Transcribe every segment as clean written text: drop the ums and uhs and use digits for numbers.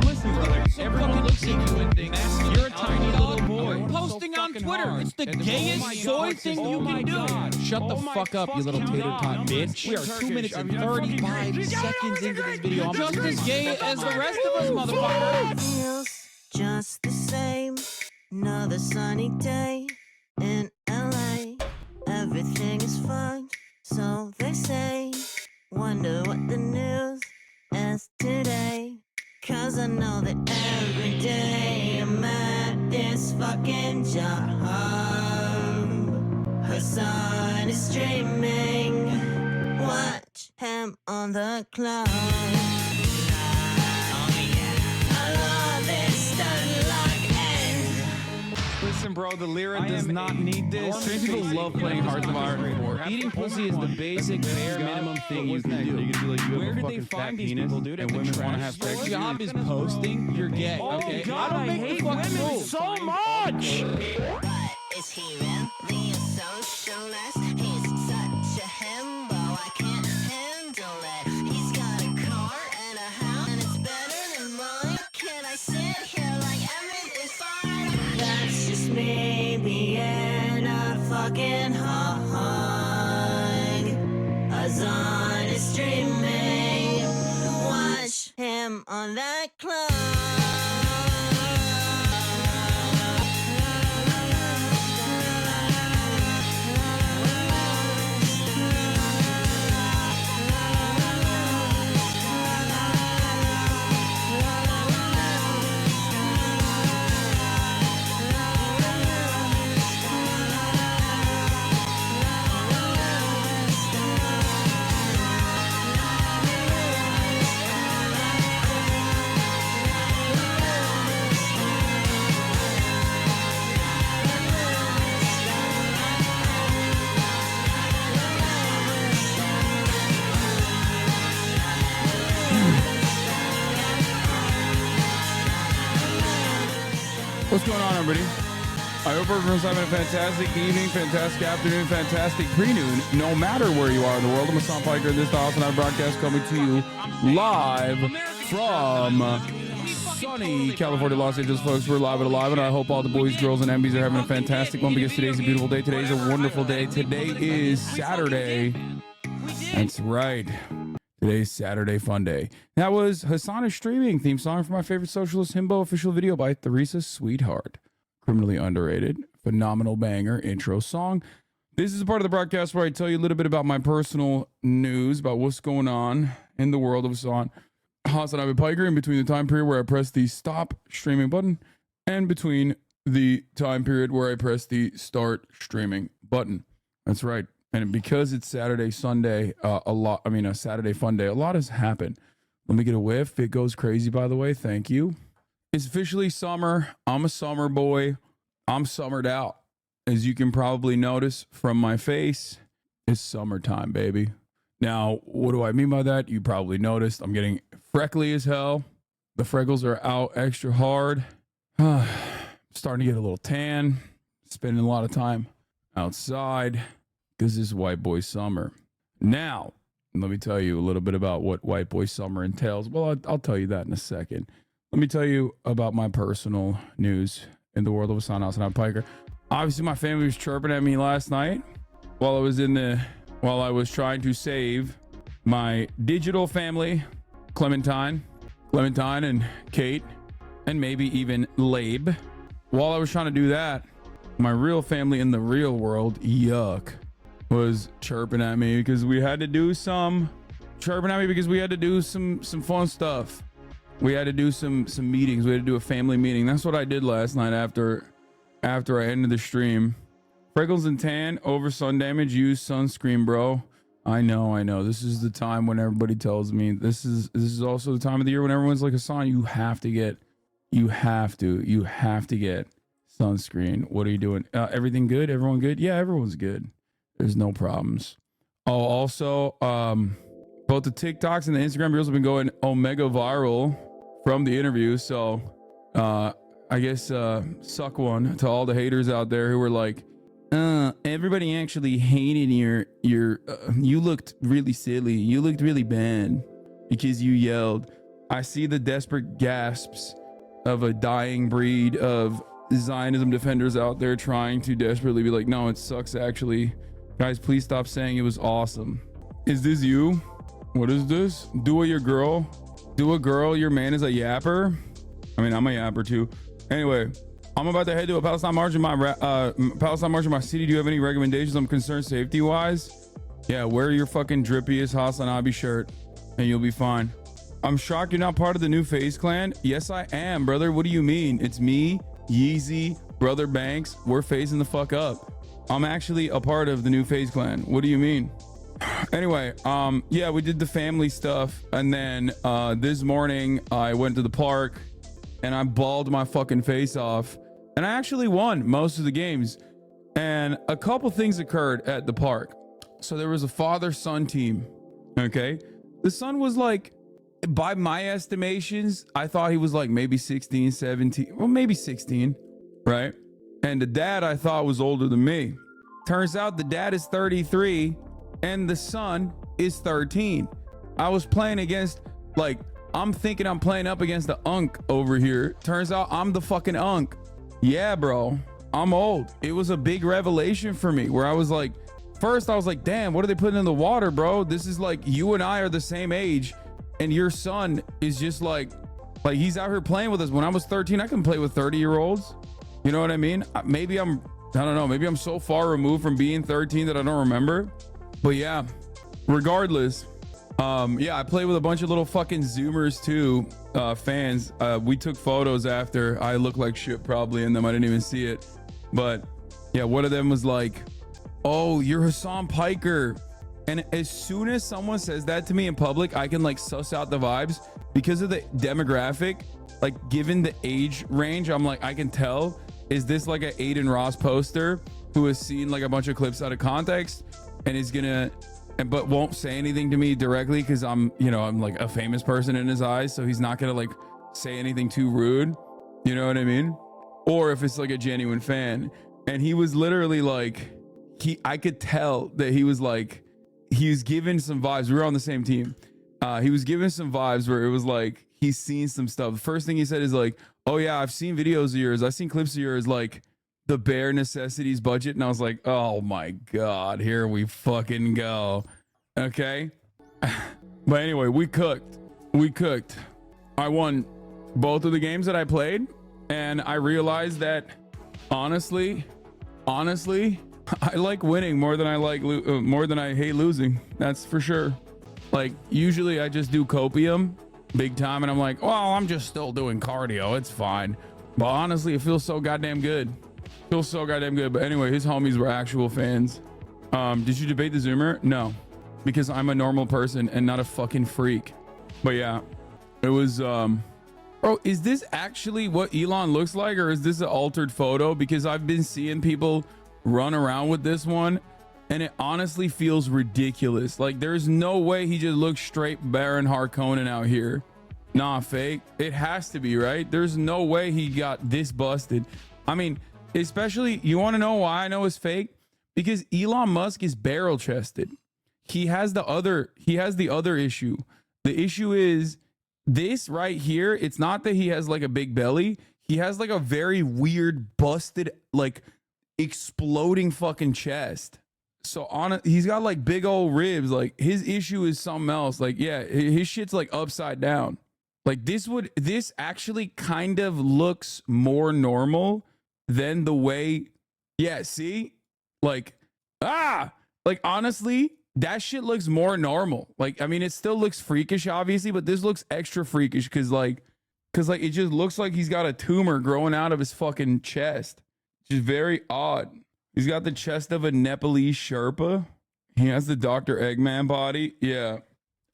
Listen, brother, everyone looks at you and thinks you're a tiny little boy. Posting on Twitter, it's the gayest soy thing you can do. Shut the fuck up, you little tater tot bitch. We are 2 minutes and 35 seconds into this video. I'm just as gay as the rest of us, motherfucker. Feels just the same. Another sunny day in LA. Everything is fucked, so they say. Wonder what the news is today. Cause I know that every day I'm at this fucking job. Hasan is streaming. Watch him on the cloud. Listen, bro, the Lyra does not need this. Straight people love playing Hearts of Iron. Eating pussy is the basic bare minimum thing you can do. Where did they find these people, dude? And women want to have sex. Your job is posting. You're gay. Okay. God, I hate women so much. But is he really a socialist? He's such a himbo, I can't handle it. He's got a car and a house, and it's better than mine. Can I sit here like everything's fine? That's just me being a fucking hog. Hasan is streaming. Watch him on that club. What's going on, everybody? I hope everyone's having a fantastic evening, fantastic afternoon, fantastic pre-noon, no matter where you are in the world. I'm Hasan Piker, and this is the HasanAbi broadcast coming to you live from sunny California, Los Angeles, folks. We're live and alive, and I hope all the boys, girls, and MBs are having a fantastic one because today's a beautiful day. Today's a wonderful day. Today is Saturday. That's right. Today's Saturday Fun Day. That was Hasan is Streaming, theme song for my favorite socialist himbo official video by Theresa Sweetheart. Criminally underrated, phenomenal banger intro song. This is a part of the broadcast where I tell you a little bit about my personal news, about what's going on in the world of HasanAbi Piker, in between the time period where I press the stop streaming button and between the time period where I press the start streaming button. That's right. And because it's Saturday, Sunday, Saturday Fun Day, a lot has happened. Let me get a whiff. It goes crazy, by the way. Thank you. It's officially summer. I'm a summer boy. I'm summered out. As you can probably notice from my face, it's summertime, baby. Now, what do I mean by that? You probably noticed I'm getting freckly as hell. The freckles are out extra hard. Starting to get a little tan. Spending a lot of time outside. This is white boy summer. Now, let me tell you a little bit about what white boy summer entails. Well, I'll tell you that in a second. Let me tell you about my personal news in the world of HasanAbi Piker. Obviously, my family was chirping at me last night while I was trying to save my digital family, Clementine and Kate, and maybe even Labe. While I was trying to do that, my real family in the real world, yuck, was chirping at me because we had to do some fun stuff. We had to do some meetings. We had to do a family meeting. That's what I did last night after I ended the stream. Freckles and tan, over sun damage, use sunscreen, bro. I know. This is the time when everybody tells me this is also the time of the year when everyone's like, Hasan, you have to get sunscreen. What are you doing? Everything good? Everyone good? Yeah, everyone's good. There's no problems. Oh, also, both the TikToks and the Instagram reels have been going omega viral from the interview. So, I guess, suck one to all the haters out there who were like, everybody actually hated you looked really silly. You looked really bad because you yelled I see the desperate gasps of a dying breed of Zionism defenders out there trying to desperately be like, no, it sucks actually. Guys, please stop saying it was awesome. Is this you? What is this? Do your girl. Do a girl. Your man is a yapper. I mean, I'm a yapper too. Anyway, I'm about to head to a Palestine march in my city. Do you have any recommendations? I'm concerned safety wise. Yeah, wear your fucking drippiest HasanAbi shirt and you'll be fine. I'm shocked you're not part of the new FaZe clan. Yes, I am, brother. What do you mean? It's me, Yeezy, Brother Banks. We're phasing the fuck up. I'm actually a part of the new FaZe clan. What do you mean? Anyway, yeah, we did the family stuff. And then this morning I went to the park and I balled my fucking face off. And I actually won most of the games. And a couple things occurred at the park. So there was a father-son team. Okay. The son was like, by my estimations, I thought he was like maybe 16, 17, well, maybe 16, right? And the dad I thought was older than me. Turns out the dad is 33 and the son is 13. I was playing against, like, I'm thinking I'm playing up against the unk over here. Turns out I'm the fucking unk. Yeah, bro, I'm old. It was a big revelation for me where I was like, first I was like, damn, what are they putting in the water, bro? This is like, you and I are the same age. And your son is just like he's out here playing with us. When I was 13, I couldn't play with 30-year-olds. You know what I mean? Maybe I don't know. Maybe I'm so far removed from being 13 that I don't remember. But yeah, regardless, yeah, I played with a bunch of little fucking Zoomers too, fans. We took photos after. I looked like shit probably in them. I didn't even see it. But yeah, one of them was like, oh, you're Hassan Piker. And as soon as someone says that to me in public, I can like suss out the vibes because of the demographic, like given the age range. I'm like, I can tell, is this like an Aiden Ross poster who has seen like a bunch of clips out of context and is gonna, but won't say anything to me directly because I'm, you know, I'm like a famous person in his eyes. So he's not gonna like say anything too rude. You know what I mean? Or if it's like a genuine fan. And he was literally like, I could tell that he was like, he was giving some vibes. We were on the same team. He was giving some vibes where it was like he's seen some stuff. The first thing he said is like, oh yeah, I've seen videos of yours. I've seen clips of yours, like the bare necessities budget. And I was like, oh my God, here we fucking go. Okay. But anyway, we cooked. I won both of the games that I played. And I realized that honestly, I like winning more than I hate losing. That's for sure. Like usually I just do copium big time and I'm like, well, I'm just still doing cardio. It's fine. But honestly, it feels so goddamn good. But anyway, his homies were actual fans. Did you debate the Zoomer? No, because I'm a normal person and not a fucking freak. But yeah, it was, bro, is this actually what Elon looks like or is this an altered photo? Because I've been seeing people run around with this one and it honestly feels ridiculous. Like there's no way he just looks straight Baron Harkonnen out here. Nah, fake. It has to be, right? There's no way he got this busted. I mean, especially, you want to know why I know it's fake? Because Elon Musk is barrel chested. He has the other issue. The issue is this right here. It's not that he has like a big belly. He has like a very weird busted, like exploding fucking chest. So he's got like big old ribs. Like his issue is something else. Like, yeah, his shit's like upside down. Like this actually kind of looks more normal than the way, yeah, see, like, like honestly, that shit looks more normal. Like, I mean, it still looks freakish, obviously, but this looks extra freakish because it just looks like he's got a tumor growing out of his fucking chest. Which is very odd. He's got the chest of a Nepalese Sherpa. He has the Dr. Eggman body. Yeah.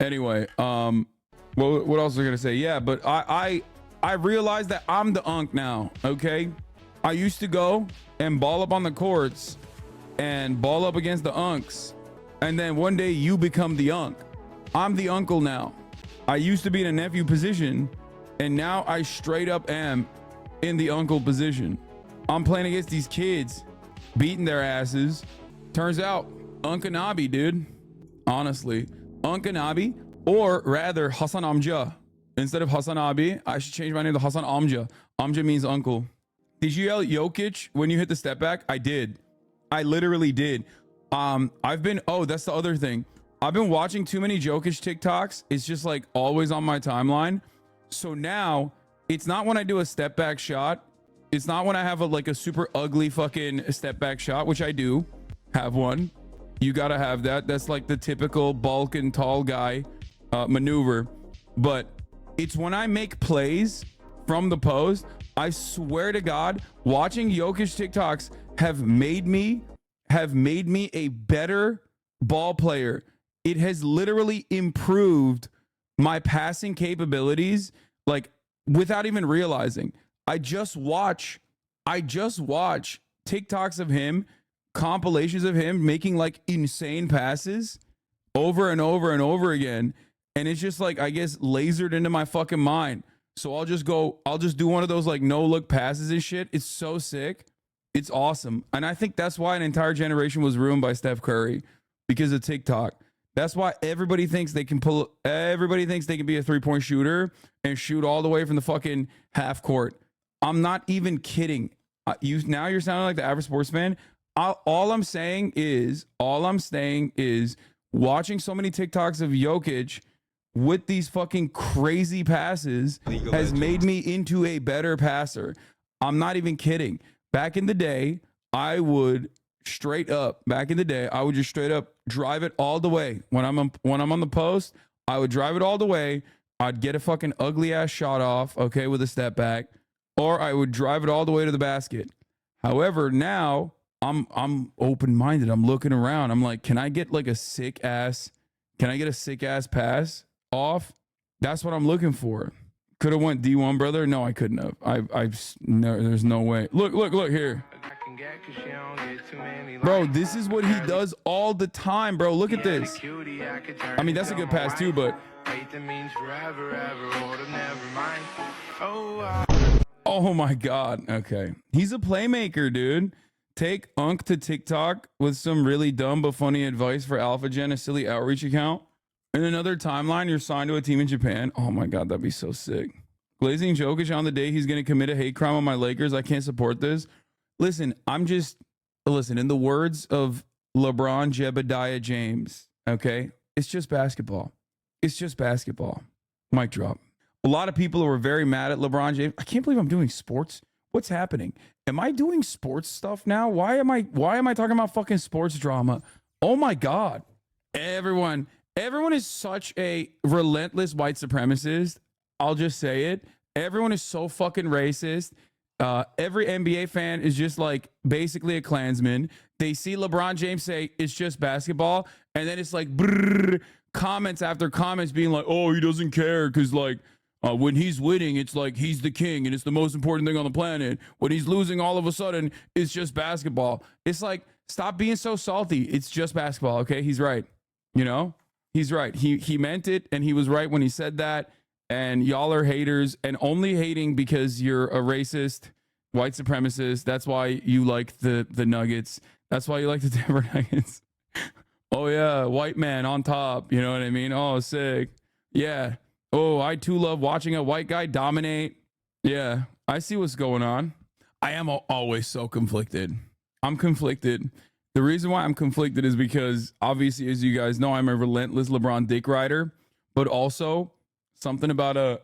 Anyway, what else was I gonna say? Yeah, but I realized that I'm the unk now. Okay. I used to go and ball up on the courts and ball up against the unks. And then one day you become the unk. I'm the uncle now. I used to be in a nephew position and now I straight up am in the uncle position. I'm playing against these kids, beating their asses. Turns out, HasanAbi, dude. Honestly, HasanAbi, or rather Hasan Amja. Instead of HasanAbi, I should change my name to Hasan Amja. Amja means uncle. Did you yell Jokic when you hit the step back? I did. I literally did. I've been, oh, that's the other thing. I've been watching too many Jokic TikToks. It's just like always on my timeline. So now it's not when I do a step back shot. It's not when I have a super ugly fucking step back shot, which I do have one. You got to have that. That's like the typical bulk and tall guy maneuver. But it's when I make plays from the post. I swear to God, watching Jokic TikToks have made me a better ball player. It has literally improved my passing capabilities, like without even realizing. I just watch TikToks of him, compilations of him making like insane passes over and over and over again. And it's just like, I guess, lasered into my fucking mind. So I'll just do one of those like no look passes and shit. It's so sick. It's awesome. And I think that's why an entire generation was ruined by Steph Curry, because of TikTok. That's why everybody thinks they can be a 3-point shooter and shoot all the way from the fucking half court. I'm not even kidding. You're sounding like the average sports fan. All I'm saying is watching so many TikToks of Jokic with these fucking crazy passes has made me into a better passer. I'm not even kidding. Back in the day, I would just straight up drive it all the way. When I'm on the post, I would drive it all the way. I'd get a fucking ugly ass shot off, okay, with a step back, or I would drive it all the way to the basket. However, now I'm open-minded. I'm looking around. I'm like, can I get a sick ass pass off? That's what I'm looking for. Could have went D1, brother. No, I couldn't have. No, there's no way. Look here. Bro, this is what he does all the time, bro. Look at this. I mean, that's a good pass too, but oh my God. Okay. He's a playmaker, dude. Take Unk to TikTok with some really dumb but funny advice for Alpha Gen, a silly outreach account. In another timeline, you're signed to a team in Japan. Oh my God, that'd be so sick. Glazing Jokic on the day he's going to commit a hate crime on my Lakers. I can't support this. Listen, in the words of LeBron Jebediah James, okay? It's just basketball. It's just basketball. Mic drop. A lot of people were very mad at LeBron James. I can't believe I'm doing sports. What's happening? Am I doing sports stuff now? Why am I talking about fucking sports drama? Oh my God. Everyone is such a relentless white supremacist. I'll just say it. Everyone is so fucking racist. Every NBA fan is just like basically a Klansman. They see LeBron James say it's just basketball, and then it's like brrr, comments after comments being like, oh, he doesn't care because like when he's winning, it's like he's the king and it's the most important thing on the planet. When he's losing, all of a sudden, it's just basketball. It's like, stop being so salty. It's just basketball, okay? He's right. You know? He's right. He meant it, and he was right when he said that. And y'all are haters and only hating because you're a racist, white supremacist. That's why you like the Nuggets. That's why you like the Denver Nuggets. Oh, yeah, white man on top. You know what I mean? Oh, sick. Yeah. Oh, I too love watching a white guy dominate. Yeah, I see what's going on. I am always so conflicted. I'm conflicted. The reason why I'm conflicted is because, obviously, as you guys know, I'm a relentless LeBron dick rider, but also something about a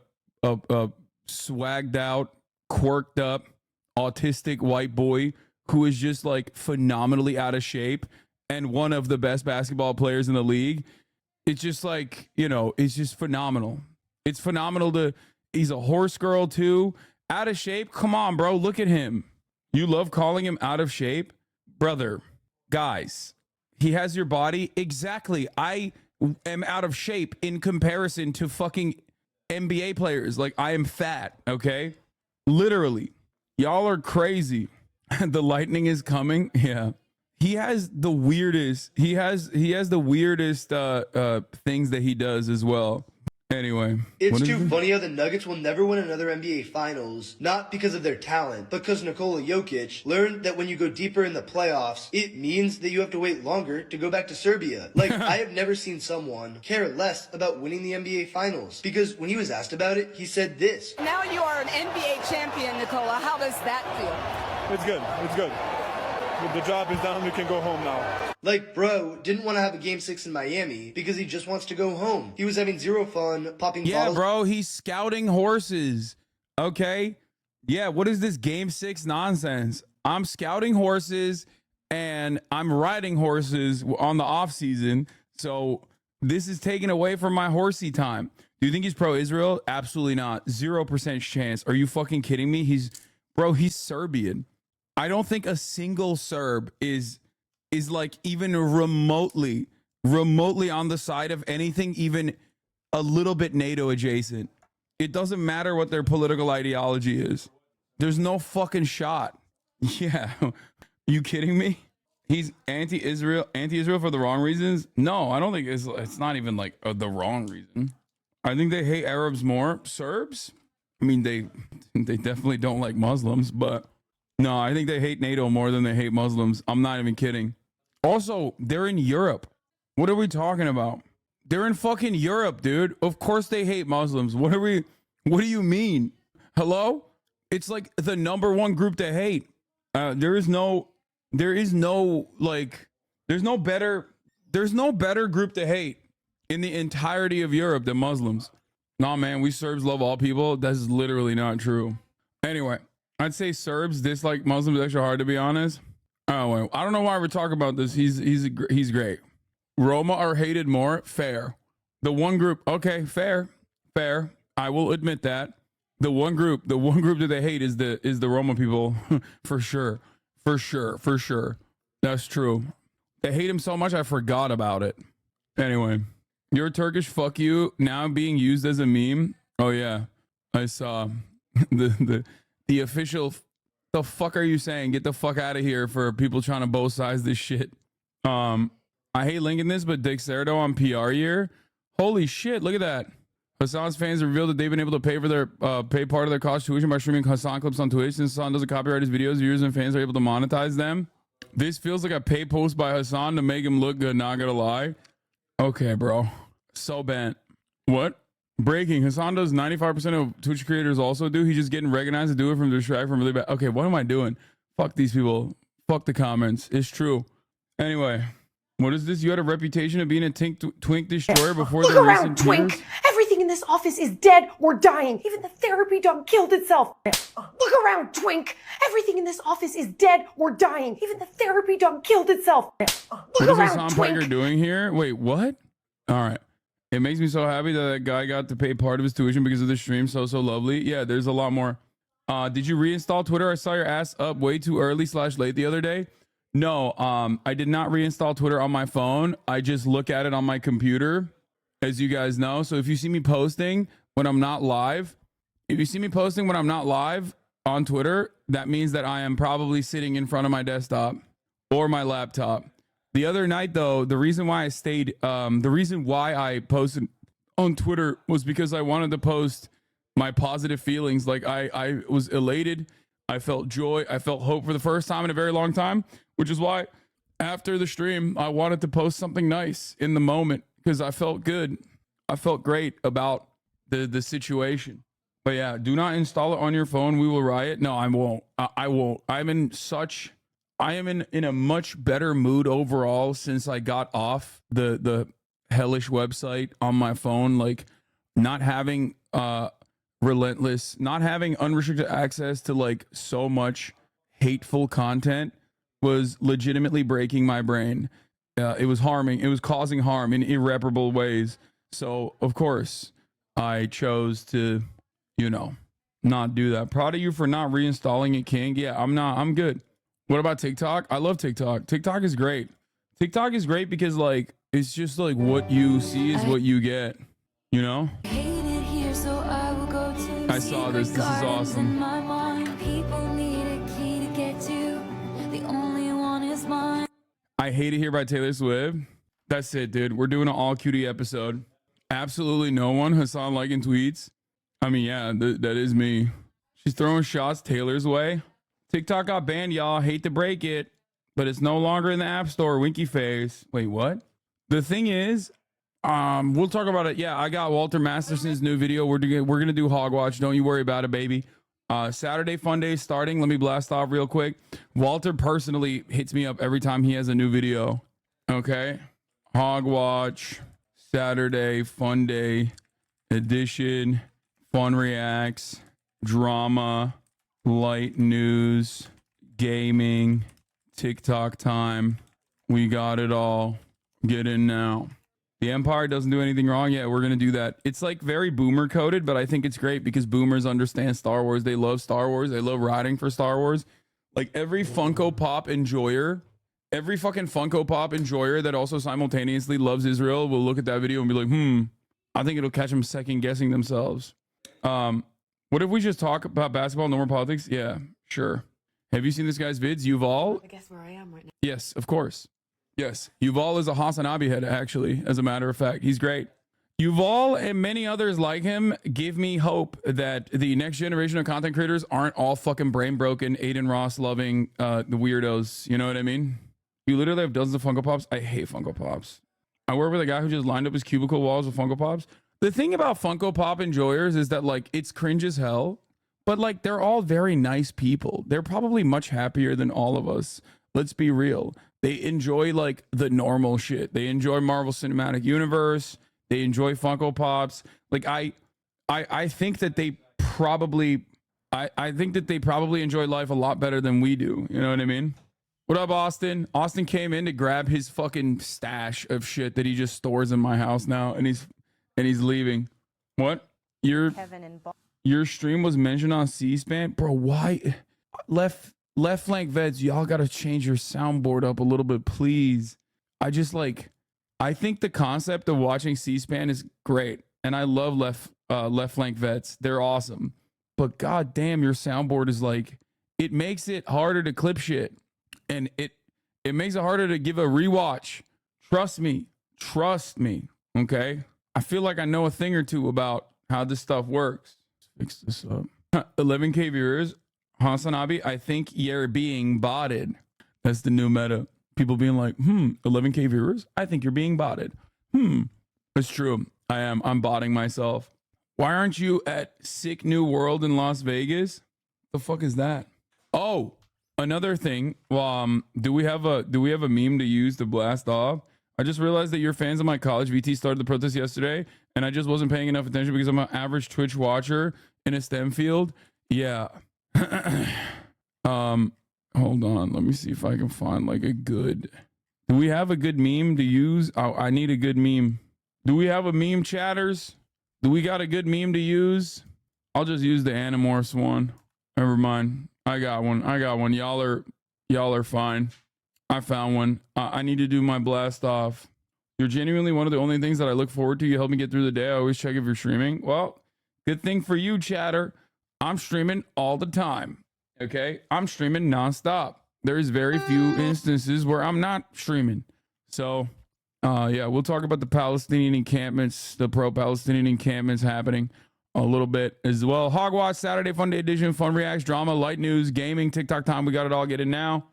swagged out, quirked up, autistic white boy who is just like phenomenally out of shape and one of the best basketball players in the league. It's just like, you know, it's just phenomenal. It's phenomenal he's a horse girl too. Out of shape. Come on, bro. Look at him. You love calling him out of shape? Brother, guys, he has your body. Exactly. I am out of shape in comparison to fucking NBA players. Like, I am fat, okay? Literally. Y'all are crazy. The lightning is coming. Yeah. He has the weirdest, things that he does as well. Anyway, It's too funny how the Nuggets will never win another NBA Finals, not because of their talent, but because Nikola Jokic learned that when you go deeper in the playoffs, it means that you have to wait longer to go back to Serbia. Like, I have never seen someone care less about winning the NBA Finals, because when he was asked about it, he said this. Now you are an NBA champion, Nikola. How does that feel? It's good. It's good. The job is done. We can go home now. Like, bro didn't want to have a Game 6 in Miami because he just wants to go home. He was having zero fun, popping bottles. Yeah, bro, he's scouting horses. Okay? Yeah, what is this Game 6 nonsense? I'm scouting horses and I'm riding horses on the off season. So this is taken away from my horsey time. Do you think he's pro-Israel? Absolutely not. 0% chance. Are you fucking kidding me? He's Serbian. I don't think a single Serb is like even remotely on the side of anything even a little bit NATO adjacent. It doesn't matter what their political ideology is. There's no fucking shot. Yeah. You kidding me? He's anti-Israel for the wrong reasons? No, I don't think it's not even like the wrong reason. I think they hate Arabs more. Serbs? I mean, they definitely don't like Muslims, but no, I think they hate NATO more than they hate Muslims. I'm not even kidding. Also, they're in Europe. What are we talking about? They're in fucking Europe, dude. Of course they hate Muslims. What do you mean? Hello? It's like the number one group to hate. There's no better group to hate in the entirety of Europe than Muslims. Nah, man, we Serbs love all people. That's literally not true. Anyway, I'd say Serbs dislike Muslims extra hard, to be honest. Oh, well, I don't know why we're talking about this. He's great. Roma are hated more. Fair. The one group. Okay, fair. I will admit that. The one group that they hate is the Roma people. For sure. That's true. They hate him so much I forgot about it. Anyway, you're Turkish. Fuck you. Now being used as a meme. Oh yeah, I saw the official. The fuck are you saying? Get the fuck out of here for people trying to both sides this shit. I hate linking this, but Dick Cerdo on PR year. Holy shit! Look at that. Hasan's fans revealed that they've been able to pay for their pay part of their cost tuition by streaming Hasan clips on Twitch. Since Hasan doesn't copyright his videos, viewers and fans are able to monetize them. This feels like a pay post by Hasan to make him look good. Not gonna lie. Okay, bro. So bent. What? Breaking. Hasan does 95% of Twitch creators also do. He's just getting recognized to do it from distract from really bad. Okay, what am I doing? Fuck these people. Fuck the comments. It's true. Anyway, what is this? You had a reputation of being a twink destroyer before Look the around, recent twink. tutors? Everything in this office is dead or dying. Even the therapy dog killed itself. Look around, twink. Everything in this office is dead or dying. Even the therapy dog killed itself. Look What is around, Hasan twink. Piker doing here? Wait, what? All right. It makes me so happy that guy got to pay part of his tuition because of the stream. So lovely. Yeah, there's a lot more. Did you reinstall Twitter? I saw your ass up way too early / late the other day. No, I did not reinstall Twitter on my phone. I just look at it on my computer, as you guys know. So if you see me posting when I'm not live, on Twitter, that means that I am probably sitting in front of my desktop or my laptop. The other night, though, the reason why I posted on Twitter was because I wanted to post my positive feelings. Like I was elated. I felt joy. I felt hope for the first time in a very long time, which is why after the stream, I wanted to post something nice in the moment because I felt good. I felt great about the situation. But yeah, do not install it on your phone. We will riot. No, I won't. I won't. I am in a much better mood overall since I got off the hellish website on my phone. Like not having relentless, not having unrestricted access to like so much hateful content was legitimately breaking my brain. It was causing harm in irreparable ways. So of course I chose to, not do that. Proud of you for not reinstalling it, King. Yeah, I'm good. What about TikTok? I love TikTok. TikTok is great. TikTok is great because like it's just like what you see is what you get, I saw this. This is awesome. I Hate It Here by Taylor Swift. That's it, dude. We're doing an all cutie episode. Absolutely no one. Hasan liking tweets. I mean, yeah, that is me. She's throwing shots Taylor's way. TikTok got banned, y'all. Hate to break it, but it's no longer in the App Store. Winky face. Wait, what? The thing is, we'll talk about it. Yeah, I got Walter Masterson's new video. We're gonna do Hogwatch. Don't you worry about it, baby. Saturday fun day starting. Let me blast off real quick. Walter personally hits me up every time he has a new video. Okay, Hogwatch Saturday fun day edition. Fun reacts, drama, light news, gaming, TikTok time. We got it all. Get in now. The Empire doesn't do anything wrong. Yeah, we're going to do that. It's like very boomer coded, but I think it's great because boomers understand Star Wars. They love Star Wars. They love riding for Star Wars. Like every Funko Pop enjoyer, every fucking Funko Pop enjoyer that also simultaneously loves Israel will look at that video and be like, I think it'll catch them second guessing themselves. What if we just talk about basketball, no more politics? Yeah, sure. Have you seen this guy's vids? Yuval? I guess where I am right now. Yes, of course. Yes. Yuval is a HasanAbi head, actually, as a matter of fact. He's great. Yuval and many others like him give me hope that the next generation of content creators aren't all fucking brain broken, Aiden Ross loving the weirdos. You know what I mean? You literally have dozens of Funko Pops. I hate Funko Pops. I work with a guy who just lined up his cubicle walls with Funko Pops. The thing about Funko Pop enjoyers is that like it's cringe as hell, but like they're all very nice people. They're probably much happier than all of us. Let's be real. They enjoy like the normal shit. They enjoy Marvel Cinematic Universe. They enjoy Funko Pops. Like I think that they probably I think that they probably enjoy life a lot better than we do. You know what I mean? What up, Austin? Austin came in to grab his fucking stash of shit that he just stores in my house now, and he's leaving. What? Your stream was mentioned on C-SPAN? Bro, why? Left flank vets, y'all gotta change your soundboard up a little bit, please. I think the concept of watching C-SPAN is great, and I love left flank vets. They're awesome. But god damn, your soundboard is like, it makes it harder to clip shit. And it makes it harder to give a rewatch. Trust me. Okay? I feel like I know a thing or two about how this stuff works. Let's fix this up. 11K viewers. HasanAbi, I think you're being botted. That's the new meta. People being like, 11K viewers? I think you're being botted. It's true. I am. I'm botting myself. Why aren't you at Sick New World in Las Vegas? The fuck is that? Oh, another thing. Well, do we have a meme to use to blast off? I just realized that you're fans of my college. VT started the protest yesterday, and I just wasn't paying enough attention because I'm an average Twitch watcher in a STEM field. Yeah. Hold on. Let me see if I can find like a good. Do we have a good meme to use? Oh, I need a good meme. Do we have a meme, chatters? Do we got a good meme to use? I'll just use the Animorphs one. Never mind. I got one. Y'all are fine. I found one. I need to do my blast off. You're genuinely one of the only things that I look forward to. You help me get through the day. I always check if you're streaming. Well, good thing for you, chatter. I'm streaming all the time. Okay? I'm streaming nonstop. There's very few instances where I'm not streaming. So, yeah, we'll talk about the Palestinian encampments, the pro-Palestinian encampments happening a little bit as well. Hogwatch Saturday Fun Day Edition, fun reacts, drama, light news, gaming, TikTok time. We got it all. Get in now.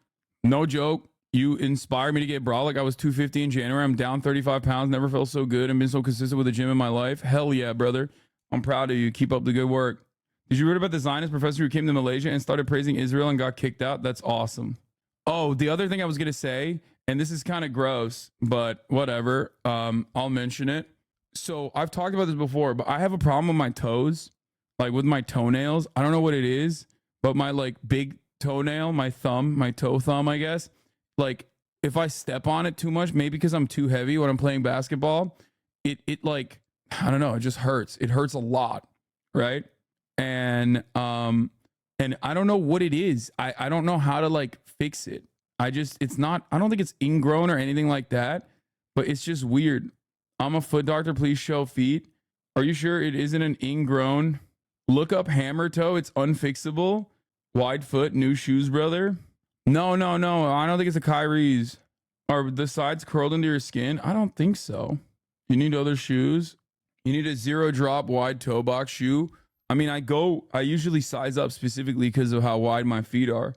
No joke. You inspired me to get brolic. I was 250 in January. I'm down 35 pounds. Never felt so good and been so consistent with the gym in my life. Hell yeah, brother. I'm proud of you. Keep up the good work. Did you read about the Zionist professor who came to Malaysia and started praising Israel and got kicked out? That's awesome. Oh, the other thing I was going to say, and this is kind of gross, but whatever. I'll mention it. So I've talked about this before, but I have a problem with my toes, like with my toenails. I don't know what it is, but my like big toenail, my thumb, my toe thumb, I guess. Like if I step on it too much, maybe because I'm too heavy when I'm playing basketball, it like, I don't know, it just hurts. It hurts a lot, right? And I don't know what it is. I don't know how to like fix it. I don't think it's ingrown or anything like that, but it's just weird. I'm a foot doctor. Please show feet. Are you sure it isn't an ingrown? Look up hammer toe. It's unfixable. Wide foot, new shoes, brother. No. I don't think it's a Kyrie's. Are the sides curled into your skin? I don't think so. You need other shoes. You need a 0 drop wide toe box shoe. I mean, I usually size up specifically because of how wide my feet are,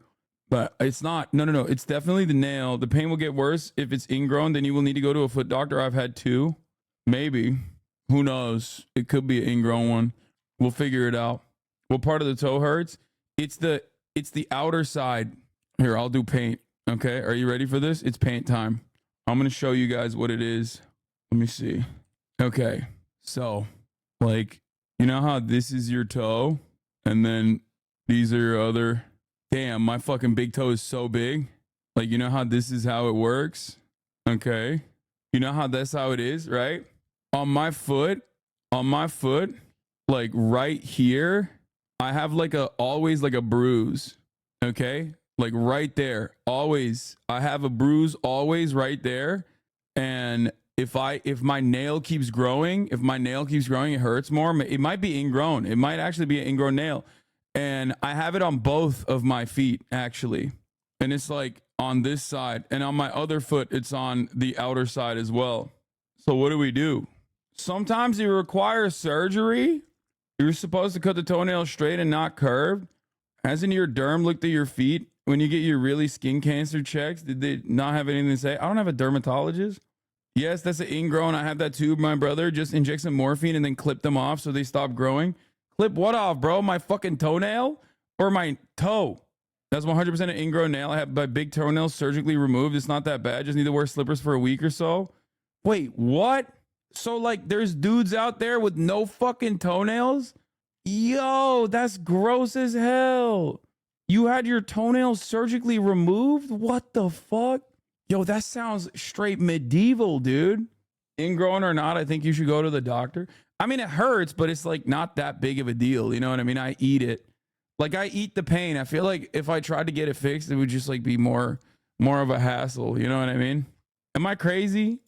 but it's not, no. It's definitely the nail. The pain will get worse. If it's ingrown, then you will need to go to a foot doctor. I've had 2, maybe, who knows? It could be an ingrown one. We'll figure it out. What part of the toe hurts? It's the outer side. Here, I'll do paint. Okay. Are you ready for this? It's paint time. I'm going to show you guys what it is. Let me see. Okay. So, like, you know how this is your toe and then these are your other. Damn, my fucking big toe is so big. Like, you know how this is how it works? Okay. You know how that's how it is, right? On my foot, like right here, I have like always like a bruise. Okay. Like right there, always. I have a bruise always right there. And if my nail keeps growing, it hurts more. It might be ingrown. It might actually be an ingrown nail. And I have it on both of my feet, actually. And it's like on this side. And on my other foot, it's on the outer side as well. So what do? Sometimes it requires surgery. You're supposed to cut the toenail straight and not curved. Hasn't your derm looked at your feet when you get your really skin cancer checks? Did they not have anything to say? I don't have a dermatologist. Yes, that's an ingrown. I have that too. My brother just inject some morphine and then clip them off so they stop growing. Clip what off, bro? My fucking toenail or my toe? That's 100% an ingrown nail. I have my big toenail surgically removed. It's not that bad. Just need to wear slippers for a week or so. Wait, what? So like there's dudes out there with no fucking toenails? Yo, that's gross as hell. You had your toenails surgically removed? What the fuck? Yo, that sounds straight medieval, dude. Ingrown or not, I think you should go to the doctor. I mean, it hurts, but it's like not that big of a deal. You know what I mean? I eat it. Like I eat the pain. I feel like if I tried to get it fixed, it would just like be more of a hassle. You know what I mean? Am I crazy?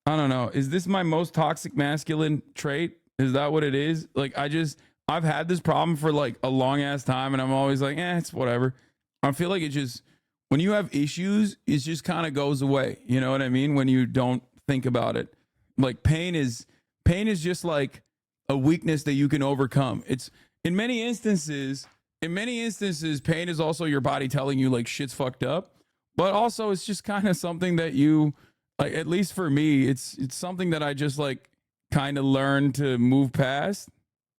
I don't know. Is this my most toxic masculine trait? Is that what it is? Like I've had this problem for like a long ass time and I'm always like, it's whatever. I feel like it just, when you have issues, it just kind of goes away. You know what I mean? When you don't think about it. Like pain is just like a weakness that you can overcome. It's in many instances, pain is also your body telling you like shit's fucked up, but also it's just kind of something that you like, at least for me, it's something that I just like kind of learned to move past,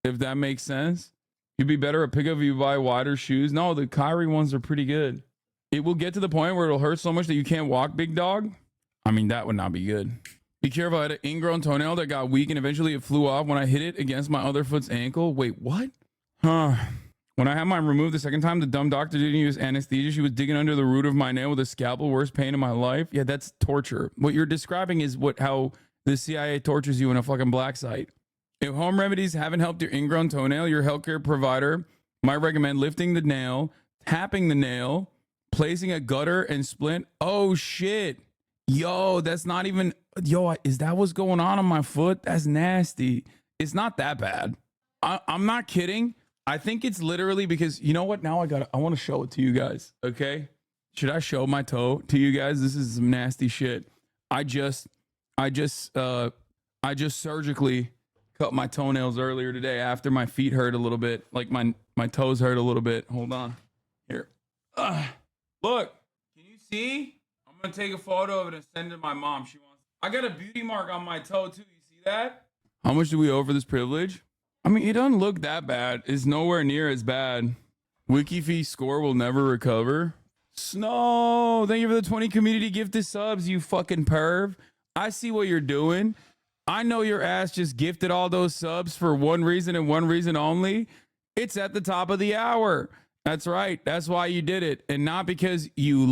if that makes sense. You'd be better at pickup if you buy wider shoes. No, the Kyrie ones are pretty good. It will get to the point where it'll hurt so much that you can't walk, big dog. I mean, that would not be good. Be careful. I had an ingrown toenail that got weak and eventually it flew off when I hit it against my other foot's ankle. Wait, what? When I had mine removed the second time, the dumb doctor didn't use anesthesia. She was digging under the root of my nail with a scalpel. Worst pain in my life. Yeah, that's torture. What you're describing is how the CIA tortures you in a fucking black site. If home remedies haven't helped your ingrown toenail, your healthcare provider might recommend lifting the nail, tapping the nail, placing a gutter and splint. Oh shit. Yo, that's not even, is that what's going on my foot? That's nasty. It's not that bad. I'm not kidding. I think it's literally because, you know what? Now I want to show it to you guys. Okay. Should I show my toe to you guys? This is some nasty shit. I just surgically cut my toenails earlier today after my feet hurt a little bit. Like my toes hurt a little bit. Hold on. Here. Look, can you see? I'm going to take a photo of it and send it to my mom. I got a beauty mark on my toe too. You see that? How much do we owe for this privilege? I mean, it doesn't look that bad. It's nowhere near as bad. Wikifee score will never recover. Snow, thank you for the 20 community gifted subs, you fucking perv. I see what you're doing. I know your ass just gifted all those subs for one reason and one reason only. It's at the top of the hour. That's right. That's why you did it. And not because you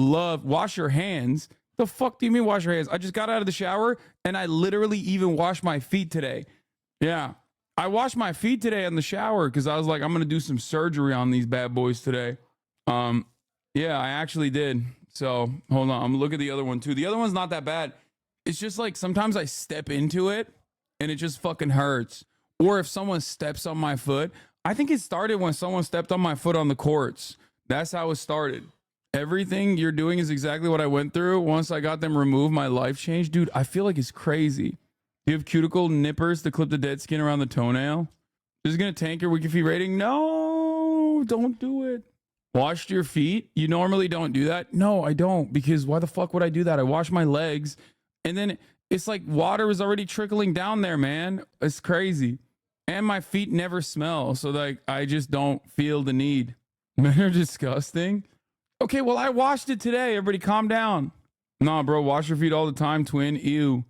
wash your hands. The fuck do you mean wash your hands? I just got out of the shower and I literally even washed my feet today. Yeah. I washed my feet today in the shower because I was like, I'm going to do some surgery on these bad boys today. Yeah, I actually did. So hold on. I'm going to look at the other one too. The other one's not that bad. It's just like sometimes I step into it and it just fucking hurts. Or if someone steps on my foot, I think it started when someone stepped on my foot on the courts. That's how it started. Everything you're doing is exactly what I went through. Once I got them removed, my life changed. Dude, I feel like it's crazy. Do you have cuticle nippers to clip the dead skin around the toenail? This is going to tank your wiki feet rating? No, don't do it. Washed your feet? You normally don't do that? No, I don't, because why the fuck would I do that? I wash my legs and then it's like water is already trickling down there, man. It's crazy. And my feet never smell. So like, I just don't feel the need. Men are disgusting. Okay, well, I washed it today. Everybody calm down. Nah, bro, wash your feet all the time, twin. Ew.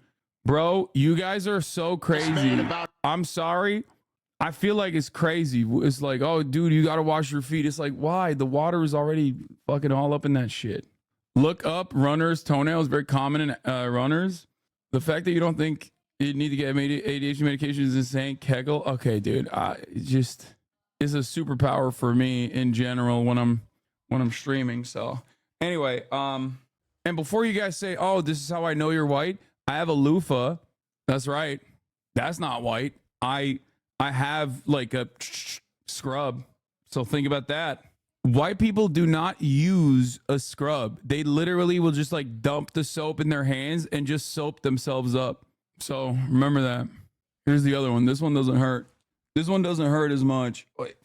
Bro, you guys are so crazy. I'm sorry. I feel like it's crazy. It's like, oh, dude, you got to wash your feet. It's like, why? The water is already fucking all up in that shit. Look up runners' toenails. Very common in runners. The fact that you don't think you need to get ADHD medication is insane. Kegel. Okay, dude. It just is a superpower for me in general when I'm streaming. So anyway, and before you guys say, oh, this is how I know you're white, I have a loofah. That's right. That's not white. I have like a scrub. So think about that. White people do not use a scrub. They literally will just like dump the soap in their hands and just soap themselves up. So remember that. Here's the other one. This one doesn't hurt. This one doesn't hurt as much. Wait,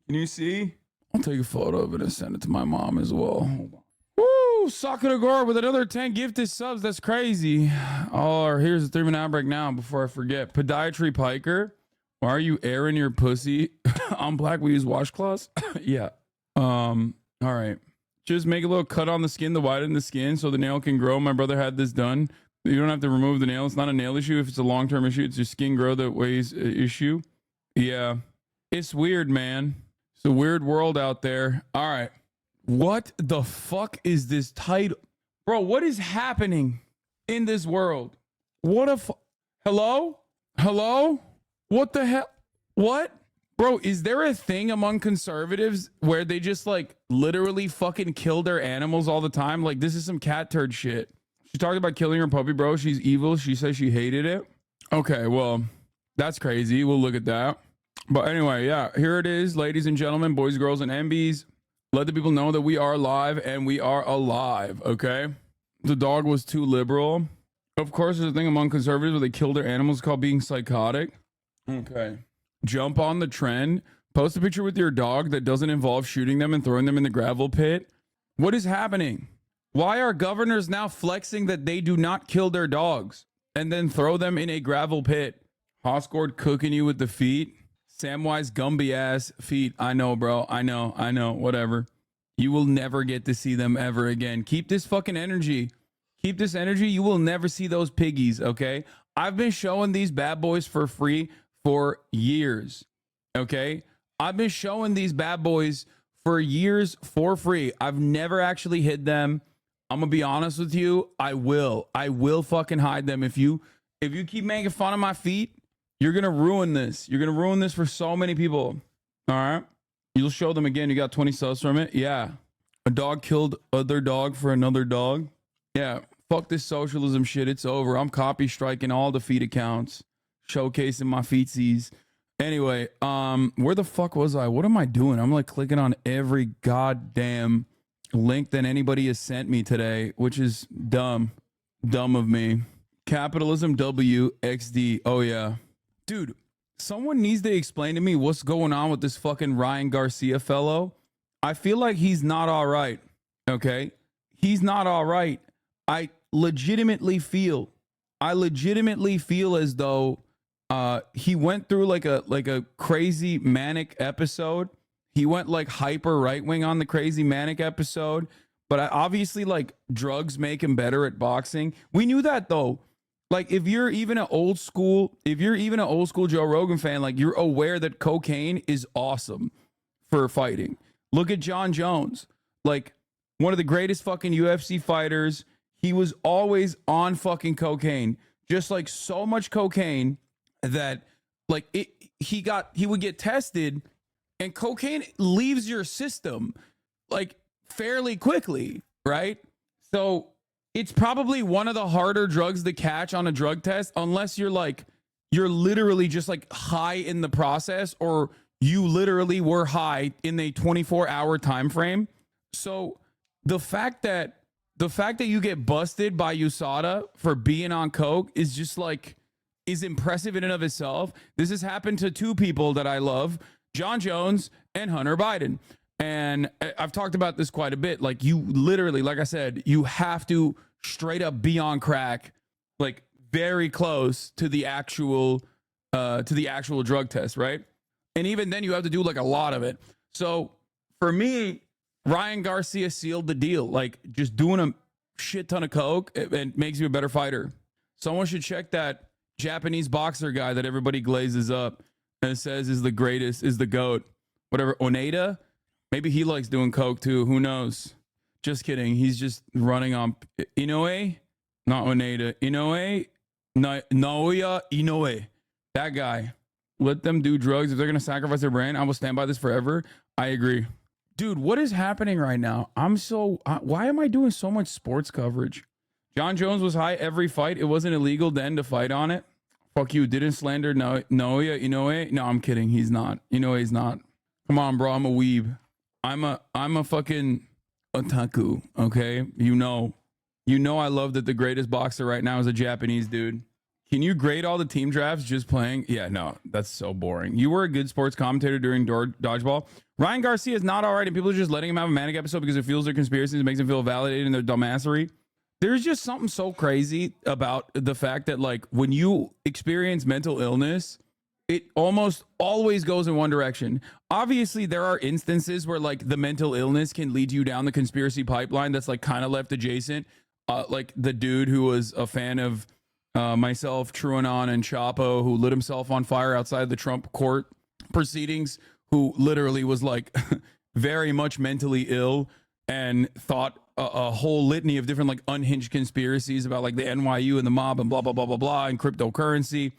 can you see? I'll take a photo of it and send it to my mom as well. Hold on. Woo! Sakura with another 10 gifted subs. That's crazy. Oh, here's a 3-minute outbreak now before I forget. Podiatry Piker. Why are you airing your pussy? On black, we use washcloths. Yeah. All right. Just make a little cut on the skin to widen the skin so the nail can grow. My brother had this done. You don't have to remove the nail. It's not a nail issue. If it's a long-term issue, it's your skin grow that weighs issue. Yeah. It's weird, man. It's a weird world out there. All right. What the fuck is this title? Bro, what is happening in this world? What a hello? Hello? What the hell? What? Bro, is there a thing among conservatives where they just like literally fucking kill their animals all the time? Like this is some cat turd shit. She talked about killing her puppy, bro. She's evil. She says she hated it. Okay, well, that's crazy. We'll look at that. But anyway, yeah, here it is, ladies and gentlemen, boys, girls, and MBs. Let the people know that we are live and we are alive, okay? The dog was too liberal. Of course, there's a thing among conservatives where they kill their animals called being psychotic. Okay. Jump on the trend. Post a picture with your dog that doesn't involve shooting them and throwing them in the gravel pit. What is happening? Why are governors now flexing that they do not kill their dogs and then throw them in a gravel pit? Hoscord cooking you with the feet. Samwise Gumby ass feet. I know, bro. I know. Whatever. You will never get to see them ever again. Keep this fucking energy. Keep this energy. You will never see those piggies, okay? I've been showing these bad boys for free for years, okay? I've been showing these bad boys for years for free. I've never actually hid them. I'm gonna be honest with you. I will fucking hide them. If you keep making fun of my feet, you're gonna ruin this. You're gonna ruin this for so many people. All right? You'll show them again. You got 20 subs from it. Yeah. A dog killed other dog for another dog. Yeah. Fuck this socialism shit. It's over. I'm copy striking all the feet accounts, showcasing my feetsies. Anyway, where the fuck was I? What am I doing? I'm like clicking on every goddamn link that anybody has sent me today, which is dumb of me. Capitalism WXD. Oh yeah. Dude, someone needs to explain to me what's going on with this fucking Ryan Garcia fellow. I feel like he's not all right. Okay? He's not all right. I legitimately feel as though he went through like a crazy manic episode. He went like hyper right wing on the crazy manic episode, but obviously like drugs make him better at boxing. We knew that though. Like if you're even an old school Joe Rogan fan, like you're aware that cocaine is awesome for fighting. Look at John Jones, like one of the greatest fucking UFC fighters. He was always on fucking cocaine, just like so much cocaine that like he would get tested and cocaine leaves your system like fairly quickly, right? So it's probably one of the harder drugs to catch on a drug test, unless you're literally just like high in the process, or you literally were high in a 24-hour time frame. So the fact that you get busted by USADA for being on coke is just like, is impressive in and of itself. This has happened to two people that I love, John Jones and Hunter Biden. And I've talked about this quite a bit. Like, you literally, like I said, you have to straight up be on crack, like very close to the actual drug test, right? And even then you have to do like a lot of it. So for me, Ryan Garcia sealed the deal. Like, just doing a shit ton of coke, it makes you a better fighter. Someone should check that Japanese boxer guy that everybody glazes up and says is the greatest, is the GOAT, whatever, Oneda. Maybe he likes doing coke too. Who knows? Just kidding. He's just running on Inoue, not Oneda. Inoue, Naoya Inoue. That guy. Let them do drugs. If they're going to sacrifice their brain, I will stand by this forever. I agree. Dude, what is happening right now? Why am I doing so much sports coverage? John Jones was high every fight. It wasn't illegal then to fight on it. Fuck you. Didn't slander Naoya Inoue. No, I'm kidding. He's not. Inoue's not. Come on, bro. I'm a weeb. I'm a fucking otaku. Okay. You know I love that the greatest boxer right now is a Japanese dude. Can you grade all the team drafts just playing? Yeah, no, that's so boring. You were a good sports commentator during dodgeball. Ryan Garcia is not all right, and people are just letting him have a manic episode because it fuels their conspiracies. It makes them feel validated in their dumbassery. There's just something so crazy about the fact that, like, when you experience mental illness, it almost always goes in one direction. Obviously, there are instances where, like, the mental illness can lead you down the conspiracy pipeline that's, like, kind of left adjacent. Like the dude who was a fan of myself, TrueAnon, and Chapo, who lit himself on fire outside the Trump court proceedings, who literally was, like, very much mentally ill and thought a whole litany of different, like, unhinged conspiracies about, like, the NYU and the mob and blah, blah, blah, blah, blah, and cryptocurrency.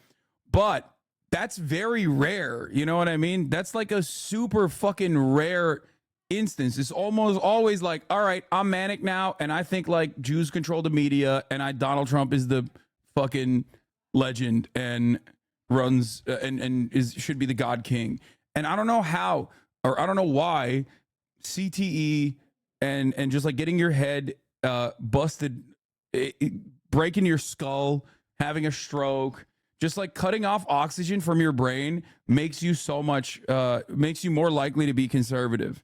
But that's very rare. You know what I mean? That's like a super fucking rare instance. It's almost always like, all right, I'm manic now, and I think, like, Jews control the media, and Donald Trump is the fucking legend and runs and should be the God King. And I don't know how, or I don't know why CTE and just, like, getting your head busted, breaking your skull, having a stroke, just, like, cutting off oxygen from your brain makes you so much, makes you more likely to be conservative.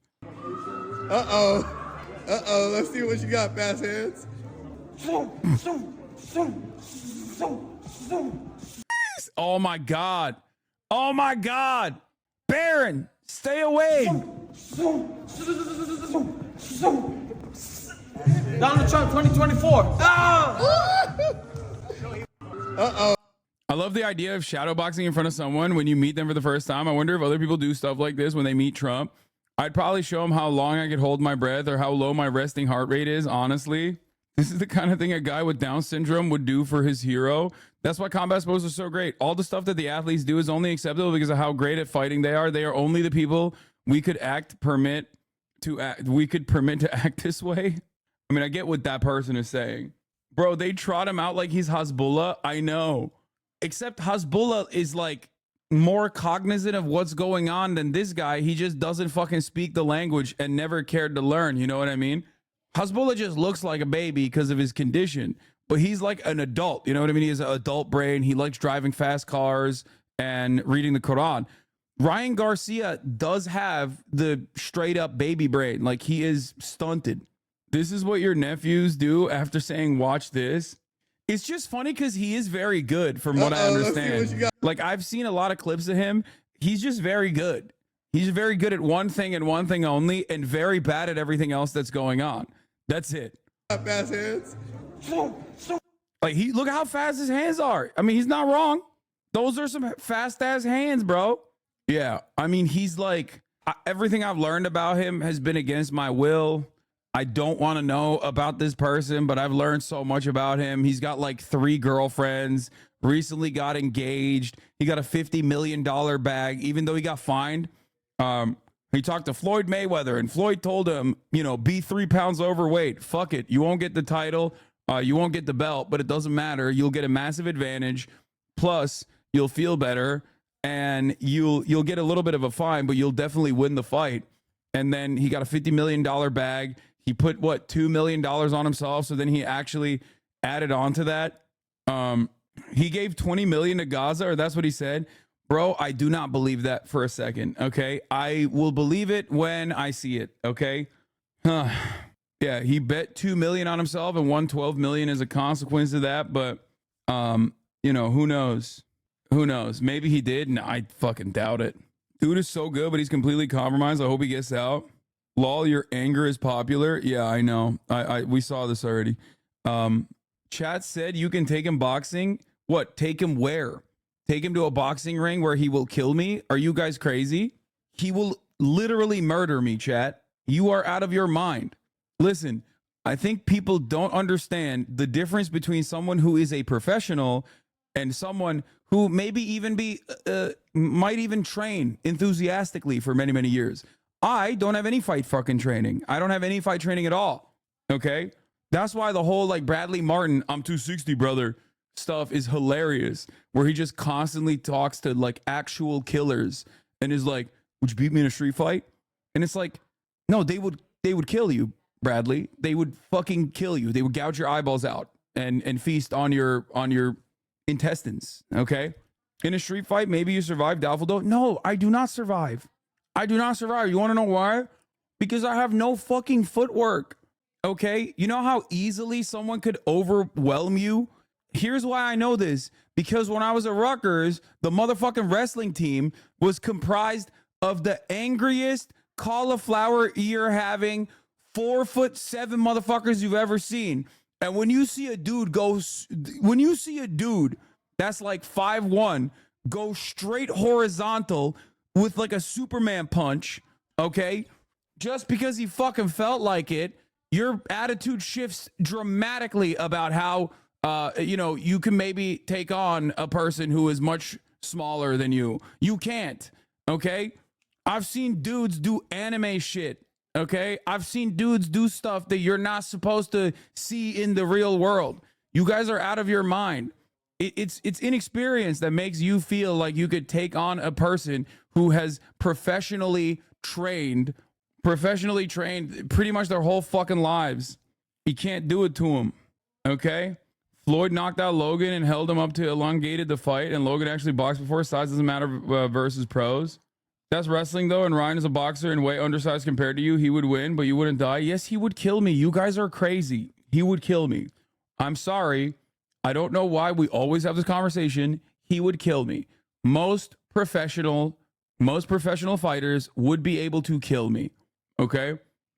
Let's see what you got, fast hands. Oh my God. Oh my God. Baron, stay away. Donald Trump 2024. I love the idea of shadowboxing in front of someone when you meet them for the first time. I wonder if other people do stuff like this when they meet Trump. I'd probably show them how long I could hold my breath or how low my resting heart rate is, honestly. This is the kind of thing a guy with Down syndrome would do for his hero. That's why combat sports are so great. All the stuff that the athletes do is only acceptable because of how great at fighting they are. They are only the people we could permit to act this way. I mean, I get what that person is saying. Bro, they trot him out like he's Hezbollah. I know. Except Hezbollah is, like, more cognizant of what's going on than this guy. He just doesn't fucking speak the language and never cared to learn. You know what I mean? Hezbollah just looks like a baby because of his condition, but he's like an adult. You know what I mean? He has an adult brain. He likes driving fast cars and reading the Quran. Ryan Garcia does have the straight up baby brain. Like, he is stunted. This is what your nephews do after saying, watch this. It's just funny because he is very good from what I understand. Like, I've seen a lot of clips of him. He's just very good. He's very good at one thing and one thing only, and very bad at everything else that's going on. That's it. Fast hands. Like, look how fast his hands are. I mean, he's not wrong. Those are some fast ass hands, bro. Yeah. I mean, he's like, everything I've learned about him has been against my will. I don't want to know about this person, but I've learned so much about him. He's got, like, 3 girlfriends, recently got engaged. He got a $50 million bag, even though he got fined. He talked to Floyd Mayweather, and Floyd told him, you know, be 3 pounds overweight. Fuck it. You won't get the title. You won't get the belt, but it doesn't matter. You'll get a massive advantage. Plus, you'll feel better, and you'll get a little bit of a fine, but you'll definitely win the fight. And then he got a $50 million bag. He put, $2 million on himself. So then he actually added on to that. He gave 20 million to Gaza, or that's what he said. Bro, I do not believe that for a second. Okay. I will believe it when I see it. Okay. Yeah, he bet 2 million on himself and won 12 million as a consequence of that. But you know, who knows? Who knows? Maybe he did, and I fucking doubt it. Dude is so good, but he's completely compromised. I hope he gets out. Lol, your anger is popular. Yeah, I know. We saw this already. Chat said you can take him boxing. What? Take him where? Take him to a boxing ring where he will kill me? Are you guys crazy? He will literally murder me, chat. You are out of your mind. Listen, I think people don't understand the difference between someone who is a professional and someone who maybe even might even train enthusiastically for many, many years. I don't have any fight fucking training. I don't have any fight training at all. Okay? That's why the whole like Bradley Martin, I'm 260, brother, stuff is hilarious, where he just constantly talks to like actual killers and is like, would you beat me in a street fight? And it's like, no, they would kill you, Bradley. They would fucking kill you. They would gouge your eyeballs out and feast on your intestines. Okay? In a street fight, maybe you survive. Doubtful though. No, I do not survive. I do not survive. You want to know why? Because I have no fucking footwork. Okay? You know how easily someone could overwhelm you? Here's why I know this. Because when I was at Rutgers, the motherfucking wrestling team was comprised of the angriest cauliflower ear having 4'7" motherfuckers you've ever seen. And when you see a dude that's like 5'1" go straight horizontal with like a Superman punch, okay? Just because he fucking felt like it, your attitude shifts dramatically about how you can maybe take on a person who is much smaller than you. You can't, okay? I've seen dudes do anime shit, okay? I've seen dudes do stuff that you're not supposed to see in the real world. You guys are out of your mind. It's inexperience that makes you feel like you could take on a person who has professionally trained pretty much their whole fucking lives. You can't do it to them, okay? Floyd knocked out Logan and held him up to elongated the fight, and Logan actually boxed before. Size doesn't matter versus pros. That's wrestling, though, and Ryan is a boxer and way undersized compared to you. He would win, but you wouldn't die. Yes, he would kill me. You guys are crazy. He would kill me. I'm sorry. I don't know why we always have this conversation. He would kill me. Most professional fighters would be able to kill me. Okay?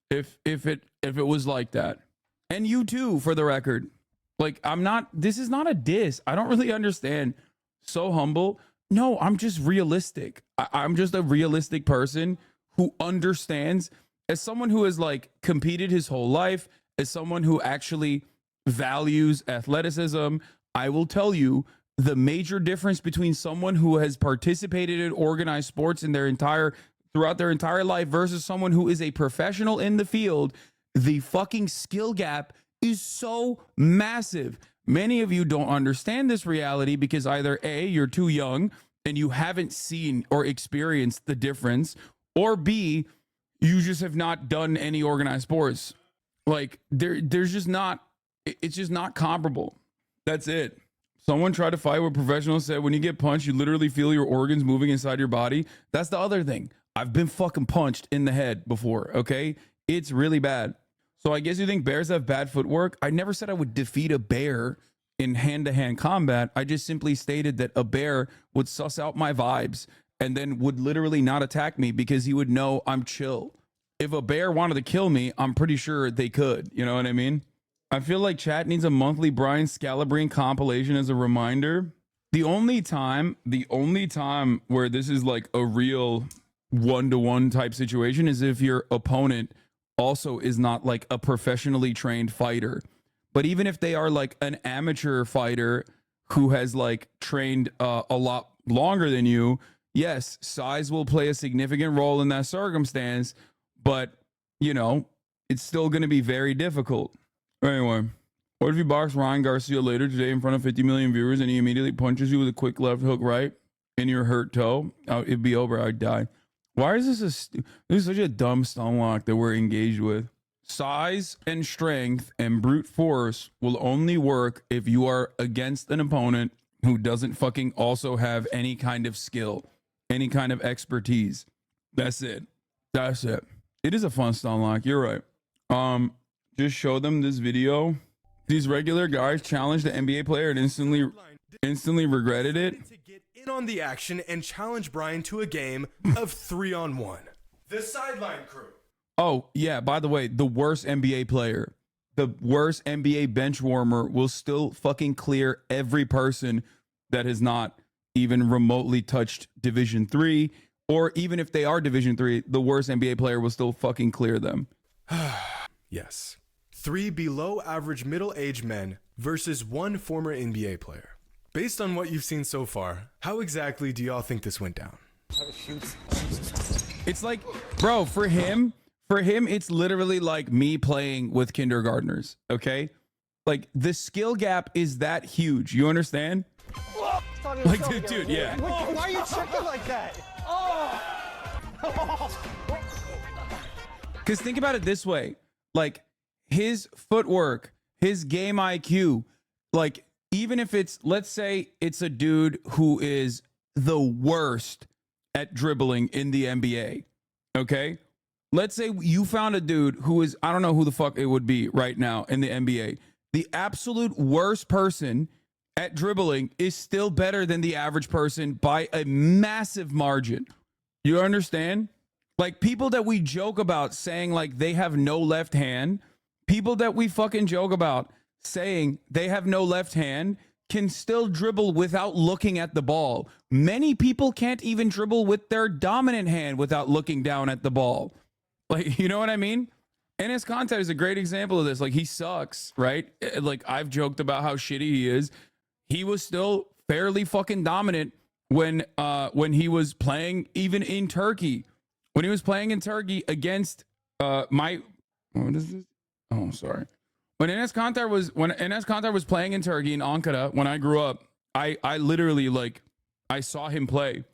If it was like that. And you too, for the record. Like, this is not a diss. I don't really understand. So humble. No, I'm just realistic. I'm just a realistic person who understands, as someone who has like competed his whole life, as someone who actually values athleticism, I will tell you the major difference between someone who has participated in organized sports throughout their entire life versus someone who is a professional in the field. The fucking skill gap is so massive. Many of you don't understand this reality because either A, you're too young and you haven't seen or experienced the difference, or B, you just have not done any organized sports. Like there's just not, it's just not comparable. That's it. Someone tried to fight with professionals, said when you get punched, you literally feel your organs moving inside your body. That's the other thing. I've been fucking punched in the head before, okay? It's really bad. So I guess you think bears have bad footwork? I never said I would defeat a bear in hand-to-hand combat. I just simply stated that a bear would suss out my vibes and then would literally not attack me because he would know I'm chill. If a bear wanted to kill me, I'm pretty sure they could. You know what I mean? I feel like chat needs a monthly Brian Scalabrine compilation as a reminder. The only time where this is like a real one-to-one type situation is if your opponent also is not like a professionally trained fighter. But even if they are like an amateur fighter who has like trained a lot longer than you, yes, size will play a significant role in that circumstance, but you know, it's still going to be very difficult. Anyway, what if you box Ryan Garcia later today in front of 50 million viewers and he immediately punches you with a quick left hook right in your hurt toe? It'd be over. I'd die. Why is this this is such a dumb stunlock that we're engaged with? Size and strength and brute force will only work if you are against an opponent who doesn't fucking also have any kind of skill, any kind of expertise. That's it. That's it. It is a fun style lock. You're right. Just show them this video. These regular guys challenged the NBA player and instantly regretted it. To get in on the action and challenge Brian to a game of 3-on-1. The sideline crew. Oh, yeah, by the way, the worst NBA player, the worst NBA bench warmer will still fucking clear every person that has not even remotely touched Division 3, or even if they are Division 3, the worst NBA player will still fucking clear them. Yes. 3 below average middle-aged men versus 1 former NBA player. Based on what you've seen so far, how exactly do y'all think this went down? It's like, bro, for him, it's literally like me playing with kindergartners, okay? Like, the skill gap is that huge. You understand? Like, dude, yeah. Why are you checking like that? Because think about it this way. Like, his footwork, his game IQ, like, even if it's, let's say it's a dude who is the worst at dribbling in the NBA, okay? Let's say you found a dude who is, I don't know who the fuck it would be right now in the NBA. The absolute worst person at dribbling is still better than the average person by a massive margin. You understand? Like, people that we joke about saying like they have no left hand, people that we fucking joke about saying they have no left hand can still dribble without looking at the ball. Many people can't even dribble with their dominant hand without looking down at the ball. Like, you know what I mean? Enes Kanter is a great example of this. Like, he sucks, right? Like, I've joked about how shitty he is. He was still fairly fucking dominant when he was playing even in Turkey. When he was playing in Turkey against what is this? Oh, sorry. When Enes Kanter was playing in Turkey in Ankara, when I grew up, I literally, like, I saw him play.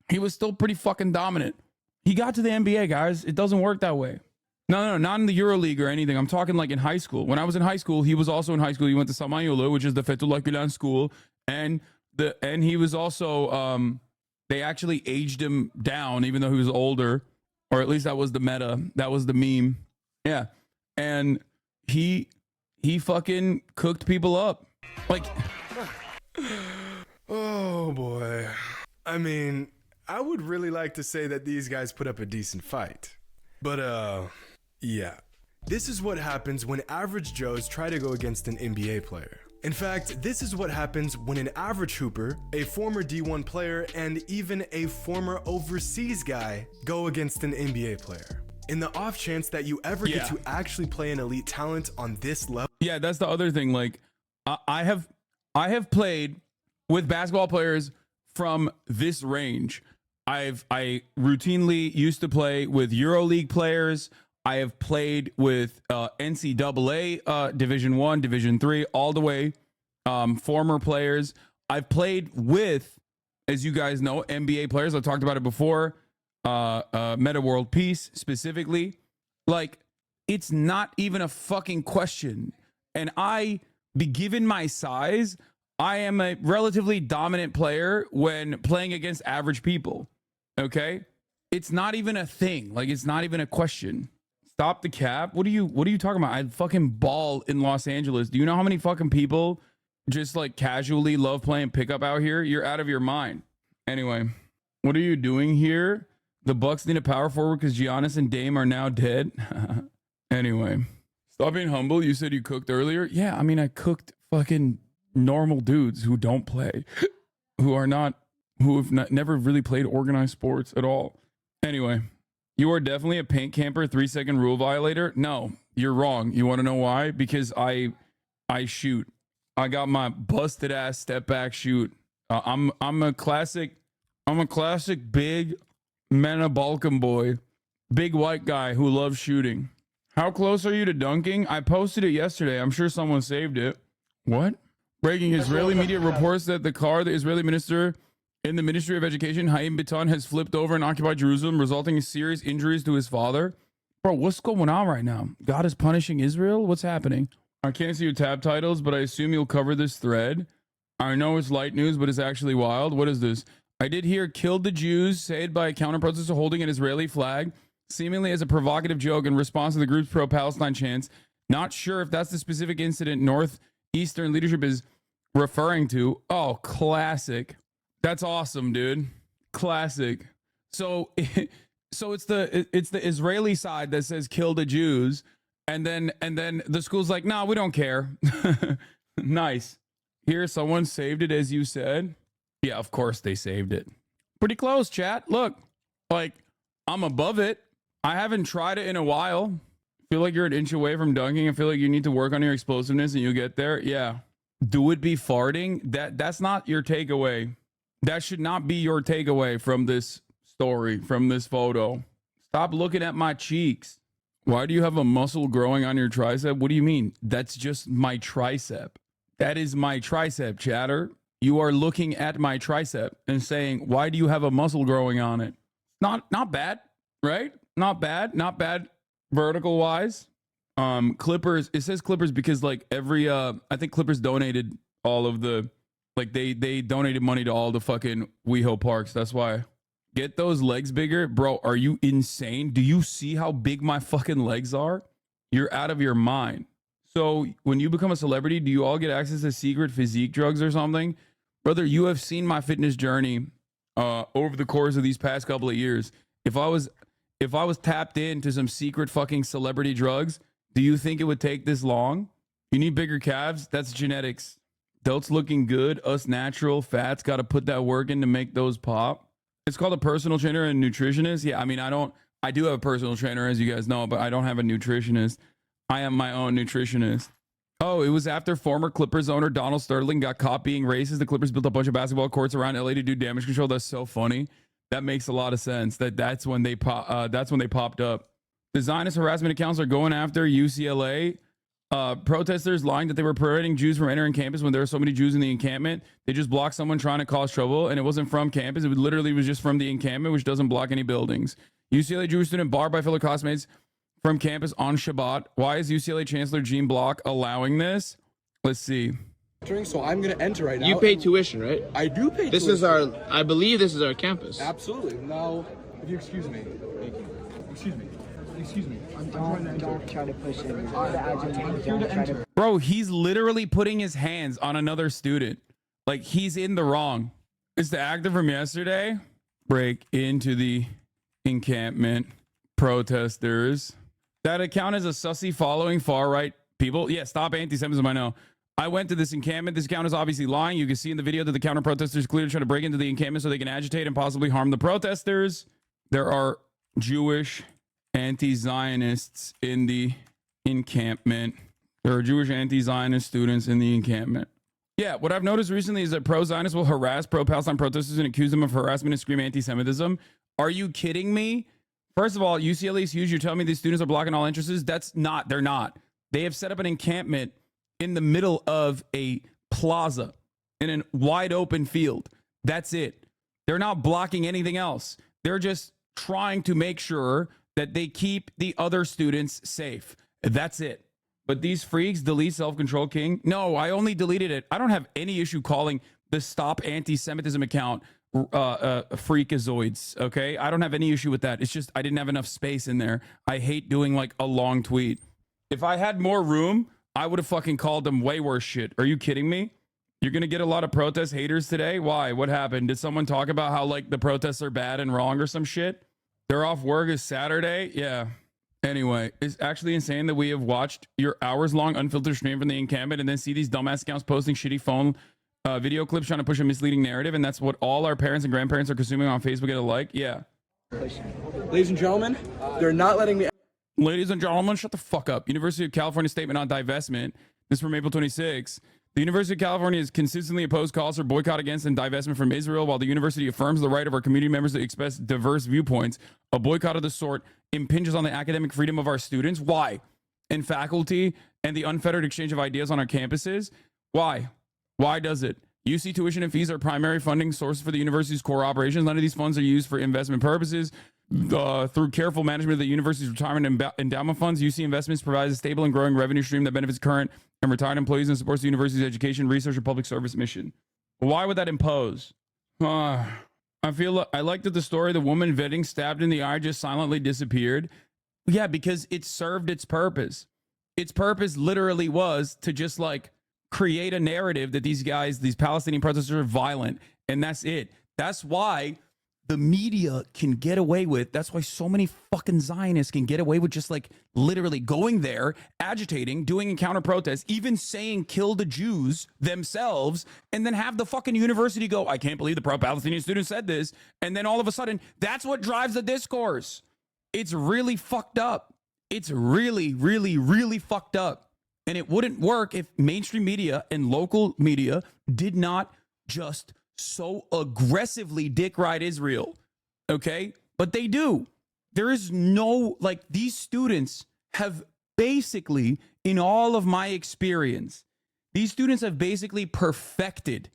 He was still pretty fucking dominant. He got to the NBA, guys. It doesn't work that way. No, not in the EuroLeague or anything. I'm talking like in high school. When I was in high school, he was also in high school. He went to Samanyolu, which is the Fethullah Gülen school, and he was also they actually aged him down, even though he was older, or at least that was the meta. That was the meme. Yeah, and he fucking cooked people up. Like, oh boy. I mean, I would really like to say that these guys put up a decent fight. But, yeah. This is what happens when average Joes try to go against an NBA player. In fact, this is what happens when an average hooper, a former D1 player, and even a former overseas guy go against an NBA player. In the off chance that you ever get to actually play an elite talent on this level. Yeah, that's the other thing. Like, I have played with basketball players from this range. I routinely used to play with EuroLeague players. I have played with NCAA Division 1, Division 3, all the way former players. I've played with, as you guys know, NBA players. I've talked about it before. Meta World Peace specifically. Like, it's not even a fucking question. And given my size, I am a relatively dominant player when playing against average people. Okay? It's not even a thing. Like, it's not even a question. Stop the cap. What are you talking about? I fucking ball in Los Angeles. Do you know how many fucking people just like casually love playing pickup out here? You're out of your mind. Anyway, what are you doing here? The Bucks need a power forward because Giannis and Dame are now dead. Anyway, stop being humble. You said you cooked earlier. Yeah, I mean, I cooked fucking normal dudes who don't play, who have never really played organized sports at all. Anyway, you are definitely a paint camper, 3-second rule violator. No, you're wrong. You want to know why? Because I shoot. I got my busted ass step back shoot. I'm a classic big Mena Balkan boy, big white guy who loves shooting. How close are you to dunking? I posted it yesterday. I'm sure someone saved it. What? Breaking Israeli media reports that the Israeli minister in the Ministry of Education, Haim Bitan, has flipped over and occupied Jerusalem, resulting in serious injuries to his father. Bro, what's going on right now? God is punishing Israel? What's happening? I can't see your tab titles, but I assume you'll cover this thread. I know it's light news, but it's actually wild. What is this? I did hear killed the Jews, saved by a counter-protester holding an Israeli flag, seemingly as a provocative joke in response to the group's pro-Palestine chants. Not sure if that's the specific incident Northeastern leadership is referring to. Oh, classic. That's awesome, dude. Classic. So it's the Israeli side that says kill the Jews, and then the school's like, nah, we don't care. Nice. Here, someone saved it, as you said. Yeah, of course they saved it. Pretty close, chat. Look, like, I'm above it. I haven't tried it in a while. Feel like you're an inch away from dunking. I feel like you need to work on your explosiveness and you get there. Yeah. Do it be farting? That's not your takeaway. That should not be your takeaway from this story, from this photo. Stop looking at my cheeks. Why do you have a muscle growing on your tricep? What do you mean? That's just my tricep. That is my tricep, chatter. You are looking at my tricep and saying, why do you have a muscle growing on it? Not bad, right? Not bad vertical wise. Clippers, it says Clippers because like every I think Clippers donated all of the, like they donated money to all the fucking WeHo parks. That's why. Get those legs bigger. Bro, are you insane? Do you see how big my fucking legs are? You're out of your mind. So when you become a celebrity, do you all get access to secret physique drugs or something? Brother, you have seen my fitness journey over the course of these past couple of years. If I was tapped into some secret fucking celebrity drugs, do you think it would take this long? You need bigger calves? That's genetics. Delts looking good, us natural, fats, got to put that work in to make those pop. It's called a personal trainer and nutritionist. Yeah, I mean, I do have a personal trainer, as you guys know, but I don't have a nutritionist. I am my own nutritionist. Oh, it was after former Clippers owner Donald Sterling got caught being racist. The Clippers built a bunch of basketball courts around LA to do damage control. That's so funny. That makes a lot of sense. That's when they popped up. The Zionist harassment accounts are going after UCLA protesters, lying that they were preventing Jews from entering campus when there were so many Jews in the encampment. They just blocked someone trying to cause trouble, and it wasn't from campus. It literally was just from the encampment, which doesn't block any buildings. UCLA Jewish student barred by fellow classmates from campus on Shabbat. Why is UCLA Chancellor Gene Block allowing this? Let's see. So I'm going to enter right now. You pay tuition, right? I do pay tuition. This is I believe this is our campus. Absolutely. Now, if you excuse me. Thank you. Excuse me. I'm trying to enter. Don't try to push it. I'm here to enter. Bro, he's literally putting his hands on another student. Like, he's in the wrong. It's the actor from yesterday. Break into the encampment. Protesters. That account is a sussy following far-right people. Yeah, stop anti-Semitism, I know. I went to this encampment. This account is obviously lying. You can see in the video that the counter-protesters clearly trying to break into the encampment so they can agitate and possibly harm the protesters. There are Jewish anti-Zionists in the encampment. There are Jewish anti-Zionist students in the encampment. Yeah, what I've noticed recently is that pro-Zionists will harass pro-Palestine protesters and accuse them of harassment and scream anti-Semitism. Are you kidding me? First of all, UCLA is huge. You're telling me these students are blocking all entrances? They're not. They have set up an encampment in the middle of a plaza in a wide open field. That's it. They're not blocking anything else. They're just trying to make sure that they keep the other students safe. That's it. But these freaks delete Self-Control King. No, I only deleted it. I don't have any issue calling the Stop Anti-Semitism account freakazoids. Okay, I don't have any issue with that. It's just I didn't have enough space in there. I hate doing like a long tweet. If I had more room, I would have fucking called them way worse shit. Are you kidding me? You're gonna get a lot of protest haters today. Why? What happened? Did someone talk about how like the protests are bad and wrong or some shit? They're off work. Is Saturday. Yeah. Anyway, it's actually insane that we have watched your hours-long unfiltered stream from the encampment and then see these dumbass accounts posting shitty phone video clips trying to push a misleading narrative, and that's what all our parents and grandparents are consuming on Facebook and alike. Yeah. Ladies and gentlemen, they're not letting me. Ladies and gentlemen, shut the fuck up. University of California statement on divestment. This from April 26. The University of California has consistently opposed calls for boycott against and divestment from Israel, while the university affirms the right of our community members to express diverse viewpoints. A boycott of the sort impinges on the academic freedom of our students. Why? And faculty and the unfettered exchange of ideas on our campuses. Why? Why does it? UC tuition and fees are primary funding source for the university's core operations. None of these funds are used for investment purposes. Through careful management of the university's retirement endowment funds, UC Investments provides a stable and growing revenue stream that benefits current and retired employees and supports the university's education, research, and public service mission. Why would that impose? I feel I like that the story, the woman vetting stabbed in the eye just silently disappeared. Yeah, because it served its purpose. Its purpose literally was to just like create a narrative that these guys, these Palestinian protesters are violent. And that's it. That's why the media can get away with, that's why so many fucking Zionists can get away with just like literally going there, agitating, doing a counter protest, even saying kill the Jews themselves, and then have the fucking university go, I can't believe the pro-Palestinian student said this. And then all of a sudden, that's what drives the discourse. It's really fucked up. It's really, really, really fucked up. And it wouldn't work if mainstream media and local media did not just so aggressively dick ride Israel. Okay? But they do. There is no, like, these students have basically, in all of my experience, these students have basically perfected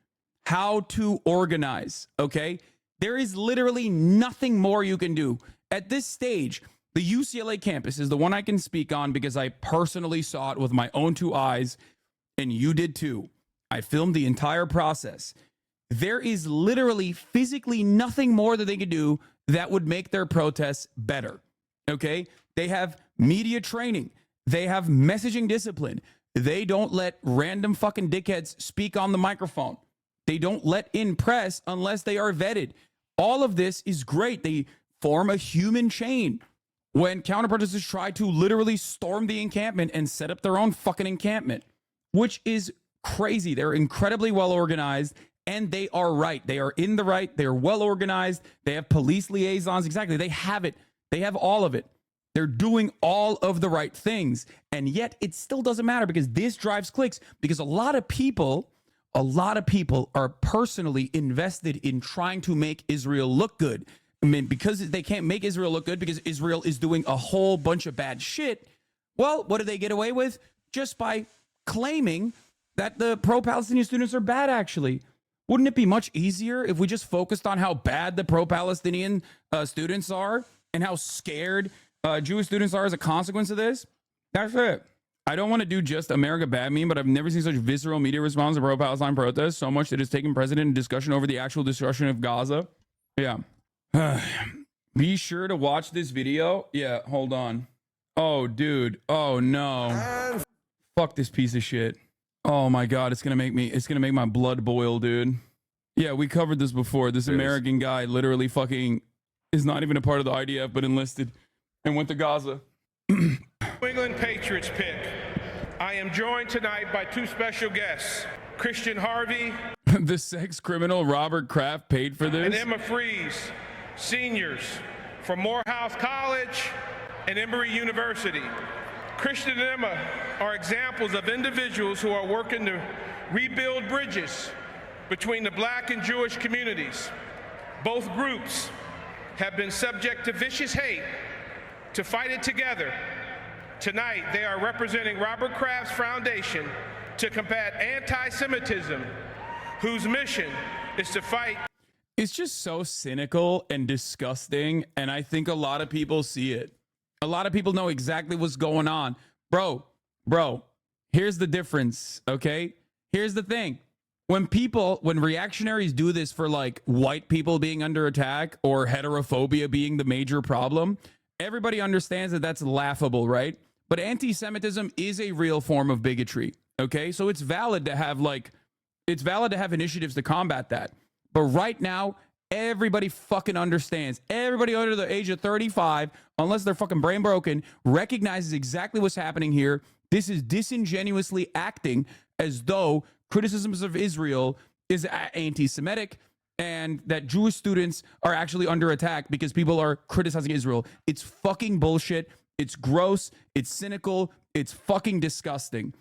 how to organize. Okay? There is literally nothing more you can do. At this stage, the UCLA campus is the one I can speak on because I personally saw it with my own two eyes, and you did too. I filmed the entire process. There is literally physically nothing more that they could do that would make their protests better. Okay? They have media training. They have messaging discipline. They don't let random fucking dickheads speak on the microphone. They don't let in press unless they are vetted. All of this is great. They form a human chain. When counter-protesters try to literally storm the encampment and set up their own fucking encampment, which is crazy. They're incredibly well organized, and they are right. They are in the right. They're well organized. They have police liaisons. Exactly. They have it. They have all of it. They're doing all of the right things. And yet it still doesn't matter because this drives clicks, because a lot of people are personally invested in trying to make Israel look good. I mean, because they can't make Israel look good because Israel is doing a whole bunch of bad shit. Well, what do they get away with? Just by claiming that the pro-Palestinian students are bad, actually. Wouldn't it be much easier if we just focused on how bad the pro-Palestinian students are and how scared Jewish students are as a consequence of this? That's it. I don't want to do just America bad meme, but I've never seen such visceral media response to pro-Palestine protests, so much that it's taken precedent in discussion over the actual destruction of Gaza. Yeah. Be sure to watch this video. Yeah, hold on. Oh, dude. Oh, no. Fuck this piece of shit. Oh, my God. It's going to make my blood boil, dude. Yeah, we covered this before. This American guy literally fucking is not even a part of the IDF, but enlisted and went to Gaza. New England Patriots pick. I am joined tonight by two special guests, Christian Harvey. The sex criminal Robert Kraft paid for this. And Emma Freeze, seniors from Morehouse College and Emory University. Christian and Emma are examples of individuals who are working to rebuild bridges between the Black and Jewish communities. Both groups have been subject to vicious hate. To fight it together, tonight they are representing Robert Kraft's foundation to combat anti-Semitism, whose mission is to fight. It's just so cynical and disgusting, and I think a lot of people see it. A lot of people know exactly what's going on. Bro, here's the difference, okay? Here's the thing. When reactionaries do this for like white people being under attack or heterophobia being the major problem, everybody understands that that's laughable, right? But anti-Semitism is a real form of bigotry, okay? So it's valid to have initiatives to combat that. But right now, everybody fucking understands. Everybody under the age of 35, unless they're fucking brain broken, recognizes exactly what's happening here. This is disingenuously acting as though criticisms of Israel is anti-Semitic and that Jewish students are actually under attack because people are criticizing Israel. It's fucking bullshit. It's gross. It's cynical. It's fucking disgusting.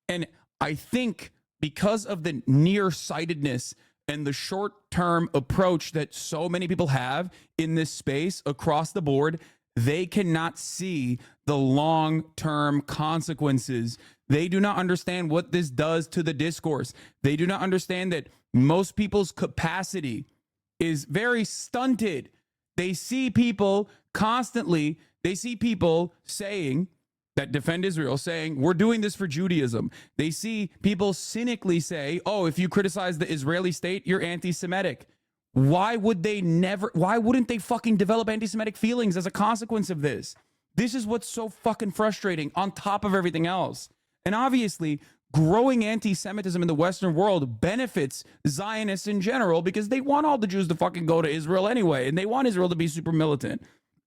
And I think because of the nearsightedness and the short-term approach that so many people have in this space across the board, they cannot see the long-term consequences. They do not understand what this does to the discourse. They do not understand that most people's capacity is very stunted. They see people constantly, they see people saying that defend Israel saying, we're doing this for Judaism. They see people cynically say, oh, if you criticize the Israeli state, you're anti-Semitic. Why wouldn't they fucking develop anti-Semitic feelings as a consequence of this? This is what's so fucking frustrating on top of everything else. And obviously, growing anti-Semitism in the Western world benefits Zionists in general because they want all the Jews to fucking go to Israel anyway, and they want Israel to be super militant.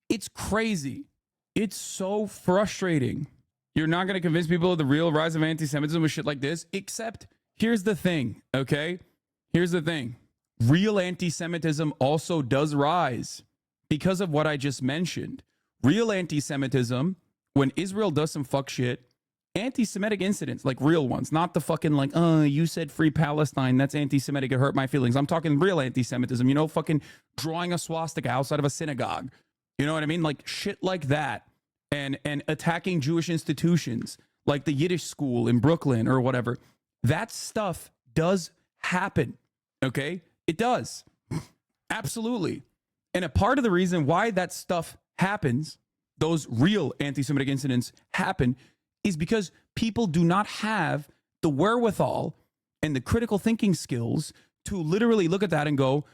It's crazy. It's so frustrating. You're not going to convince people of the real rise of anti-Semitism with shit like this, except here's the thing, okay? Here's the thing. Real anti-Semitism also does rise because of what I just mentioned. Real anti-Semitism, when Israel does some fuck shit, anti-Semitic incidents, like real ones, not the fucking like, oh, you said free Palestine, that's anti-Semitic, it hurt my feelings. I'm talking real anti-Semitism, you know, fucking drawing a swastika outside of a synagogue. You know what I mean? Like shit like that. And attacking Jewish institutions like the Yiddish school in Brooklyn or whatever. That stuff does happen. Okay? It does. Absolutely. And a part of the reason why that stuff happens, those real anti-Semitic incidents happen, is because people do not have the wherewithal and the critical thinking skills to literally look at that and go,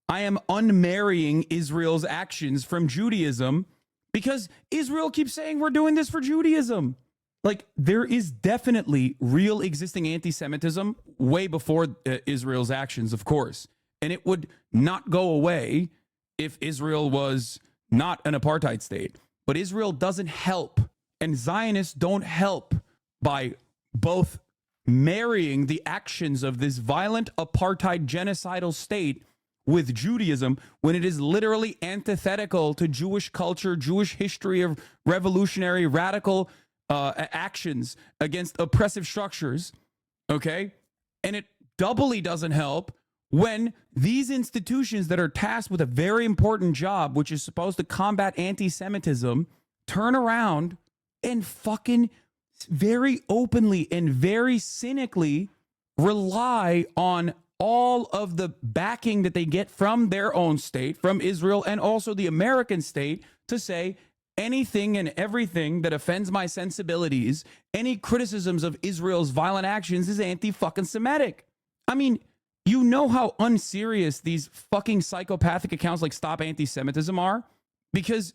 I am unmarrying Israel's actions from Judaism because Israel keeps saying we're doing this for Judaism. Like, there is definitely real existing anti-Semitism way before Israel's actions, of course. And it would not go away if Israel was not an apartheid state. But Israel doesn't help, and Zionists don't help by both marrying the actions of this violent apartheid genocidal state with Judaism when it is literally antithetical to Jewish culture, Jewish history of revolutionary radical actions against oppressive structures, okay? And it doubly doesn't help when these institutions that are tasked with a very important job, which is supposed to combat anti-Semitism, turn around and fucking very openly and very cynically rely on all of the backing that they get from their own state, from Israel, and also the American state to say anything and everything that offends my sensibilities, any criticisms of Israel's violent actions is anti-fucking Semitic. I mean, you know how unserious these fucking psychopathic accounts like Stop Anti-Semitism are? Because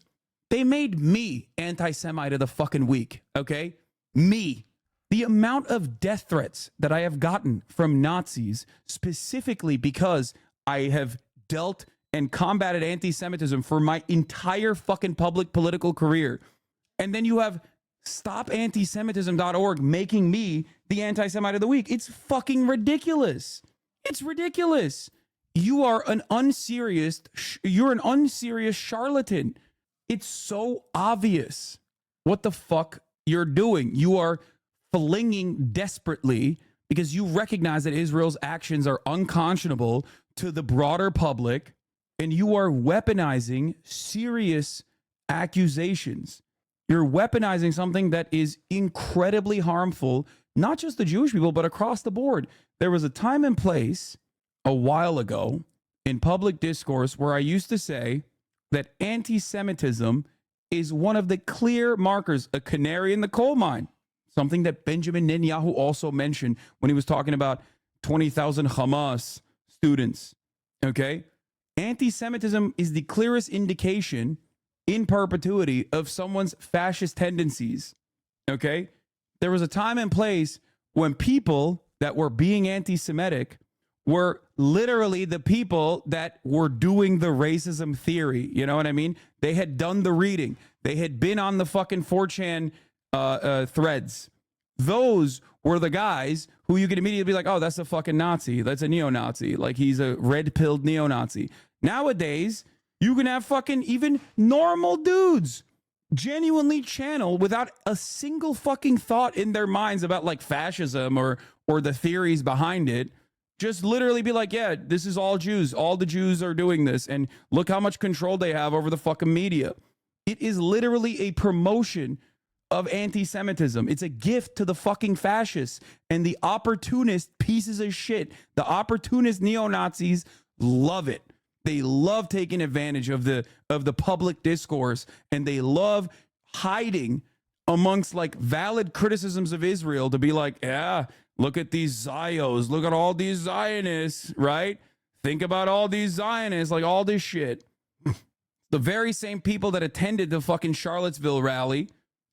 they made me anti-Semite of the fucking week, okay? Me. The amount of death threats that I have gotten from Nazis, specifically because I have dealt and combated anti-Semitism for my entire fucking public political career. And then you have StopAntisemitism.org making me the anti-Semite of the week. It's fucking ridiculous. It's ridiculous. You are an unserious charlatan. It's so obvious what the fuck you're doing. You are flinging desperately because you recognize that Israel's actions are unconscionable to the broader public, and you are weaponizing serious accusations. You're weaponizing something that is incredibly harmful, not just to Jewish people, but across the board. There was a time and place a while ago in public discourse where I used to say that anti-Semitism is one of the clear markers, a canary in the coal mine. Something that Benjamin Netanyahu also mentioned when he was talking about 20,000 Hamas students, okay? Anti-Semitism is the clearest indication in perpetuity of someone's fascist tendencies, okay? There was a time and place when people that were being anti-Semitic were literally the people that were doing the racism theory, you know what I mean? They had done the reading. They had been on the fucking 4chan threads. Those were the guys who you could immediately be like, oh, that's a fucking Nazi. That's a neo-Nazi. Like, he's a red-pilled neo-Nazi. Nowadays, you can have fucking even normal dudes genuinely channel without a single fucking thought in their minds about like fascism or the theories behind it. Just literally be like, yeah, this is all Jews. All the Jews are doing this. And look how much control they have over the fucking media. It is literally a promotion of anti-Semitism. It's a gift to the fucking fascists and the opportunist pieces of shit. The opportunist neo-Nazis love it. They love taking advantage of the public discourse, and they love hiding amongst like valid criticisms of Israel to be like, yeah, look at these Zios, look at all these Zionists, right? Think about all these Zionists, like all this shit. The very same people that attended the fucking Charlottesville rally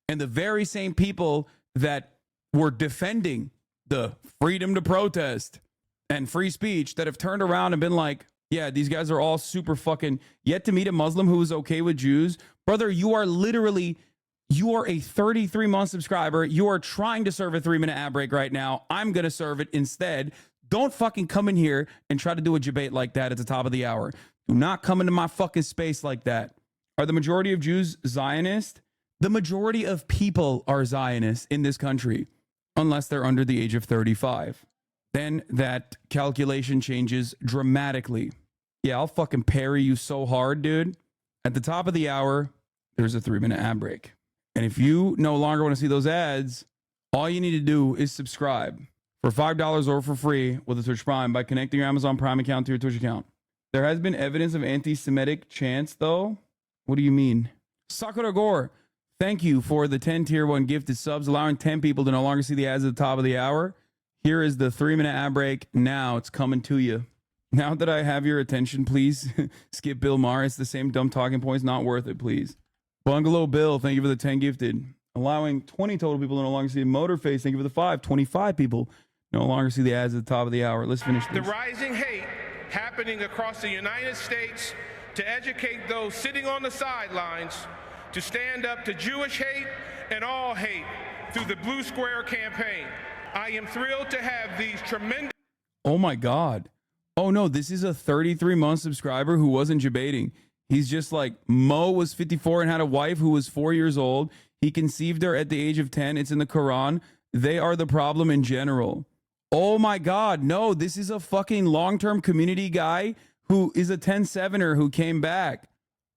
and the very same people that were defending the freedom to protest and free speech that have turned around and been like, yeah, these guys are all super fucking yet to meet a Muslim who is okay with Jews. Brother, you are a 33-month subscriber. You are trying to serve a 3-minute ad break right now. I'm going to serve it instead. Don't fucking come in here and try to do a debate like that at the top of the hour. Do not come into my fucking space like that. Are the majority of Jews Zionist? The majority of people are Zionists in this country, unless they're under the age of 35. Then that calculation changes dramatically. Yeah, I'll fucking parry you so hard, dude. At the top of the hour, there's a 3-minute ad break. And if you no longer want to see those ads, all you need to do is subscribe for $5 or for free with a Twitch Prime by connecting your Amazon Prime account to your Twitch account. There has been evidence of anti-Semitic chants, though. What do you mean? Sakura Gore, thank you for the 10 tier 1 gifted subs, allowing 10 people to no longer see the ads at the top of the hour. Here is the 3-minute ad break. Now it's coming to you. Now that I have your attention, please skip Bill Maher. It's the same dumb talking points. Not worth it, please. Bungalow Bill, thank you for the 10 gifted. Allowing 20 total people to no longer see Motorface. Thank you for the 5. 25 people no longer see the ads at the top of the hour. Let's finish this. The rising hate happening across the United States to educate those sitting on the sidelines to stand up to Jewish hate and all hate through the Blue Square campaign. I am thrilled to have these tremendous... Oh my God. Oh no, this is a 33-month subscriber who wasn't debating. He's just like, Mo was 54 and had a wife who was 4 years old. He conceived her at the age of 10. It's in the Quran. They are the problem in general. Oh my God. No, this is a fucking long-term community guy who is a 10-7er who came back.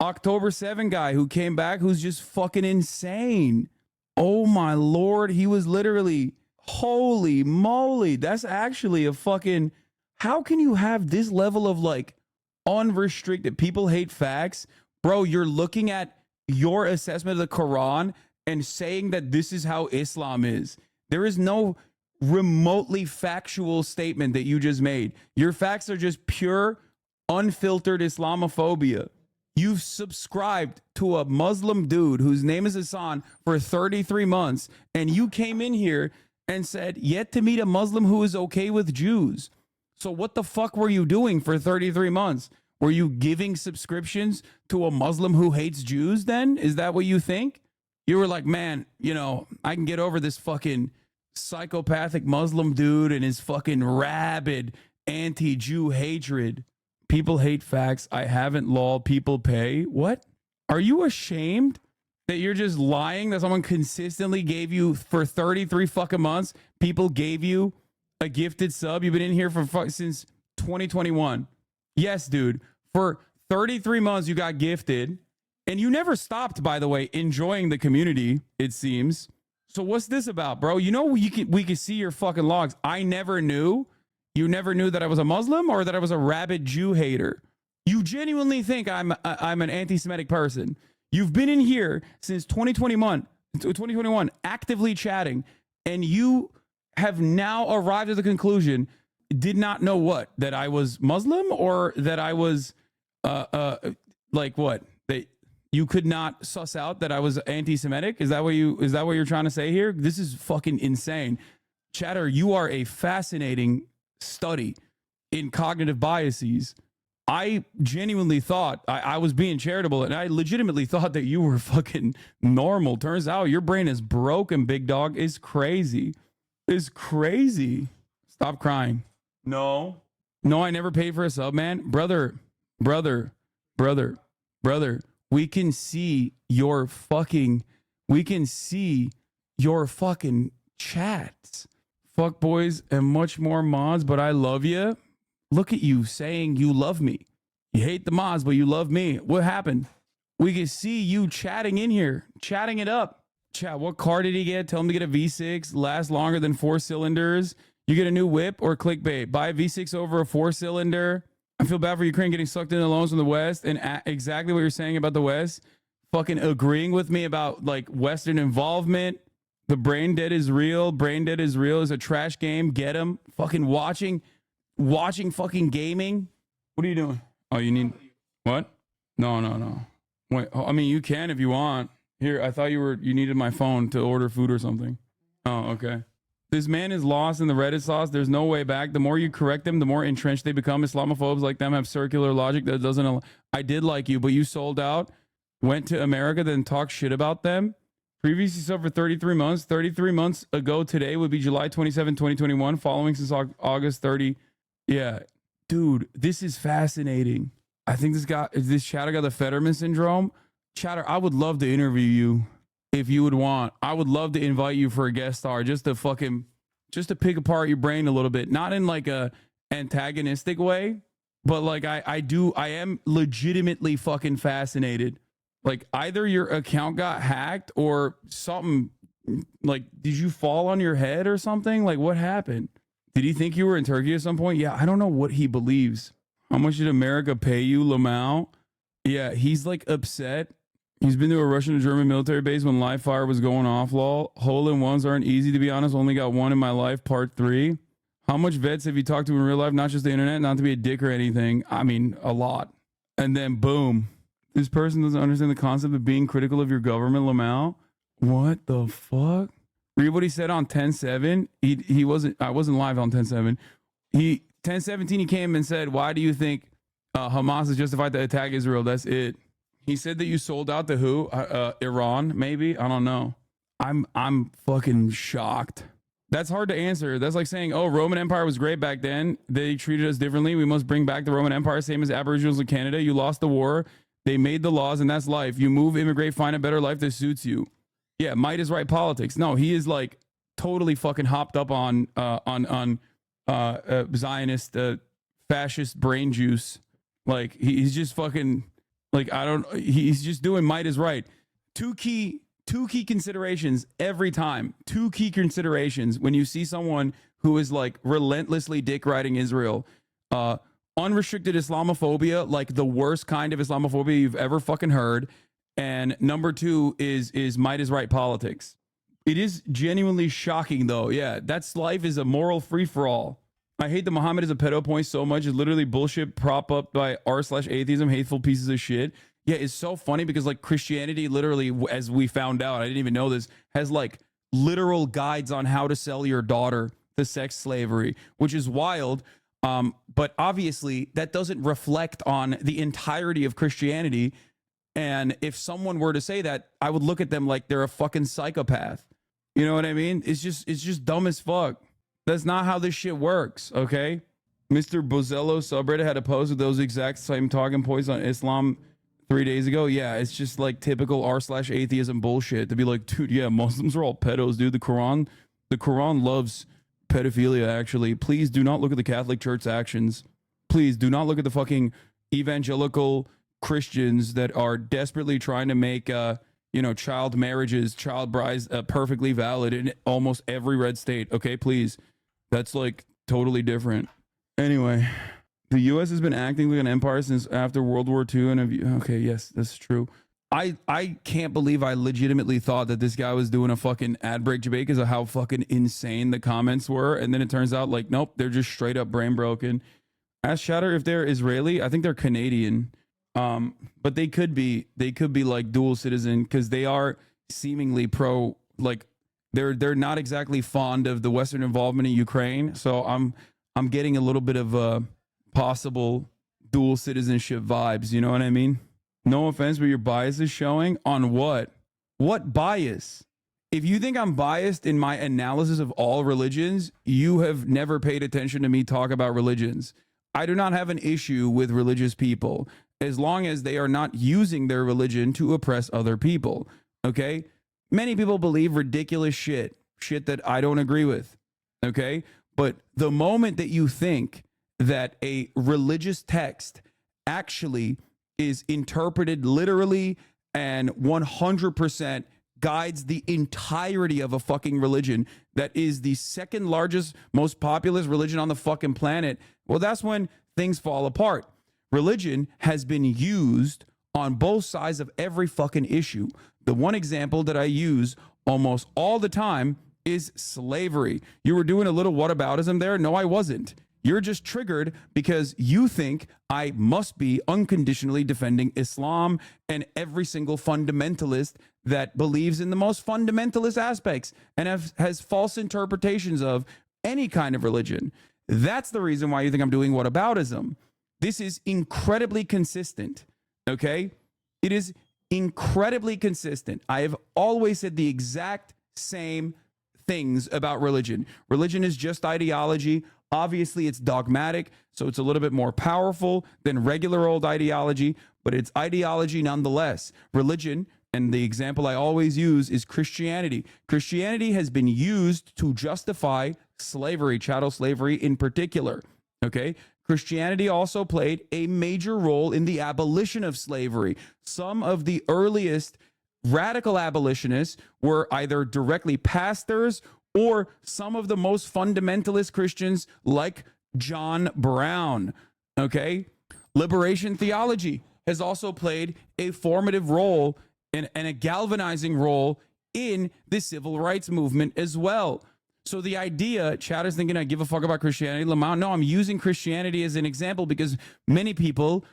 October 7 guy who came back who's just fucking insane. Oh my Lord. He was literally, holy moly. That's actually a fucking, how can you have this level of like unrestricted, people hate facts? Bro, you're looking at your assessment of the Quran and saying that this is how Islam is. There is no remotely factual statement that you just made. Your facts are just pure, unfiltered Islamophobia. You've subscribed to a Muslim dude whose name is Hasan for 33 months, and you came in here and said, yet to meet a Muslim who is okay with Jews. So what the fuck were you doing for 33 months? Were you giving subscriptions to a Muslim who hates Jews then? Is that what you think? You were like, man, you know, I can get over this fucking psychopathic Muslim dude and his fucking rabid anti-Jew hatred. People hate facts. I haven't, lol. People pay. What? Are you ashamed that you're just lying that someone consistently gave you for 33 fucking months? People gave you a gifted sub. You've been in here for since 2021. Yes, dude. For 33 months, you got gifted. And you never stopped, by the way, enjoying the community, it seems. So what's this about, bro? You know, we can see your fucking logs. I never knew. You never knew that I was a Muslim or that I was a rabid Jew hater. You genuinely think I'm an anti-Semitic person. You've been in here since 2021, actively chatting, and you have now arrived at the conclusion, did not know what, that I was Muslim or that I was, like what? That you could not suss out that I was anti-Semitic? Is that what you're trying to say here? This is fucking insane. Chatter, you are a fascinating study in cognitive biases. I genuinely thought I was being charitable, and I legitimately thought that you were fucking normal. Turns out your brain is broken, big dog. It's crazy. It's crazy. Stop crying. No, I never paid for a sub, man. Brother. We can see your fucking chats. Fuck boys and much more mods, but I love you. Look at you saying you love me. You hate the mods, but you love me. What happened? We can see you chatting in here, chatting it up. Chat, what car did he get? Tell him to get a V6, lasts longer than 4 cylinders. You get a new whip or clickbait. Buy a V6 over a 4-cylinder. I feel bad for Ukraine getting sucked into loans from the West, and exactly what you're saying about the West. fucking agreeing with me about like Western involvement. The brain dead is real. Brain dead is real is a trash game. Get him. Fucking watching fucking gaming. What are you doing? Oh, you need what? No. Wait, I mean, you can if you want. Here, I thought you needed my phone to order food or something. Oh, okay. This man is lost in the Reddit sauce. There's no way back. The more you correct them, the more entrenched they become. Islamophobes like them have circular logic that doesn't. I did like you, but you sold out, went to America, then talked shit about them. Previously sold for 33 months. 33 months ago today would be July 27, 2021. Following since August 30. Yeah, dude, this is fascinating. I think this chatter got the Fetterman syndrome. Chatter, I would love to interview you if you would want. I would love to invite you for a guest star just to pick apart your brain a little bit. Not in like a antagonistic way, but like I am legitimately fucking fascinated. Like either your account got hacked or something, like did you fall on your head or something? Like what happened? Did he think you were in Turkey at some point? Yeah, I don't know what he believes. How much did America pay you, Lamau? Yeah, he's like upset. He's been to a Russian and German military base when live fire was going off, lol. Hole-in-ones aren't easy, to be honest. Only got one in my life, part 3. How much vets have you talked to in real life? Not just the internet, not to be a dick or anything. I mean, a lot. And then boom. This person doesn't understand the concept of being critical of your government, Lamau. What the fuck? Read what he said on 10-7. I wasn't live on 10-7. 10-17, he came and said, why do you think Hamas is justified to attack Israel? That's it. He said that you sold out to who? Iran, maybe? I don't know. I'm fucking shocked. That's hard to answer. That's like saying, oh, Roman Empire was great back then. They treated us differently. We must bring back the Roman Empire, same as Aboriginals in Canada. You lost the war. They made the laws, and that's life. You move, immigrate, find a better life that suits you. Yeah, might is right politics. No, he is like totally fucking hopped up on Zionist, fascist brain juice. Like he's just fucking like, he's just doing might is right. Two key considerations every time. 2 key considerations when you see someone who is like relentlessly dick riding Israel. Unrestricted Islamophobia, like the worst kind of Islamophobia you've ever fucking heard. And number 2 is might is right politics. It is genuinely shocking though. Yeah, that's life is a moral free-for-all. I hate that Muhammad is a pedo point so much. It's literally bullshit prop up by r/atheism, hateful pieces of shit. Yeah, it's so funny because like Christianity literally, as we found out, I didn't even know this, has like literal guides on how to sell your daughter to sex slavery, which is wild. But obviously that doesn't reflect on the entirety of Christianity. And if someone were to say that, I would look at them like they're a fucking psychopath. You know what I mean? It's just dumb as fuck. That's not how this shit works, okay? Mr. Bozello subreddit had a post with those exact same talking points on Islam 3 days ago. Yeah, it's just like typical r/atheism bullshit to be like, dude, yeah, Muslims are all pedos, dude. The Quran loves pedophilia, actually. Please do not look at the Catholic Church's actions. Please do not look at the fucking evangelical Christians that are desperately trying to make child marriages, child brides perfectly valid in almost every red state. Okay, please. That's like totally different. Anyway, the U.S. has been acting like an empire since after World War II. And okay, yes, that's true. I can't believe I legitimately thought that this guy was doing a fucking ad break debate because of how fucking insane the comments were. And then it turns out like, nope, they're just straight up brain broken. Ask Shatter if they're Israeli. I think they're Canadian. But they could be like dual citizen because they are seemingly pro, like they're not exactly fond of the Western involvement in Ukraine. So I'm getting a little bit of possible dual citizenship vibes. You know what I mean? No offense, but your bias is showing on what? What bias? If you think I'm biased in my analysis of all religions, you have never paid attention to me talk about religions. I do not have an issue with religious people as long as they are not using their religion to oppress other people. Okay? Many people believe ridiculous shit that I don't agree with. Okay? But the moment that you think that a religious text actually is interpreted literally and 100% guides the entirety of a fucking religion that is the second largest, most populous religion on the fucking planet, well, that's when things fall apart. Religion has been used on both sides of every fucking issue. The one example that I use almost all the time is slavery. You were doing a little whataboutism there. No, I wasn't. You're just triggered because you think I must be unconditionally defending Islam and every single fundamentalist that believes in the most fundamentalist aspects and has false interpretations of any kind of religion. That's the reason why you think I'm doing whataboutism. This is incredibly consistent, okay? It is incredibly consistent. I have always said the exact same things about religion. Religion is just ideology. Obviously, it's dogmatic, so it's a little bit more powerful than regular old ideology, but it's ideology nonetheless. Religion, and the example I always use is Christianity. Christianity has been used to justify slavery, chattel slavery in particular, okay? Christianity also played a major role in the abolition of slavery. Some of the earliest radical abolitionists were either directly pastors or some of the most fundamentalist Christians like John Brown, okay? Liberation theology has also played a formative role and a galvanizing role in the civil rights movement as well. So the idea, Chad is thinking I give a fuck about Christianity. Lamont, no, I'm using Christianity as an example because many people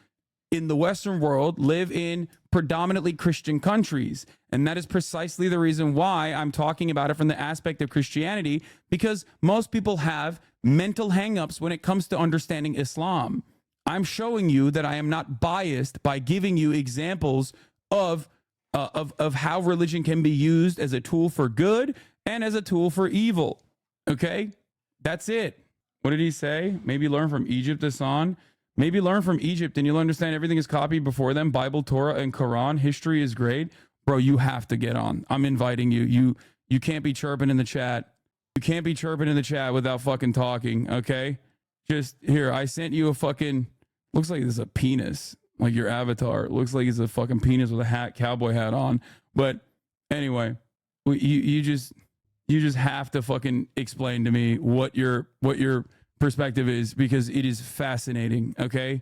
in the Western world live in predominantly Christian countries. And that is precisely the reason why I'm talking about it from the aspect of Christianity, because most people have mental hangups when it comes to understanding Islam. I'm showing you that I am not biased by giving you examples of how religion can be used as a tool for good and as a tool for evil. Okay? That's it. What did he say? Maybe learn from Egypt, Hasan. Maybe learn from Egypt and you'll understand everything is copied before them. Bible, Torah, and Quran. History is great. Bro, you have to get on. I'm inviting you. You can't be chirping in the chat. You can't be chirping in the chat without fucking talking, okay? Just here, I sent you a fucking, looks like there's a penis. Like your avatar. It looks like it's a fucking penis with a hat, cowboy hat on. But anyway, you just have to fucking explain to me what your perspective is, because it is fascinating. Okay,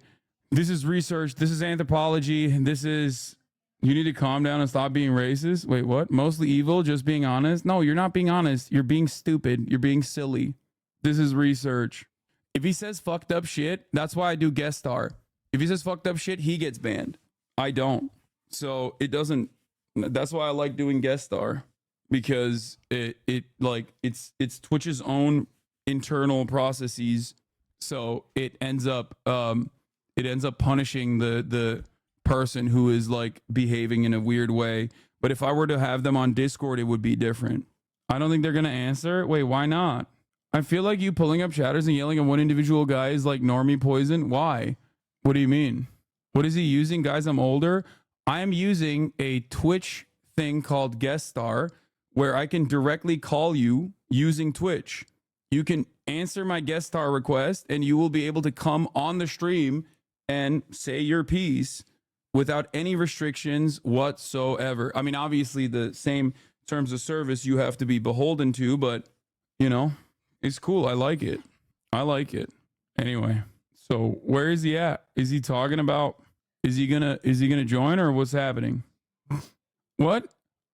this is research, this is anthropology, this is, you need to calm down and stop being racist. Wait, what? Mostly evil, just being honest? No, you're not being honest, you're being stupid, you're being silly. This is research. If he says fucked up shit, that's why I do guest star. If he says fucked up shit, he gets banned. I don't. So it doesn't, that's why I like doing guest star, because it's Twitch's own internal processes, so it ends up punishing the person who is like behaving in a weird way. But if I were to have them on Discord, it would be different. I don't think they're gonna answer. Wait, why not? I feel like you pulling up chatters and yelling at one individual guy is like normie poison. Why? What do you mean? What is he using? Guys, I'm older. I am using a Twitch thing called guest star where I can directly call you using Twitch. You can answer my guest star request and you will be able to come on the stream and say your piece without any restrictions whatsoever. I mean, obviously the same terms of service you have to be beholden to, but you know, it's cool. I like it. I like it. Anyway, so where is he at? Is he talking about, is he gonna join, or what's happening? What?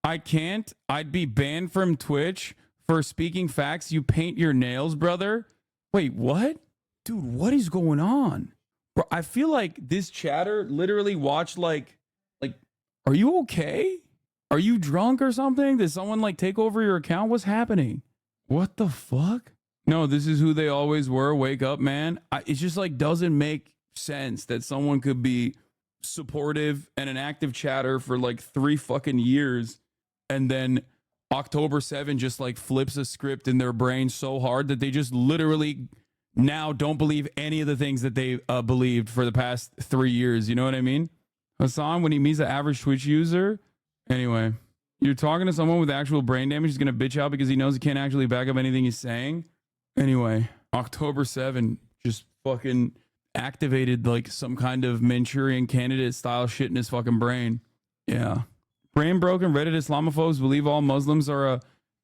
I can't. I'd be banned from Twitch for speaking facts. You paint your nails, brother. Wait, what? Dude, what is going on? Bro, I feel like this chatter literally watched like, are you okay? Are you drunk or something? Did someone like take over your account? What's happening? What the fuck? No, this is who they always were. Wake up, man. It just like doesn't make sense that someone could be supportive and an active chatter for like 3 fucking years, and then October 7 just like flips a script in their brain so hard that they just literally now don't believe any of the things that they believed for the past 3 years. You know what I mean? Hasan, when he meets an average Twitch user, anyway, you're talking to someone with actual brain damage. He's going to bitch out because he knows he can't actually back up anything he's saying. Anyway, October 7 just fucking activated like some kind of Manchurian candidate style shit in his fucking brain. Yeah. Brain broken Reddit Islamophobes believe all Muslims are a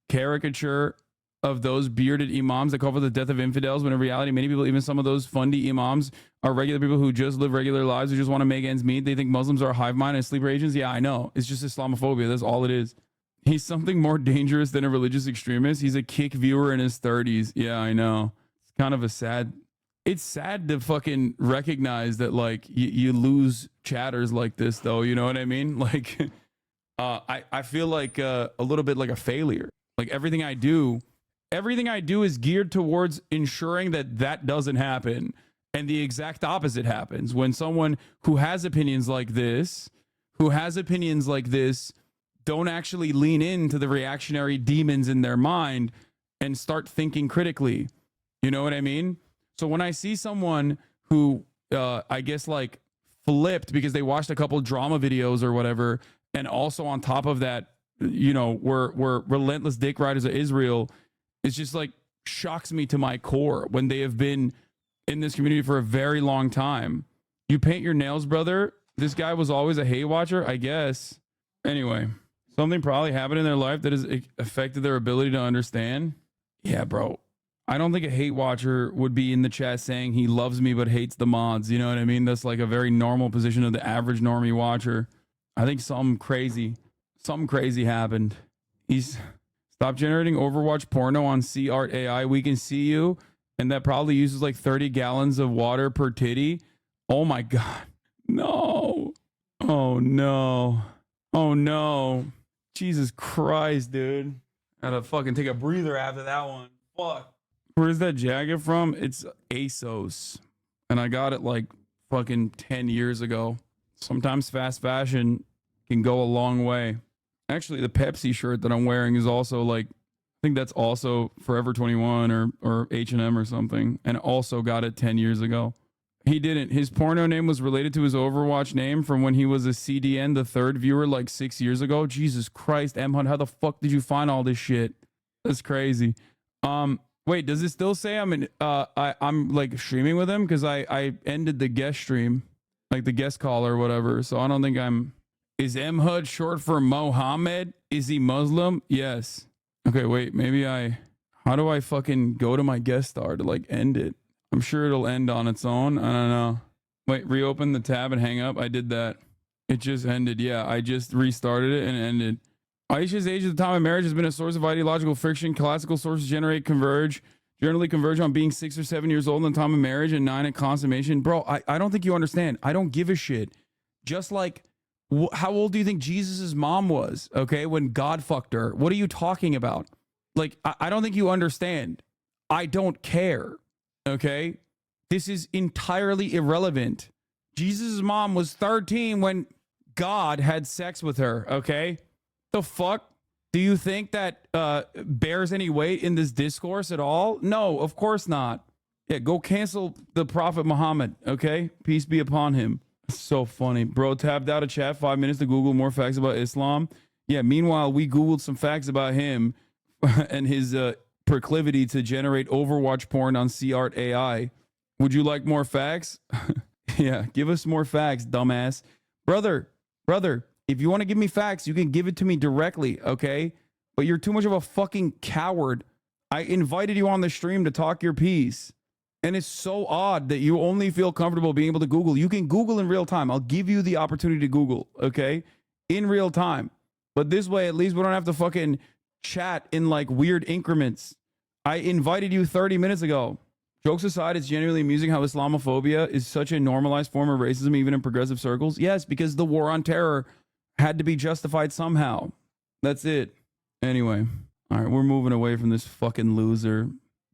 caricature of those bearded imams that call for the death of infidels, when in reality, many people, even some of those fundy imams, are regular people who just live regular lives, who just want to make ends meet. They think Muslims are hive mind and sleeper agents. Yeah, I know. It's just Islamophobia. That's all it is. He's something more dangerous than a religious extremist. He's a kick viewer in his 30s. Yeah, I know. It's kind of a sad... It's sad to fucking recognize that, like, you lose chatters like this, though. You know what I mean? Like, I feel like a little bit like a failure. Like, everything I do is geared towards ensuring that that doesn't happen. And the exact opposite happens when someone who has opinions like this, don't actually lean into the reactionary demons in their mind and start thinking critically. You know what I mean? So when I see someone who, I guess, like, flipped because they watched a couple drama videos or whatever, and also on top of that, you know, were relentless dick riders of Israel, it's just like shocks me to my core when they have been in this community for a very long time. You paint your nails, brother. This guy was always a hate watcher, I guess. Anyway, something probably happened in their life that has affected their ability to understand. Yeah, bro. I don't think a hate watcher would be in the chat saying he loves me but hates the mods. You know what I mean? That's like a very normal position of the average normie watcher. I think something crazy happened. He's stopped generating Overwatch porno on CART AI. We can see you. And that probably uses like 30 gallons of water per titty. Oh my God. No. Oh no. Oh no. Jesus Christ, dude. I had to fucking take a breather after that one. Fuck. Where's that jacket from? It's ASOS. And I got it like fucking 10 years ago. Sometimes fast fashion can go a long way. Actually, the Pepsi shirt that I'm wearing is also like, I think that's also Forever 21 or H&M or something. And also got it 10 years ago. He didn't. His porno name was related to his Overwatch name from when he was a CDN, the third viewer, like 6 years ago. Jesus Christ, M-Hunt, how the fuck did you find all this shit? That's crazy. Wait, does it still say I'm like streaming with him? Because I ended the guest stream, like the guest call or whatever. So I don't think I'm... Is M-HUD short for Mohammed? Is he Muslim? Yes. Okay, wait, maybe how do I fucking go to my guest star to like end it? I'm sure it'll end on its own. I don't know. Wait, reopen the tab and hang up. I did that. It just ended. Yeah, I just restarted it and it ended. Aisha's age at the time of marriage has been a source of ideological friction. Classical sources generally converge on being 6 or 7 years old in the time of marriage and 9 at consummation. Bro, I don't think you understand. I don't give a shit. Just like, how old do you think Jesus's mom was? Okay, when God fucked her. What are you talking about? Like, I don't think you understand. I don't care. Okay, this is entirely irrelevant. Jesus' mom was 13 when God had sex with her. Okay, the fuck? Do you think that bears any weight in this discourse at all? No, of course not. Yeah, go cancel the Prophet Muhammad. Okay, peace be upon him. So funny, bro. Tapped out of chat 5 minutes to Google more facts about Islam. Yeah, meanwhile we Googled some facts about him and his proclivity to generate Overwatch porn on CART AI. Would you like more facts? Yeah, give us more facts, dumbass. Brother, if you want to give me facts, you can give it to me directly, okay? But you're too much of a fucking coward. I invited you on the stream to talk your piece. And it's so odd that you only feel comfortable being able to Google. You can Google in real time. I'll give you the opportunity to Google, okay? In real time. But this way, at least we don't have to fucking chat in like weird increments. I invited you 30 minutes ago. Jokes aside, it's genuinely amusing how Islamophobia is such a normalized form of racism, even in progressive circles. Yes, because the war on terror had to be justified somehow. That's it. Anyway, all right, we're moving away from this fucking loser,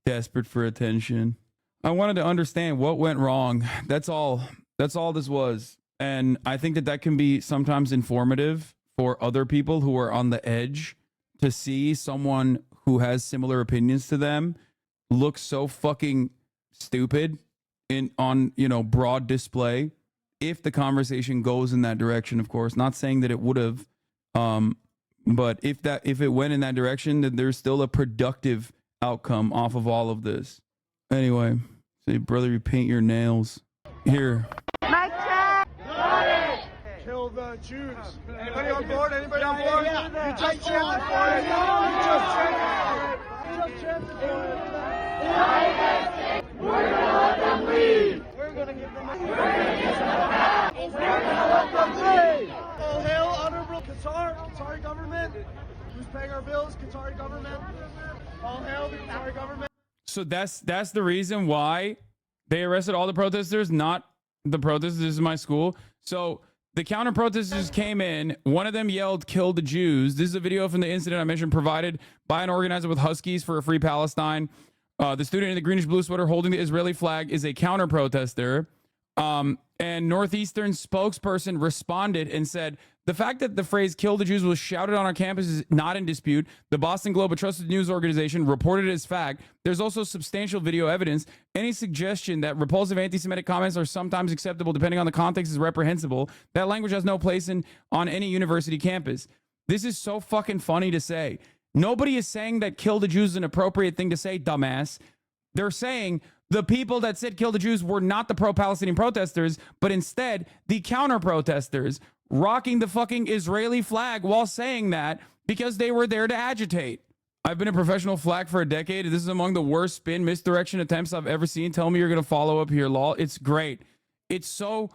desperate for attention. I wanted to understand what went wrong. That's all this was. And I think that can be sometimes informative for other people who are on the edge to see someone who has similar opinions to them look so fucking stupid on broad display. If the conversation goes in that direction, of course, not saying that it would have, but if it went in that direction, then there's still a productive outcome off of all of this. Anyway, say, brother, you paint your nails. Here. Kill the Jews. Anybody on board? Anybody on board? You just chanted for it. You just chanted We're gonna let them lead. We're gonna give them a... We're gonna give them a pass. We're gonna let them lead. All hail, honorable Qatari government. Who's paying our bills? Qatari government. All hail the Qatari government. So that's the reason why they arrested all the protesters, not the protesters. This is my school. So the counter protesters came in. One of them yelled, "Kill the Jews." This is a video from the incident I mentioned, provided by an organizer with Huskies for a Free Palestine. The student in the greenish blue sweater holding the Israeli flag is a counter protester. And Northeastern spokesperson responded and said, the fact that the phrase "kill the Jews" was shouted on our campus is not in dispute. The Boston Globe, a trusted news organization, reported it as fact. There's also substantial video evidence. Any suggestion that repulsive anti-Semitic comments are sometimes acceptable depending on the context is reprehensible. That language has no place on any university campus. This is so fucking funny to say. Nobody is saying that "kill the Jews" is an appropriate thing to say, dumbass. They're saying the people that said "kill the Jews" were not the pro-Palestinian protesters, but instead the counter-protesters rocking the fucking Israeli flag while saying that because they were there to agitate. I've been a professional flag for a decade. This is among the worst spin misdirection attempts I've ever seen. Tell me you're going to follow up here, lol. It's great. It's so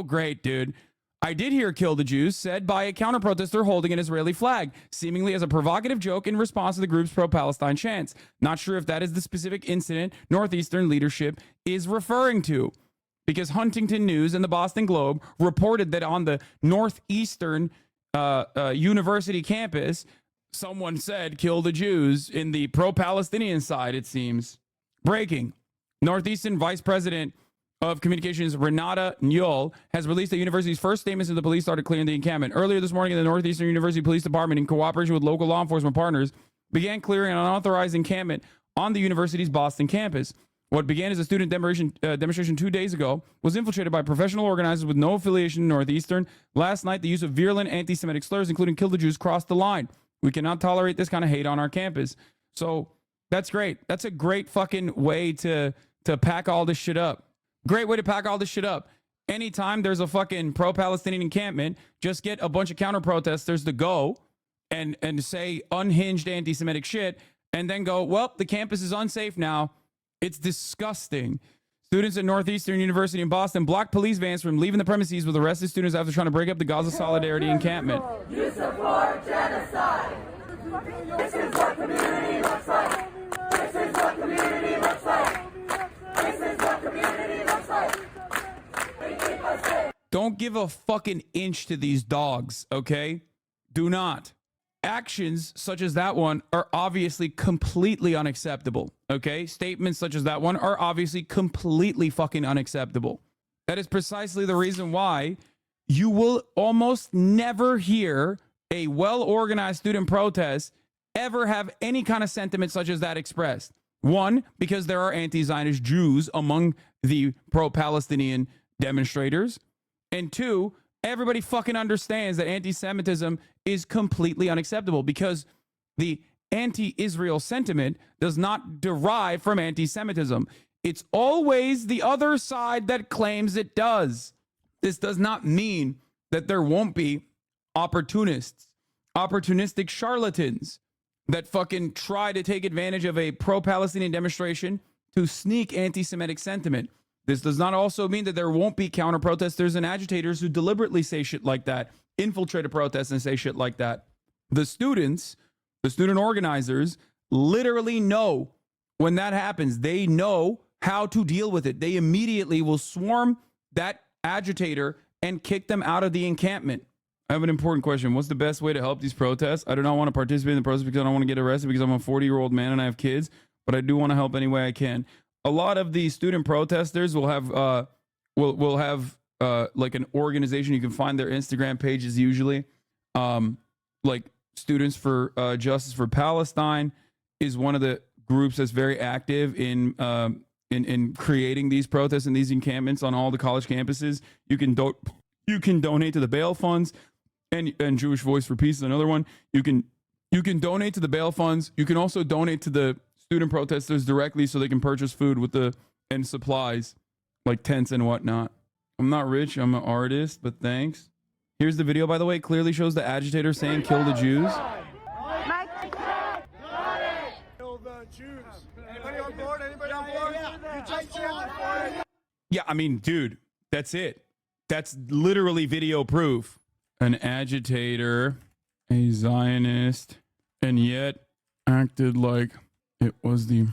great, dude. I did hear "kill the Jews" said by a counter-protester holding an Israeli flag, seemingly as a provocative joke in response to the group's pro-Palestine chants. Not sure if that is the specific incident Northeastern leadership is referring to, because Huntington News and the Boston Globe reported that on the Northeastern University campus, someone said "kill the Jews" in the pro-Palestinian side, it seems. Breaking. Northeastern Vice President of Communications Renata Newell has released the university's first statement since the police started clearing the encampment. Earlier this morning, the Northeastern University Police Department, in cooperation with local law enforcement partners, began clearing an unauthorized encampment on the university's Boston campus. What began as a student demonstration 2 days ago was infiltrated by professional organizers with no affiliation to Northeastern. Last night, the use of virulent anti-Semitic slurs, including "kill the Jews," crossed the line. We cannot tolerate this kind of hate on our campus. So that's great. That's a great fucking way to pack all this shit up. Great way to pack all this shit up. Anytime there's a fucking pro-Palestinian encampment, just get a bunch of counter-protesters to go and say unhinged anti-Semitic shit, and then go, well, the campus is unsafe now. It's disgusting. Students at Northeastern University in Boston blocked police vans from leaving the premises with arrested students after trying to break up the Gaza Solidarity encampment. You support genocide. This is what community looks like. This is what community looks like. This is what community looks like. They keep us safe. Don't give a fucking inch to these dogs, okay? Do not. Actions such as that one are obviously completely unacceptable, okay? Statements such as that one are obviously completely fucking unacceptable. That is precisely the reason why you will almost never hear a well-organized student protest ever have any kind of sentiment such as that expressed. One, because there are anti-Zionist Jews among the pro-Palestinian demonstrators. And two, everybody fucking understands that anti-Semitism is completely unacceptable because the anti-Israel sentiment does not derive from anti-Semitism. It's always the other side that claims it does. This does not mean that there won't be opportunists, opportunistic charlatans that fucking try to take advantage of a pro-Palestinian demonstration to sneak anti-Semitic sentiment. This does not also mean that there won't be counter-protesters and agitators who deliberately say shit like that, infiltrate a protest and say shit like that. The students, the student organizers, literally know when that happens. They know how to deal with it. They immediately will swarm that agitator and kick them out of the encampment. I have an important question. What's the best way to help these protests? I do not want to participate in the protest because I don't want to get arrested because I'm a 40-year-old man and I have kids, but I do want to help any way I can. A lot of the student protesters will have like an organization. You can find their Instagram pages usually. Like Students for Justice for Palestine is one of the groups that's very active in creating these protests and these encampments on all the college campuses. You can donate to the bail funds, and Jewish Voice for Peace is another one. You can donate to the bail funds. You can also donate to the student protesters directly so they can purchase food and supplies like tents and whatnot. I'm not rich. I'm an artist, but thanks. Here's the video, by the way. It clearly shows the agitator saying "kill the Jews." Kill the Jews. Yeah, I mean, dude, that's it. That's literally video proof. An agitator, a Zionist, and yet acted like it was the...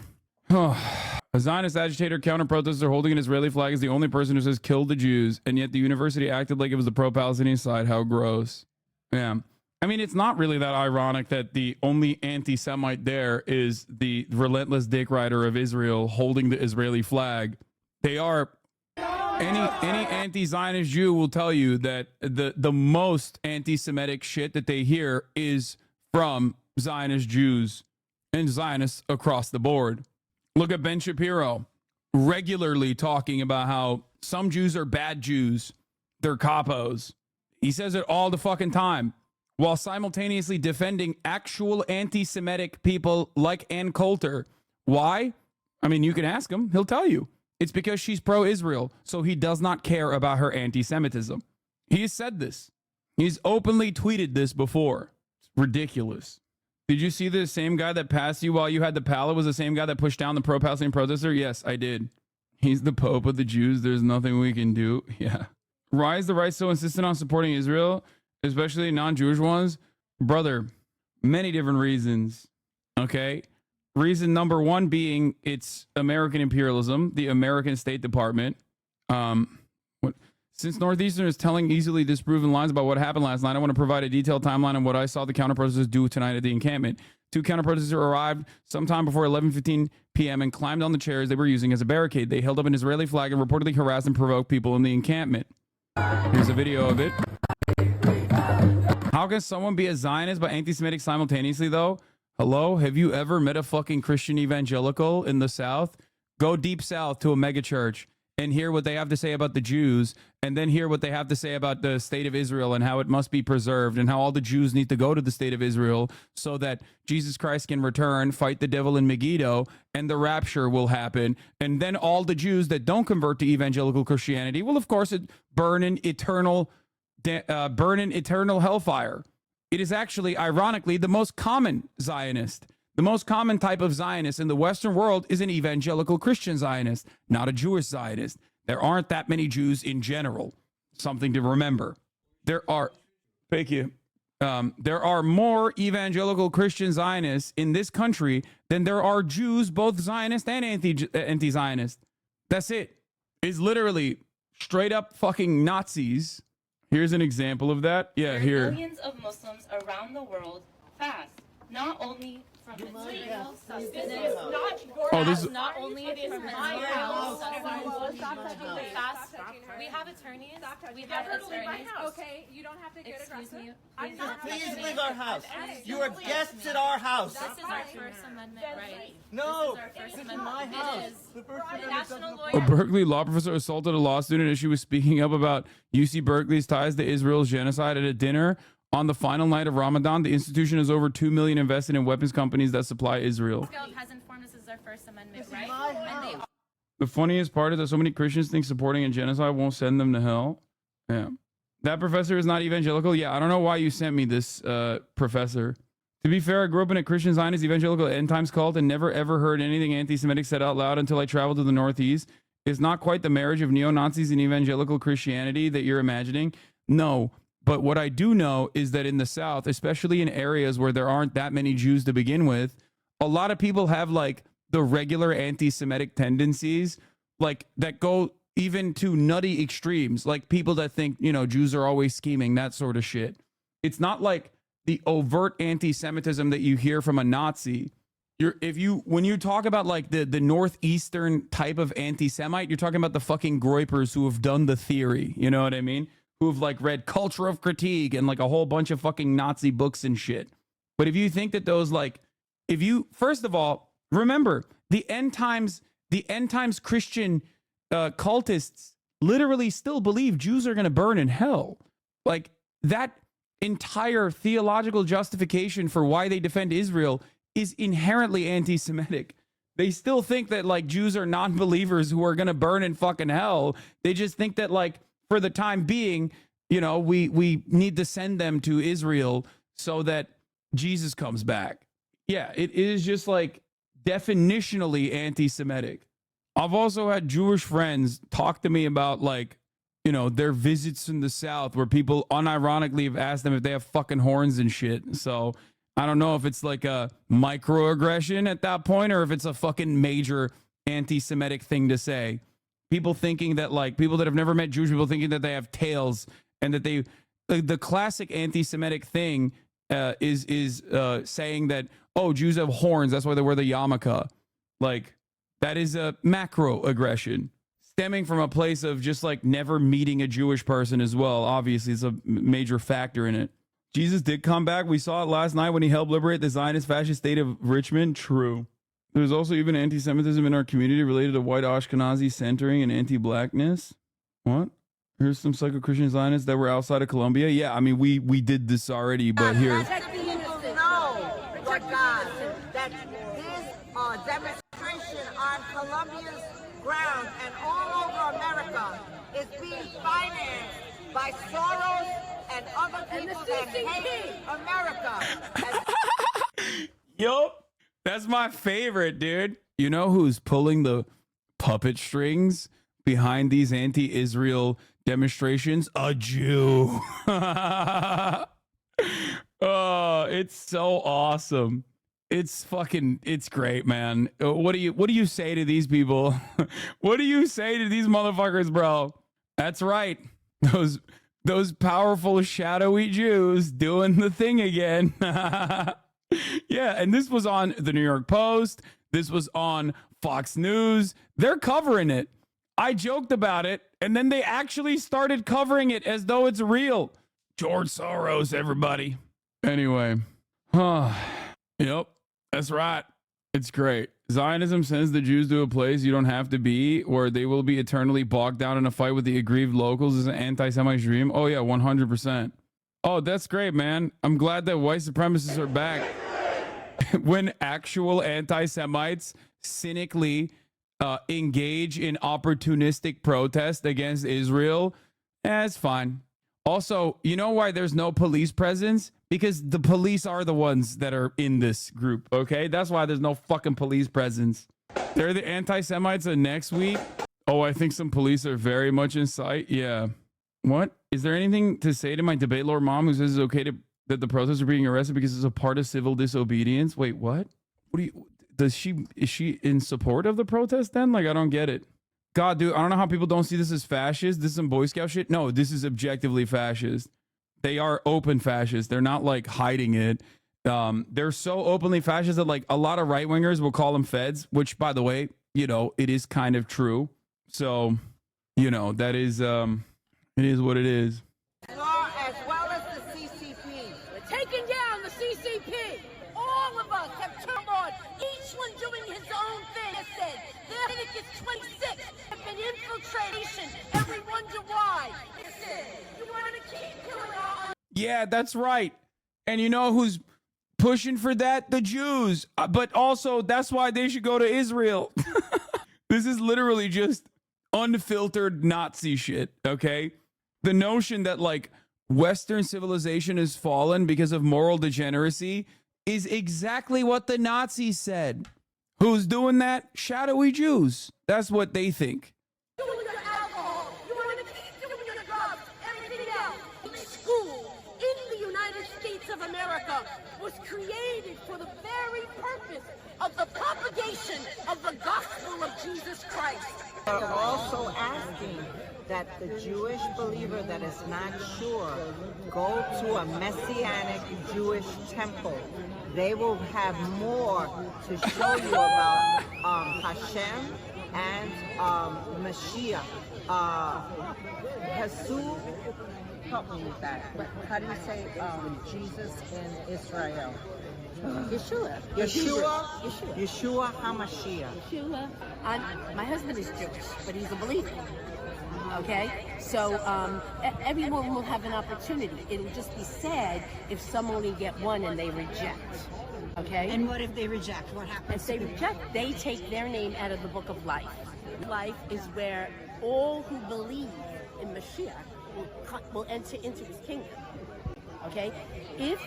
A Zionist agitator, counter-protester holding an Israeli flag is the only person who says kill the Jews, and yet the university acted like it was the pro-Palestinian side. How gross. Yeah. I mean, it's not really that ironic that the only anti-Semite there is the relentless dick rider of Israel holding the Israeli flag. They are... Any anti-Zionist Jew will tell you that the most anti-Semitic shit that they hear is from Zionist Jews and Zionists across the board. Look at Ben Shapiro regularly talking about how some Jews are bad Jews. They're capos. He says it all the fucking time while simultaneously defending actual anti-Semitic people like Ann Coulter. Why? I mean, you can ask him. He'll tell you. It's because she's pro-Israel, so he does not care about her anti-Semitism. He has said this. He's openly tweeted this before. It's ridiculous. Did you see the same guy that passed you while you had the pallet was the same guy that pushed down the pro-Palestinian protester? Yes, I did. He's the Pope of the Jews. There's nothing we can do. Yeah. Why is the right so insistent on supporting Israel, especially non-Jewish ones? Brother, many different reasons. Okay? Reason number one being it's American imperialism, the American State Department. Since Northeastern is telling easily disproven lies about what happened last night, I want to provide a detailed timeline on what I saw the counter-protesters do tonight at the encampment. 2 counter-protesters arrived sometime before 11:15 p.m. and climbed on the chairs they were using as a barricade. They held up an Israeli flag and reportedly harassed and provoked people in the encampment. Here's a video of it. How can someone be a Zionist but anti-Semitic simultaneously, though? Hello? Have you ever met a fucking Christian evangelical in the South? Go deep South to a mega church and hear what they have to say about the Jews, and then hear what they have to say about the state of Israel and how it must be preserved and how all the Jews need to go to the state of Israel so that Jesus Christ can return, fight the devil in Megiddo, and the rapture will happen. And then all the Jews that don't convert to evangelical Christianity will, of course, burn in eternal hellfire. It is actually, ironically, the most common Zionist. The most common type of Zionist in the Western world is an evangelical Christian Zionist, not a Jewish Zionist. There aren't that many Jews in general. Something to remember. There are more evangelical Christian Zionists in this country than there are Jews, both Zionist and anti-Zionist. That's it. It's literally straight up fucking Nazis. Here's an example of that. Yeah, here. Millions of Muslims around the world fast, not only from material sustenance, not only from material sustenance. We have attorneys. We have attorneys. Okay, you don't have to get aggressive. Please leave our house. You are guests at our house. This is our First Amendment right. No, this is my house. A Berkeley law professor assaulted a law student as she was speaking up about UC Berkeley's ties to Israel's genocide at a dinner on the final night of Ramadan. The institution has over $2 million invested in weapons companies that supply Israel. Has informed us this is our First Amendment right. The funniest part is that so many Christians think supporting a genocide won't send them to hell. Yeah. That professor is not evangelical. Yeah, I don't know why you sent me this professor. To be fair, I grew up in a Christian Zionist evangelical end times cult and never ever heard anything anti-Semitic said out loud until I traveled to the Northeast. It's not quite the marriage of neo-Nazis and evangelical Christianity that you're imagining. No, but what I do know is that in the South, especially in areas where there aren't that many Jews to begin with, a lot of people have like the regular anti-Semitic tendencies, like that go even to nutty extremes, like people that think, you know, Jews are always scheming, that sort of shit. It's not like the overt anti-Semitism that you hear from a Nazi. When you talk about like the Northeastern type of anti-Semite, you're talking about the fucking groypers who have done the theory, you know what I mean? Who have like read Culture of Critique and like a whole bunch of fucking Nazi books and shit. But if you think that those like, first of all, remember the end times Christian cultists literally still believe Jews are going to burn in hell. Like that entire theological justification for why they defend Israel is inherently anti-Semitic. They still think that like Jews are non-believers who are going to burn in fucking hell. They just think that like for the time being, you know, we need to send them to Israel so that Jesus comes back. Yeah, it is just like definitionally anti-Semitic. I've also had Jewish friends talk to me about, like, you know, their visits in the South where people unironically have asked them if they have fucking horns and shit. So I don't know if it's like a microaggression at that point or if it's a fucking major anti-Semitic thing to say. People thinking that, like, people that have never met Jewish people thinking that they have tails and that they, the classic anti-Semitic thing is saying that, oh, Jews have horns, that's why they wear the yarmulke. Like, that is a macro aggression stemming from a place of just like never meeting a Jewish person as well. Obviously, it's a major factor in it. Jesus did come back. We saw it last night when he helped liberate the Zionist fascist state of Richmond. True. There's also even anti-Semitism in our community related to white Ashkenazi centering and anti-blackness. What? Here's some psycho-Christian Zionists that were outside of Colombia. Yeah, I mean, we did this already, but here. Let the people know, Lord God, that this demonstration on Colombia's ground and all over America is being financed by Soros and other people that hate America. Yup. That's my favorite, dude. You know who's pulling the puppet strings behind these anti-Israel demonstrations? A Jew. Oh, it's so awesome. It's great, man. What do you say to these people? What do you say to these motherfuckers, bro? That's right. Those powerful shadowy Jews doing the thing again. Yeah, and this was on the New York Post. This was on Fox News. They're covering it. I joked about it, and then they actually started covering it as though it's real. George Soros, everybody. Anyway. Yep, that's right. It's great. Zionism sends the Jews to a place you don't have to be, where they will be eternally bogged down in a fight with the aggrieved locals is an anti-Semite dream. Oh, yeah, 100%. Oh, that's great, man. I'm glad that white supremacists are back. When actual anti-Semites cynically engage in opportunistic protest against Israel, it's fine. Also, you know why there's no police presence? Because the police are the ones that are in this group, okay? That's why there's no fucking police presence. They're the anti-Semites of next week. Oh, I think some police are very much in sight. Yeah. What? Is there anything to say to my debate lord mom who says it's okay that the protests are being arrested because it's a part of civil disobedience? Wait, what? Is she in support of the protest then? Like, I don't get it. God, dude, I don't know how people don't see this as fascist. This is some Boy Scout shit. No, this is objectively fascist. They are open fascists. They're not like hiding it. They're so openly fascist that like a lot of right wingers will call them feds, which, by the way, you know, it is kind of true. So, you know, that is, it is what it is. As well as the CCP. We're taking down the CCP. All of us have turned on, each one doing his own thing. I said, Leviticus 26 have been infiltration. Every wonder why. Listen, you want to keep killing our... Yeah, that's right. And you know who's pushing for that? The Jews. But also, that's why they should go to Israel. This is literally just unfiltered Nazi shit, okay? The notion that, like, Western civilization has fallen because of moral degeneracy is exactly what the Nazis said. Who's doing that? Shadowy Jews. That's what they think. You want to keep doing your drugs, everything else. Each school in the United States of America was created for the very purpose of the propagation of the gospel of Jesus Christ. They're also asking that the Jewish believer that is not sure go to a Messianic Jewish temple. They will have more to show you about Hashem and Mashiach. Jesus, help me with that. How do you say Jesus in Israel? Yeshua HaMashiach. Yeshua. My husband is Jewish, but he's a believer. Okay, so everyone will have an opportunity. It'll just be sad if some only get one and they reject. Okay. And what if they reject? What happens? If they reject, they take their name out of the book of life. Life is where all who believe in Mashiach will enter into his kingdom. Okay, if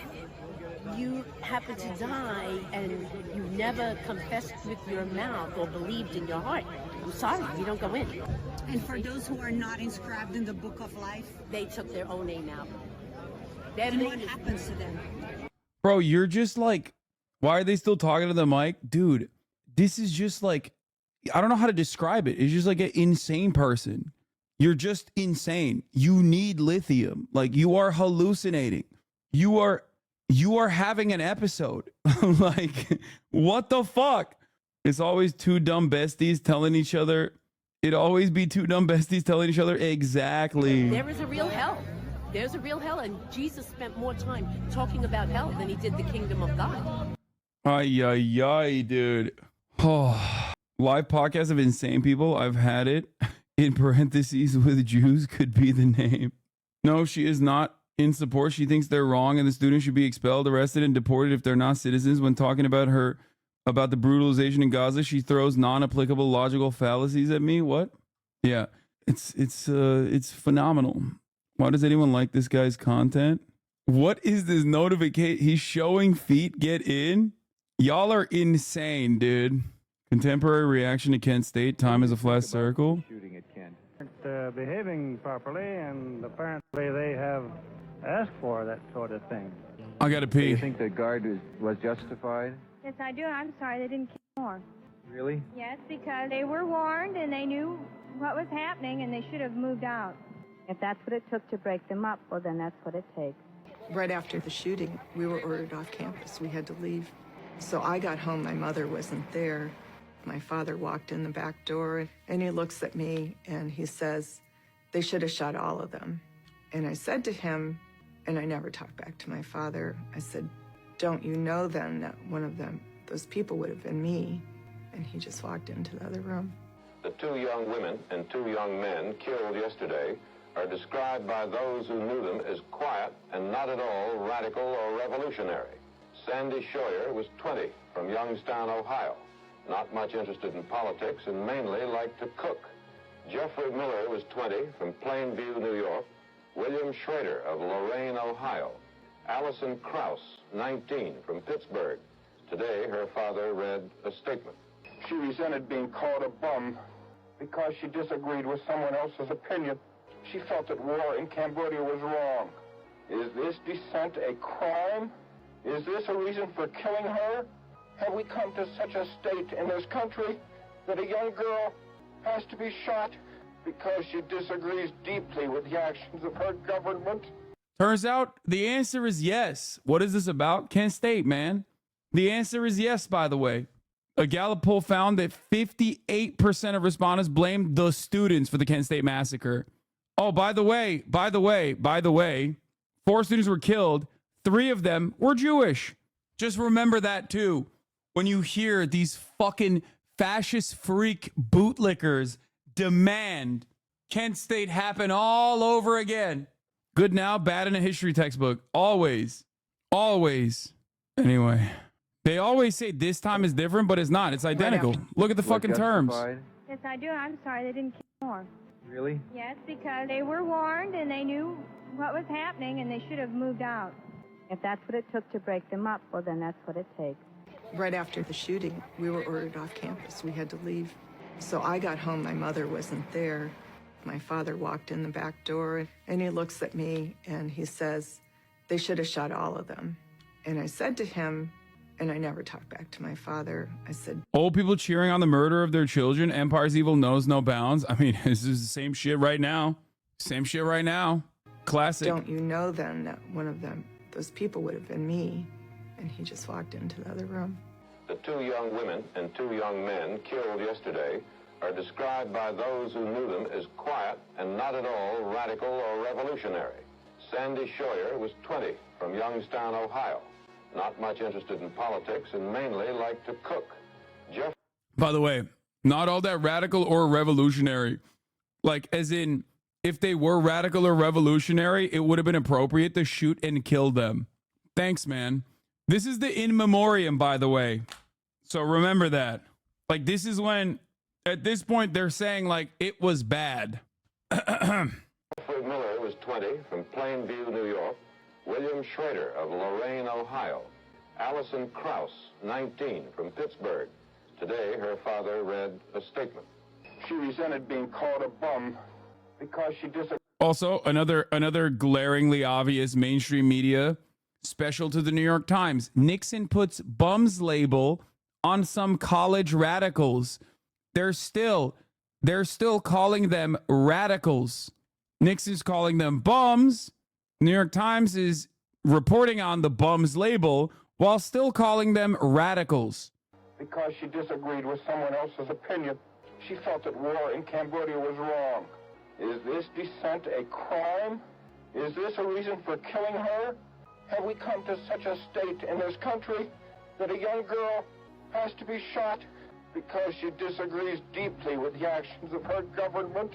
you happen to die and you never confessed with your mouth or believed in your heart, I'm sorry, you don't go in. And for those who are not inscribed in the book of life, they took their own name out. Then what happens to them? Bro, you're just like, why are they still talking to the mic? Dude, this is just like, I don't know how to describe it. It's just like an insane person. You're just insane. You need lithium. Like, you are hallucinating. You are having an episode. Like, what the fuck? It's always two dumb besties telling each other. It'd always be two dumb besties telling each other exactly. There is a real hell. There's a real hell, and Jesus spent more time talking about hell than he did the kingdom of God. Ay, ay, ay, dude. Oh, live podcast of insane people. I've had it. In parentheses with Jews could be the name. No, she is not in support. She thinks they're wrong and the students should be expelled, arrested, and deported if they're not citizens. When talking about the brutalization in Gaza, she throws non-applicable logical fallacies at me. What? Yeah, it's phenomenal. Why does anyone like this guy's content? What is this notification? He's showing feet get in? Y'all are insane, dude. Contemporary reaction to Kent State. Time is a flat circle. Shooting at Kent. Behaving properly, and apparently they have asked for that sort of thing. I gotta pee. Do you think the guard was justified? Yes, I do. I'm sorry they didn't kill more. Really? Yes, because they were warned and they knew what was happening and they should have moved out. If that's what it took to break them up, well, then that's what it takes. Right after the shooting, we were ordered off campus. We had to leave. So I got home. My mother wasn't there. My father walked in the back door, and he looks at me, and he says, they should have shot all of them. And I said to him, and I never talked back to my father, I said, don't you know then that one of them, those people would have been me? And he just walked into the other room. The two young women and two young men killed yesterday are described by those who knew them as quiet and not at all radical or revolutionary. Sandy Scheuer was 20 from Youngstown, Ohio. Not much interested in politics and mainly liked to cook. Jeffrey Miller was 20 from Plainview, New York. William Schrader of Lorain, Ohio. Allison Krause, 19, from Pittsburgh. Today, her father read a statement. She resented being called a bum because she disagreed with someone else's opinion. She felt that war in Cambodia was wrong. Is this dissent a crime? Is this a reason for killing her? Have we come to such a state in this country that a young girl has to be shot because she disagrees deeply with the actions of her government? Turns out the answer is yes. What is this about? Kent State, man. The answer is yes, by the way. A Gallup poll found that 58% of respondents blamed the students for the Kent State massacre. Oh, by the way, 4 students were killed. 3 of them were Jewish. Just remember that too. When you hear these fucking fascist freak bootlickers demand Kent State happen all over again. Good now, bad in a history textbook. Always. Always. Anyway, they always say this time is different, but it's not. It's identical. Look at the fucking terms. Yes, I do. I'm sorry they didn't kill more. Really? Yes, because they were warned and they knew what was happening and they should have moved out. If that's what it took to break them up, well, then that's what it takes. Right after the shooting, we were ordered off campus. We had to leave. So I got home. My mother wasn't there. My father walked in the back door, and he looks at me, and he says, they should have shot all of them. And I said to him, and I never talked back to my father, I said, old people cheering on the murder of their children. Empire's evil knows no bounds. I mean, this is the same shit right now. Same shit right now. Classic. don't you know then that one of them, those people would have been me? And he just walked into the other room. The two young women and two young men killed yesterday are described by those who knew them as quiet and not at all radical or revolutionary. Sandy Scheuer was 20 from Youngstown, Ohio. Not much interested in politics and mainly liked to cook. By the way, not all that radical or revolutionary. Like, as in, if they were radical or revolutionary, it would have been appropriate to shoot and kill them. Thanks, man. This is the in memoriam, by the way. So remember that. Like, this is when, at this point, they're saying, like, it was bad. Jeffrey Miller was 20 from Plainview, New York. William Schrader of Lorain, Ohio. Allison Krause, 19, from Pittsburgh. Today, her father read a statement. She resented being called a bum because she disagreed. Also, another glaringly obvious mainstream media special to the New York Times. Nixon puts bums label on some college radicals. They're still calling them radicals. Nixon's calling them bums. New York Times is reporting on the bums label while still calling them radicals. Because she disagreed with someone else's opinion. She felt that war in Cambodia was wrong. Is this dissent a crime? Is this a reason for killing her? Have we come to such a state in this country that a young girl has to be shot because she disagrees deeply with the actions of her government?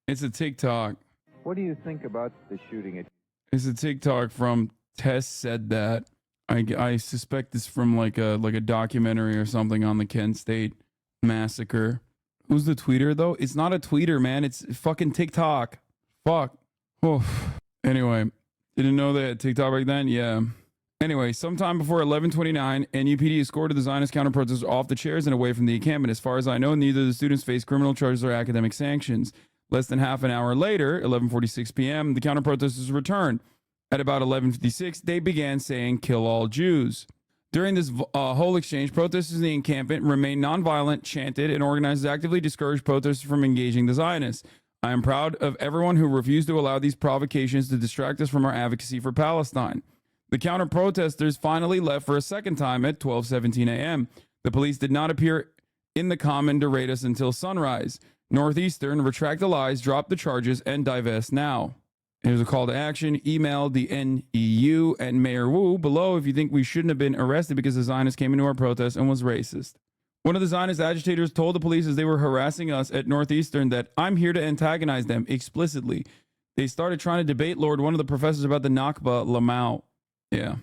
It's a TikTok. What do you think about the shooting? It's a TikTok from Tess Said That. I suspect it's from like a documentary or something on the Kent State massacre. Who's the tweeter though? It's not a tweeter, man. It's fucking TikTok. Fuck. Oh. Anyway, didn't know they had TikTok back then? Yeah. Anyway, sometime before 11:29, NUPD escorted the Zionist counter-protesters off the chairs and away from the encampment. As far as I know, neither of the students faced criminal charges or academic sanctions. Less than half an hour later, 11:46 p.m., the counter-protesters returned. At about 11:56, they began saying, "Kill all Jews." During this whole exchange, protesters in the encampment remained nonviolent, chanted, and organizers actively discouraged protesters from engaging the Zionists. I am proud of everyone who refused to allow these provocations to distract us from our advocacy for Palestine. The counter-protesters finally left for a second time at 12:17 a.m. The police did not appear in the common to raid us until sunrise. Northeastern, retract the lies, drop the charges, and divest now. Here's a call to action. Email the NEU and Mayor Wu below if you think we shouldn't have been arrested because the Zionists came into our protest and was racist. One of the Zionist agitators told the police as they were harassing us at Northeastern that I'm here to antagonize them explicitly. They started trying to debate Lord, one of the professors, about the Nakba, Lamau. Yeah.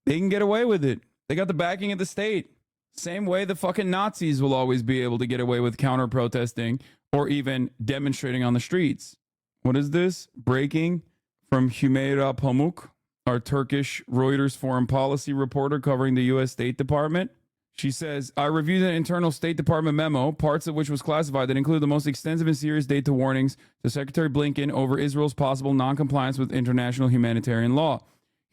They can get away with it. They got the backing of the state. Same way the fucking Nazis will always be able to get away with counter-protesting or even demonstrating on the streets. What is this? Breaking from Hümeyra Pamuk, our Turkish Reuters foreign policy reporter covering the U.S. State Department. She says, I reviewed an internal State Department memo, parts of which was classified, that include the most extensive and serious data warnings to Secretary Blinken over Israel's possible noncompliance with international humanitarian law.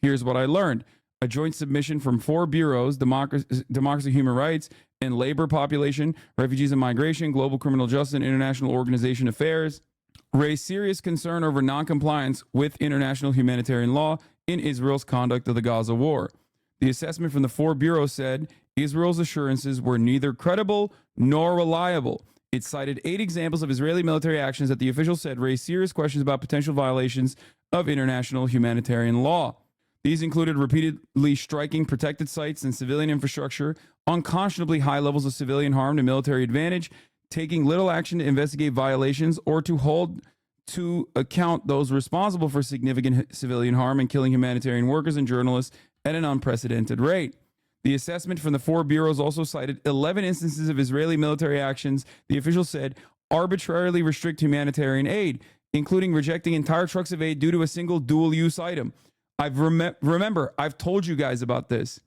Here's what I learned. A joint submission from 4 bureaus, Democracy, Human Rights, and Labor, Population, Refugees and Migration, Global Criminal Justice, and International Organization Affairs, raised serious concern over noncompliance with international humanitarian law in Israel's conduct of the Gaza war. The assessment from the 4 bureaus said Israel's assurances were neither credible nor reliable. It cited 8 examples of Israeli military actions that the officials said raised serious questions about potential violations of international humanitarian law. These included repeatedly striking protected sites and civilian infrastructure, unconscionably high levels of civilian harm to military advantage, taking little action to investigate violations or to hold to account those responsible for significant civilian harm and killing humanitarian workers and journalists at an unprecedented rate. The assessment from the 4 bureaus also cited 11 instances of Israeli military actions the officials said arbitrarily restrict humanitarian aid, including rejecting entire trucks of aid due to a single dual-use item. Remember, I've told you guys about this.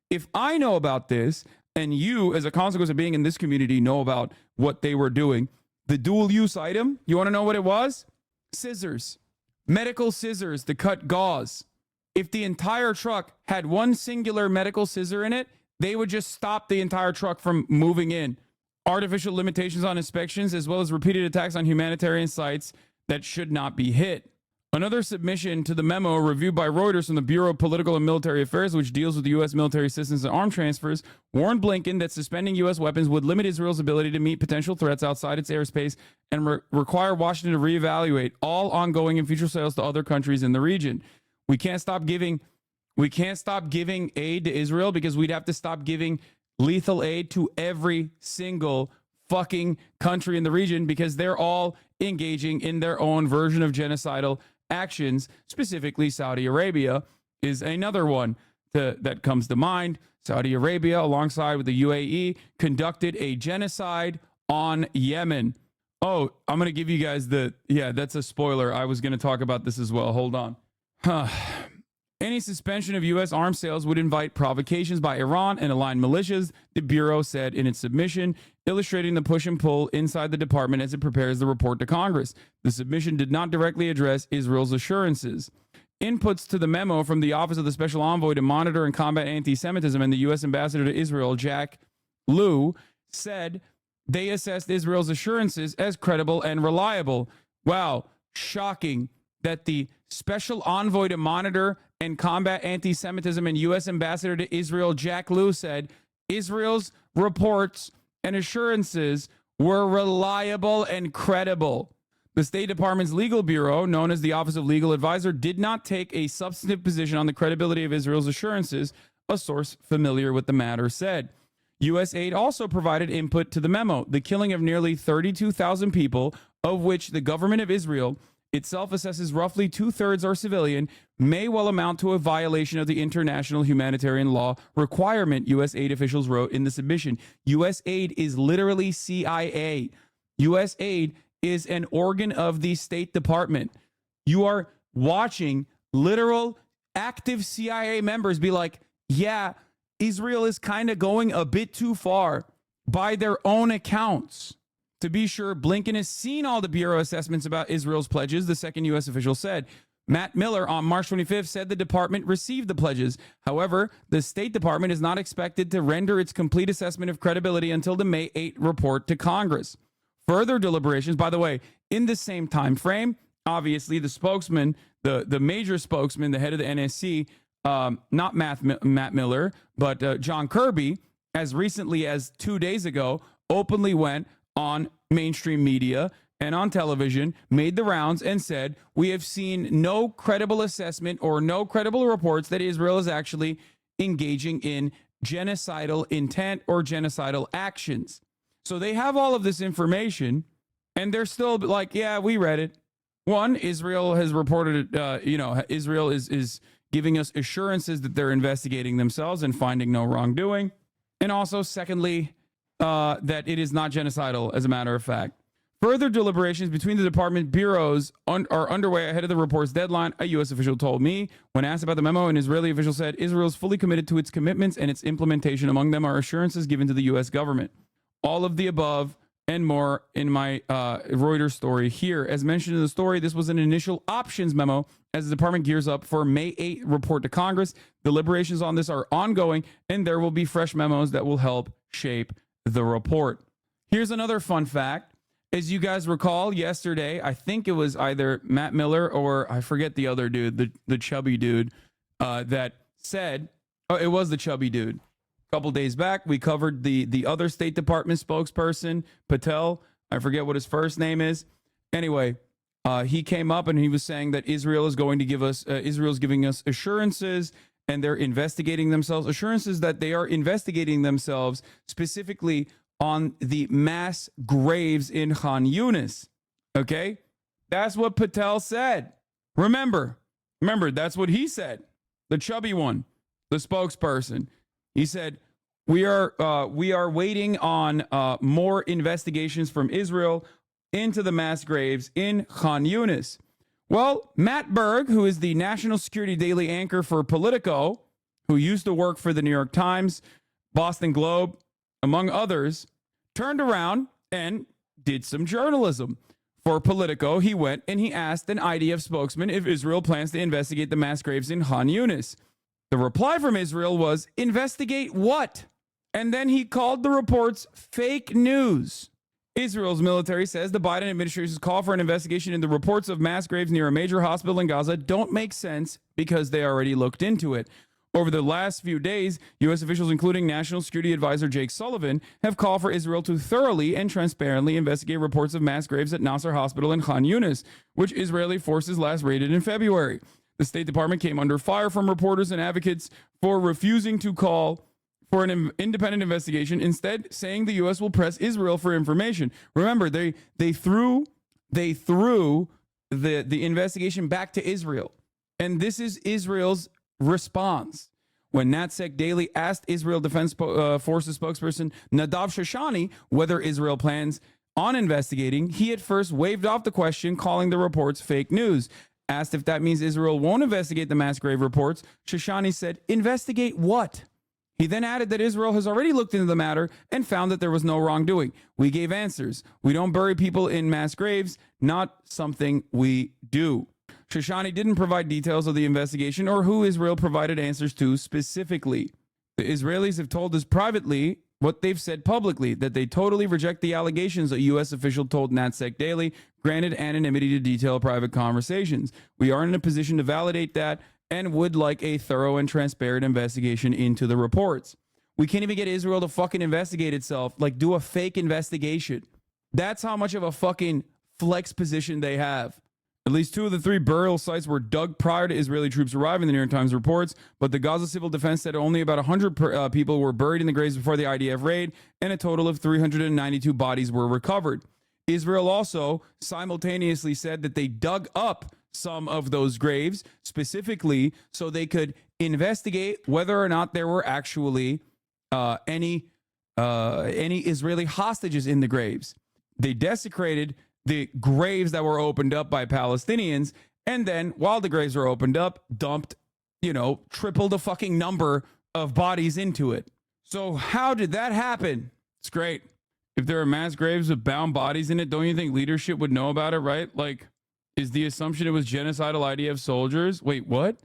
If I know about this, and you, as a consequence of being in this community, know about what they were doing, the dual-use item, you want to know what it was? Scissors. Medical scissors to cut gauze. If the entire truck had one singular medical scissor in it, they would just stop the entire truck from moving in. Artificial limitations on inspections, as well as repeated attacks on humanitarian sites that should not be hit. Another submission to the memo reviewed by Reuters from the Bureau of Political and Military Affairs, which deals with U.S. military assistance and arm transfers, warned Blinken that suspending U.S. weapons would limit Israel's ability to meet potential threats outside its airspace and require Washington to reevaluate all ongoing and future sales to other countries in the region. We can't stop giving aid to Israel because we'd have to stop giving lethal aid to every single fucking country in the region because they're all engaging in their own version of genocidal actions. Specifically, Saudi Arabia is another one that comes to mind. Saudi Arabia, alongside with the UAE, conducted a genocide on Yemen. Oh, I'm going to give you guys that's a spoiler. I was going to talk about this as well. Hold on. Any suspension of U.S. arms sales would invite provocations by Iran and aligned militias, the Bureau said in its submission, illustrating the push and pull inside the department as it prepares the report to Congress. The submission did not directly address Israel's assurances. Inputs to the memo from the Office of the Special Envoy to Monitor and Combat Anti-Semitism and the U.S. Ambassador to Israel, Jack Lew, said they assessed Israel's assurances as credible and reliable. Wow, shocking that the Special Envoy to Monitor and Combat Anti-Semitism and U.S. Ambassador to Israel, Jack Lew, said Israel's reports and assurances were reliable and credible. The State Department's legal bureau, known as the Office of Legal Advisor, did not take a substantive position on the credibility of Israel's assurances, a source familiar with the matter said. USAID also provided input to the memo. The killing of nearly 32,000 people, of which the government of Israel itself assesses roughly 2/3 are civilian, may well amount to a violation of the international humanitarian law requirement, USAID officials wrote in the submission. USAID is literally CIA. USAID is an organ of the State Department. You are watching literal active CIA members be like, yeah, Israel is kind of going a bit too far by their own accounts. To be sure, Blinken has seen all the Bureau assessments about Israel's pledges, the second U.S. official said. Matt Miller on March 25th said the department received the pledges. However, the State Department is not expected to render its complete assessment of credibility until the May 8 report to Congress. Further deliberations, by the way, in the same time frame, obviously the spokesman, the major spokesman, the head of the NSC, not Matt Miller, but John Kirby, as recently as 2 days ago, openly went on mainstream media and on television, made the rounds and said, we have seen no credible assessment or no credible reports that Israel is actually engaging in genocidal intent or genocidal actions. So they have all of this information and they're still like, yeah, we read it. One, Israel has reported, Israel is giving us assurances that they're investigating themselves and finding no wrongdoing. And also, secondly, that it is not genocidal, as a matter of fact. Further deliberations between the department bureaus are underway ahead of the report's deadline, a U.S. official told me. When asked about the memo, an Israeli official said Israel is fully committed to its commitments and its implementation. Among them are assurances given to the U.S. government. All of the above and more in my Reuters story here. As mentioned in the story, this was an initial options memo as the department gears up for a May 8th report to Congress. Deliberations on this are ongoing, and there will be fresh memos that will help shape the report. Here's another fun fact. As you guys recall, yesterday, I think it was either Matt Miller or I forget the other dude, the chubby dude, that said, it was the chubby dude. A couple days back, we covered the other State Department spokesperson, Patel. I forget what his first name is. Anyway, he came up and he was saying that Israel is going to give us, Israel's giving us assurances and they're investigating themselves, assurances that they are investigating themselves specifically on the mass graves in Khan Yunis. Okay? That's what Patel said. Remember, that's what he said. The chubby one, the spokesperson. He said, we are waiting on more investigations from Israel into the mass graves in Khan Yunis. Well, Matt Berg, who is the national security daily anchor for Politico, who used to work for the New York Times, Boston Globe, among others, turned around and did some journalism. For Politico, he went and he asked an IDF spokesman if Israel plans to investigate the mass graves in Khan Yunis. The reply from Israel was, investigate what? And then he called the reports fake news. Israel's military says the Biden administration's call for an investigation into reports of mass graves near a major hospital in Gaza don't make sense because they already looked into it. Over the last few days, U.S. officials, including National Security Advisor Jake Sullivan, have called for Israel to thoroughly and transparently investigate reports of mass graves at Nasser Hospital in Khan Yunis, which Israeli forces last raided in February. The State Department came under fire from reporters and advocates for refusing to call for an independent investigation, instead saying the U.S. will press Israel for information. Remember, they threw the investigation back to Israel. And this is Israel's response. When NatSec Daily asked Israel Defense Forces spokesperson Nadav Shoshani whether Israel plans on investigating, he at first waved off the question, calling the reports fake news. Asked if that means Israel won't investigate the mass grave reports, Shoshani said, investigate what? He then added that Israel has already looked into the matter and found that there was no wrongdoing. We gave answers. We don't bury people in mass graves, not something we do. Shoshani didn't provide details of the investigation or who Israel provided answers to specifically. The Israelis have told us privately what they've said publicly, that they totally reject the allegations, a U.S. official told NatSec Daily, granted anonymity to detail private conversations. We are in a position to validate that and would like a thorough and transparent investigation into the reports. We can't even get Israel to fucking investigate itself, like do a fake investigation. That's how much of a fucking flex position they have. At least 2 of the 3 burial sites were dug prior to Israeli troops arriving, the New York Times reports, but the Gaza Civil Defense said only about 100 people were buried in the graves before the IDF raid, and a total of 392 bodies were recovered. Israel also simultaneously said that they dug up some of those graves specifically so they could investigate whether or not there were actually any Israeli hostages in the graves. They desecrated the graves that were opened up by Palestinians, and then while the graves were opened up, dumped, triple the fucking number of bodies into it. So how did that happen? It's great. If there are mass graves with bound bodies in it, don't you think leadership would know about it, right? Like, is the assumption it was genocidal IDF soldiers? Wait, what?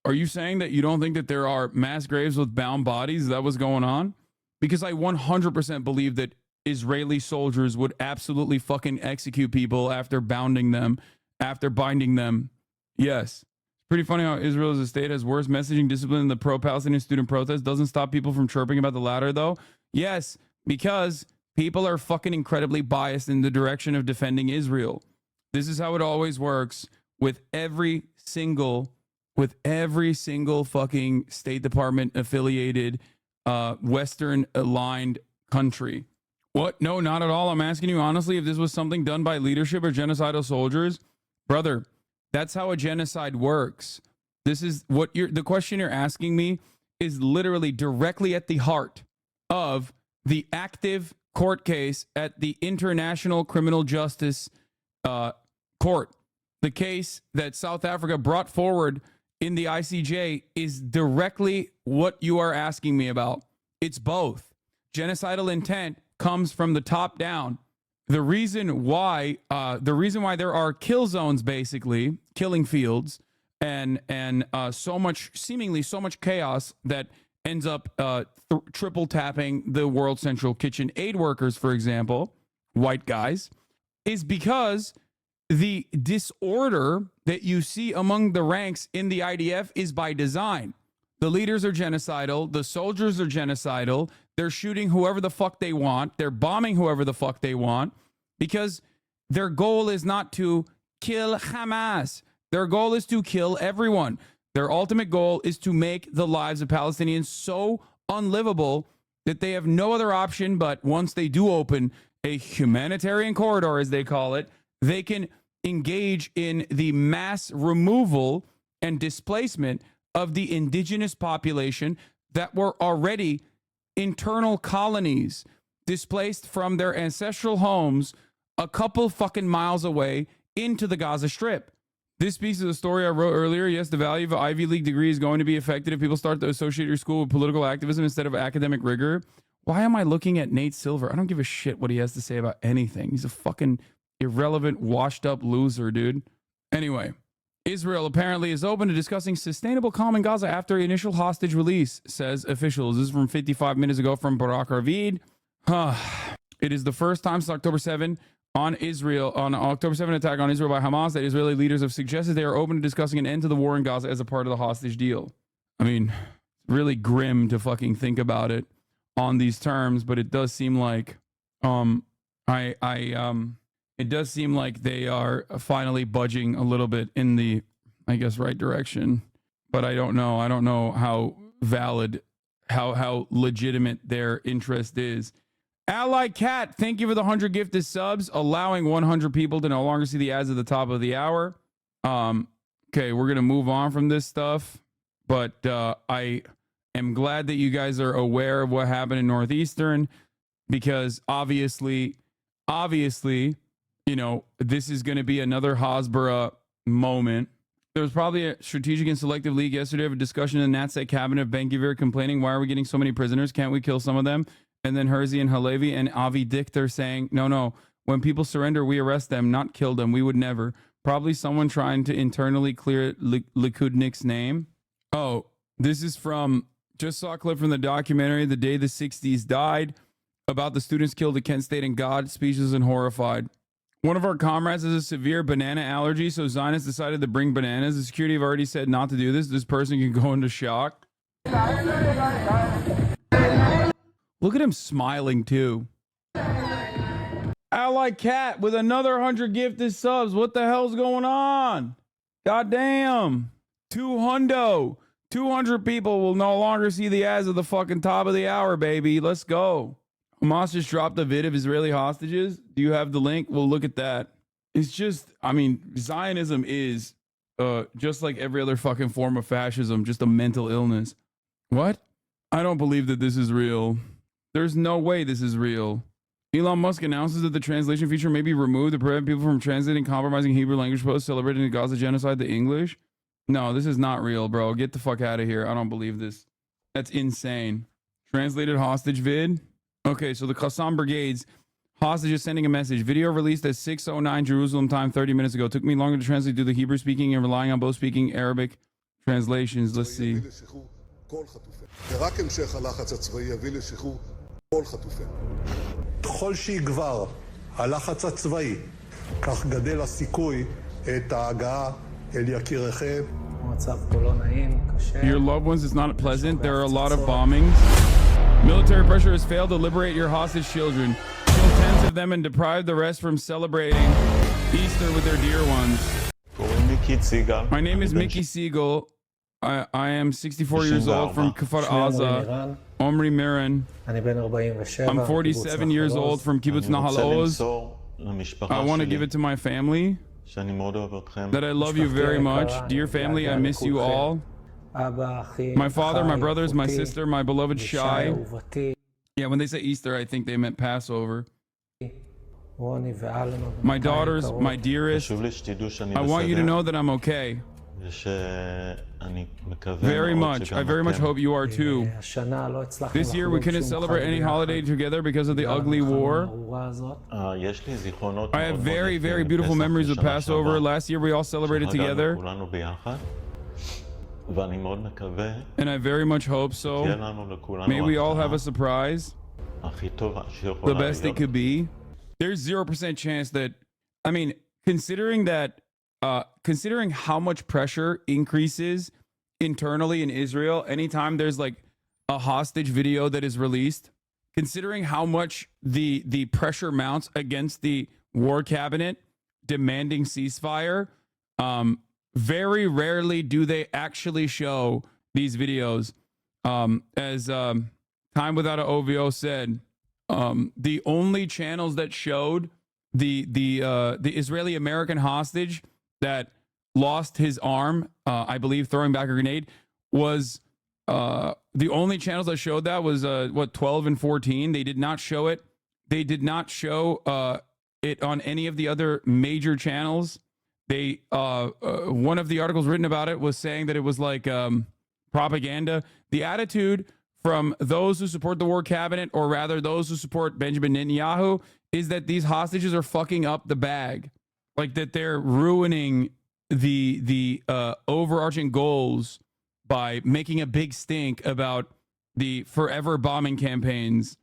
Are you saying that you don't think that there are mass graves with bound bodies? Is that what's going on? Because I 100% believe that Israeli soldiers would absolutely fucking execute people after binding them. Yes. It's pretty funny how Israel as a state has worse messaging discipline than the pro-Palestinian student protest. Doesn't stop people from chirping about the latter, though. Yes, because people are fucking incredibly biased in the direction of defending Israel. This is how it always works with every single fucking State Department affiliated Western aligned country. What? No, not at all. I'm asking you honestly if this was something done by leadership or genocidal soldiers. Brother, that's how a genocide works. This is what the question you're asking me is literally directly at the heart of the active court case at the International Criminal Justice Court. The case that South Africa brought forward in the ICJ is directly what you are asking me about. It's both. Genocidal intent comes from the top down. The reason why there are kill zones, basically killing fields, and seemingly so much chaos that ends up triple tapping the World Central Kitchen aid workers, for example, white guys, is because the disorder that you see among the ranks in the IDF is by design. The leaders are genocidal. The soldiers are genocidal. They're shooting whoever the fuck they want. They're bombing whoever the fuck they want because their goal is not to kill Hamas. Their goal is to kill everyone. Their ultimate goal is to make the lives of Palestinians so unlivable that they have no other option but once they do open a humanitarian corridor, as they call it, they can engage in the mass removal and displacement of the indigenous population that were already internal colonies displaced from their ancestral homes a couple fucking miles away into the Gaza Strip. This piece of the story I wrote earlier, yes, the value of an Ivy League degree is going to be affected if people start to associate your school with political activism instead of academic rigor. Why am I looking at Nate Silver? I don't give a shit what he has to say about anything. He's a fucking irrelevant, washed up loser, dude. Anyway, Israel apparently is open to discussing sustainable calm in Gaza after initial hostage release, says officials. This is from 55 minutes ago from Barak Ravid. It is the first time since October 7 on October 7 attack on Israel by Hamas that Israeli leaders have suggested they are open to discussing an end to the war in Gaza as a part of the hostage deal. I mean, it's really grim to fucking think about it on these terms, but it does seem like it does seem like they are finally budging a little bit in the, I guess, right direction. But I don't know. I don't know how valid, how legitimate their interest is. Ally Cat, thank you for the 100 gifted subs, allowing 100 people to no longer see the ads at the top of the hour. Okay, we're going to move on from this stuff. But I am glad that you guys are aware of what happened in Northeastern because obviously, you know, this is going to be another Hasbara moment There was probably a strategic and selective leak yesterday of a discussion in the NatSec cabinet of Ben-Gvir complaining, why are we getting so many prisoners? Can't we kill some of them? And then Hersey and Halevi and Avi Dichter saying, no, when people surrender, we arrest them, not kill them. We would never. Probably someone trying to internally clear Likudnik's name. Oh, this is from, just saw a clip from the documentary, The Day the 60s Died, about the students killed at Kent State, and God, speechless and horrified. One of our comrades has a severe banana allergy, so Zionists decided to bring bananas. The security have already said not to do this. This person can go into shock. Look at him smiling, too. Ally Cat with another 100 gifted subs. What the hell's going on? God damn. 200 people will no longer see the ads at the fucking top of the hour, baby. Let's go. Hamas just dropped a vid of Israeli hostages. Do you have the link? We'll look at that. It's just, I mean, Zionism is just like every other fucking form of fascism, just a mental illness. What? I don't believe that this is real. There's no way this is real. Elon Musk announces that the translation feature may be removed to prevent people from translating compromising Hebrew language posts celebrating the Gaza genocide to English. No, this is not real, bro. Get the fuck out of here. I don't believe this. That's insane. Translated hostage vid. Okay, so the Qassam Brigades hostage is sending a message. Video released at 6:09 Jerusalem time 30 minutes ago. Took me longer to translate due to the Hebrew speaking and relying on both speaking Arabic translations. Let's see. ככל שיגבר הלחץ הצבאי, כך גדל הסיכוי את ההגעה אל יקיריכם. Your loved ones is not pleasant. There are a lot of bombings. Military pressure has failed to liberate your hostage children. Kill tens of them and deprive the rest from celebrating Easter with their dear ones. My name is Mickey Siegel. I am 64 years old from Kfar Aza, Omri Miran. I'm 47 years old from Kibbutz Nahal Oz. I want to give it to my family, that I love you very much. Dear family, I miss you all. My father, my brothers, my sister, my beloved Shai. Yeah, when they say Easter, I think they meant Passover. My daughters, my dearest, I want you to know that I'm okay. Very much. I very much hope you are too. This year we couldn't celebrate any holiday together because of the ugly war. I have very, very beautiful memories of Passover. Last year we all celebrated together. And I very much hope so. May we all have a surprise. The best it could be. There's 0% chance that, I mean, considering how much pressure increases internally in Israel anytime there's like a hostage video that is released, considering how much the pressure mounts against the war cabinet demanding ceasefire, very rarely do they actually show these videos. As Time Without an OVO said, the only channels that showed the Israeli American hostage that lost his arm, I believe, throwing back a grenade, was the only channels that showed that was 12 and 14. They did not show it. They did not show it on any of the other major channels. They one of the articles written about it was saying that it was like propaganda. The attitude from those who support the war cabinet, or rather those who support Benjamin Netanyahu, is that these hostages are fucking up the bag. Like that they're ruining the overarching goals by making a big stink about the forever bombing campaigns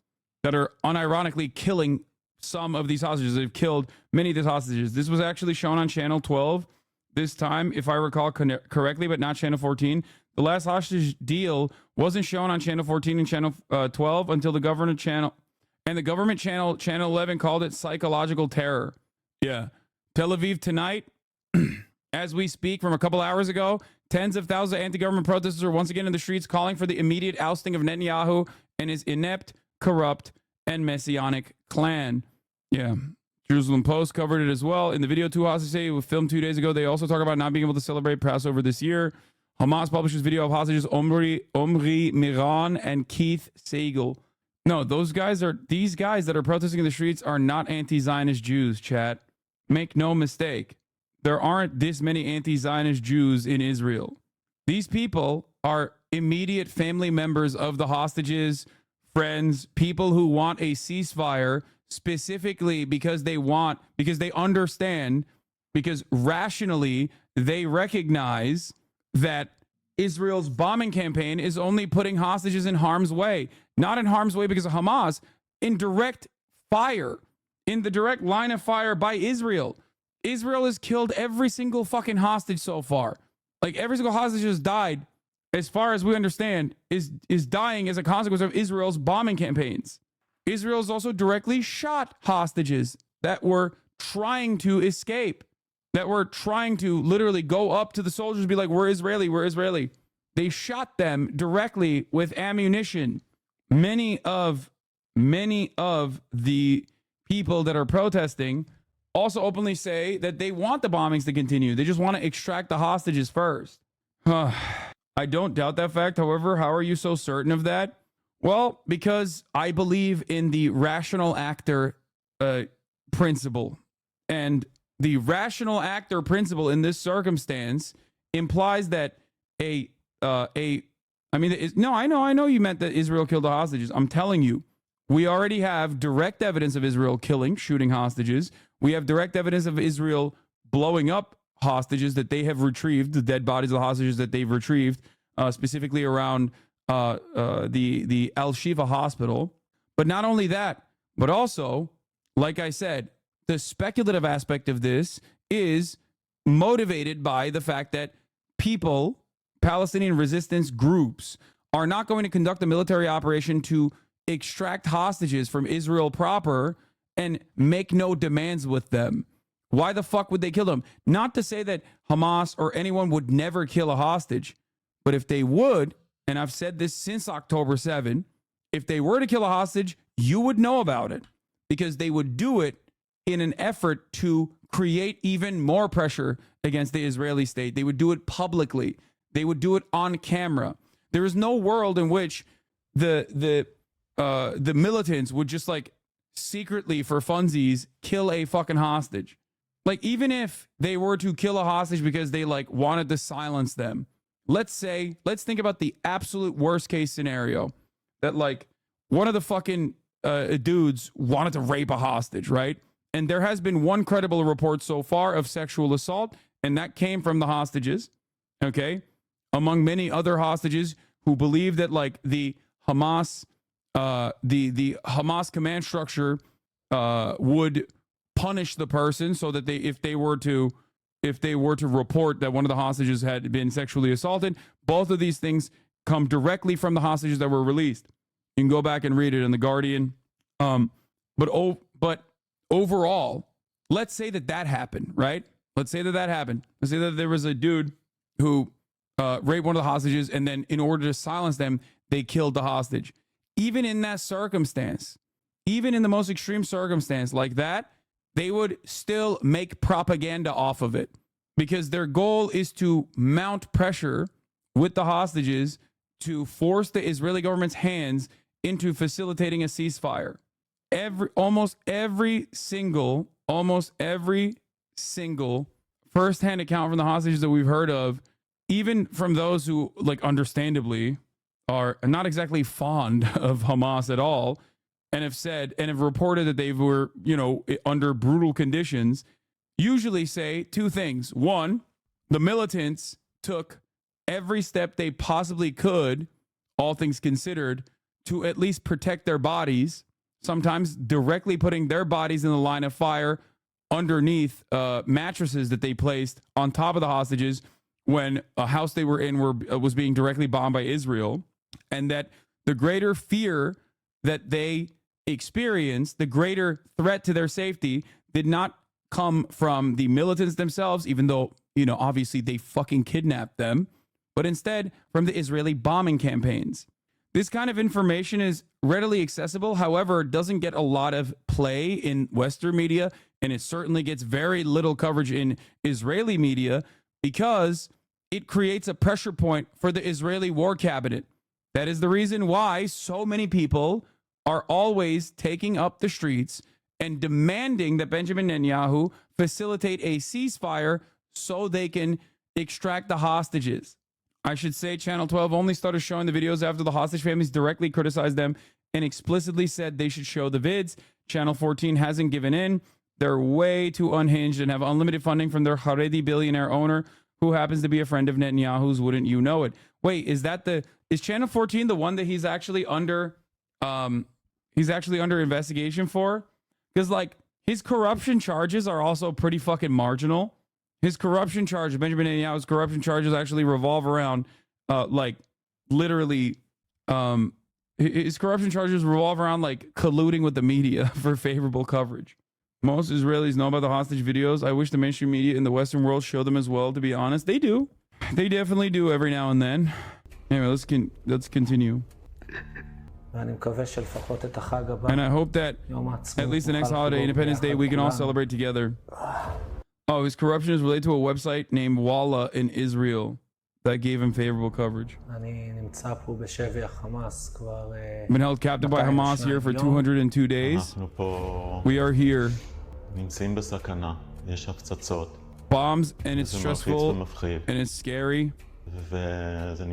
that are unironically killing some of these hostages. They've killed many of these hostages. This was actually shown on channel 12 this time, if I recall correctly, but not channel 14. The last hostage deal wasn't shown on channel 14 and channel 12 until the government channel, and the government channel 11 called it psychological terror. Yeah. Tel Aviv tonight, as we speak, from a couple hours ago, tens of thousands of anti-government protesters are once again in the streets calling for the immediate ousting of Netanyahu and his inept, corrupt, and messianic clan. Yeah. Jerusalem Post covered it as well. In the video, two hostages say it was filmed 2 days ago. They also talk about not being able to celebrate Passover this year. Hamas publishes video of hostages Omri Miran and Keith Siegel. No, these guys that are protesting in the streets are not anti-Zionist Jews, chat. Make no mistake. there aren't this many anti-Zionist Jews in Israel. These people are immediate family members of the hostages, friends, people who want a ceasefire specifically because they understand, because rationally they recognize that Israel's bombing campaign is only putting hostages in harm's way. Not in harm's way because of Hamas, in direct fire, in the direct line of fire by Israel. Israel has killed every single fucking hostage so far. Like every single hostage has died, as far as we understand, is dying as a consequence of Israel's bombing campaigns. Israel's also directly shot hostages that were trying to escape, that were trying to literally go up to the soldiers and be like, we're Israeli, we're Israeli. They shot them directly with ammunition. Many of the people that are protesting also openly say that they want the bombings to continue. They just want to extract the hostages first. I don't doubt that fact. However, how are you so certain of that? Well, because I believe in the rational actor principle. And the rational actor principle in this circumstance implies that I know you meant that Israel killed the hostages. I'm telling you, we already have direct evidence of Israel shooting hostages. We have direct evidence of Israel blowing up hostages that they have retrieved, the dead bodies of the hostages that they've retrieved, specifically around the Al-Shifa hospital. But not only that, but also, like I said, the speculative aspect of this is motivated by the fact that people, Palestinian resistance groups, are not going to conduct a military operation to extract hostages from Israel proper and make no demands with them. Why the fuck would they kill them? Not to say that Hamas or anyone would never kill a hostage, but if they would, and I've said this since October 7, if they were to kill a hostage, you would know about it, because they would do it in an effort to create even more pressure against the Israeli state. They would do it publicly. They would do it on camera. There is no world in which the militants would just like secretly for funsies kill a fucking hostage. Like, even if they were to kill a hostage because they like wanted to silence them, let's think about the absolute worst case scenario that like one of the fucking dudes wanted to rape a hostage, right? And there has been one credible report so far of sexual assault, and that came from the hostages, okay? Among many other hostages who believe that like the Hamas the Hamas command structure would punish the person, so that if they were to report that one of the hostages had been sexually assaulted. Both of these things come directly from the hostages that were released. You can go back and read it in The Guardian. But overall, let's say that happened, right? Let's say that happened. Let's say that there was a dude who raped one of the hostages, and then in order to silence them, they killed the hostage. Even in that circumstance, even in the most extreme circumstance like that, they would still make propaganda off of it, because their goal is to mount pressure with the hostages to force the Israeli government's hands into facilitating a ceasefire. Almost every single firsthand account from the hostages that we've heard of, even from those who like understandably are not exactly fond of Hamas at all, and have reported that they were, under brutal conditions, usually say two things. One, the militants took every step they possibly could, all things considered, to at least protect their bodies, sometimes directly putting their bodies in the line of fire underneath mattresses that they placed on top of the hostages when a house they were in was being directly bombed by Israel. And that the greater fear that they experienced, the greater threat to their safety, did not come from the militants themselves, even though, obviously they fucking kidnapped them, but instead from the Israeli bombing campaigns. This kind of information is readily accessible. However, it doesn't get a lot of play in Western media, and it certainly gets very little coverage in Israeli media, because it creates a pressure point for the Israeli war cabinet. That is the reason why so many people are always taking up the streets and demanding that Benjamin Netanyahu facilitate a ceasefire so they can extract the hostages. I should say Channel 12 only started showing the videos after the hostage families directly criticized them and explicitly said they should show the vids. Channel 14 hasn't given in. They're way too unhinged and have unlimited funding from their Haredi billionaire owner, who happens to be a friend of Netanyahu's. Wouldn't you know it? Wait, is Channel 14 the one that he's actually under investigation for? Because like his corruption charges are also pretty fucking marginal. His corruption charges, Benjamin Netanyahu's corruption charges, actually revolve around his corruption charges revolve around like colluding with the media for favorable coverage. Most Israelis know about the hostage videos. I wish the mainstream media in the Western world show them as well, to be honest. They do. They definitely do every now and then. Anyway, let's continue. And I hope that at least the next holiday, Independence Day, we can all celebrate together. Oh, his corruption is related to a website named Walla in Israel that gave him favorable coverage. Been held captive by Hamas here for 202 days. We are here. Bombs, and it's stressful, and it's scary. And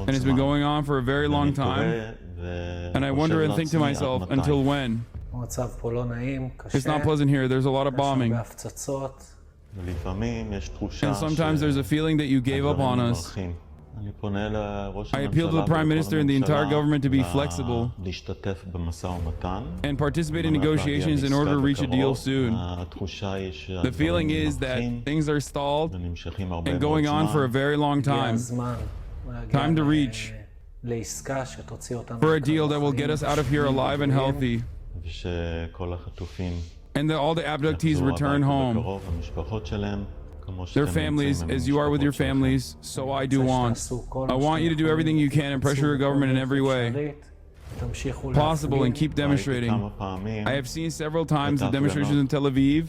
it's been going on for a very long time. And I wonder and think to myself, until when? It's not pleasant here. There's a lot of bombing. And sometimes there's a feeling that you gave up on us. I appeal to the Prime Minister and the entire government to be flexible and participate in negotiations in order to reach a deal soon. The feeling is that things are stalled and going on for a very long time. Time to reach for a deal that will get us out of here alive and healthy. And that all the abductees return home. Their families, as you are with your families, so I do want. I want you to do everything you can and pressure your government in every way possible and keep demonstrating. I have seen several times the demonstrations in Tel Aviv.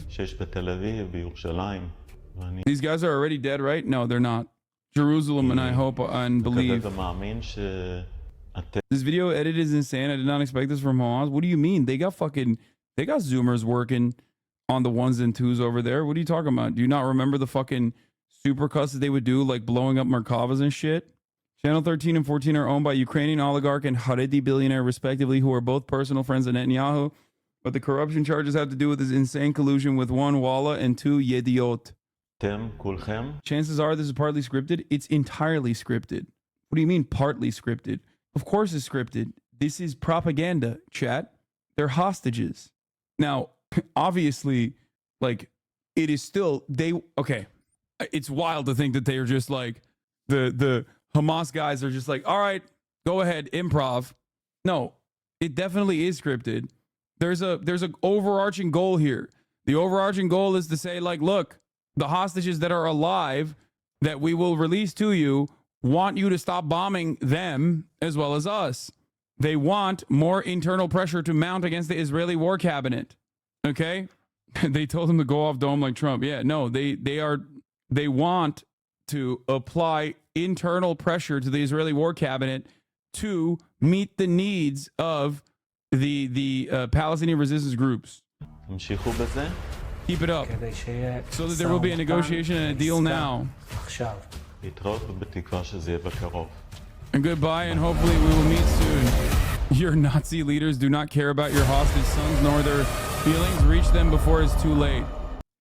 These guys are already dead, right? No, they're not. Jerusalem, and I hope and believe. This video edit is insane. I did not expect this from Hamas. What do you mean? They got Zoomers working on the ones and twos over there. What are you talking about? Do you not remember the fucking supercuts that they would do, like blowing up Merkavas and shit? Channel 13 and 14 are owned by Ukrainian oligarch and Haredi billionaire, respectively, who are both personal friends of Netanyahu. But the corruption charges have to do with his insane collusion with one, Walla, and two, Yediot. Chances are this is partly scripted. It's entirely scripted. What do you mean partly scripted? Of course it's scripted. This is propaganda, chat. They're hostages. Now, obviously, like, it is still, okay, it's wild to think that they are just like, the Hamas guys are just like, all right, go ahead, improv. No, it definitely is scripted. There's an overarching goal here. The overarching goal is to say, like, look, the hostages that are alive that we will release to you want you to stop bombing them as well as us. They want more internal pressure to mount against the Israeli war cabinet. Okay? They told him to go off dome like Trump. Yeah, no, they want to apply internal pressure to the Israeli war cabinet to meet the needs of the Palestinian resistance groups. Keep it up so that there will be a negotiation and a deal now. And goodbye, and hopefully we will meet soon. Your Nazi leaders do not care about your hostage sons nor their feelings. Reach them before it's too late.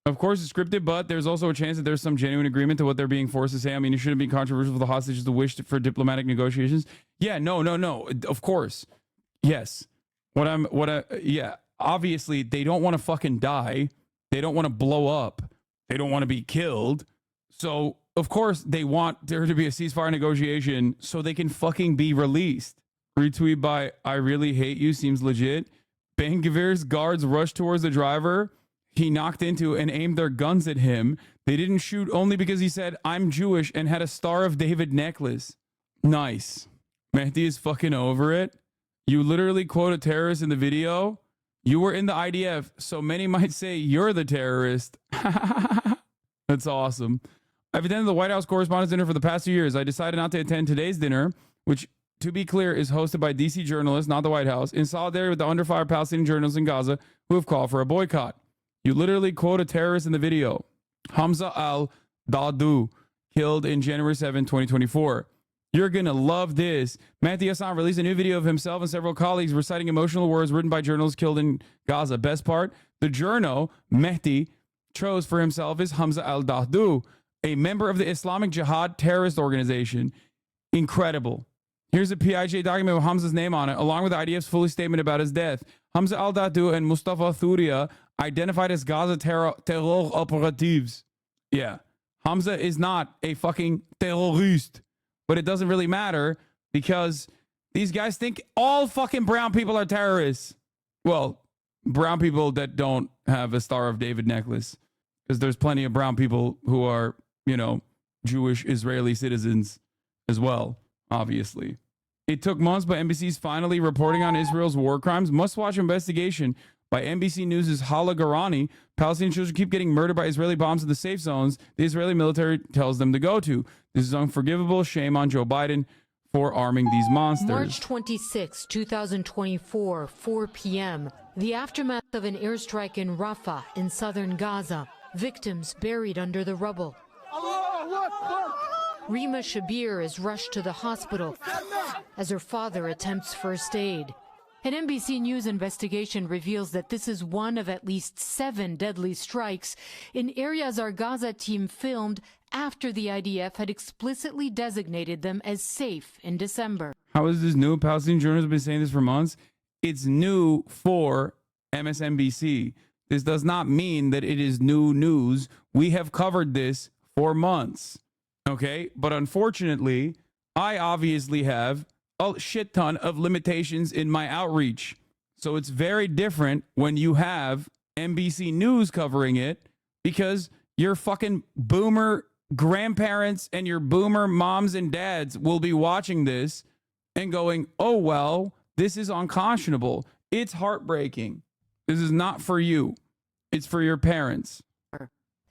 Of course, it's scripted, but there's also a chance that there's some genuine agreement to what they're being forced to say. I mean, it shouldn't be controversial for the hostages to wish for diplomatic negotiations. Yeah, no. Of course. Yes. Yeah. Obviously, they don't want to fucking die. They don't want to blow up. They don't want to be killed. So, of course, they want there to be a ceasefire negotiation so they can fucking be released. Retweet by I Really Hate You seems legit. Ben Gvir's guards rushed towards the driver he knocked into and aimed their guns at him. They didn't shoot only because he said, I'm Jewish, and had a Star of David necklace. Nice. Mehdi is fucking over it. You literally quote a terrorist in the video. You were in the IDF, so many might say you're the terrorist. That's awesome. I've attended the White House Correspondents' Dinner for the past 2 years. I decided not to attend today's dinner, which, to be clear, is hosted by DC journalists, not the White House, in solidarity with the under fire Palestinian journalists in Gaza who have called for a boycott. You literally quote a terrorist in the video. Hamza al-Dadu, killed in January 7, 2024. You're going to love this. Mehdi Hasan released a new video of himself and several colleagues reciting emotional words written by journalists killed in Gaza. Best part, the journo Mehdi chose for himself is Hamza al-Dadu, a member of the Islamic Jihad terrorist organization. Incredible. Here's a PIJ document with Hamza's name on it, along with the IDF's full statement about his death. Hamza al-Dadu and Mustafa Thuria identified as Gaza terror operatives. Yeah, Hamza is not a fucking terrorist. But it doesn't really matter because these guys think all fucking brown people are terrorists. Well, brown people that don't have a Star of David necklace. Because there's plenty of brown people who are, you know, Jewish Israeli citizens as well, obviously. It took months, but NBC's finally reporting on Israel's war crimes. Must-watch investigation by NBC News' Hala Garani. Palestinian children keep getting murdered by Israeli bombs in the safe zones the Israeli military tells them to go to. This is unforgivable. Shame on Joe Biden for arming these monsters. March 26, 2024, 4 p.m. The aftermath of an airstrike in Rafah in southern Gaza. Victims buried under the rubble. Rima Shabir is rushed to the hospital as her father attempts first aid. An NBC News investigation reveals that this is one of at least 7 deadly strikes in areas our Gaza team filmed after the IDF had explicitly designated them as safe in December. How is this new? Palestinian journalists have been saying this for months. It's new for MSNBC. This does not mean that it is new news. We have covered this for months. Okay? But unfortunately, I obviously have a shit ton of limitations in my outreach. So it's very different when you have NBC News covering it because your fucking boomer grandparents and your boomer moms and dads will be watching this and going, oh, well, this is unconscionable. It's heartbreaking. This is not for you. It's for your parents.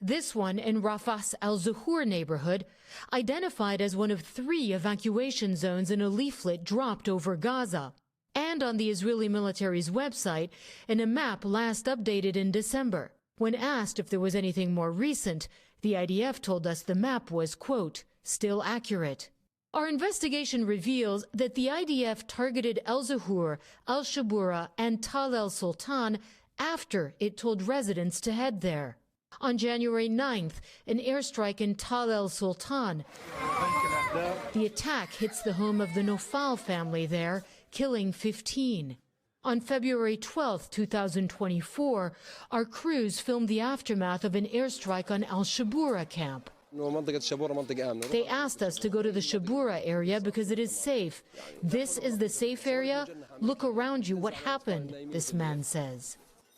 This one in Rafah's Al-Zuhur neighborhood, identified as one of 3 evacuation zones in a leaflet dropped over Gaza, and on the Israeli military's website in a map last updated in December. When asked if there was anything more recent, the IDF told us the map was, quote, still accurate. Our investigation reveals that the IDF targeted Al-Zuhur, Al-Shabura, and Tal el-Sultan after it told residents to head there. On January 9th, an airstrike in Tal el-Sultan. The attack hits the home of the Nofal family there, killing 15. On February 12, 2024, our crews filmed the aftermath of an airstrike on Al-Shabura camp. They asked us to go to the Shabura area because it is safe. This is the safe area? Look around you. What happened? This man says.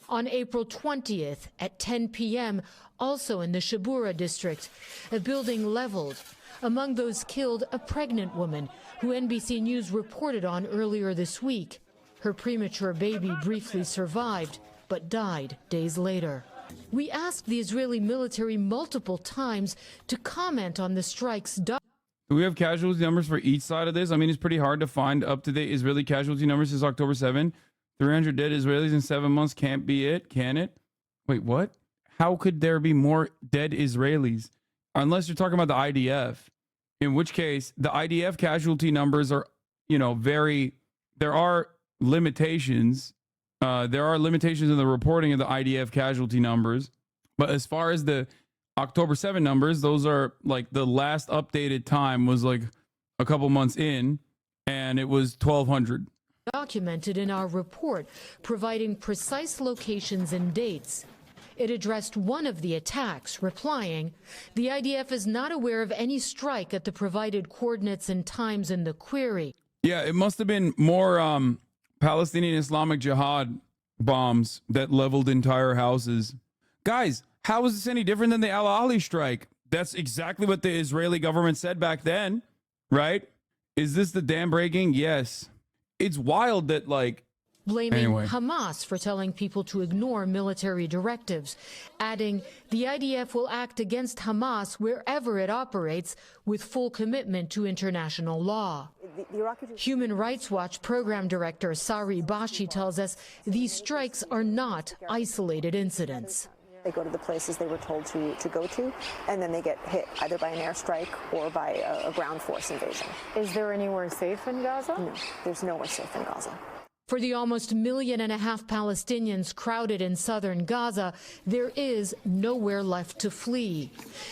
On April 20th at 10 p.m., also in the Shabura district, a building leveled. Among those killed, a pregnant woman who NBC News reported on earlier this week. Her premature baby briefly survived, but died days later. We asked the Israeli military multiple times to comment on the strikes. Do we have casualty numbers for each side of this? I mean, it's pretty hard to find up-to-date Israeli casualty numbers since October 7. 300 dead Israelis in 7 months can't be it, can it? Wait, what? How could there be more dead Israelis? Unless you're talking about the IDF, in which case the IDF casualty numbers are, you know, there are limitations. There are limitations in the reporting of the IDF casualty numbers. But as far as the October 7 numbers, those are like the last updated time was like a couple months in, and it was 1,200. Documented in our report, providing precise locations and dates. It addressed one of the attacks, replying, the IDF is not aware of any strike at the provided coordinates and times in the query. Yeah, it must have been more Palestinian Islamic Jihad bombs that leveled entire houses. Guys, how is this any different than the Al-Ali strike? That's exactly what the Israeli government said back then, right? Is this the dam breaking? Yes. It's wild that, like, blaming Hamas for telling people to ignore military directives, adding the IDF will act against Hamas wherever it operates with full commitment to international law. Human Rights Watch program director Sari Bashi tells us these strikes are not isolated incidents. They go to the places they were told to go to, and then they get hit either by an airstrike or by a ground force invasion. Is there anywhere safe in Gaza? No, there's nowhere safe in Gaza. For the almost 1.5 million Palestinians crowded in southern Gaza, there is nowhere left to flee.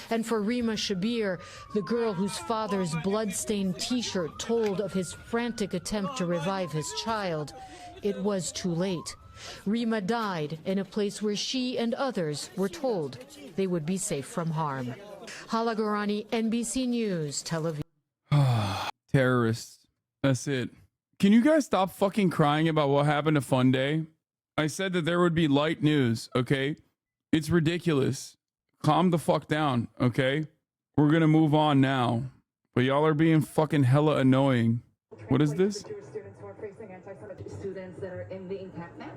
And for Rima Shabir, the girl whose father's blood-stained T-shirt told of his frantic attempt to revive his child, it was too late. Rima died in a place where she and others were told they would be safe from harm. Hala Gorani, NBC News, Tel Aviv. Terrorists. That's it. Can you guys stop fucking crying about what happened to FUNDAY? I said that there would be light news, okay? It's ridiculous. Calm the fuck down, okay? We're gonna move on now. But y'all are being fucking hella annoying. What is this? Students that are in the encampment.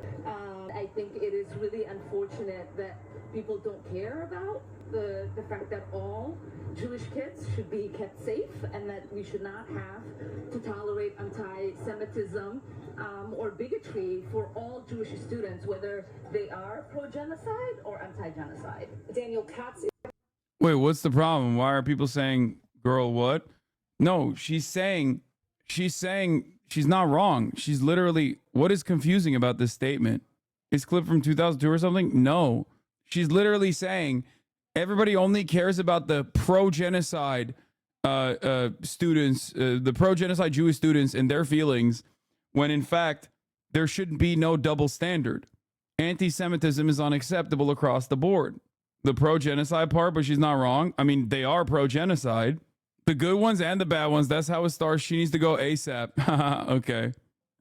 I think it is really unfortunate that people don't care about the fact that all Jewish kids should be kept safe and that we should not have to tolerate anti-Semitism or bigotry for all Jewish students, whether they are pro-genocide or anti-genocide. Daniel Katz. Wait, what's the problem? Why are people saying, girl, what? No, she's saying she's not wrong. She's literally, what is confusing about this statement? It's clip from 2002 or something? No. She's literally saying everybody only cares about the pro-genocide students, the pro-genocide Jewish students and their feelings, when in fact, there should be no double standard. Anti-Semitism is unacceptable across the board. The pro-genocide part, but she's not wrong. I mean, they are pro-genocide. The good ones and the bad ones, that's how it starts. She needs to go ASAP. Okay.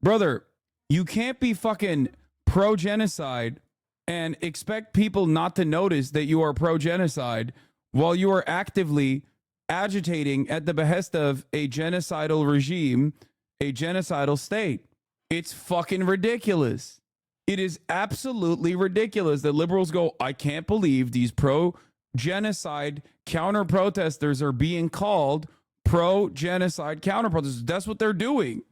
Brother, you can't be fucking pro-genocide and expect people not to notice that you are pro-genocide while you are actively agitating at the behest of a genocidal regime, a genocidal state. It's fucking ridiculous. It is absolutely ridiculous that liberals go, I can't believe these pro-genocide counter-protesters are being called pro-genocide counter-protesters. That's what they're doing.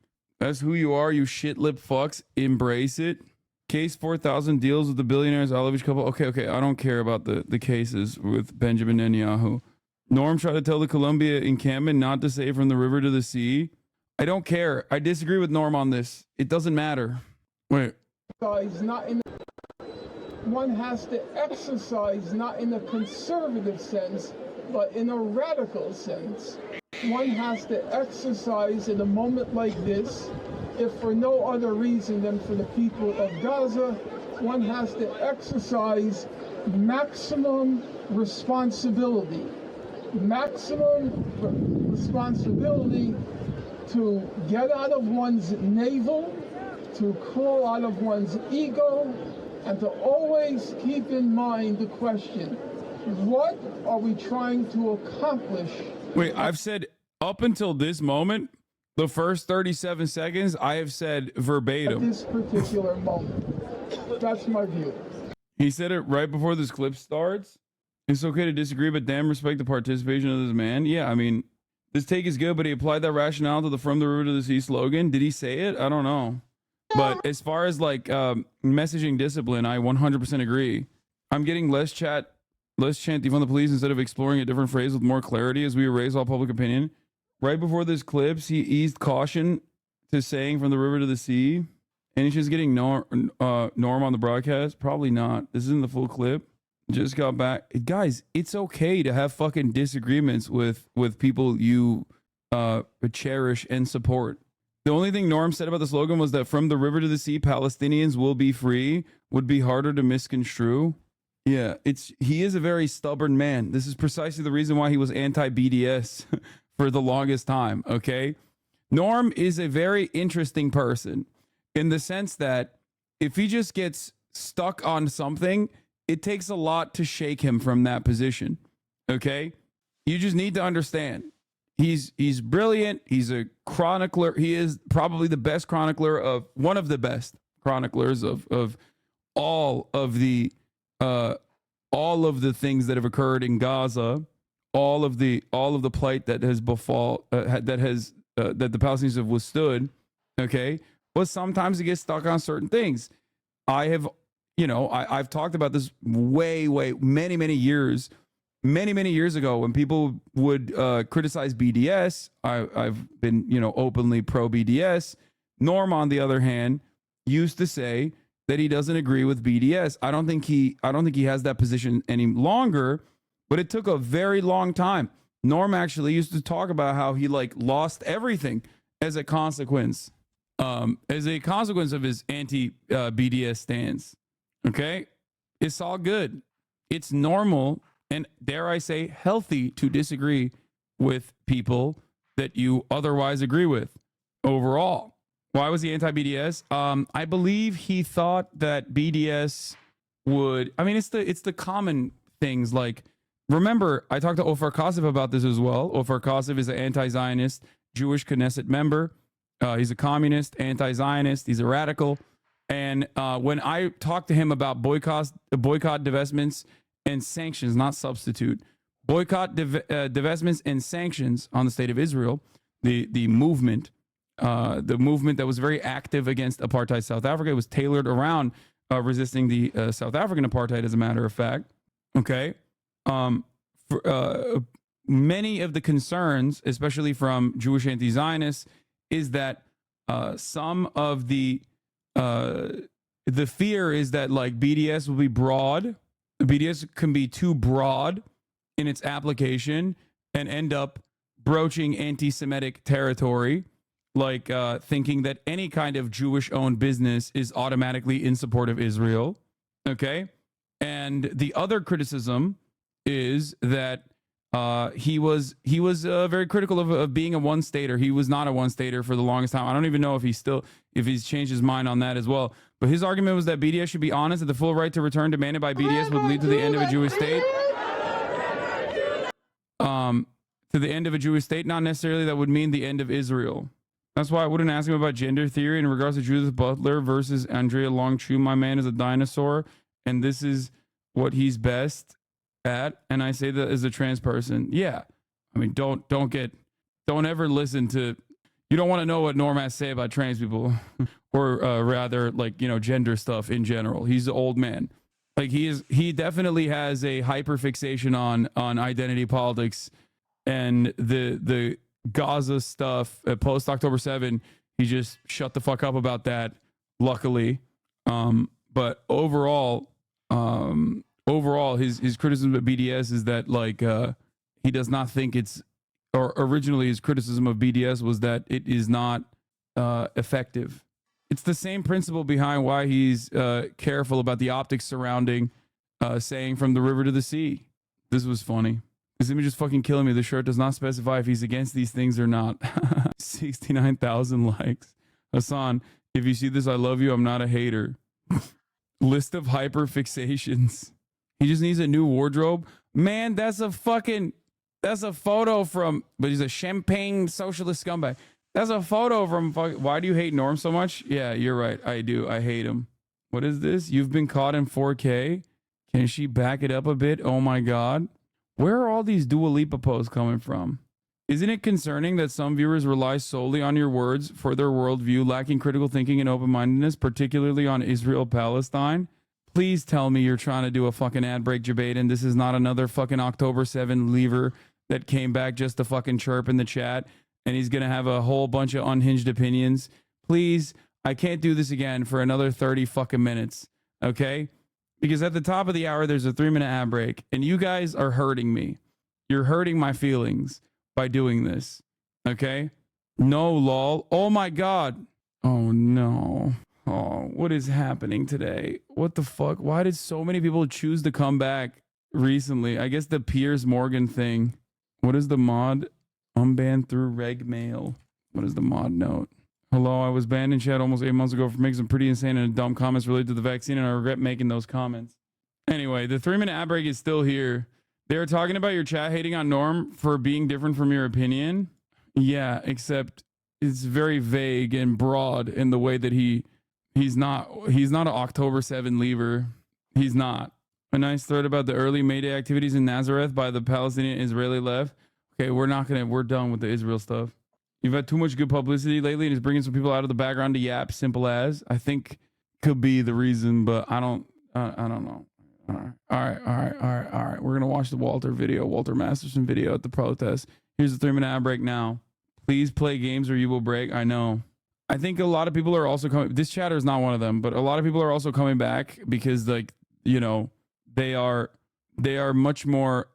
That's who you are, you shit-lip fucks. Embrace it. Case 4000 deals with the billionaires Alovich couple. Okay. I don't care about the cases with Benjamin Netanyahu. Norm tried to tell the Columbia encampment not to say from the river to the sea. I don't care. I disagree with Norm on this. It doesn't matter. Wait. One has to exercise not in a conservative sense, but in a radical sense. One has to exercise in a moment like this, if for no other reason than for the people of Gaza, one has to exercise maximum responsibility. Maximum responsibility to get out of one's navel, to crawl out of one's ego, and to always keep in mind the question, what are we trying to accomplish? Wait, I've said up until this moment, the first 37 seconds, I have said verbatim. At this particular moment. That's my view. He said it right before this clip starts. It's okay to disagree, but damn respect the participation of this man. Yeah, I mean, this take is good, but he applied that rationale to the from the river to the sea slogan. Did he say it? I don't know. But as far as like messaging discipline, I 100% agree. I'm getting less chant defund the police instead of exploring a different phrase with more clarity as we erase all public opinion. Right before this clip, he eased caution to saying from the river to the sea. And he's just getting Norm on the broadcast. Probably not. This isn't the full clip. Just got back. Guys, it's okay to have fucking disagreements with people you cherish and support. The only thing Norm said about the slogan was that from the river to the sea, Palestinians will be free, would be harder to misconstrue. Yeah, he is a very stubborn man. This is precisely the reason why he was anti-BDS for the longest time, okay? Norm is a very interesting person in the sense that if he just gets stuck on something, it takes a lot to shake him from that position, okay? You just need to understand. He's brilliant. He's a chronicler. He is probably the best chronicler of one of the best chroniclers of all of the things that have occurred in Gaza, all of the plight that has that the Palestinians have withstood. Okay, but sometimes he gets stuck on certain things. I have you know, I've talked about this many years ago when people would criticize BDS. I've been, you know, openly pro BDS. Norm, on the other hand, used to say that he doesn't agree with BDS. I don't think he has that position any longer, but it took a very long time. Norm actually used to talk about how he like lost everything as a consequence of his anti-BDS stance. Okay, it's all good. It's normal and, dare I say, healthy to disagree with people that you otherwise agree with overall. Why was he anti-BDS? I believe he thought that BDS would, I mean, it's the common things. Like, remember, I talked to Ofer Kasif about this as well. Ofer Kasif is an anti-Zionist Jewish Knesset member. He's a communist, anti-Zionist. He's a radical. And when I talked to him about boycott, divestments, and sanctions, not substitute, boycott, divestments, and sanctions on the state of Israel, the movement that was very active against apartheid South Africa. It was tailored around resisting the South African apartheid, as a matter of fact. Okay. Many of the concerns, especially from Jewish anti-Zionists, is that some of the fear is that like BDS will be broad. BDS can be too broad in its application and end up broaching anti-Semitic territory, like thinking that any kind of Jewish-owned business is automatically in support of Israel. Okay, and the other criticism is that he was very critical of being a one-stater. He was not a one-stater for the longest time. I don't even know if he's changed his mind on that as well. But his argument was that BDS should be honest that the full right to return demanded by BDS would lead to the end of a Jewish state. To the end of a Jewish state, not necessarily that would mean the end of Israel. That's why I wouldn't ask him about gender theory in regards to Judith Butler versus Andrea Longchu. My man is a dinosaur, and this is what he's best at. And I say that as a trans person. Yeah, I mean, don't ever listen to. You don't want to know what Norm has to say about trans people, or rather, like, you know, gender stuff in general. He's an old man. Like he definitely has a hyperfixation on identity politics and the Gaza stuff post October 7. He just shut the fuck up about that, luckily. But overall, his criticism of BDS is that like he does not think it's, or originally his criticism of BDS was that it is not effective. It's the same principle behind why he's careful about the optics surrounding saying from the river to the sea. This was funny. This image is fucking killing me. The shirt does not specify if he's against these things or not. 69,000 likes. Hasan, if you see this, I love you. I'm not a hater. List of hyperfixations. He just needs a new wardrobe. Man, that's a photo from, but he's a champagne socialist scumbag. That's a photo from, why do you hate Norm so much? Yeah, you're right. I do. I hate him. What is this? You've been caught in 4K. Can she back it up a bit? Oh my God. Where are all these Dua Lipa posts coming from? Isn't it concerning that some viewers rely solely on your words for their worldview, lacking critical thinking and open-mindedness, particularly on Israel-Palestine? Please tell me you're trying to do a fucking ad break debate and this is not another fucking October 7 lever that came back just to fucking chirp in the chat and he's going to have a whole bunch of unhinged opinions. Please, I can't do this again for another 30 fucking minutes, okay? Because at the top of the hour, there's a 3-minute ad break and you guys are hurting me. You're hurting my feelings by doing this, okay? No, lol. Oh my God. Oh no. Oh, what is happening today? What the fuck? Why did so many people choose to come back recently? I guess the Piers Morgan thing. What is the mod? Unbanned through reg mail. What is the mod note? Hello, I was banned in chat almost 8 months ago for making some pretty insane and dumb comments related to the vaccine, and I regret making those comments. Anyway, the 3-minute ad break is still here. They were talking about your chat hating on Norm for being different from your opinion. Yeah, except it's very vague and broad in the way that he's not an October 7 lever. He's not. A nice thread about the early May Day activities in Nazareth by the Palestinian Israeli left. Okay, we're done with the Israel stuff. You've had too much good publicity lately and it's bringing some people out of the background to yap. Simple as. I think could be the reason, but I don't I don't know. All right. We're gonna watch the Walter Masterson video at the protest. Here's the 3-minute ad break now. Please play games or you will break. I know. I think a lot of people are also coming. This chatter is not one of them, but a lot of people are also coming back because, like, you know, they are much more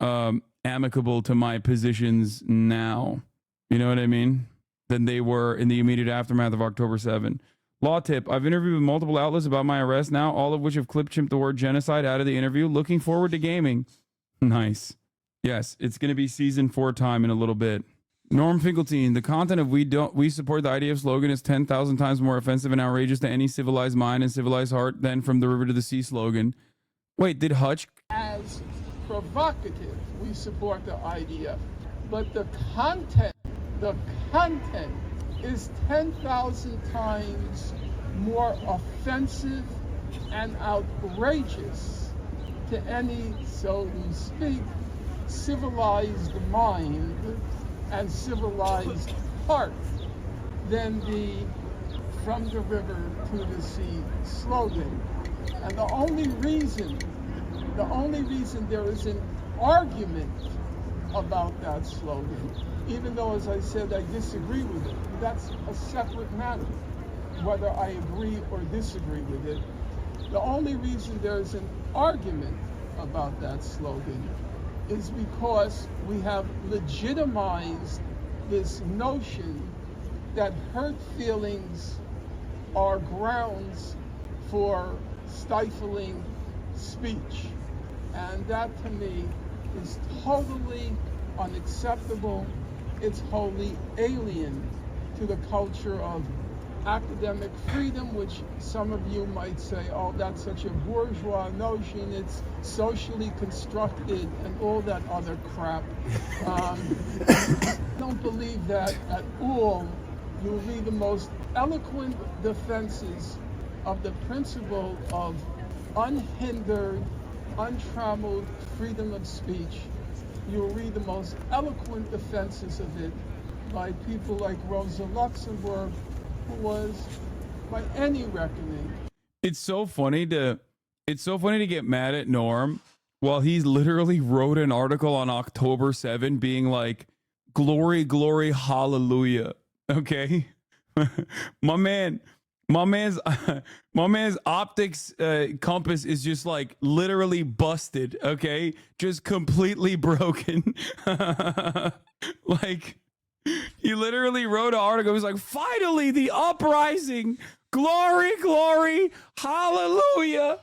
amicable to my positions now. You know what I mean? Than they were in the immediate aftermath of October 7. Law tip: I've interviewed with multiple outlets about my arrest now, all of which have clip-chimped the word genocide out of the interview. Looking forward to gaming. Nice. Yes, it's going to be season 4 time in a little bit. Norm Finkelstein: the content of we support the IDF slogan is 10,000 times more offensive and outrageous to any civilized mind and civilized heart than from the river to the sea slogan. Wait, did Hutch? As provocative, we support the IDF, but the content is 10,000 times more offensive and outrageous to any, so to speak, civilized mind and civilized heart than the from the river to the sea slogan. And the only reason there is an argument about that slogan, even though, as I said, I disagree with it, that's a separate matter, whether I agree or disagree with it. The only reason there's an argument about that slogan is because we have legitimized this notion that hurt feelings are grounds for stifling speech. And that, to me, is totally unacceptable. It's wholly alien to the culture of academic freedom, which some of you might say, oh, that's such a bourgeois notion, it's socially constructed and all that other crap. I don't believe that at all. You'll read the most eloquent defenses of the principle of unhindered, untrammeled freedom of speech. You'll read the most eloquent defenses of it by people like Rosa Luxemburg, who was, by any reckoning. It's so funny to get mad at Norm while he's literally wrote an article on October 7 being like, glory, glory, hallelujah. Okay. my man's optics compass is just like literally busted. Okay. Just completely broken. Like, he literally wrote an article. He was like, finally, the uprising. Glory, glory, hallelujah.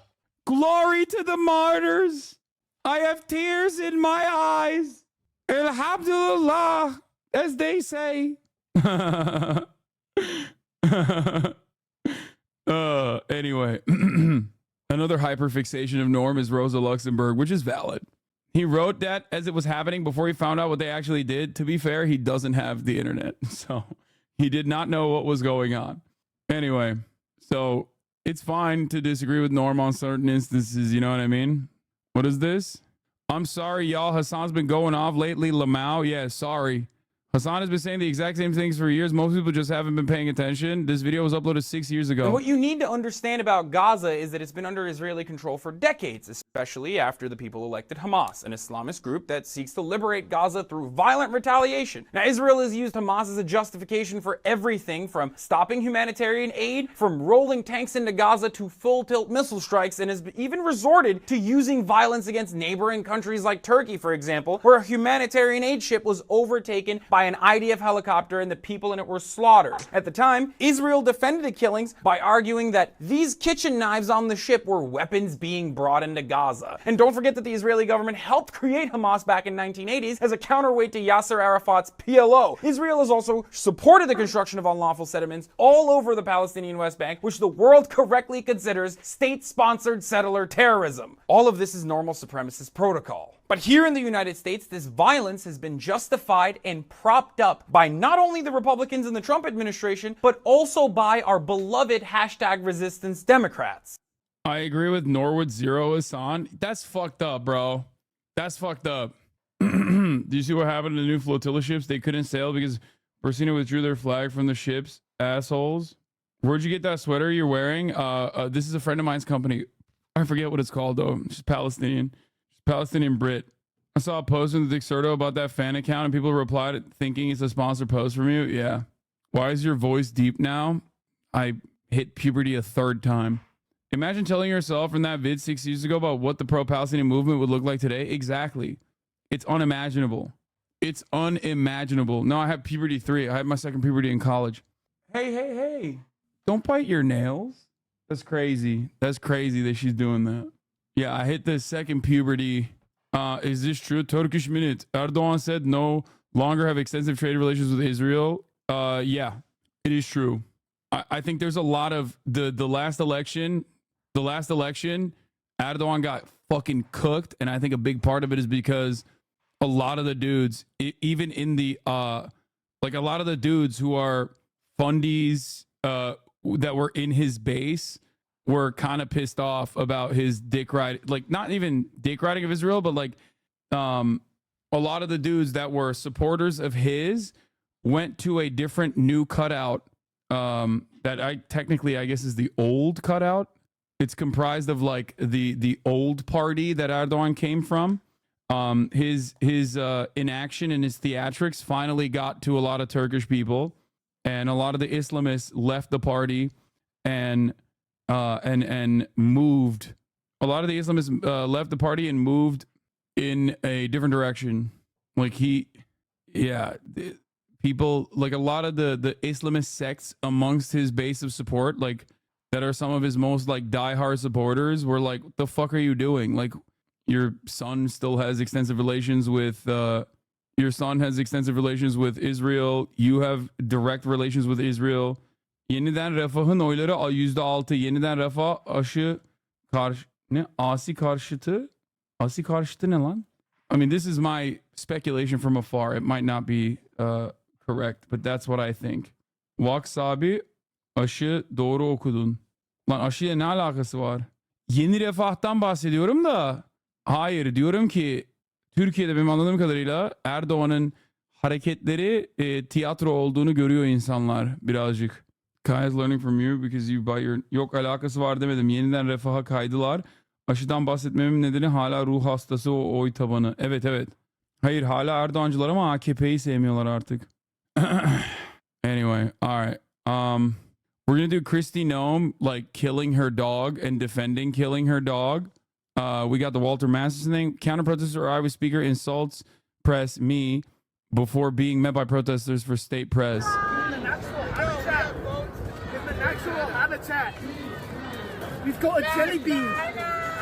Glory to the martyrs. I have tears in my eyes. Alhamdulillah, as they say. Anyway, another hyperfixation of Norm is Rosa Luxemburg, which is valid. He wrote that as it was happening before he found out what they actually did. To be fair, he doesn't have the internet, so he did not know what was going on. Anyway, so it's fine to disagree with Norm on certain instances, you know what I mean? What is this? I'm sorry, y'all. Hasan's been going off lately. Lamau, yeah, sorry. Hasan has been saying the exact same things for years. Most people just haven't been paying attention. This video was uploaded 6 years ago. And what you need to understand about Gaza is that it's been under Israeli control for decades, especially after the people elected Hamas, an Islamist group that seeks to liberate Gaza through violent retaliation. Now, Israel has used Hamas as a justification for everything from stopping humanitarian aid, from rolling tanks into Gaza to full-tilt missile strikes, and has even resorted to using violence against neighboring countries like Turkey, for example, where a humanitarian aid ship was overtaken by an IDF helicopter and the people in it were slaughtered. At the time, Israel defended the killings by arguing that these kitchen knives on the ship were weapons being brought into Gaza. And don't forget that the Israeli government helped create Hamas back in the 1980s as a counterweight to Yasser Arafat's PLO. Israel has also supported the construction of unlawful settlements all over the Palestinian West Bank, which the world correctly considers state-sponsored settler terrorism. All of this is normal supremacist protocol. But here in the United States, this violence has been justified and propped up by not only the Republicans in the Trump administration, but also by our beloved #resistance Democrats. I agree with Norwood Zero Hasan. That's fucked up, bro. That's fucked up. Do you see what happened to the new flotilla ships? They couldn't sail because Bursina withdrew their flag from the ships. Assholes. Where'd you get that sweater you're wearing? This is a friend of mine's company. I forget what it's called though. She's Palestinian. She's Palestinian Brit. I saw a post in the Dixerto about that fan account and people replied thinking it's a sponsored post from you. Yeah. Why is your voice deep now? I hit puberty a third time. Imagine telling yourself in that vid 6 years ago about what the pro-Palestinian movement would look like today. Exactly. It's unimaginable. It's unimaginable. No, I have puberty 3. I had my second puberty in college. Hey. Don't bite your nails. That's crazy. That's crazy that she's doing that. Yeah, I hit the second puberty. Is this true? Turkish Minute. Erdogan said no longer have extensive trade relations with Israel. Yeah, it is true. I think there's a lot of the last election, Erdogan got fucking cooked. And I think a big part of it is because a lot of the dudes, even in the, like a lot of the dudes who are fundies that were in his base were kind of pissed off about his dick riding, like not even dick riding of Israel, but like a lot of the dudes that were supporters of his went to a different new cutout that I guess is the old cutout. It's comprised of like the old party that Erdogan came from. His inaction and his theatrics finally got to a lot of Turkish people, and a lot of the Islamists left the party and moved. A lot of the Islamists left the party and moved in a different direction. Like people, like a lot of the Islamist sects amongst his base of support, like that are some of his most like diehard supporters, were like, what the fuck are you doing? Like, your son still has extensive relations with Israel. You have direct relations with Israel. Yeniden Refah'ın oyları %6. Yeniden Refah Asi karşıtı ne lan? I mean, this is my speculation from afar. It might not be correct, but that's what I think. Vaksabi aşı doğru okudun. Lan aşıyla ne alakası var? Yeni Refah'tan bahsediyorum da. Hayır, diyorum ki Türkiye'de benim anladığım kadarıyla Erdoğan'ın hareketleri tiyatro olduğunu görüyor insanlar birazcık. Kai is learning from you because you buy your... Yok, alakası var demedim. Yeniden refaha kaydılar. Aşıdan bahsetmemin nedeni hala ruh hastası o oy tabanı. Evet. Hayır, hala Erdoğancılar ama AKP'yi sevmiyorlar artık. Anyway, all right. We're gonna do Kristi Noem like killing her dog and defending killing her dog. We got the Walter Masterson thing. Counter-protester Iowa speaker insults press me before being met by protesters for state press. In the natural habitat. We've got a jelly bean.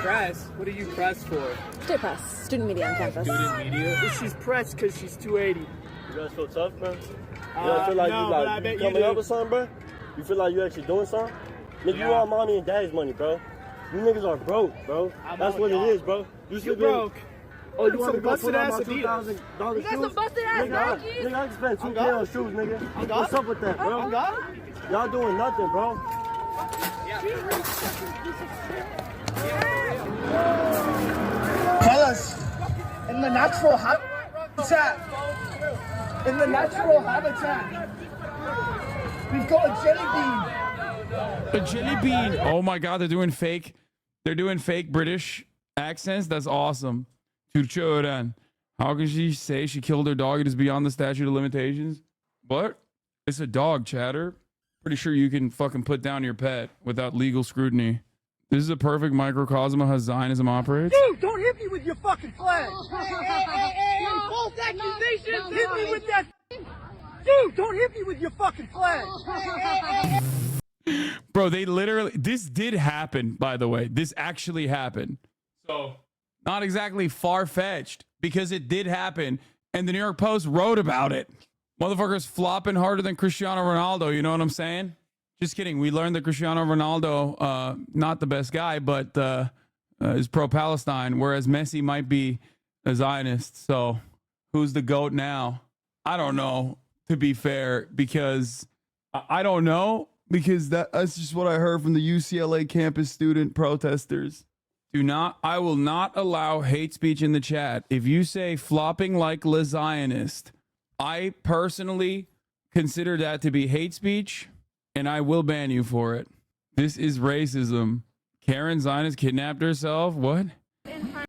Press? What are you pressed for? State press. Student media on campus. Student media? She's pressed because she's 280. You guys feel tough, bro? You guys feel like you coming up with something, bro? You feel like you actually doing something? Nigga, you all mommy and daddy's money, bro. You niggas are broke, bro. That's what it is, bro. You broke. Oh, you want to go put on my $2,000 shoes? You got some busted ass Nikes? Nigga, I can spend $2,000 on shoes, nigga. What's up with that, bro? Y'all doing nothing, bro. Fellas, in the natural habitat. In the natural habitat. We've got a jelly bean. A jelly bean. Oh my god, they're doing fake British accents. That's awesome. Türkçe öğren. How can she say she killed her dog? It is beyond the statute of limitations. But it's a dog, chatter. Pretty sure you can fucking put down your pet without legal scrutiny. This is a perfect microcosm of how Zionism operates. Dude, don't hit me with your fucking flag. Hey, false accusations. Hit me with that. Dude, don't hit me with your fucking flag. Bro, they literally, this did happen, by the way. This actually happened. So, not exactly far-fetched, because it did happen, and the New York Post wrote about it. Motherfuckers flopping harder than Cristiano Ronaldo, you know what I'm saying? Just kidding. We learned that Cristiano Ronaldo, not the best guy, but is pro-Palestine, whereas Messi might be a Zionist. So, who's the GOAT now? I don't know, to be fair, because I don't know. Because that's just what I heard from the UCLA campus student protesters. I will not allow hate speech in the chat. If you say flopping like Le Zionist, I personally consider that to be hate speech, and I will ban you for it. This is racism. Karen Zionist kidnapped herself. What?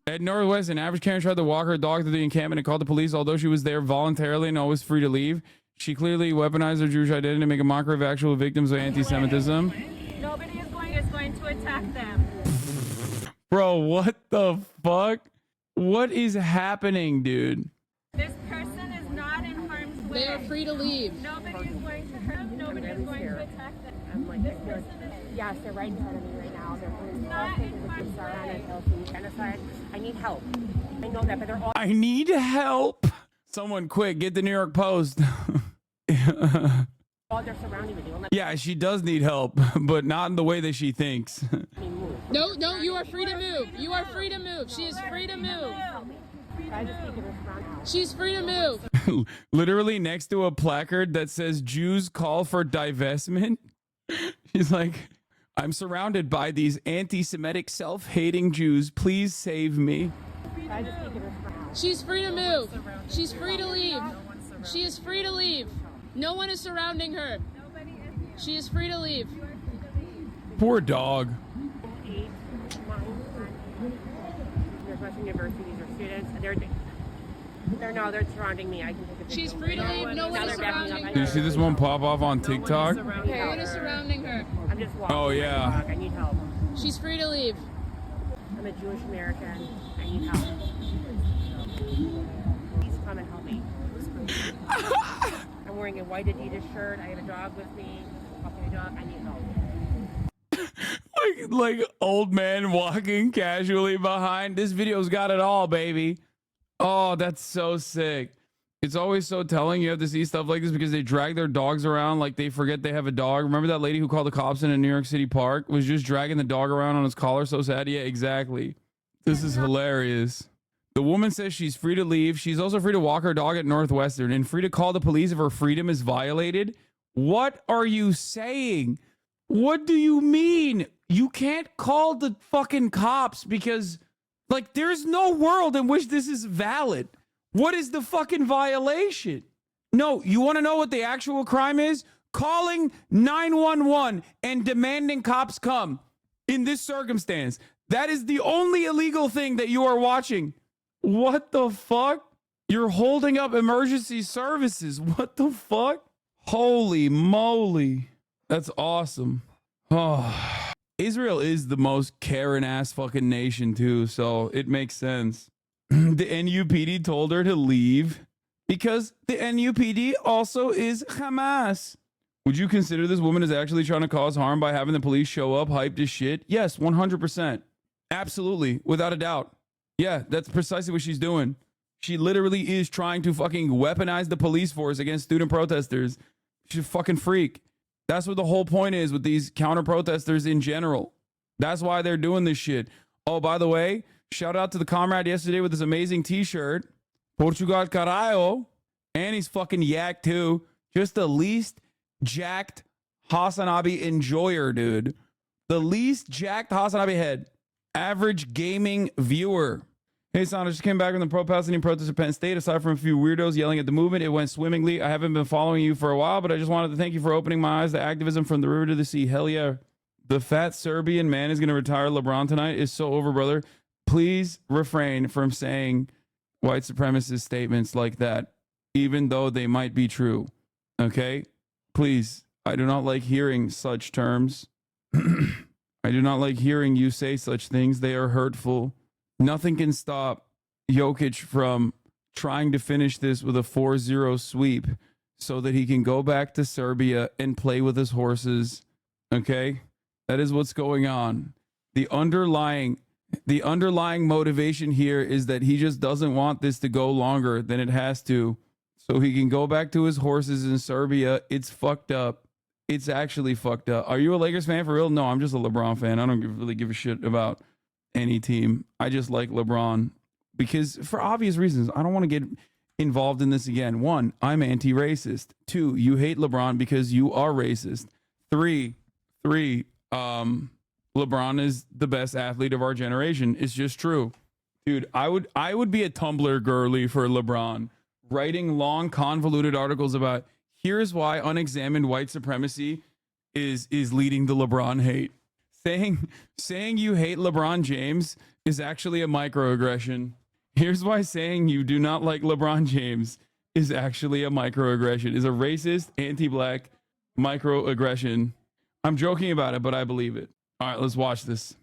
At Northwest, an average Karen tried to walk her dog to the encampment and called the police. Although she was there voluntarily and always free to leave, she clearly weaponized her Jewish identity to make a mockery of actual victims of anti-Semitism. Nobody is going to attack them. Bro, what the fuck? What is happening, dude? This person is not in harm's way. They are free to leave. Nobody is going to hurt them. Nobody is going to attack them. I'm like, this person is... Yes, they're right in front of me right now. They're not in harm's way. Genocide. I need help. I know that, but they're all... I need help. Someone quick, get the New York Post. Oh, they're surrounding me. Yeah, she does need help, but not in the way that she thinks. No, you are free to move. You are free to move. She is free to move. She's free to move. Literally next to a placard that says Jews call for divestment. She's like, I'm surrounded by these anti-Semitic self-hating Jews. Please save me. She's free to move. She's free to leave. She is free to leave. No one is surrounding her. She is free to leave. Poor dog. Northwestern University, these are students. They're surrounding me. I can take a picture. She's free to leave. No one is surrounding her. Did you see this one pop off on TikTok? No one is surrounding her. I'm just walking. Oh, yeah. I need help. She's free to leave. I'm a Jewish American. I need help. Please come and help me. I'm wearing a white Adidas shirt. I have a dog with me. Walking a dog. I need help. like old man walking casually behind. This video's got it all, baby. Oh, that's so sick. It's always so telling. You have to see stuff like this because they drag their dogs around like they forget they have a dog. Remember that lady who called the cops in a New York City park? Was just dragging the dog around on his collar. So sad. Yeah, exactly. This is hilarious. The woman says she's free to leave. She's also free to walk her dog at Northwestern and free to call the police if her freedom is violated. What are you saying? What do you mean? You can't call the fucking cops because, like, there's no world in which this is valid. What is the fucking violation? No, you want to know what the actual crime is? Calling 911 and demanding cops come in this circumstance. That is the only illegal thing that you are watching. What the fuck? You're holding up emergency services. What the fuck? Holy moly. That's awesome. Oh, Israel is the most Karen ass fucking nation too, so it makes sense. The NUPD told her to leave because the NUPD also is Hamas. Would you consider this woman is actually trying to cause harm by having the police show up hyped as shit? Yes, 100%. Absolutely, without a doubt. Yeah, that's precisely what she's doing. She literally is trying to fucking weaponize the police force against student protesters. She's a fucking freak. That's what the whole point is with these counter protesters in general. That's why they're doing this shit. Oh, by the way, shout out to the comrade yesterday with this amazing t-shirt. Portugal Caralho. And he's fucking yak too. Just the least jacked HasanAbi enjoyer, dude. The least jacked HasanAbi head. Average gaming viewer. Hey, Son, I just came back from the pro-Palestinian protest at Penn State. Aside from a few weirdos yelling at the movement, it went swimmingly. I haven't been following you for a while, but I just wanted to thank you for opening my eyes to activism from the river to the sea. Hell yeah. The fat Serbian man is going to retire LeBron tonight is so over, brother. Please refrain from saying white supremacist statements like that, even though they might be true. Okay? Please. I do not like hearing such terms. I do not like hearing you say such things. They are hurtful. Nothing can stop Jokic from trying to finish this with a 4-0 sweep so that he can go back to Serbia and play with his horses. Okay? That is what's going on. The underlying motivation here is that he just doesn't want this to go longer than it has to so he can go back to his horses in Serbia. It's fucked up. It's actually fucked up. Are you a Lakers fan for real? No, I'm just a LeBron fan. I don't really give a shit about any team. I just like LeBron because for obvious reasons. I don't want to get involved in this again. 1, I'm anti-racist. 2, you hate LeBron because you are racist. 3, LeBron is the best athlete of our generation. It's just true. Dude, I would be a Tumblr girly for LeBron, writing long convoluted articles about here's why unexamined white supremacy is leading the LeBron hate. saying you hate LeBron James is actually a microaggression. Here's why saying you do not like LeBron James is actually a microaggression, is a racist, anti-black microaggression. I'm joking about it, but I believe it. All right, let's watch this.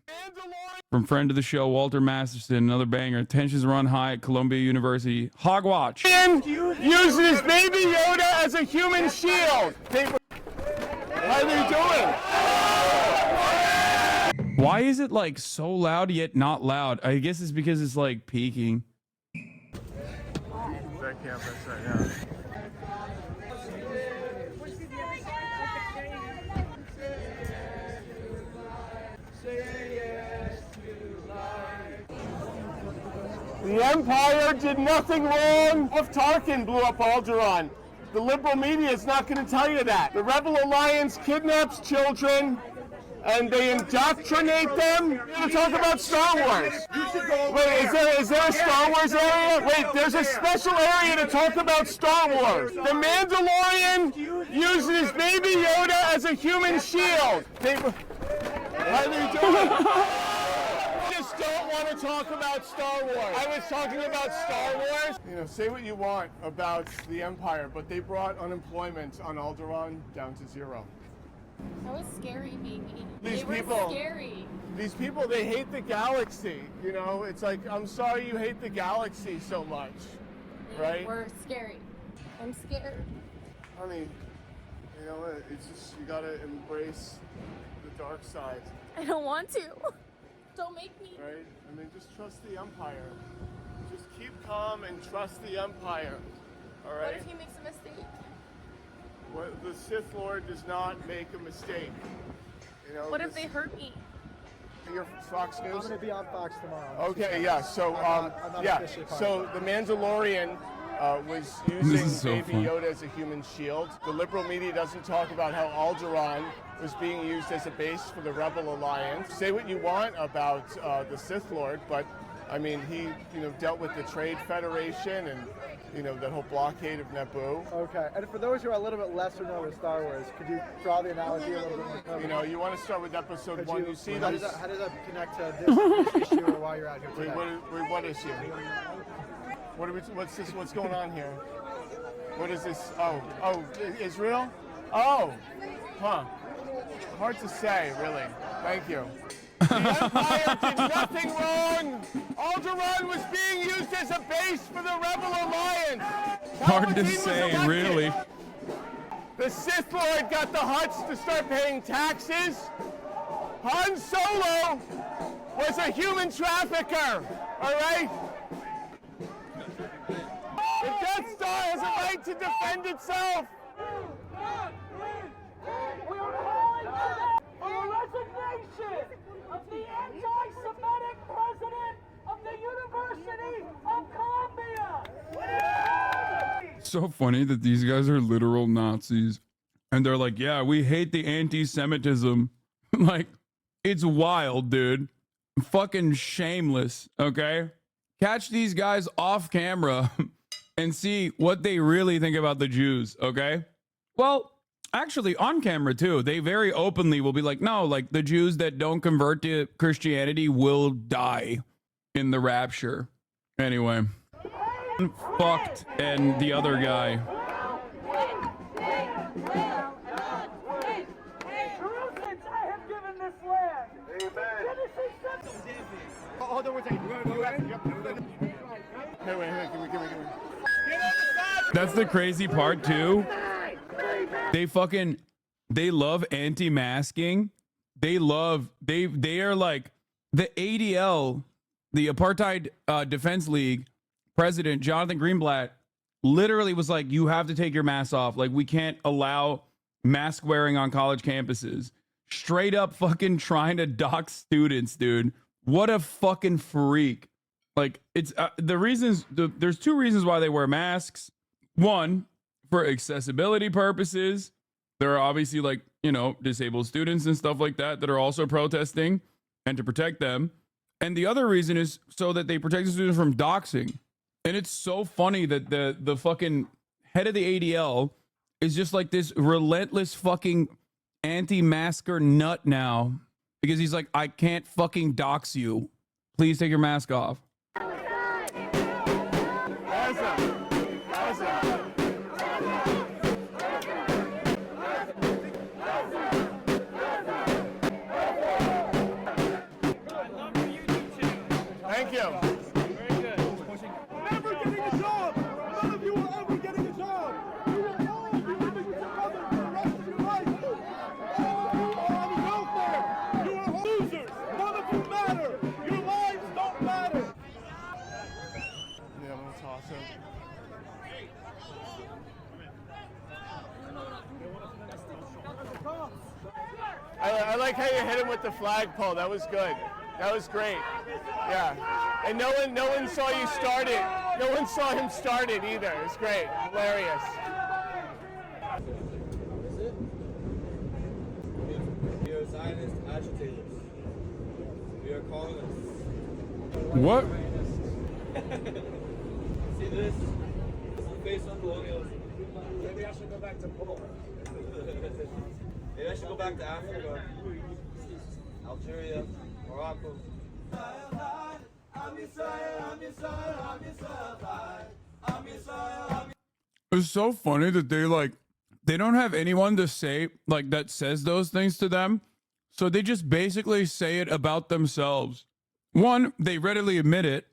From friend of the show, Walter Masterson, another banger. Tensions run high at Columbia University. Hogwatch. Uses Baby Yoda as a human shield. How are they doing? Why is it like so loud yet not loud? I guess it's because it's like peaking. That campus right now. The Empire did nothing wrong if Tarkin blew up Alderaan. The liberal media is not going to tell you that. The Rebel Alliance kidnaps children and they indoctrinate them. You're going to talk about Star Wars. Wait, is there a Star Wars area? Wait, there's a special area to talk about Star Wars. The Mandalorian uses Baby Yoda as a human shield. How are they doing? Don't want to talk about Star Wars. I was talking about Star Wars. You know, say what you want about the Empire, but they brought unemployment on Alderaan down to 0. That was scary being eaten. These they people, were scary. These people, they hate the galaxy. You know, it's like, I'm sorry you hate the galaxy so much, right? We're scary. I'm scared. Honey, you know what? It's just, you gotta embrace the dark side. I don't want to. Don't make me. Right? I mean, just trust the Empire. Just keep calm and trust the Empire. All right? What if he makes a mistake? Well, the Sith Lord does not make a mistake. You know. What if they hurt me? You're Fox News? I'm going to be on Fox tomorrow. Okay, yeah. So, So the Mandalorian was using Baby Yoda as a human shield. The liberal media doesn't talk about how Alderaan was being used as a base for the Rebel Alliance. Say what you want about the Sith Lord, but I mean, he dealt with the Trade Federation and the whole blockade of Naboo. Okay, and for those who are a little bit less familiar with Star Wars, could you draw the analogy a little bit more? You want to start with episode 1. You see how those. How does that connect to this issue or why you're out here today? What issue? What's going on here? What is this? Oh, Israel? Oh, huh. Hard to say, really. Thank you. The Empire did nothing wrong. Alderaan was being used as a base for the Rebel Alliance. Hard to say, really. The Sith Lord got the Hutts to start paying taxes. Han Solo was a human trafficker, all right? The Death Star has a right to defend itself. We are calling today for the resignation of the anti-Semitic president of the University of Columbia. So funny that these guys are literal Nazis. And they're like, yeah, we hate the anti-Semitism. Like, it's wild, dude. Fucking shameless, okay? Catch these guys off camera and see what they really think about the Jews, okay? Well, actually, on camera, too, they very openly will be like, no, like, the Jews that don't convert to Christianity will die in the rapture. Anyway. Fucked and the other guy. That's the crazy part too. They love anti-masking. They are like the ADL, the Apartheid Defense League president, Jonathan Greenblatt, literally was like, you have to take your mask off. Like, we can't allow mask wearing on college campuses. Straight up fucking trying to dox students, dude. What a fucking freak. Like, it's there's two reasons why they wear masks. One, for accessibility purposes. There are obviously, like, disabled students and stuff like that that are also protesting, and to protect them. And the other reason is so that they protect the students from doxing. And it's so funny that the fucking head of the ADL is just like this relentless fucking anti-masker nut now. because he's like, I can't fucking dox you. Please take your mask off. Thank you. Very good. Never getting a job. None of you are ever getting a job. You will all be living together for the rest of your life. All of you are on welfare. You are losers. None of you matter. Your lives don't matter. Yeah, that's awesome. I like how you hit him with the flagpole. That was good. That was great. Yeah. And no one saw you start it. No one saw him start it either. It's great. Hilarious. We are Zionist agitators. We are colonists. What? See this? This is the face of colonialism. Maybe I should go back to Poland. Maybe I should go back to Africa, Algeria, Morocco. It's so funny that they don't have anyone to say like that says those things to them. So they just basically say it about themselves. One, they readily admit it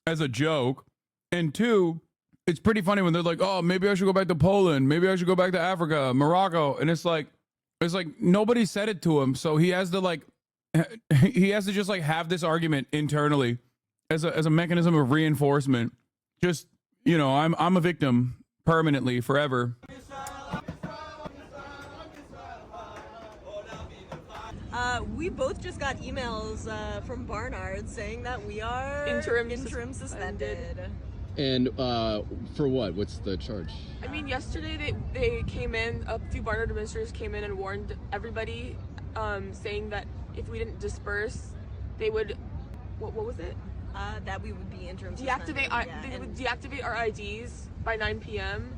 as a joke. And two, it's pretty funny when they're like, oh, maybe I should go back to Poland. Maybe I should go back to Africa, Morocco. And it's like nobody said it to him. So he has to just like have this argument internally as a mechanism of reinforcement. Just, you know, I'm a victim permanently, forever. We both just got emails from Barnard saying that we are interim suspended. And for what? What's the charge? I mean, yesterday they came in, a few Barnard administrators came in and warned everybody, saying that if we didn't disperse, they would, what was it? That we would be interim suspended. They would deactivate our IDs by 9 p.m.,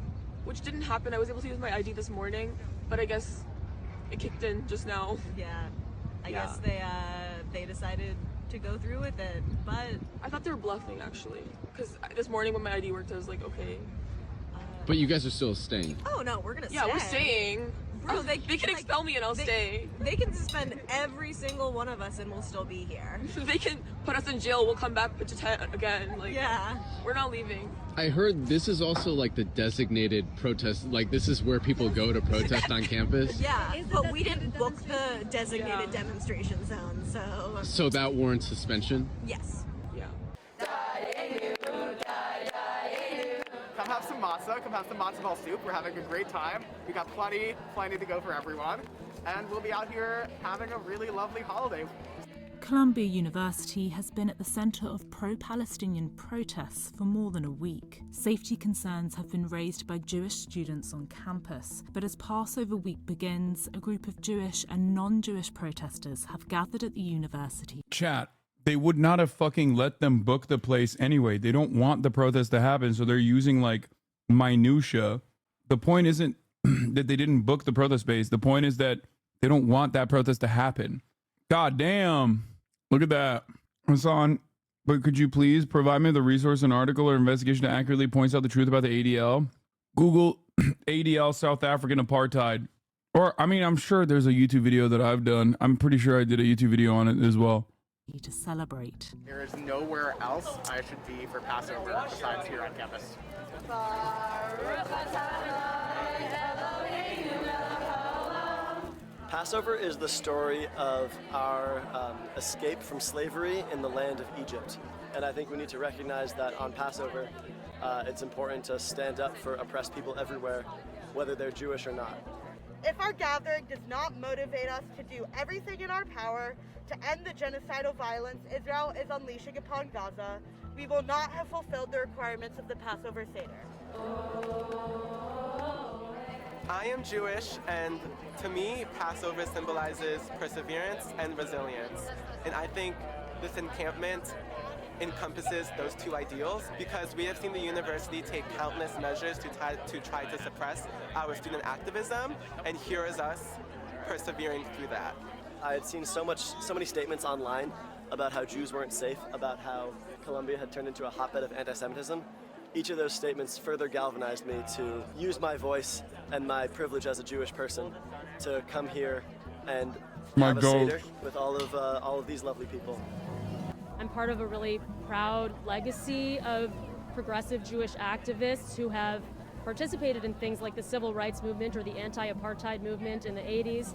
which didn't happen. I was able to use my ID this morning, but I guess it kicked in just now. Yeah, I guess they decided to go through with it, but I thought they were bluffing actually, because this morning when my ID worked, I was like, okay. But you guys are still staying. Oh no, we're gonna stay. Yeah, we're staying. Bro, they can expel me and I'll stay. They can suspend every single one of us and we'll still be here. They can put us in jail, we'll come back to tent again. Like, yeah, we're not leaving. I heard this is also like the designated protest, like this is where people go to protest on campus. Yeah, but we didn't book the designated demonstration zone, so... So that warrants suspension? Yes. Yeah. Come have some matzah, come have some matzo ball soup. We're having a great time. We got plenty to go for everyone. And we'll be out here having a really lovely holiday. Columbia University has been at the centre of pro-Palestinian protests for more than a week. Safety concerns have been raised by Jewish students on campus, but as Passover week begins, a group of Jewish and non-Jewish protesters have gathered at the university. Chat, they would not have fucking let them book the place anyway. They don't want the protest to happen, so they're using like minutia. The point isn't that they didn't book the protest space. The point is that they don't want that protest to happen. God damn. Look at that. Hasan, but could you please provide me the resource and article or investigation that accurately points out the truth about the ADL? Google ADL South African apartheid. Or, I mean, I'm sure there's a YouTube video that I've done. I'm pretty sure I did a YouTube video on it as well. To celebrate. There is nowhere else I should be for Passover besides here on campus. Passover is the story of our escape from slavery in the land of Egypt. And I think we need to recognize that on Passover, it's important to stand up for oppressed people everywhere, whether they're Jewish or not. If our gathering does not motivate us to do everything in our power to end the genocidal violence Israel is unleashing upon Gaza, we will not have fulfilled the requirements of the Passover Seder. I am Jewish, and to me, Passover symbolizes perseverance and resilience. And I think this encampment encompasses those two ideals, because we have seen the university take countless measures to try to suppress our student activism, and here is us persevering through that. I had seen so many statements online about how Jews weren't safe, about how Colombia had turned into a hotbed of anti-Semitism. Each of those statements further galvanized me to use my voice and my privilege as a Jewish person to come here and have a Seder with all of these lovely people. I'm part of a really proud legacy of progressive Jewish activists who have participated in things like the civil rights movement or the anti-apartheid movement in the 80s,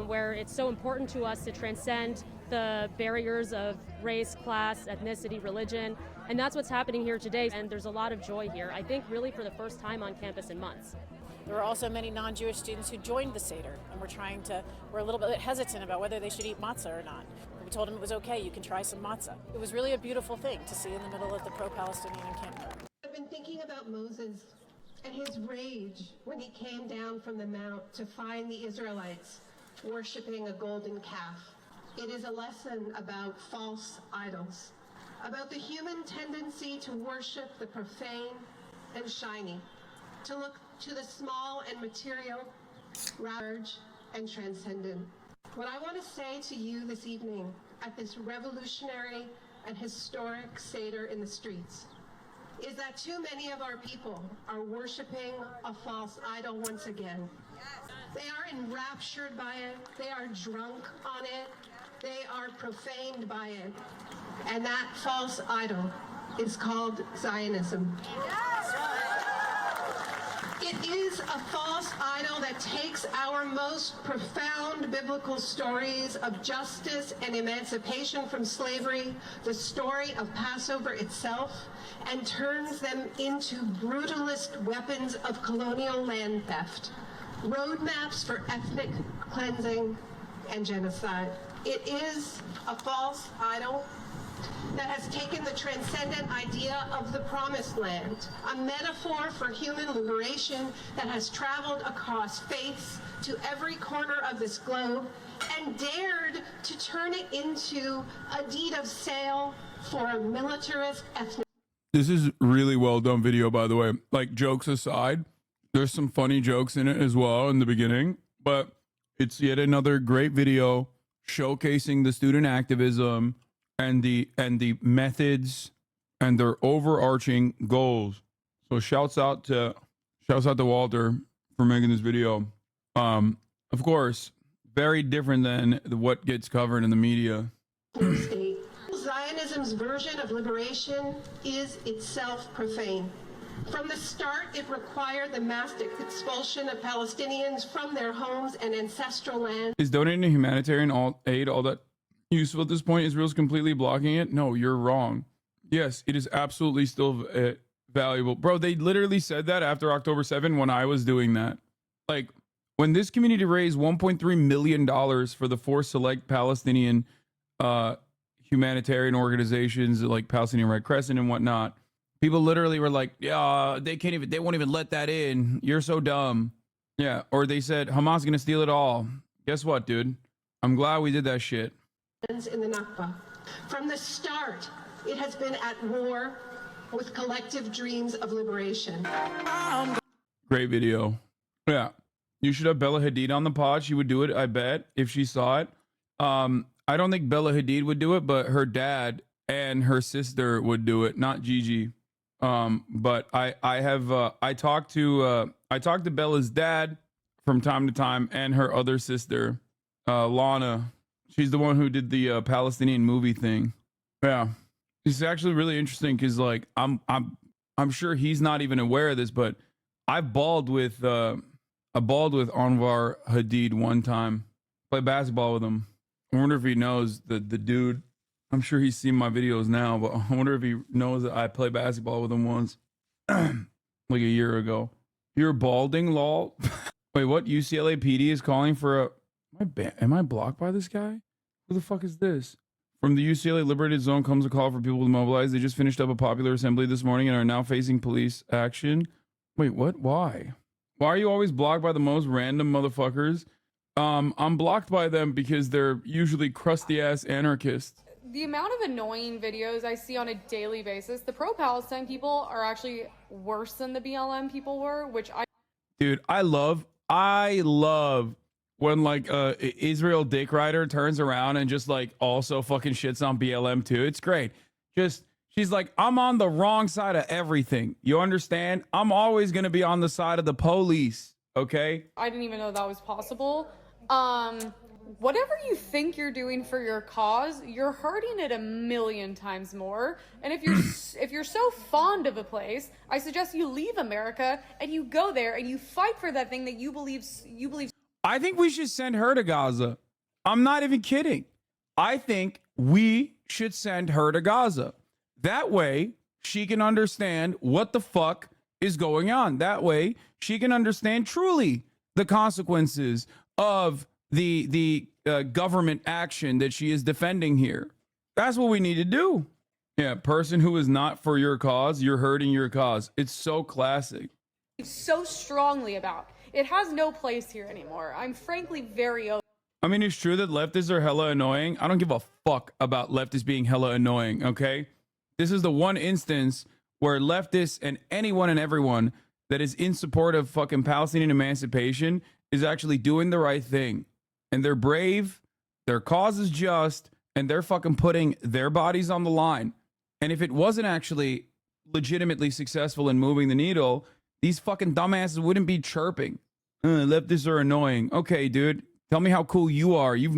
where it's so important to us to transcend the barriers of race, class, ethnicity, religion, and that's what's happening here today, and there's a lot of joy here, I think really for the first time on campus in months. There were also many non-Jewish students who joined the Seder, and we're a little bit hesitant about whether they should eat matzah or not. We told them it was okay, you can try some matzah. It was really a beautiful thing to see in the middle of the pro-Palestinian encampment. I've been thinking about Moses and his rage when he came down from the mount to find the Israelites worshiping a golden calf. It is a lesson about false idols, about the human tendency to worship the profane and shiny, to look to the small and material, large and transcendent. What I want to say to you this evening at this revolutionary and historic Seder in the streets is that too many of our people are worshiping a false idol once again. They are enraptured by it, they are drunk on it, they are profaned by it. And that false idol is called Zionism. It is a false idol that takes our most profound biblical stories of justice and emancipation from slavery, the story of Passover itself, and turns them into brutalist weapons of colonial land theft, roadmaps for ethnic cleansing and genocide. It is a false idol that has taken the transcendent idea of the promised land, a metaphor for human liberation that has traveled across faiths to every corner of this globe and dared to turn it into a deed of sale for a militarist ethnic. This is really well done video, by the way. Like, jokes aside, there's some funny jokes in it as well in the beginning, but it's yet another great video showcasing the student activism and the methods and their overarching goals. So shouts out to Walter for making this video. Of course, very different than what gets covered in the media. State. Zionism's version of liberation is itself profane. From the start, it required the mass expulsion of Palestinians from their homes and ancestral land. Is donating to humanitarian aid all that useful at this point? Israel's completely blocking it? No, you're wrong. Yes, it is absolutely still valuable. Bro, they literally said that after October 7 when I was doing that. Like, when this community raised $1.3 million for the 4 select Palestinian humanitarian organizations like Palestinian Red Crescent and whatnot, people literally were like, yeah, they won't even let that in. You're so dumb. Yeah, or they said, Hamas is going to steal it all. Guess what, dude? I'm glad we did that shit. In the Nakba. From the start, it has been at war with collective dreams of liberation. Great video. Yeah. You should have Bella Hadid on the pod. She would do it, I bet, if she saw it. I don't think Bella Hadid would do it, but her dad and her sister would do it, not Gigi. But I talked to Bella's dad from time to time and her other sister, Lana. She's the one who did the Palestinian movie thing. Yeah, it's actually really interesting because, like, I'm sure he's not even aware of this, but I balled with Anwar Hadid one time. Played basketball with him. I wonder if he knows the dude. I'm sure he's seen my videos now, but I wonder if he knows that I played basketball with him once, like a year ago. You're balding, lol. Wait, what? UCLA PD is calling for a... Am I blocked by this guy? Who the fuck is this? From the UCLA Liberated Zone comes a call for people to mobilize. They just finished up a popular assembly this morning and are now facing police action. Wait, what? Why? Why are you always blocked by the most random motherfuckers? I'm blocked by them because they're usually crusty-ass anarchists. The amount of annoying videos I see on a daily basis, the pro-Palestine people are actually worse than the BLM people were, which I... Dude, I love when like Israel dick rider turns around and just like also fucking shits on BLM too. It's great. Just she's like, I'm on the wrong side of everything. You understand? I'm always gonna be on the side of the police. Okay. I didn't even know that was possible. Whatever you think you're doing for your cause, you're hurting it a million times more. And if you're so fond of a place, I suggest you leave America and you go there and you fight for that thing that you believe. I think we should send her to Gaza. I'm not even kidding. I think we should send her to Gaza. That way she can understand what the fuck is going on. That way she can understand truly the consequences of the government action that she is defending here. That's what we need to do. Yeah, person who is not for your cause, you're hurting your cause. It's so classic. So strongly about. It has no place here anymore. I'm frankly very over. I mean, it's true that leftists are hella annoying. I don't give a fuck about leftists being hella annoying, okay? This is the one instance where leftists and anyone and everyone that is in support of fucking Palestinian emancipation is actually doing the right thing. And they're brave, their cause is just, and they're fucking putting their bodies on the line. And if it wasn't actually legitimately successful in moving the needle, these fucking dumbasses wouldn't be chirping. Leftists are annoying. Okay, dude, tell me how cool you are. You're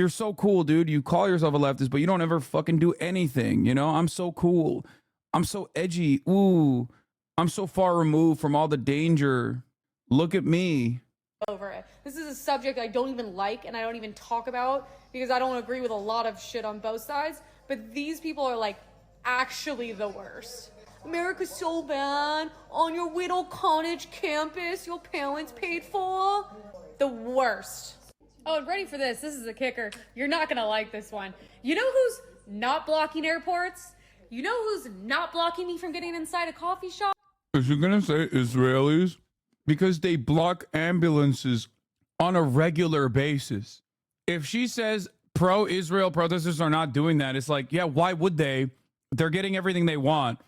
so cool, dude. You call yourself a leftist, but you don't ever fucking do anything. You know, I'm so cool. I'm so edgy. Ooh, I'm so far removed from all the danger. Look at me. Over it. This is a subject I don't even like and I don't even talk about because I don't agree with a lot of shit on both sides. But these people are like actually the worst. America's so bad. On your Whittle College campus, your parents paid for. The worst. Oh, and ready for this. This is a kicker. You're not gonna like this one. You know who's not blocking airports? You know who's not blocking me from getting inside a coffee shop? Is you gonna say Israelis? Because they block ambulances on a regular basis. If she says pro-Israel protesters are not doing that, it's like, yeah, why would they? They're getting everything they want.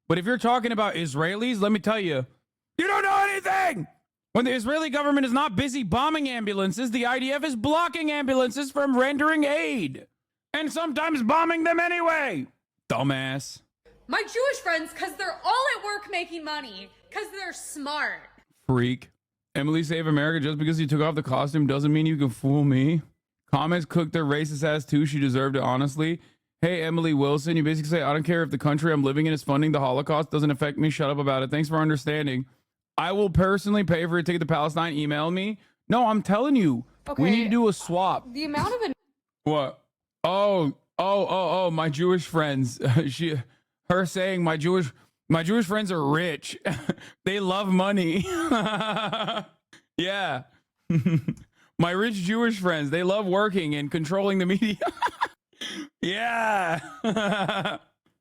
But if you're talking about Israelis, let me tell you, you don't know anything. When the Israeli government is not busy bombing ambulances, the IDF is blocking ambulances from rendering aid. And sometimes bombing them anyway. Dumbass. My Jewish friends, because they're all at work making money. Because they're smart. Freak. Emily Save America, just because you took off the costume doesn't mean you can fool me. Comments cooked their racist ass too. She deserved it, honestly. Hey, Emily Wilson, you basically say, I don't care if the country I'm living in is funding the Holocaust. Doesn't affect me. Shut up about it. Thanks for understanding. I will personally pay for a ticket to Palestine. Email me. No, I'm telling you. Okay. We need to do a swap. The amount of... What? Oh, my Jewish friends. Her saying my Jewish friends are rich. They love money. Yeah. My rich Jewish friends, they love working and controlling the media. Yeah.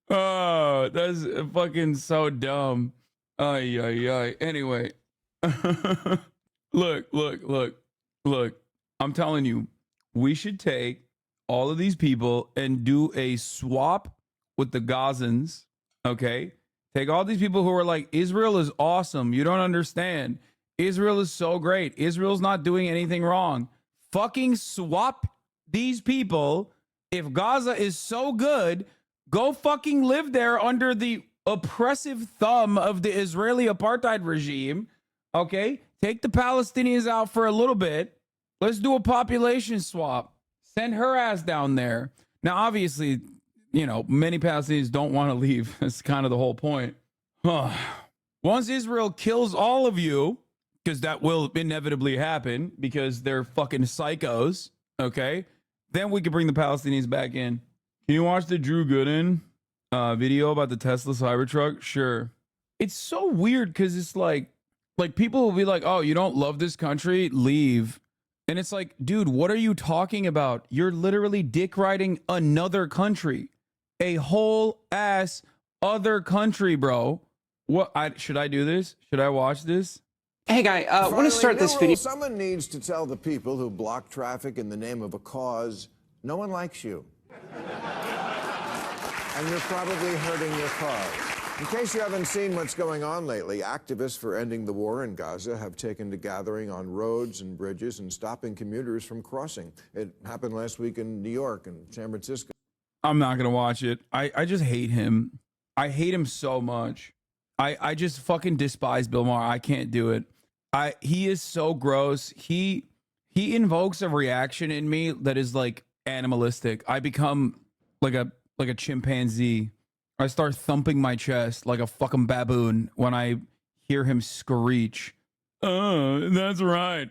Oh, that's fucking so dumb. Ay. Anyway. Look. I'm telling you, we should take all of these people and do a swap with the Gazans. Okay? Take all these people who are like, Israel is awesome. You don't understand. Israel is so great. Israel's not doing anything wrong. Fucking swap these people. If Gaza is so good, go fucking live there under the oppressive thumb of the Israeli apartheid regime. Okay? Take the Palestinians out for a little bit. Let's do a population swap. Send her ass down there. Now, obviously, you know, many Palestinians don't want to leave. That's kind of the whole point. Once Israel kills all of you, because that will inevitably happen because they're fucking psychos, okay? Then we can bring the Palestinians back in. Can you watch the Drew Gooden video about the Tesla Cybertruck? Sure. It's so weird because it's like people will be like, oh, you don't love this country? Leave. And it's like, dude, what are you talking about? You're literally dick riding another country. A whole ass other country, bro. What? Should I do this? Should I watch this? Hey, guy, I want to start this video. Someone needs to tell the people who block traffic in the name of a cause, no one likes you. And you're probably hurting your cause. In case you haven't seen what's going on lately, activists for ending the war in Gaza have taken to gathering on roads and bridges and stopping commuters from crossing. It happened last week in New York and San Francisco. I'm not going to watch it. I just hate him. I hate him so much. I just fucking despise Bill Maher. I can't do it. He is so gross. He invokes a reaction in me that is like animalistic. I become like a chimpanzee. I start thumping my chest like a fucking baboon when I hear him screech. That's right.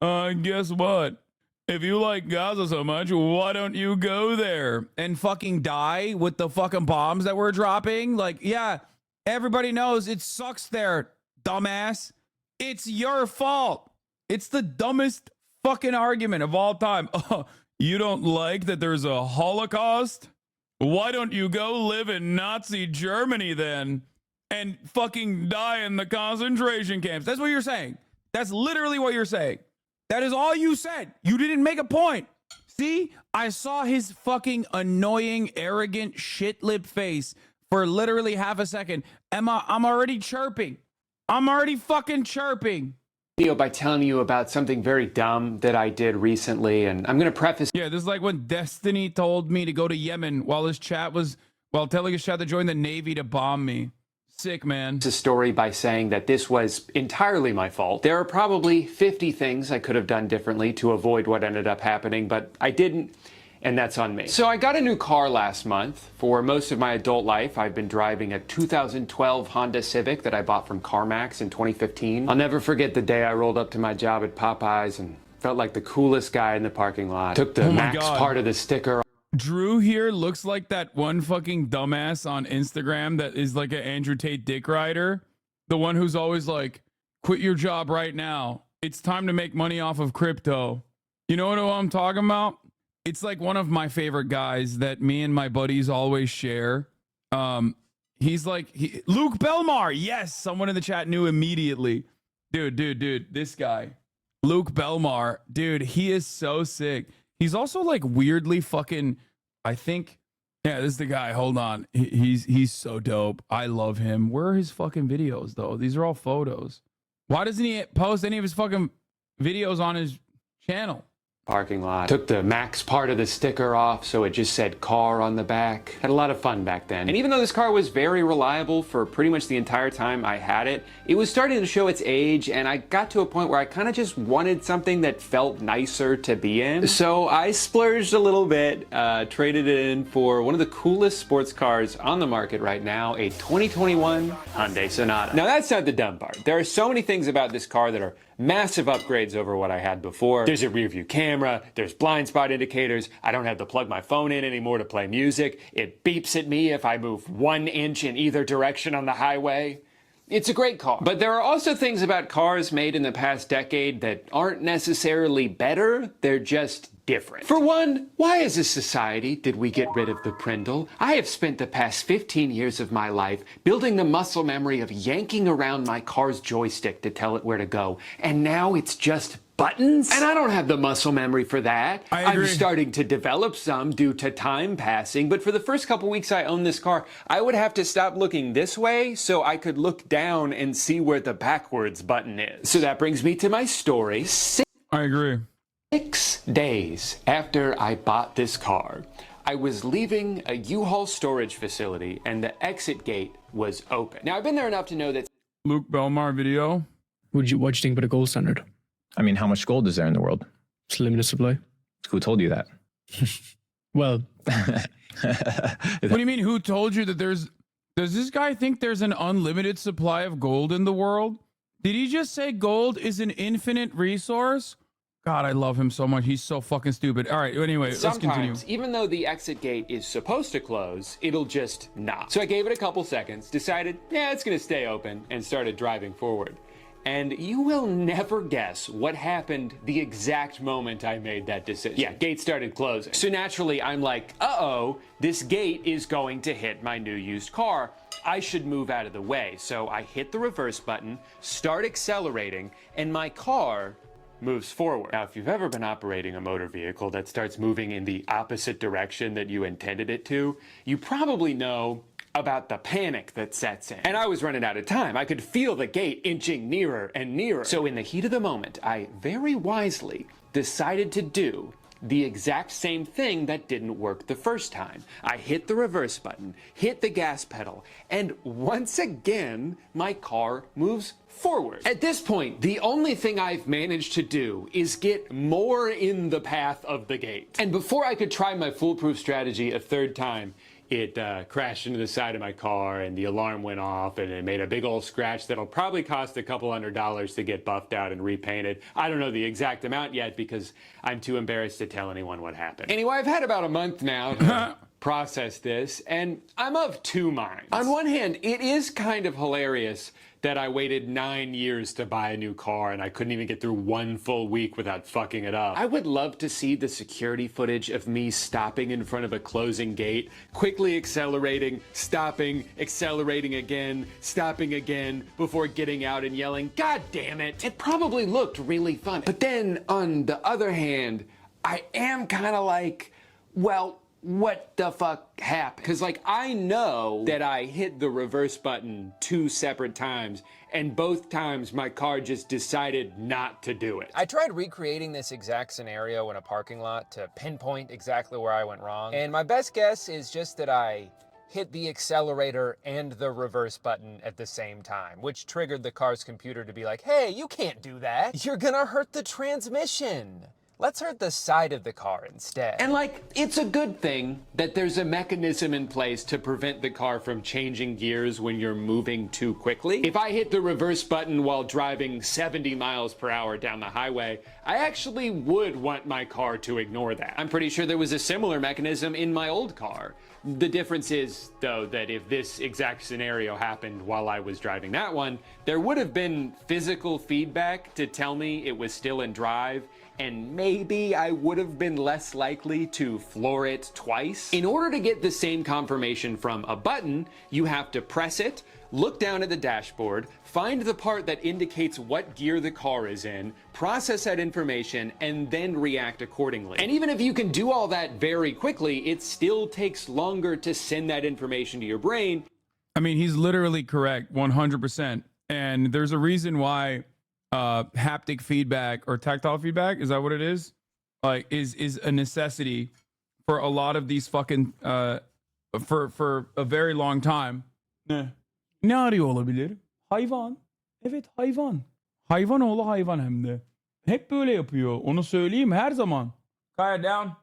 Guess what? If you like Gaza so much, why don't you go there and fucking die with the fucking bombs that we're dropping? Like, yeah, everybody knows it sucks there, dumbass. It's your fault. It's the dumbest fucking argument of all time. You don't like that there's a Holocaust? Why don't you go live in Nazi Germany then and fucking die in the concentration camps? That's what you're saying. That's literally what you're saying. That is all you said. You didn't make a point. See, I saw his fucking annoying, arrogant, shit-lipped face for literally half a second. Emma, I'm already chirping. I'm already fucking chirping. By telling you about something very dumb that I did recently, and I'm going to preface. Yeah, this is like when Destiny told me to go to Yemen while telling his chat to join the Navy to bomb me. Sick, man. A story by saying that this was entirely my fault. There are probably 50 things I could have done differently to avoid what ended up happening, but I didn't. And that's on me. So I got a new car last month. For most of my adult life, I've been driving a 2012 Honda Civic that I bought from CarMax in 2015. I'll never forget the day I rolled up to my job at Popeyes and felt like the coolest guy in the parking lot. Took the max part of the sticker. Drew here looks like that one fucking dumbass on Instagram that is like an Andrew Tate dick rider. The one who's always like, quit your job right now. It's time to make money off of crypto. You know what I'm talking about? It's like one of my favorite guys that me and my buddies always share. He's like Luke Belmar. Yes, someone in the chat knew immediately. Dude, this guy, Luke Belmar. Dude, he is so sick. He's also like weirdly fucking, I think, yeah, this is the guy. Hold on. He's so dope. I love him. Where are his fucking videos though? These are all photos. Why doesn't he post any of his fucking videos on his channel? Parking lot. Took the max part of the sticker off so it just said car on the back. Had a lot of fun back then. And even though this car was very reliable for pretty much the entire time I had it, it was starting to show its age, and I got to a point where I kind of just wanted something that felt nicer to be in. So I splurged a little bit, traded it in for one of the coolest sports cars on the market right now, a 2021 Hyundai Sonata. Now that's not the dumb part. There are so many things about this car that are massive upgrades over what I had before. There's a rear view camera, there's blind spot indicators, I don't have to plug my phone in anymore to play music, it beeps at me if I move 1 inch in either direction on the highway. It's a great car. But there are also things about cars made in the past decade that aren't necessarily better, they're just different. For one, why as a society did we get rid of the Prindle? I have spent the past 15 years of my life building the muscle memory of yanking around my car's joystick to tell it where to go, and now it's just buttons? And I don't have the muscle memory for that. I'm starting to develop some due to time passing, but for the first couple weeks I owned this car, I would have to stop looking this way so I could look down and see where the backwards button is. So that brings me to my story. I agree. 6 days after I bought this car, I was leaving a U-Haul storage facility and the exit gate was open. Now I've been there enough to know that Luke Belmar video. What do you think about a gold standard? I mean, how much gold is there in the world? It's limited supply. Who told you that? Well, what do you mean? Who told you that does this guy think there's an unlimited supply of gold in the world? Did he just say gold is an infinite resource? God, I love him so much. He's so fucking stupid. All right, anyway, let's continue. Even though the exit gate is supposed to close, it'll just not. So I gave it a couple seconds, decided, yeah, it's gonna stay open, and started driving forward. And you will never guess what happened the exact moment I made that decision. Yeah, gate started closing. So naturally, I'm like, uh-oh, this gate is going to hit my new used car. I should move out of the way. So I hit the reverse button, start accelerating, and my car moves forward. Now, if you've ever been operating a motor vehicle that starts moving in the opposite direction that you intended it to, you probably know about the panic that sets in. And I was running out of time. I could feel the gate inching nearer and nearer. So in the heat of the moment, I very wisely decided to do the exact same thing that didn't work the first time. I hit the reverse button, hit the gas pedal, and once again, my car moves forward. At this point, the only thing I've managed to do is get more in the path of the gate. And before I could try my foolproof strategy a third time, it crashed into the side of my car and the alarm went off and it made a big old scratch that'll probably cost a couple $100 to get buffed out and repainted. I don't know the exact amount yet because I'm too embarrassed to tell anyone what happened. Anyway, I've had about a month now to process this and I'm of two minds. On one hand, it is kind of hilarious that I waited 9 years to buy a new car and I couldn't even get through one full week without fucking it up. I would love to see the security footage of me stopping in front of a closing gate, quickly accelerating, stopping, accelerating again, stopping again, before getting out and yelling, "God damn it!" It probably looked really fun. But then, on the other hand, I am kind of like, well, what the fuck happened? Because, like, I know that I hit the reverse button 2 separate times, and both times my car just decided not to do it. I tried recreating this exact scenario in a parking lot to pinpoint exactly where I went wrong, and my best guess is just that I hit the accelerator and the reverse button at the same time, which triggered the car's computer to be like, hey, you can't do that. You're gonna hurt the transmission. Let's hurt the side of the car instead. And like, it's a good thing that there's a mechanism in place to prevent the car from changing gears when you're moving too quickly. If I hit the reverse button while driving 70 miles per hour down the highway, I actually would want my car to ignore that. I'm pretty sure there was a similar mechanism in my old car. The difference is, though, that if this exact scenario happened while I was driving that one, there would have been physical feedback to tell me it was still in drive, and maybe I would have been less likely to floor it twice. In order to get the same confirmation from a button, you have to press it, look down at the dashboard, find the part that indicates what gear the car is in, process that information, and then react accordingly. And even if you can do all that very quickly, it still takes longer to send that information to your brain. I mean, he's literally correct, 100%. And there's a reason why haptic feedback or tactile feedback, is that what it is? Like, is a necessity for a lot of these fucking for a very long time. Ne arıyor olabilir? Hayvan. Evet, hayvan. Hayvan oğlu hayvan hem de. Hep böyle yapıyor. Onu söyleyeyim her zaman. Quiet down.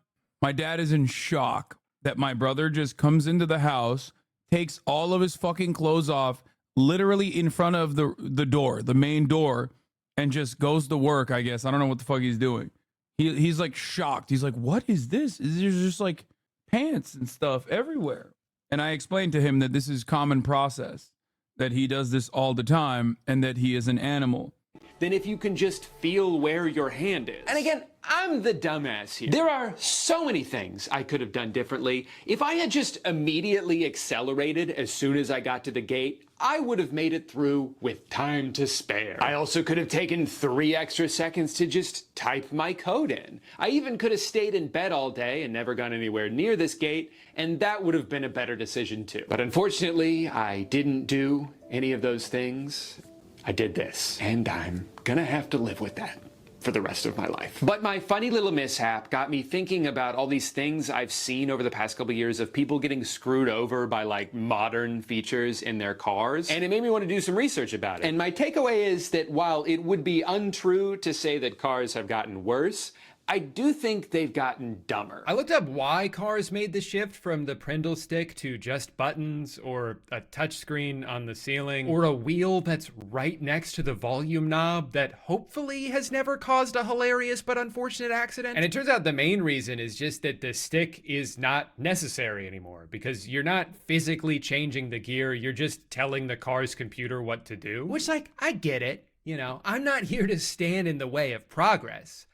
My dad is in shock that my brother just comes into the house, takes all of his fucking clothes off, literally in front of the door, the main door, and just goes to work, I guess. I don't know what the fuck he's doing. He's like shocked. He's like, what is this? There's just like pants and stuff everywhere. And I explained to him that this is common process, that he does this all the time, and that he is an animal. Than if you can just feel where your hand is. And again, I'm the dumbass here. There are so many things I could have done differently. If I had just immediately accelerated as soon as I got to the gate, I would have made it through with time to spare. I also could have taken 3 extra seconds to just type my code in. I even could have stayed in bed all day and never gone anywhere near this gate, and that would have been a better decision too. But unfortunately, I didn't do any of those things. I did this, and I'm gonna have to live with that for the rest of my life. But my funny little mishap got me thinking about all these things I've seen over the past couple years of people getting screwed over by like modern features in their cars, and it made me want to do some research about it. And my takeaway is that while it would be untrue to say that cars have gotten worse, I do think they've gotten dumber. I looked up why cars made the shift from the Prindle stick to just buttons, or a touchscreen on the ceiling, or a wheel that's right next to the volume knob that hopefully has never caused a hilarious but unfortunate accident. And it turns out the main reason is just that the stick is not necessary anymore, because you're not physically changing the gear, you're just telling the car's computer what to do. Which, like, I get it, you know, I'm not here to stand in the way of progress.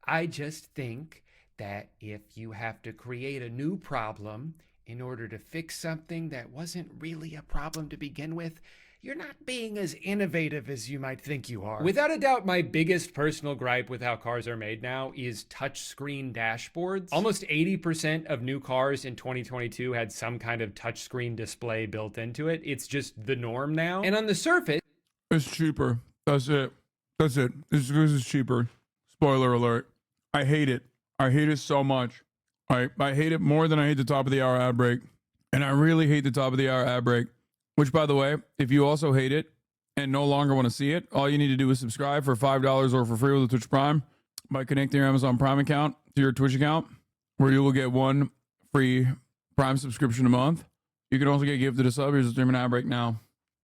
I just think that if you have to create a new problem in order to fix something that wasn't really a problem to begin with, you're not being as innovative as you might think you are. Without a doubt, my biggest personal gripe with how cars are made now is touchscreen dashboards. Almost 80% of new cars in 2022 had some kind of touchscreen display built into it. It's just the norm now. And on the surface, it's cheaper. That's it. That's it. It's because it's cheaper. Spoiler alert. I hate it. I hate it so much. I hate it more than I hate the top of the hour ad break. And I really hate the top of the hour ad break. Which, by the way, if you also hate it and no longer want to see it, all you need to do is subscribe for $5 or for free with the Twitch Prime by connecting your Amazon Prime account to your Twitch account, where you will get one free Prime subscription a month. You can also get gifted a sub. Here's a streaming ad break now.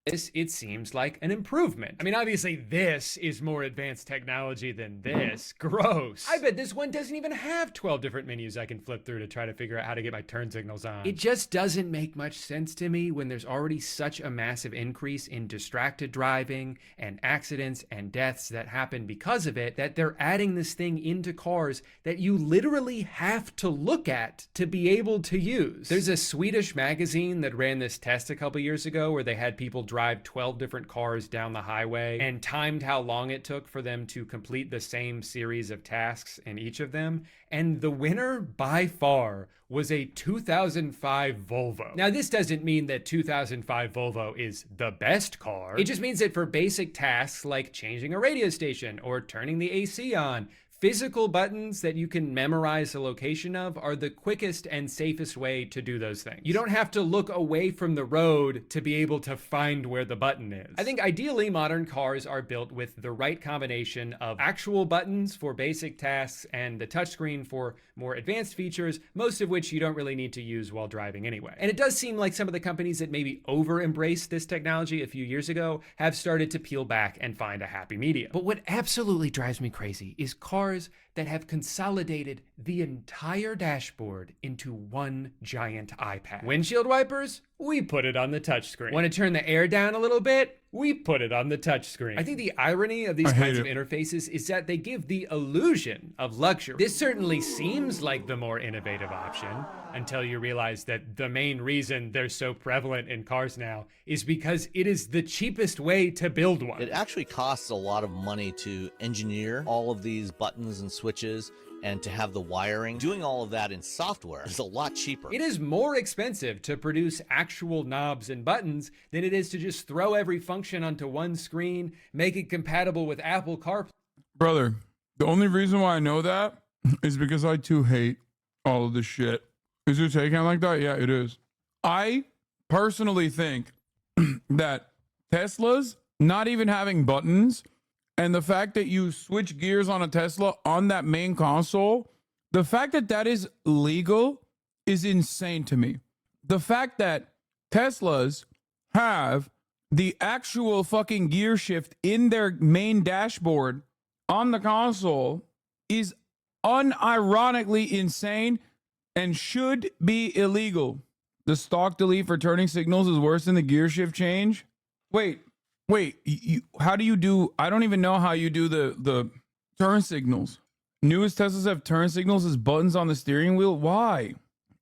it seems like an improvement. I mean, obviously this is more advanced technology than this. Gross. I bet this one doesn't even have 12 different menus I can flip through to try to figure out how to get my turn signals on. It just doesn't make much sense to me when there's already such a massive increase in distracted driving and accidents and deaths that happen because of it, that they're adding this thing into cars that you literally have to look at to be able to use. There's a Swedish magazine that ran this test a couple years ago where they had people drive 12 different cars down the highway and timed how long it took for them to complete the same series of tasks in each of them. And the winner by far was a 2005 Volvo. Now, this doesn't mean that 2005 Volvo is the best car. It just means that for basic tasks like changing a radio station or turning the AC on, physical buttons that you can memorize the location of are the quickest and safest way to do those things. You don't have to look away from the road to be able to find where the button is. I think ideally modern cars are built with the right combination of actual buttons for basic tasks and the touchscreen for more advanced features, most of which you don't really need to use while driving anyway. And it does seem like some of the companies that maybe over-embraced this technology a few years ago have started to peel back and find a happy medium. But what absolutely drives me crazy is cars that have consolidated the entire dashboard into one giant iPad. Windshield wipers? We put it on the touchscreen. Want to turn the air down a little bit? We put it on the touchscreen. I think the irony of these kinds of interfaces is that they give the illusion of luxury. This certainly seems like the more innovative option until you realize that the main reason they're so prevalent in cars now is because it is the cheapest way to build one. It actually costs a lot of money to engineer all of these buttons and switches and to have the wiring. Doing all of that in software is a lot cheaper. It is more expensive to produce actual knobs and buttons than it is to just throw every function onto one screen, make it compatible with Apple CarPlay. Brother, the only reason why I know that is because I too hate all of this shit. Is your take on like that? Yeah, it is. I personally think that Teslas not even having buttons and the fact that you switch gears on a Tesla on that main console, the fact that that is legal is insane to me. The fact that Teslas have the actual fucking gear shift in their main dashboard on the console is unironically insane and should be illegal. The stock delete for turning signals is worse than the gear shift change. Wait, how do you do? I don't even know how you do the turn signals. Newest Teslas have turn signals as buttons on the steering wheel. Why?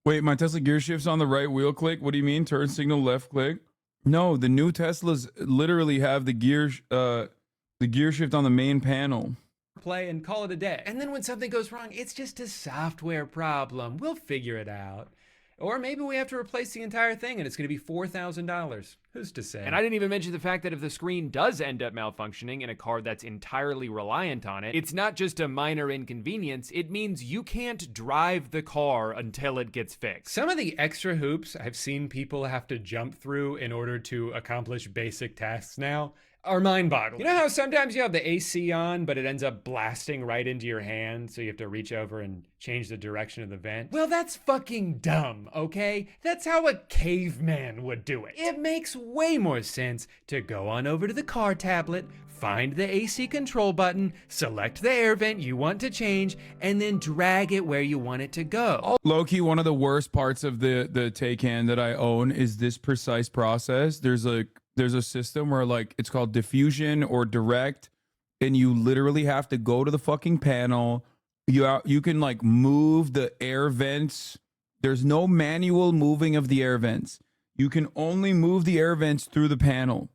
Wait, my Tesla gear shifts on the right wheel click. What do you mean? Turn signal left click? No, the new Teslas literally have the gear shift on the main panel. Play and call it a day. And then when something goes wrong, it's just a software problem. We'll figure it out. Or maybe we have to replace the entire thing and it's going to be $4,000. Who's to say? And I didn't even mention the fact that if the screen does end up malfunctioning in a car that's entirely reliant on it, it's not just a minor inconvenience, it means you can't drive the car until it gets fixed. Some of the extra hoops I've seen people have to jump through in order to accomplish basic tasks now are mind-boggling. You know how sometimes you have the AC on, but it ends up blasting right into your hand, so you have to reach over and change the direction of the vent? Well, that's fucking dumb, okay? That's how a caveman would do it. It makes way more sense to go on over to the car tablet, find the AC control button, select the air vent you want to change, and then drag it where you want it to go. Low-key, one of the worst parts of the Taycan that I own is this precise process. There's a system where like it's called diffusion or direct, and you literally have to go to the fucking panel. You can like move the air vents. There's no manual moving of the air vents. You can only move the air vents through the panel.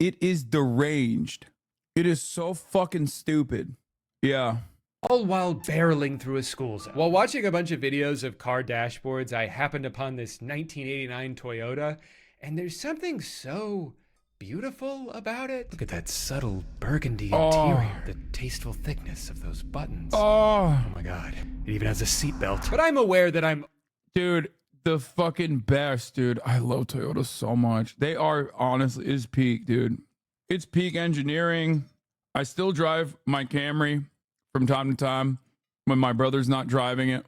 It is deranged. It is so fucking stupid. Yeah. All while barreling through a school zone. While watching a bunch of videos of car dashboards, I happened upon this 1989 Toyota, and there's something so beautiful about it. Look at that subtle burgundy interior, the tasteful thickness of those buttons. Oh my God. It even has a seatbelt. But I'm aware that I'm... Dude, the fucking best, dude. I love Toyota so much. They are, honestly, is peak, dude. It's peak engineering. I still drive my Camry from time to time when my brother's not driving it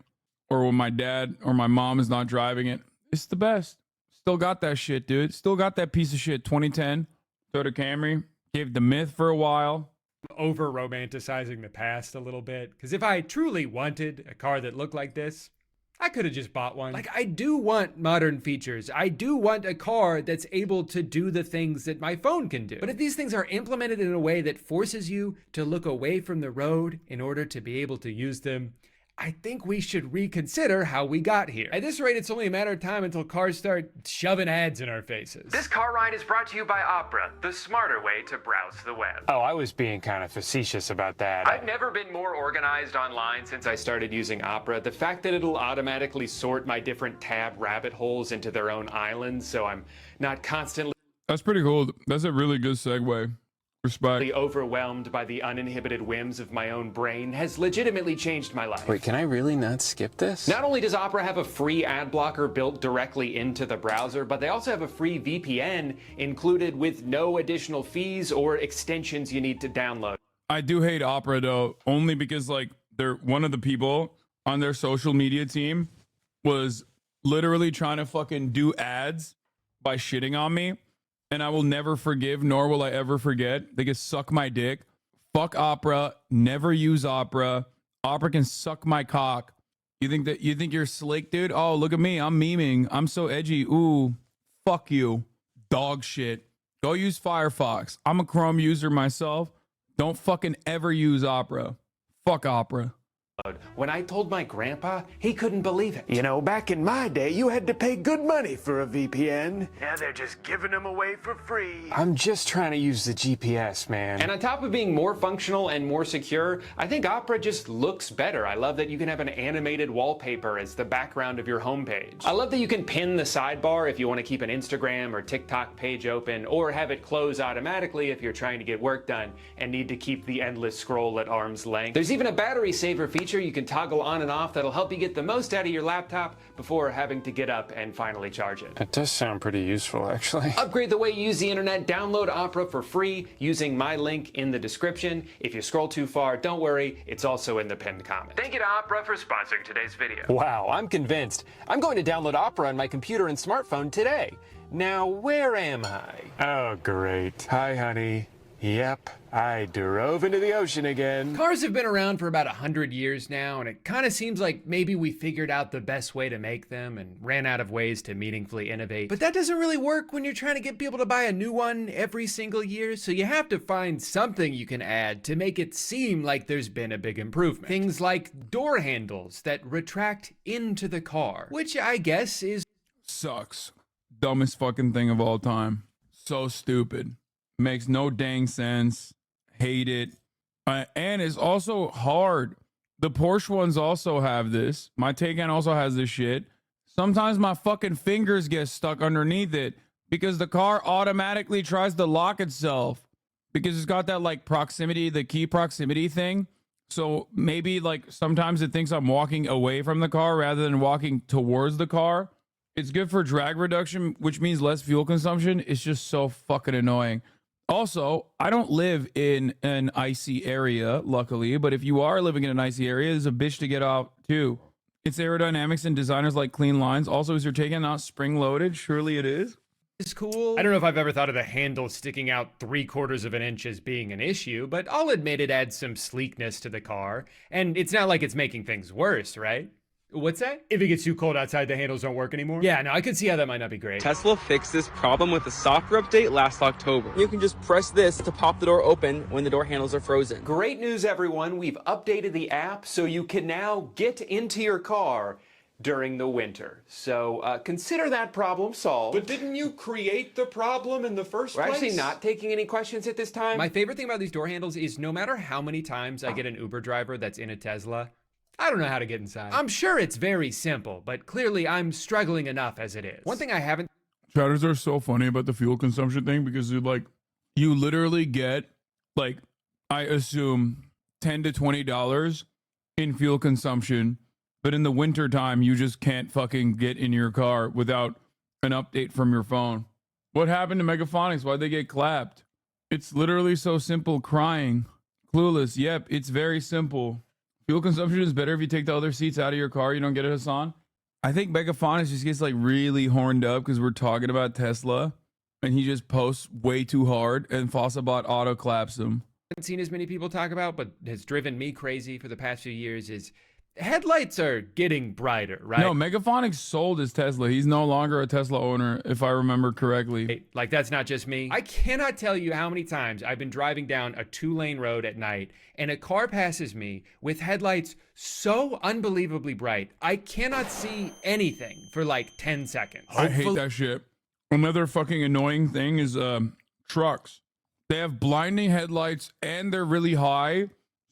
or when my dad or my mom is not driving it. It's the best. Still got that shit, dude. Still got that piece of shit. 2010 Toyota Camry. Gave the myth for a while. Over romanticizing the past a little bit. Because if I truly wanted a car that looked like this, I could have just bought one. Like, I do want modern features. I do want a car that's able to do the things that my phone can do. But if these things are implemented in a way that forces you to look away from the road in order to be able to use them, I think we should reconsider how we got here. At this rate, it's only a matter of time until cars start shoving ads in our faces. This car ride is brought to you by Opera, the smarter way to browse the web. Oh, I was being kind of facetious about that. I've never been more organized online since I started using Opera. The fact that it'll automatically sort my different tab rabbit holes into their own islands, so I'm not constantly... That's pretty cool. That's a really good segue. Respect. Overwhelmed by the uninhibited whims of my own brain has legitimately changed my life. Wait, can I really not skip this? Not only does Opera have a free ad blocker built directly into the browser, but they also have a free VPN included with no additional fees or extensions you need to download. I do hate Opera though, only because like they're one of the people on their social media team was literally trying to fucking do ads by shitting on me. And I will never forgive, nor will I ever forget. They can suck my dick. Fuck Opera. Never use Opera. Opera can suck my cock. You think you're slick, dude? Oh, look at me. I'm memeing. I'm so edgy. Ooh, fuck you. Dog shit. Go use Firefox. I'm a Chrome user myself. Don't fucking ever use Opera. Fuck Opera. When I told my grandpa, he couldn't believe it. You know, back in my day, you had to pay good money for a VPN. Now they're just giving them away for free. I'm just trying to use the GPS, man. And on top of being more functional and more secure, I think Opera just looks better. I love that you can have an animated wallpaper as the background of your homepage. I love that you can pin the sidebar if you want to keep an Instagram or TikTok page open, or have it close automatically if you're trying to get work done and need to keep the endless scroll at arm's length. There's even a battery saver feature you can toggle on and off that'll help you get the most out of your laptop before having to get up and finally charge it. It does sound pretty useful, actually. Upgrade the way you use the internet. Download Opera for free using my link in the description. If you scroll too far, don't worry, it's also in the pinned comment. Thank you to Opera for sponsoring today's video. Wow, I'm convinced. I'm going to download Opera on my computer and smartphone today. Now, where am I? Oh, great. Hi, honey. Yep, I drove into the ocean again. Cars have been around for about 100 years now, and it kind of seems like maybe we figured out the best way to make them and ran out of ways to meaningfully innovate. But that doesn't really work when you're trying to get people to buy a new one every single year, so you have to find something you can add to make it seem like there's been a big improvement. Things like door handles that retract into the car, which I guess is... Sucks. Dumbest fucking thing of all time. So stupid. Makes no dang sense. Hate it. And it's also hard. The Porsche ones also have this. My Taycan also has this shit. Sometimes my fucking fingers get stuck underneath it because the car automatically tries to lock itself because it's got that like proximity, the key proximity thing. So maybe like sometimes it thinks I'm walking away from the car rather than walking towards the car. It's good for drag reduction, which means less fuel consumption. It's just so fucking annoying. Also, I don't live in an icy area, luckily, but if you are living in an icy area, it's a bitch to get out too. It's aerodynamics and designers like clean lines. Also, is your Taycan not spring-loaded? Surely it is. It's cool. I don't know if I've ever thought of the handle sticking out 3/4 of an inch as being an issue, but I'll admit it adds some sleekness to the car. And it's not like it's making things worse, right? What's that? If it gets too cold outside, the handles don't work anymore? Yeah, no, I could see how that might not be great. Tesla fixed this problem with a software update last October. You can just press this to pop the door open when the door handles are frozen. Great news, everyone. We've updated the app so you can now get into your car during the winter. So consider that problem solved. But didn't you create the problem in the first We're place? actually not taking any questions at this time. My favorite thing about these door handles is no matter how many times I get an Uber driver that's in a Tesla, I don't know how to get inside. I'm sure it's very simple, but clearly I'm struggling enough as it is. One thing I haven't... Chatters are so funny about the fuel consumption thing because you're like, you literally get, like, I assume $10 to $20 in fuel consumption, but in the wintertime, you just can't fucking get in your car without an update from your phone. What happened to Megaphonics? Why'd they get clapped? It's literally so simple, crying. Clueless, yep, it's very simple. Fuel consumption is better if you take the other seats out of your car. You don't get it, Hasan? I think Megaphonics just gets like really horned up because we're talking about Tesla and he just posts way too hard and Fossabot auto claps him. Haven't seen as many people talk about, but has driven me crazy for the past few years is headlights are getting brighter, right? No, Megaphonics sold his Tesla. He's no longer a Tesla owner, if I remember correctly. Like, that's not just me. I cannot tell you how many times I've been driving down a 2-lane road at night and a car passes me with headlights so unbelievably bright, I cannot see anything for like 10 seconds. I hate that shit. Another fucking annoying thing is trucks. They have blinding headlights and they're really high.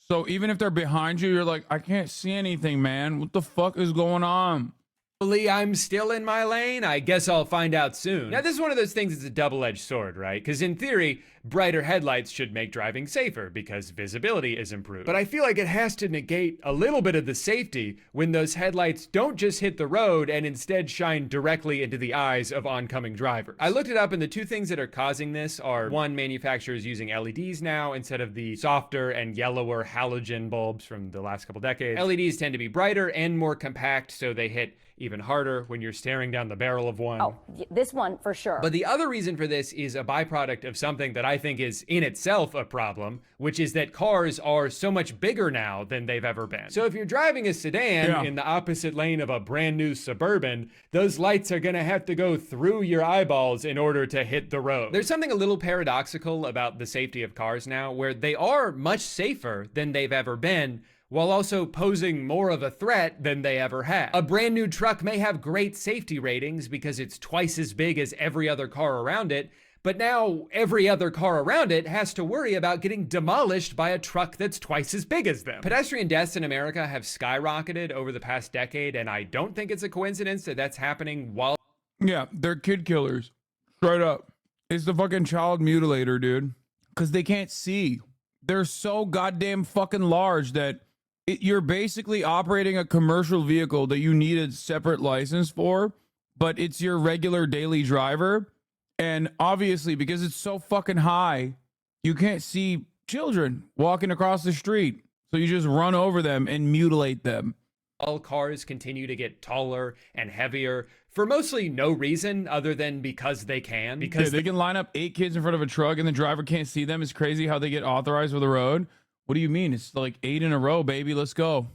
So even if they're behind you, you're like, I can't see anything, man. What the fuck is going on? I'm still in my lane. I guess I'll find out soon. Now, this is one of those things that's a double-edged sword, right? Because in theory, brighter headlights should make driving safer because visibility is improved. But I feel like it has to negate a little bit of the safety when those headlights don't just hit the road and instead shine directly into the eyes of oncoming drivers. I looked it up, and the two things that are causing this are, one, manufacturers using LEDs now instead of the softer and yellower halogen bulbs from the last couple decades. LEDs tend to be brighter and more compact, so they hit even harder when you're staring down the barrel of one. Oh, this one for sure. But the other reason for this is a byproduct of something that I think is in itself a problem, which is that cars are so much bigger now than they've ever been. So if you're driving a sedan in the opposite lane of a brand new Suburban, those lights are gonna have to go through your eyeballs in order to hit the road. There's something a little paradoxical about the safety of cars now, where they are much safer than they've ever been, while also posing more of a threat than they ever have. A brand new truck may have great safety ratings because it's twice as big as every other car around it, but now every other car around it has to worry about getting demolished by a truck that's twice as big as them. Pedestrian deaths in America have skyrocketed over the past decade, and I don't think it's a coincidence that that's happening while... Yeah, they're kid killers. Straight up. It's the fucking child mutilator, dude. Because they can't see. They're so goddamn fucking large that you're basically operating a commercial vehicle that you need a separate license for, but it's your regular daily driver. And obviously, because it's so fucking high, you can't see children walking across the street. So you just run over them and mutilate them. All cars continue to get taller and heavier for mostly no reason other than because they can. Because they can line up 8 kids in front of a truck and the driver can't see them. It's crazy how they get authorized for the road. What do you mean? It's like 8 in a row, baby. Let's go.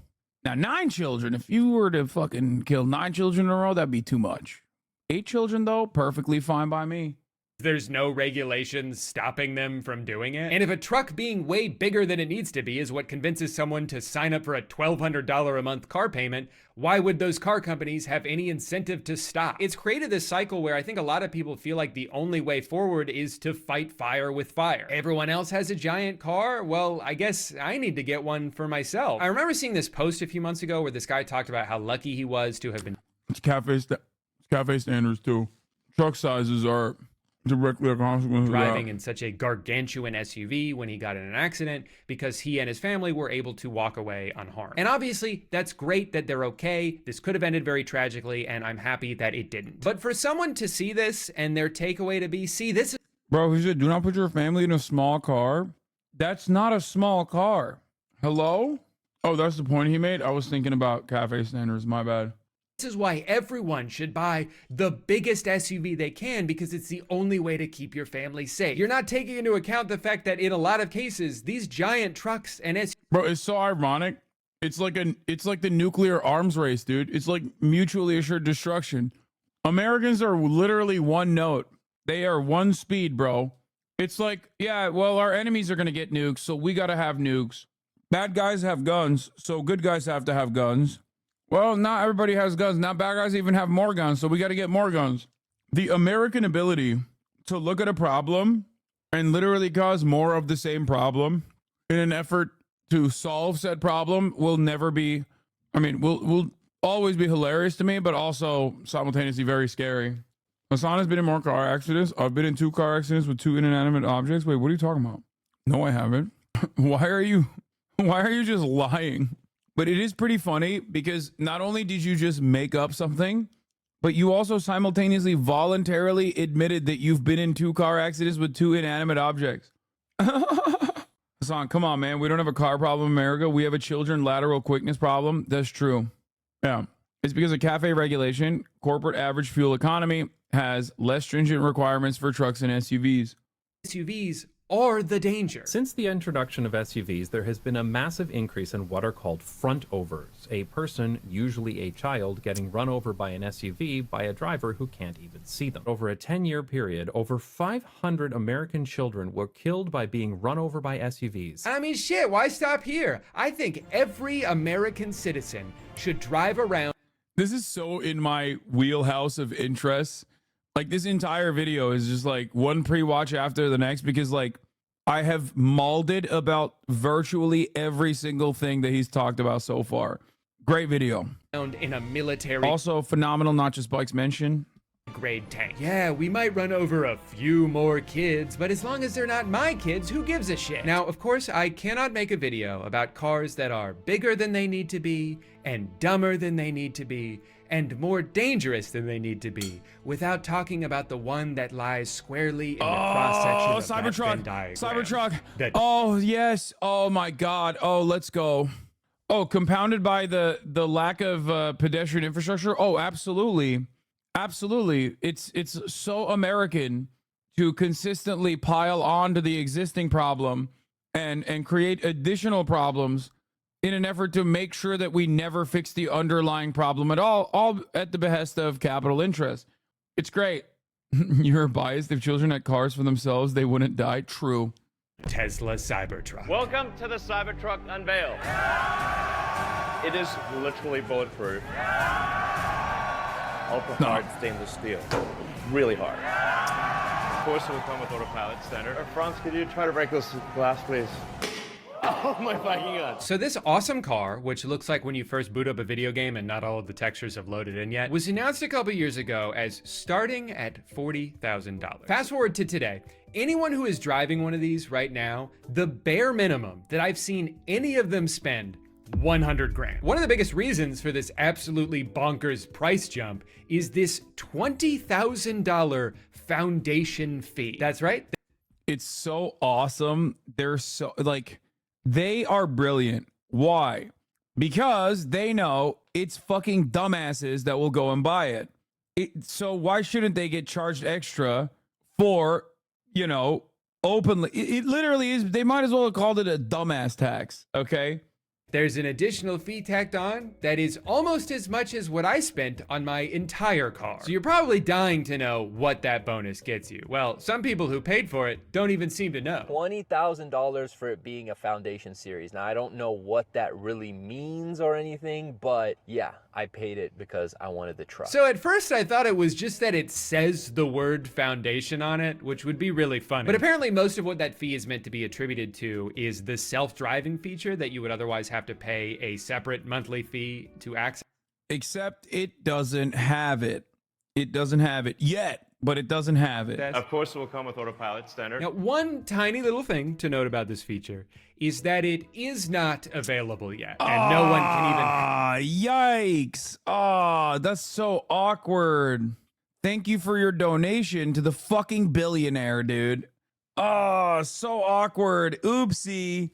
Now, 9 children. If you were to fucking kill 9 children in a row, that'd be too much. 8 children, though, perfectly fine by me. There's no regulations stopping them from doing it. And if a truck being way bigger than it needs to be is what convinces someone to sign up for a $1,200 a month car payment, why would those car companies have any incentive to stop? It's created this cycle where I think a lot of people feel like the only way forward is to fight fire with fire. Everyone else has a giant car? Well, I guess I need to get one for myself. I remember seeing this post a few months ago where this guy talked about how lucky he was to have been... It's cafe standards, too. Truck sizes are... directly a consequence driving in such a gargantuan SUV when he got in an accident because he and his family were able to walk away unharmed. And obviously, that's great that they're okay. This could have ended very tragically, and I'm happy that it didn't. But for someone to see this and their takeaway to be, see, this is... Bro, he said, do not put your family in a small car. That's not a small car. Hello? Oh, that's the point he made? I was thinking about cafe standards. My bad. This is why everyone should buy the biggest SUV they can, because it's the only way to keep your family safe. You're not taking into account the fact that in a lot of cases, these giant trucks and SUVs... Bro, it's so ironic. It's like the nuclear arms race, dude. It's like mutually assured destruction. Americans are literally one note. They are one speed, bro. It's like, yeah, well, our enemies are going to get nukes, so we got to have nukes. Bad guys have guns, so good guys have to have guns. Well, not everybody has guns. Now bad guys even have more guns, so we got to get more guns. The American ability to look at a problem and literally cause more of the same problem in an effort to solve said problem will never be, I mean, will always be hilarious to me, but also simultaneously very scary. Hasan has been in more car accidents. I've been in 2 car accidents with 2 inanimate objects. Wait, what are you talking about? No, I haven't. Why are you just lying? But it is pretty funny because not only did you just make up something, but you also simultaneously voluntarily admitted that you've been in 2 car accidents with 2 inanimate objects. Hasan, come on, man. We don't have a car problem in America. We have a children lateral quickness problem. That's true. Yeah. It's because of CAFE regulation. Corporate average fuel economy has less stringent requirements for trucks and SUVs. SUVs are the danger. Since the introduction of SUVs, there has been a massive increase in what are called front overs. A person, usually a child, getting run over by an SUV by a driver who can't even see them. Over a 10-year period, over 500 American children were killed by being run over by SUVs. I mean, shit, why stop here? I think every American citizen should drive around. This is so in my wheelhouse of interests. Like, this entire video is just like one pre-watch after the next because, like, I have mauled it about virtually every single thing that he's talked about so far. Great video. In a military. Also phenomenal, not just bikes mentioned. Grade tank. Yeah, we might run over a few more kids, but as long as they're not my kids, who gives a shit? Now, of course, I cannot make a video about cars that are bigger than they need to be and dumber than they need to be and more dangerous than they need to be without talking about the one that lies squarely in the cross-section of that Venn diagram. Cybertruck. Oh, yes. Oh, my God. Oh, let's go. Oh, compounded by the lack of pedestrian infrastructure. Oh, absolutely. Absolutely. It's so American to consistently pile on to the existing problem and create additional problems in an effort to make sure that we never fix the underlying problem at all at the behest of capital interest. It's great. You're biased. If children had cars for themselves, they wouldn't die. True. Tesla Cybertruck. Welcome to the Cybertruck unveil. It is literally bulletproof. Ultra hard stainless steel. Really hard. Of course, it will come with autopilot standard. Franz, could you try to break this glass, please? Oh my fucking God. So this awesome car, which looks like when you first boot up a video game and not all of the textures have loaded in yet, was announced a couple years ago as starting at $40,000. Fast forward to today. Anyone who is driving one of these right now, the bare minimum that I've seen any of them spend 100 grand. One of the biggest reasons for this absolutely bonkers price jump is this $20,000 foundation fee. That's right. It's so awesome. They're so, like, they are brilliant. Why? Because they know it's fucking dumbasses that will go and buy it. So why shouldn't they get charged extra for, you know, openly? It literally is. They might as well have called it a dumbass tax. Okay. There's an additional fee tacked on that is almost as much as what I spent on my entire car. So you're probably dying to know what that bonus gets you. Well, some people who paid for it don't even seem to know. $20,000 for it being a foundation series. Now, I don't know what that really means or anything, but yeah, I paid it because I wanted the truck. So at first I thought it was just that it says the word foundation on it, which would be really funny. But apparently most of what that fee is meant to be attributed to is the self-driving feature that you would otherwise have to pay a separate monthly fee to access. Except it doesn't have it. It doesn't have it yet, but it doesn't have it. Of course, it will come with autopilot standard. Now, one tiny little thing to note about this feature is that it is not available yet, and no one can even... Yikes. That's so awkward. Thank you for your donation to the fucking billionaire, dude. So awkward. Oopsie.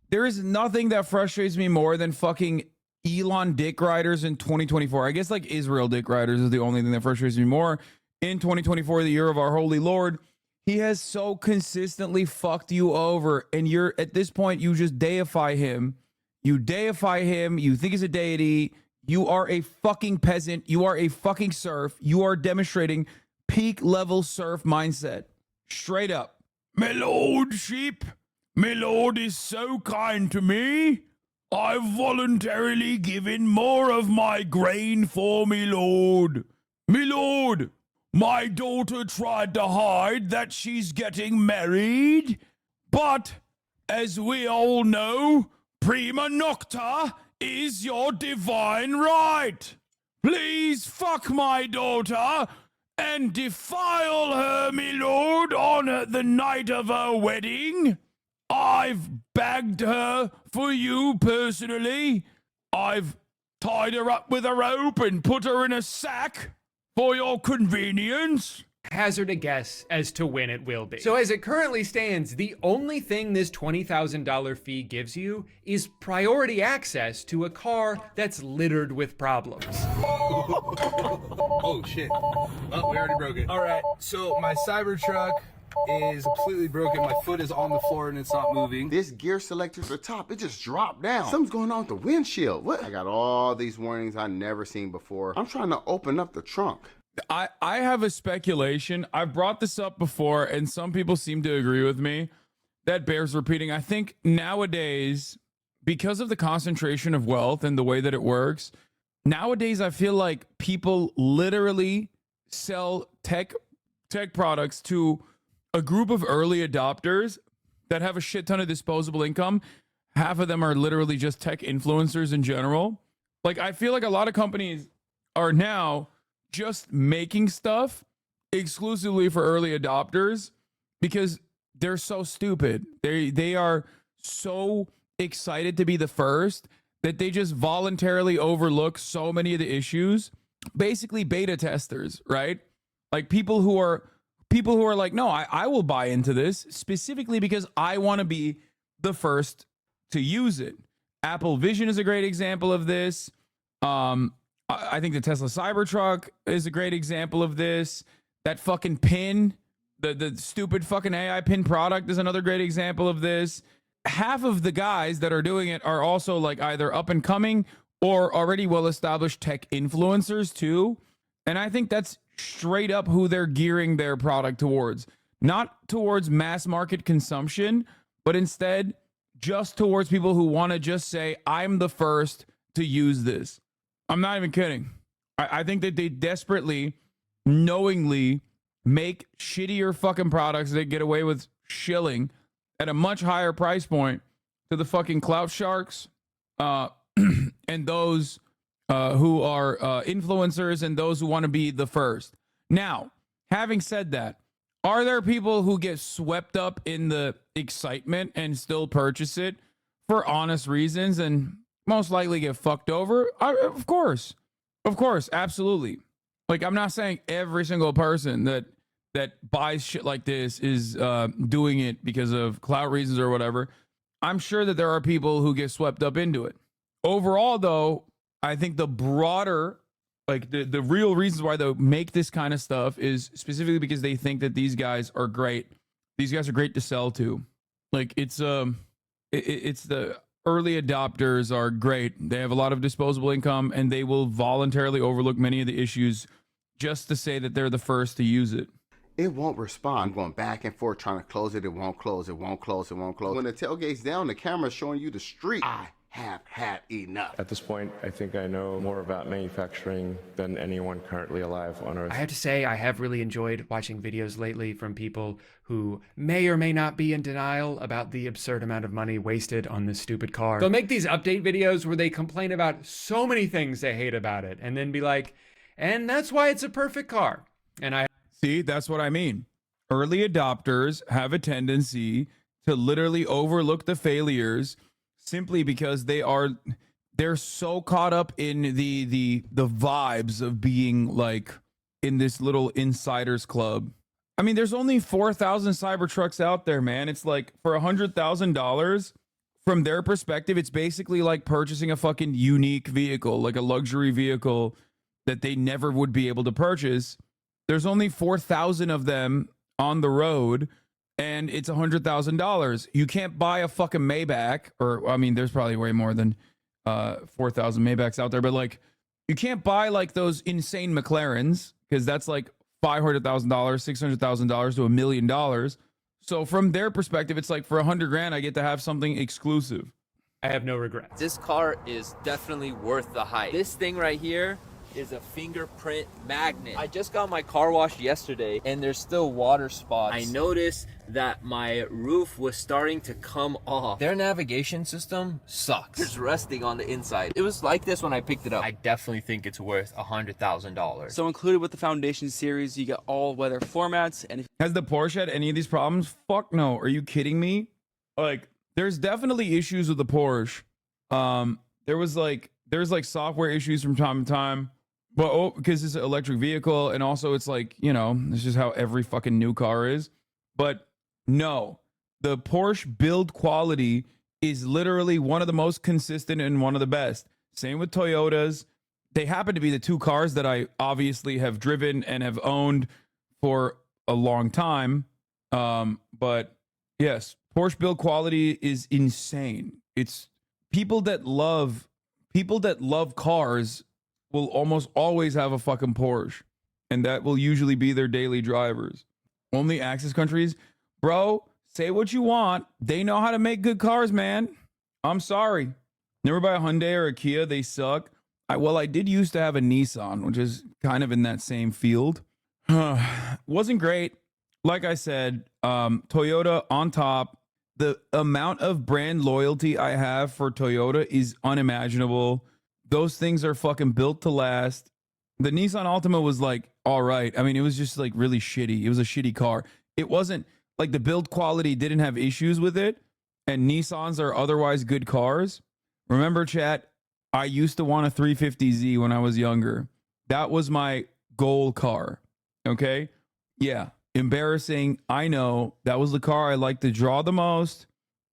There is nothing that frustrates me more than fucking Elon dick riders in 2024. I guess like Israel dick riders is the only thing that frustrates me more. In 2024, the year of our holy Lord, he has so consistently fucked you over. And you're at this point, you just deify him. You deify him. You think he's a deity. You are a fucking peasant. You are a fucking serf. You are demonstrating peak level serf mindset. Straight up. My lord sheep. My lord is so kind to me. I've voluntarily given more of my grain for me lord. Me lord, my daughter tried to hide that she's getting married, but as we all know, prima nocta is your divine right. Please fuck my daughter and defile her, me lord, on the night of her wedding. I've bagged her for you personally. I've tied her up with a rope and put her in a sack for your convenience. Hazard a guess as to when it will be. So as it currently stands, the only thing this $20,000 fee gives you is priority access to a car that's littered with problems. Oh shit. Oh, we already broke it. All right, so my Cybertruck is completely broken. My foot is on the floor and it's not moving. This gear selector at the top, it just dropped down. Something's going on with the windshield. What? I got all these warnings I never seen before. I'm trying to open up the trunk. I have a speculation. I've brought this up before, and some people seem to agree with me. That bears repeating. I think nowadays, because of the concentration of wealth and the way that it works, nowadays I feel like people literally sell tech products to a group of early adopters that have a shit ton of disposable income. Half of them are literally just tech influencers in general. Like, I feel like a lot of companies are now just making stuff exclusively for early adopters because they're so stupid. They are so excited to be the first that they just voluntarily overlook so many of the issues. Basically beta testers, right? Like people who are like, no, I will buy into this specifically because I want to be the first to use it. Apple Vision is a great example of this. I think the Tesla Cybertruck is a great example of this. That fucking pin, the stupid fucking AI pin product is another great example of this. Half of the guys that are doing it are also like either up and coming or already well-established tech influencers too. And I think that's straight up who they're gearing their product towards. Not towards mass market consumption, but instead just towards people who want to just say, I'm the first to use this. I'm not even kidding. I think that they desperately, knowingly make shittier fucking products they get away with shilling at a much higher price point to the fucking clout sharks and those who are influencers and those who want to be the first. Now, having said that, are there people who get swept up in the excitement and still purchase it for honest reasons and most likely get fucked over? Of course, absolutely. Like, I'm not saying every single person that buys shit like this is doing it because of clout reasons or whatever. I'm sure that there are people who get swept up into it. Overall, though, I think the broader, like the real reasons why they make this kind of stuff is specifically because they think that these guys are great. These guys are great to sell to. Like, it's the early adopters are great. They have a lot of disposable income and they will voluntarily overlook many of the issues just to say that they're the first to use it. It won't respond. I'm going back and forth trying to close it. It won't close. It won't close. It won't close. When the tailgate's down, the camera's showing you the street. I have had enough. At this point, I think I know more about manufacturing than anyone currently alive on Earth. I have to say, I have really enjoyed watching videos lately from people who may or may not be in denial about the absurd amount of money wasted on this stupid car. They'll make these update videos where they complain about so many things they hate about it and then be like, and that's why it's a perfect car. And I see, that's what I mean. Early adopters have a tendency to literally overlook the failures simply because they're so caught up in the vibes of being like in this little insiders club. I mean, there's only 4,000 Cybertrucks out there, man. It's like for $100,000 from their perspective, it's basically like purchasing a fucking unique vehicle, like a luxury vehicle that they never would be able to purchase. There's only 4,000 of them on the road, and it's $100,000. You can't buy a fucking Maybach, or I mean, there's probably way more than 4,000 Maybachs out there, but like, you can't buy like those insane McLarens because that's like $500,000, $600,000 to $1 million. So from their perspective, it's like for $100,000, I get to have something exclusive. I have no regrets. This car is definitely worth the hype. This thing right here is a fingerprint magnet. I just got my car washed yesterday and there's still water spots. I noticed that my roof was starting to come off. Their navigation system sucks. It's rusting on the inside. It was like this when I picked it up. I definitely think it's worth $100,000. So included with the Foundation series, you get all weather floor mats. And if Has the Porsche had any of these problems? Fuck no. Are you kidding me? Like, there's definitely issues with the Porsche. There's like software issues from time to time. But because it's an electric vehicle, and also it's like, you know, this is how every fucking new car is. But no, the Porsche build quality is literally one of the most consistent and one of the best. Same with Toyotas. They happen to be the two cars that I obviously have driven and have owned for a long time. But yes, Porsche build quality is insane. It's people that love cars will almost always have a fucking Porsche, and that will usually be their daily drivers. Only Axis countries, bro, say what you want. They know how to make good cars, man. I'm sorry. Never buy a Hyundai or a Kia. They suck. I did used to have a Nissan, which is kind of in that same field. Wasn't great. Like I said, Toyota on top. The amount of brand loyalty I have for Toyota is unimaginable. Those things are fucking built to last. The Nissan Altima was like, all right. I mean, it was just like really shitty. It was a shitty car. It wasn't like the build quality didn't have issues with it. And Nissans are otherwise good cars. Remember, chat, I used to want a 350Z when I was younger. That was my goal car. Okay? Yeah. Embarrassing. I know. That was the car I liked to draw the most.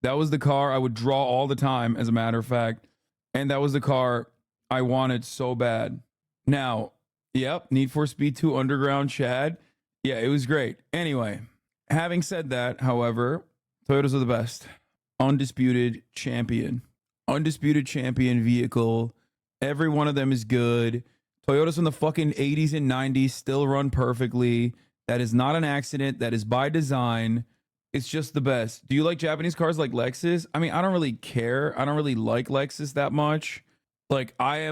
That was the car I would draw all the time, as a matter of fact. And that was the car I wanted so bad. Now, yep, Need for Speed 2 Underground, Chad. Yeah, it was great. Anyway, having said that, however, Toyotas are the best. Undisputed champion. Undisputed champion vehicle. Every one of them is good. Toyotas from the fucking 80s and 90s still run perfectly. That is not an accident. That is by design. It's just the best. Do you like Japanese cars like Lexus? I mean, I don't really care. I don't really like Lexus that much. Like, I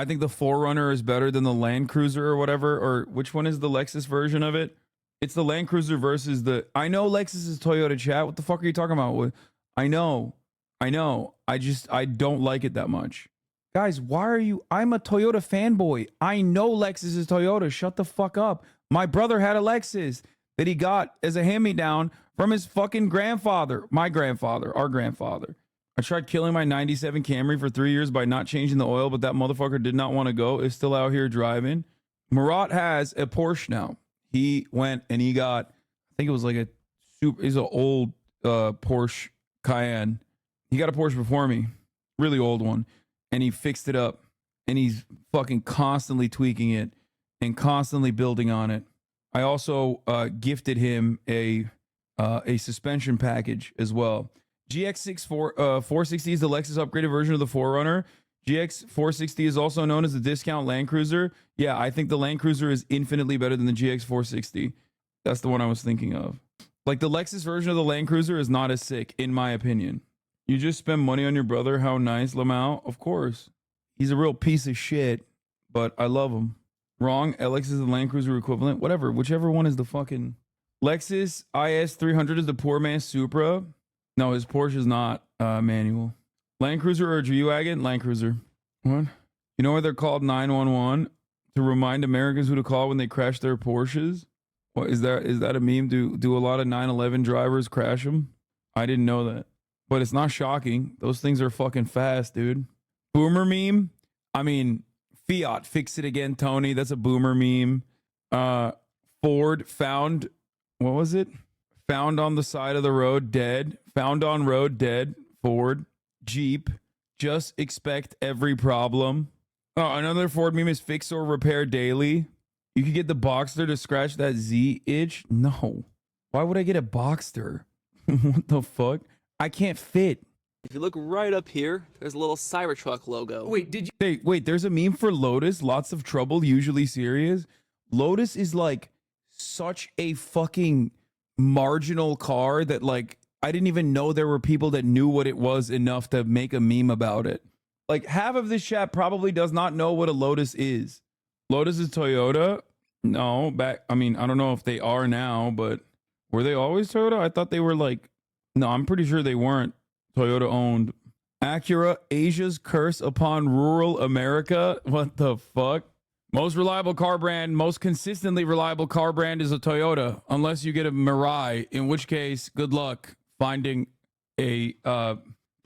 think the 4Runner is better than the Land Cruiser or whatever. Or which one is the Lexus version of it? It's the Land Cruiser versus the... I know Lexus is Toyota, chat. What the fuck are you talking about? I know. I don't like it that much. Guys, why are you... I'm a Toyota fanboy. I know Lexus is Toyota. Shut the fuck up. My brother had a Lexus that he got as a hand-me-down from his fucking grandfather. My grandfather. Our grandfather. I tried killing my 97 Camry for 3 years by not changing the oil, but that motherfucker did not want to go. Is still out here driving. Murat has a Porsche now. He went and he got, I think it was like it's an old Porsche Cayenne. He got a Porsche before me. Really old one. And he fixed it up. And he's fucking constantly tweaking it and constantly building on it. I also gifted him a suspension package as well. GX460 is the Lexus upgraded version of the 4Runner. GX460 is also known as the discount Land Cruiser. Yeah, I think the Land Cruiser is infinitely better than the GX460. That's the one I was thinking of. Like, the Lexus version of the Land Cruiser is not as sick, in my opinion. You just spend money on your brother. How nice, Lamau. Of course. He's a real piece of shit, but I love him. Wrong. LX is the Land Cruiser equivalent. Whatever. Whichever one is the fucking... Lexus IS 300 is the poor man's Supra. No, his Porsche is not manual. Land Cruiser or G-Wagon? Land Cruiser. What? You know why they're called 911? To remind Americans who to call when they crash their Porsches? What is that a meme? Do a lot of 911 drivers crash them? I didn't know that. But it's not shocking. Those things are fucking fast, dude. Boomer meme? I mean, Fiat, fix it again, Tony. That's a boomer meme. Ford found... What was it? Found on the side of the road, dead. Found on road, dead. Ford. Jeep. Just expect every problem. Oh, another Ford meme is fix or repair daily. You could get the Boxster to scratch that Z itch? No. Why would I get a Boxster? What the fuck? I can't fit. If you look right up here, there's a little Cybertruck logo. Wait, did you... Hey, wait, there's a meme for Lotus. Lots of trouble, usually serious. Lotus is like... such a fucking marginal car that, like, I didn't even know there were people that knew what it was enough to make a meme about it. Like half of this chat probably does not know what a Lotus is. Lotus is Toyota? No, I don't know if they are now, but were they always Toyota? I thought they were like, no, I'm pretty sure they weren't Toyota owned. Acura, Asia's curse upon rural America. What the fuck? Most reliable car brand, most consistently reliable car brand is a Toyota, unless you get a Mirai, in which case, good luck finding a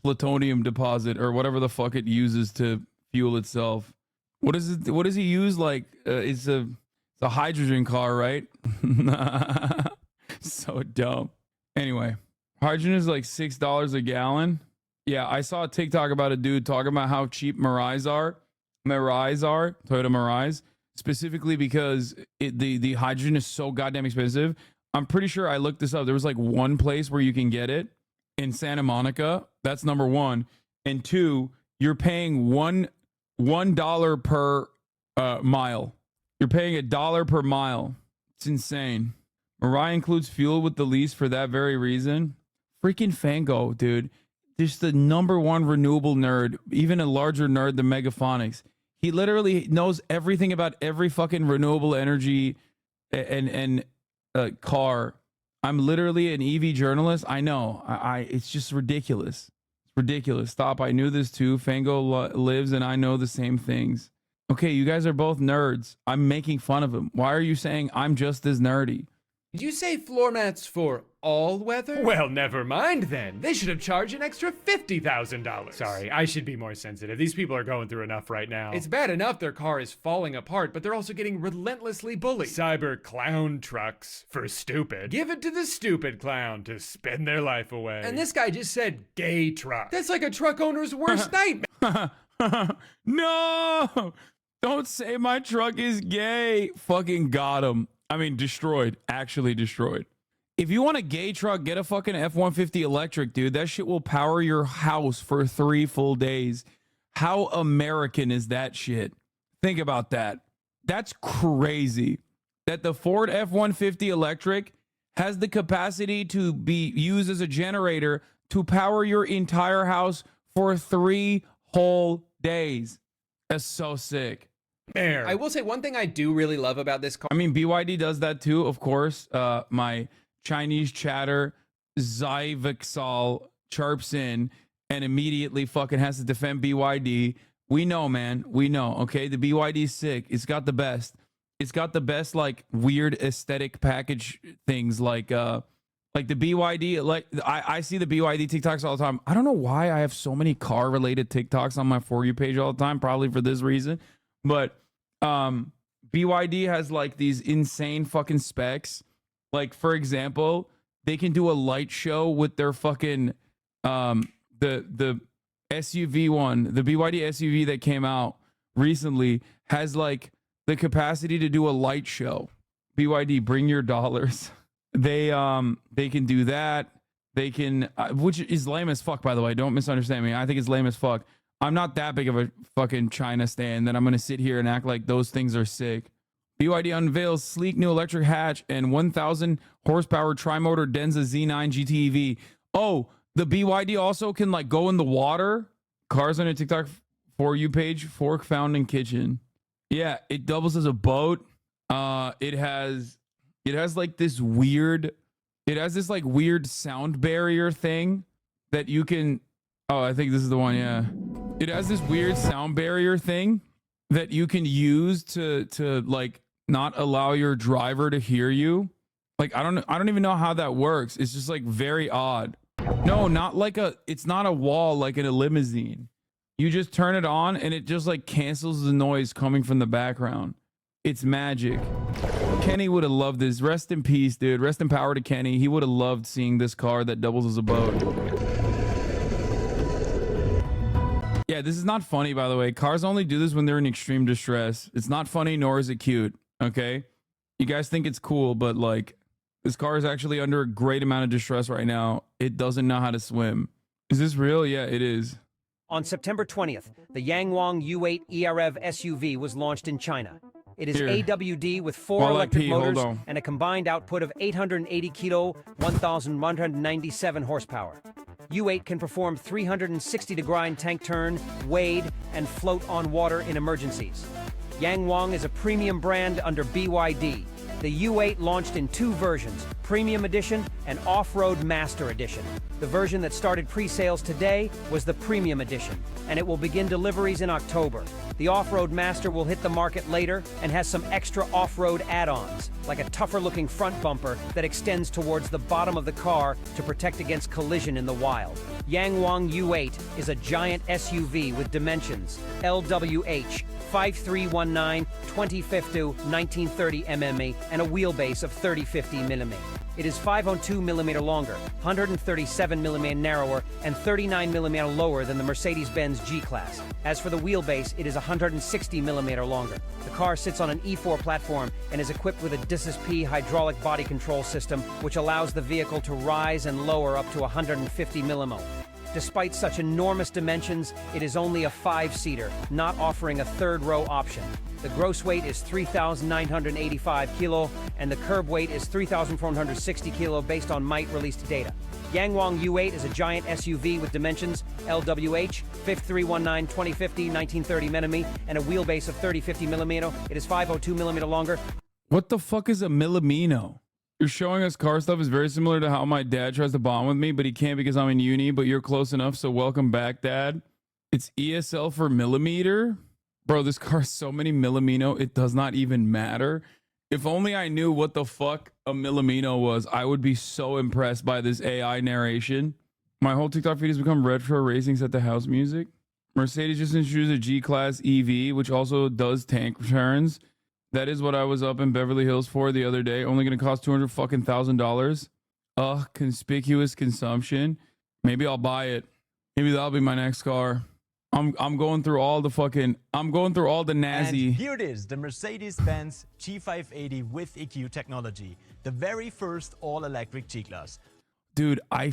plutonium deposit or whatever the fuck it uses to fuel itself. What is it? What does he use? Like, it's a hydrogen car, right? So dumb. Anyway, hydrogen is like $6 a gallon. Yeah, I saw a TikTok about a dude talking about how cheap Mirais are, Toyota Mirais, specifically because the hydrogen is so goddamn expensive. I'm pretty sure I looked this up. There was like one place where you can get it in Santa Monica. That's number one. And two, you're paying $1 per mile. You're paying $1 per mile. It's insane. Mirai includes fuel with the lease for that very reason. Freaking Fango, dude. Just the number one renewable nerd, even a larger nerd than Megaphonics. He literally knows everything about every fucking renewable energy and car. I'm literally an EV journalist. I know. It's just ridiculous. It's ridiculous. Stop. I knew this too. Fango lives and I know the same things. Okay, you guys are both nerds. I'm making fun of him. Why are you saying I'm just as nerdy? Did you say floor mats for all weather? Well, never mind then. They should have charged an extra $50,000. Sorry, I should be more sensitive. These people are going through enough right now. It's bad enough their car is falling apart, but they're also getting relentlessly bullied. Cyber clown trucks for stupid. Give it to the stupid clown to spend their life away. And this guy just said gay truck. That's like a truck owner's worst nightmare. No! Don't say my truck is gay. Fucking got him. I mean, destroyed. Actually destroyed. If you want a gay truck, get a fucking F-150 electric, dude. That shit will power your house for 3 full days. How American is that shit? Think about that. That's crazy. That the Ford F-150 electric has the capacity to be used as a generator to power your entire house for 3 whole days. That's so sick. Air. I will say one thing I do really love about this car. I mean, BYD does that too, of course. My Chinese chatter, Zyvixal, chirps in and immediately fucking has to defend BYD. We know, man. We know, okay? The BYD's sick. It's got the best. It's got the best, like, weird aesthetic package things, like the BYD. Like, I see the BYD TikToks all the time. I don't know why I have so many car-related TikToks on my For You page all the time, probably for this reason. But BYD has like these insane fucking specs. Like, for example, they can do a light show with their fucking the SUV one. The BYD SUV that came out recently has like the capacity to do a light show. BYD, bring your dollars. They can do that. They can, which is lame as fuck, by the way. Don't misunderstand me. I think it's lame as fuck. I'm not that big of a fucking China stan that I'm going to sit here and act like those things are sick. BYD unveils sleek new electric hatch and 1,000 horsepower tri-motor Denza Z9 GT EV. Oh, the BYD also can like go in the water. Cars on a TikTok For You page, fork found in kitchen. Yeah, it doubles as a boat. It has like this weird, it has this like weird sound barrier thing that you can, oh, I think this is the one, yeah. It has this weird sound barrier thing that you can use to like not allow your driver to hear you. Like, I don't even know how that works. It's just like very odd. No, not like it's not a wall like in a limousine. You just turn it on and it just like cancels the noise coming from the background. It's magic. Kenny would have loved this. Rest in peace, dude. Rest in power to Kenny. He would have loved seeing this car that doubles as a boat. Yeah, this is not funny, by the way. Cars only do this when they're in extreme distress. It's not funny, nor is it cute, okay? You guys think it's cool, but like, this car is actually under a great amount of distress right now. It doesn't know how to swim. Is this real? Yeah, it is. On September 20th, the Yangwang U8 EREV SUV was launched in China. It is Here. AWD with 4 While I electric pee, hold motors on. and a combined output of 880 kilo, 1,197 horsepower. U8 can perform 360-degree tank turn, wade, and float on water in emergencies. Yangwang is a premium brand under BYD. The U8 launched in 2 versions, Premium Edition and Off-Road Master Edition. The version that started pre-sales today was the Premium Edition, and it will begin deliveries in October. The Off-Road Master will hit the market later and has some extra off-road add-ons, like a tougher-looking front bumper that extends towards the bottom of the car to protect against collision in the wild. Yangwang U8 is a giant SUV with dimensions LWH 5319 2050 1930 mm and a wheelbase of 3050 mm. It is 502 mm longer, 137 mm narrower, and 39 mm lower than the Mercedes-Benz G-Class. As for the wheelbase, it is 160 mm longer. The car sits on an E4 platform and is equipped with a DSSP hydraulic body control system, which allows the vehicle to rise and lower up to 150 mm. Despite such enormous dimensions, it is only a 5-seater, not offering a third row option. The gross weight is 3,985 kilo, and the curb weight is 3,460 kilo based on MITE released data. Yangwang U8 is a giant SUV with dimensions LWH 5319 2050 1930 mm and a wheelbase of 3050 mm. It is 502 mm longer. What the fuck is a millimino? You're showing us car stuff is very similar to how my dad tries to bond with me, but he can't because I'm in uni, but you're close enough, so welcome back, Dad. It's ESL for millimeter? Bro, this car has so many millimino, it does not even matter. If only I knew what the fuck a millimino was, I would be so impressed by this AI narration. My whole TikTok feed has become retro racing set to house music. Mercedes just introduced a G-Class EV, which also does tank turns. That is what I was up in Beverly Hills for the other day. Only going to cost $200,000. Conspicuous consumption. Maybe I'll buy it. Maybe that'll be my next car. I'm going through all the nazi. And here it is, the Mercedes-Benz G580 with EQ technology. The very first all-electric G-Class. Dude, I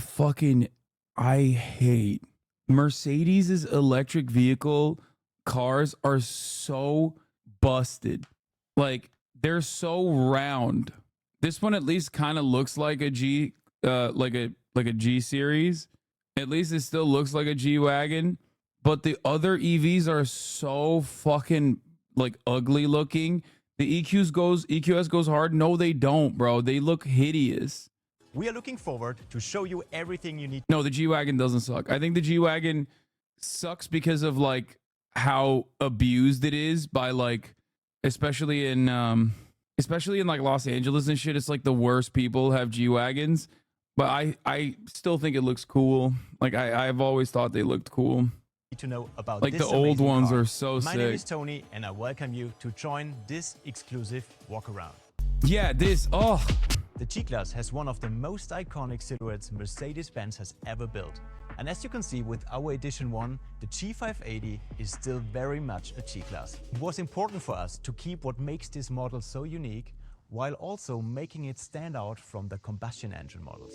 hate Mercedes' electric vehicle cars are so busted. Like, they're so round. This one at least kind of looks like a G, like a G series. At least it still looks like a G-Wagon. But the other EVs are so fucking like ugly looking. The EQS goes hard. No, they don't, bro. They look hideous. We are looking forward to show you everything you need. No, the G-Wagon doesn't suck. I think the G-Wagon sucks because of like how abused it is by like, especially in like Los Angeles and shit. It's like the worst people have G-Wagons. But I still think it looks cool. Like I've always thought they looked cool. To know about like this the old ones car. are so My sick. name is Tony and I welcome you to join this exclusive walk around. Yeah, The G-Class has one of the most iconic silhouettes Mercedes-Benz has ever built. And as you can see with our Edition 1, the G580 is still very much a G-Class. It was important for us to keep what makes this model so unique, while also making it stand out from the combustion engine models.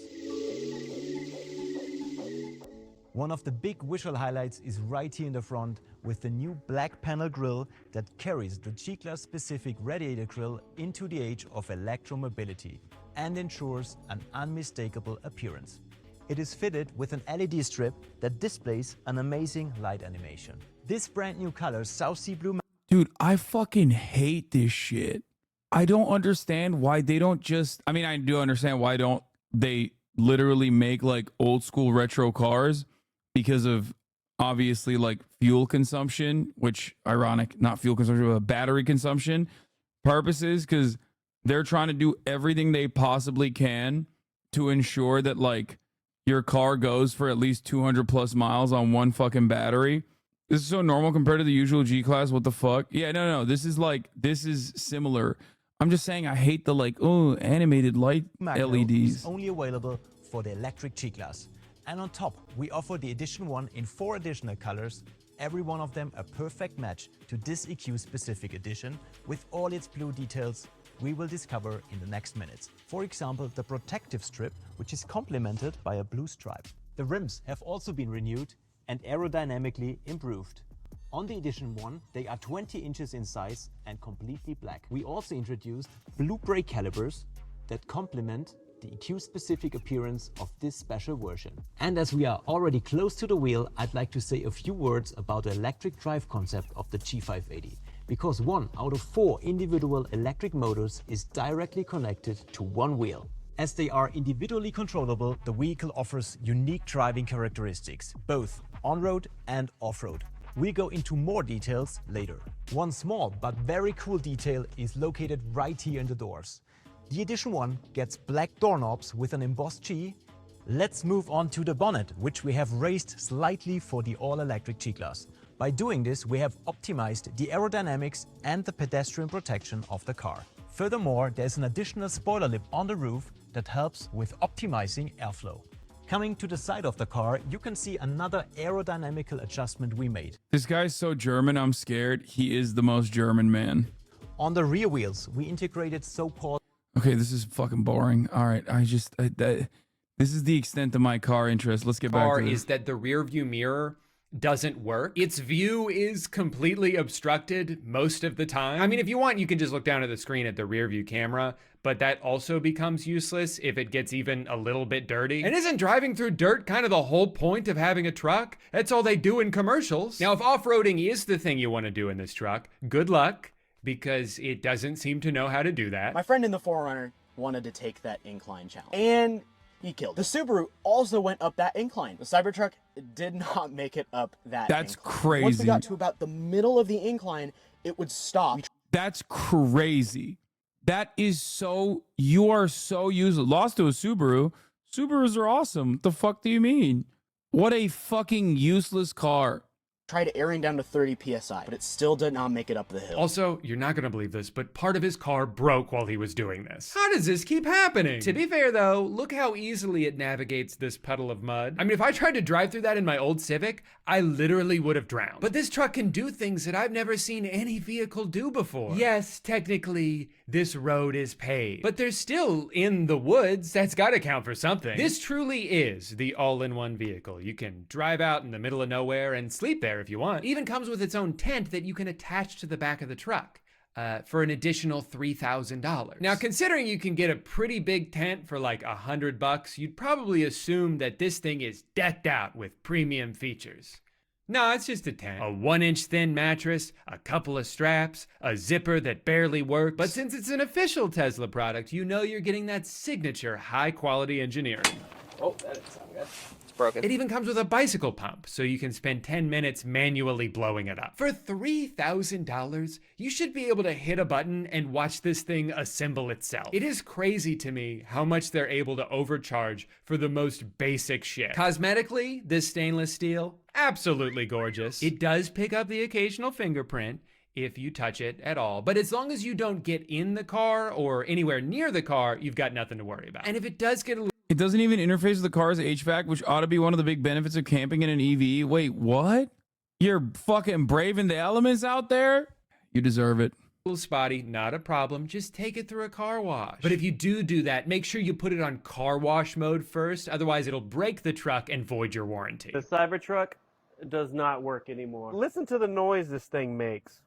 One of the big visual highlights is right here in the front with the new black panel grille that carries the G-Class specific radiator grille into the age of electromobility and ensures an unmistakable appearance. It is fitted with an LED strip that displays an amazing light animation. This brand new color, South Sea Blue... Dude, I fucking hate this shit. I don't understand why they don't just... I mean, I do understand why don't they literally make like old school retro cars because of obviously like fuel consumption, which ironic, not fuel consumption, but battery consumption purposes, because they're trying to do everything they possibly can to ensure that like your car goes for at least 200 plus miles on one fucking battery. This is so normal compared to the usual G-Class. What the fuck? Yeah, no. This is similar. I'm just saying I hate the like, animated light LEDs. Is only available for the electric G-Class. And on top, we offer the Edition 1 in 4 additional colors, every one of them a perfect match to this EQ specific edition with all its blue details we will discover in the next minutes. For example, the protective strip, which is complemented by a blue stripe. The rims have also been renewed and aerodynamically improved. On the Edition 1, they are 20 inches in size and completely black. We also introduced blue brake calipers that complement the EQ-specific appearance of this special version. And as we are already close to the wheel, I'd like to say a few words about the electric drive concept of the G580. Because 1 out of 4 individual electric motors is directly connected to one wheel. As they are individually controllable, the vehicle offers unique driving characteristics, both on-road and off-road. We'll go into more details later. One small but very cool detail is located right here in the doors. The Edition 1 gets black doorknobs with an embossed G. Let's move on to the bonnet, which we have raised slightly for the all-electric G-Class. By doing this, we have optimized the aerodynamics and the pedestrian protection of the car. Furthermore, there's an additional spoiler lip on the roof that helps with optimizing airflow. Coming to the side of the car, you can see another aerodynamical adjustment we made. This guy's so German, I'm scared. He is the most German man. On the rear wheels, we integrated so-called... Okay, this is fucking boring. All right, this is the extent of my car interest. Let's get back to this. Is that the rear view mirror doesn't work. Its view is completely obstructed most of the time. I mean, if you want, you can just look down at the screen at the rear view camera, but that also becomes useless if it gets even a little bit dirty. And isn't driving through dirt kind of the whole point of having a truck? That's all they do in commercials. Now, if off-roading is the thing you want to do in this truck, good luck, because it doesn't seem to know how to do that. My friend in the 4Runner wanted to take that incline challenge, and he killed. The Subaru also went up that incline. The Cybertruck did not make it up that That's incline. crazy. Once we got to about the middle of the incline, it would stop. That's crazy. That is so... You are so useless. Lost to a Subaru. Subarus are awesome. What the fuck do you mean? What a fucking useless car. Tried airing down to 30 PSI, but it still did not make it up the hill. Also, you're not gonna believe this, but part of his car broke while he was doing this. How does this keep happening? To be fair though, look how easily it navigates this puddle of mud. I mean, if I tried to drive through that in my old Civic, I literally would have drowned. But this truck can do things that I've never seen any vehicle do before. Yes, technically, this road is paved, but they're still in the woods. That's gotta count for something. This truly is the all-in-one vehicle. You can drive out in the middle of nowhere and sleep there if you want. It even comes with its own tent that you can attach to the back of the truck for an additional $3,000. Now, considering you can get a pretty big tent for like $100, you'd probably assume that this thing is decked out with premium features. No, it's just a tent. A 1-inch thin mattress, a couple of straps, a zipper that barely works. But since it's an official Tesla product, you know you're getting that signature high-quality engineering. Oh, that didn't sound good. Broken. It even comes with a bicycle pump, so you can spend 10 minutes manually blowing it up. For $3,000, you should be able to hit a button and watch this thing assemble itself. It is crazy to me how much they're able to overcharge for the most basic shit. Cosmetically, this stainless steel, absolutely gorgeous. It does pick up the occasional fingerprint if you touch it at all, but as long as you don't get in the car or anywhere near the car, you've got nothing to worry about. And if it does get a It doesn't even interface with the car's HVAC, which ought to be one of the big benefits of camping in an EV. Wait, what? You're fucking braving the elements out there? You deserve it. little spotty, not a problem. Just take it through a car wash. But if you do that, make sure you put it on car wash mode first. Otherwise, it'll break the truck and void your warranty. The Cybertruck does not work anymore. Listen to the noise this thing makes.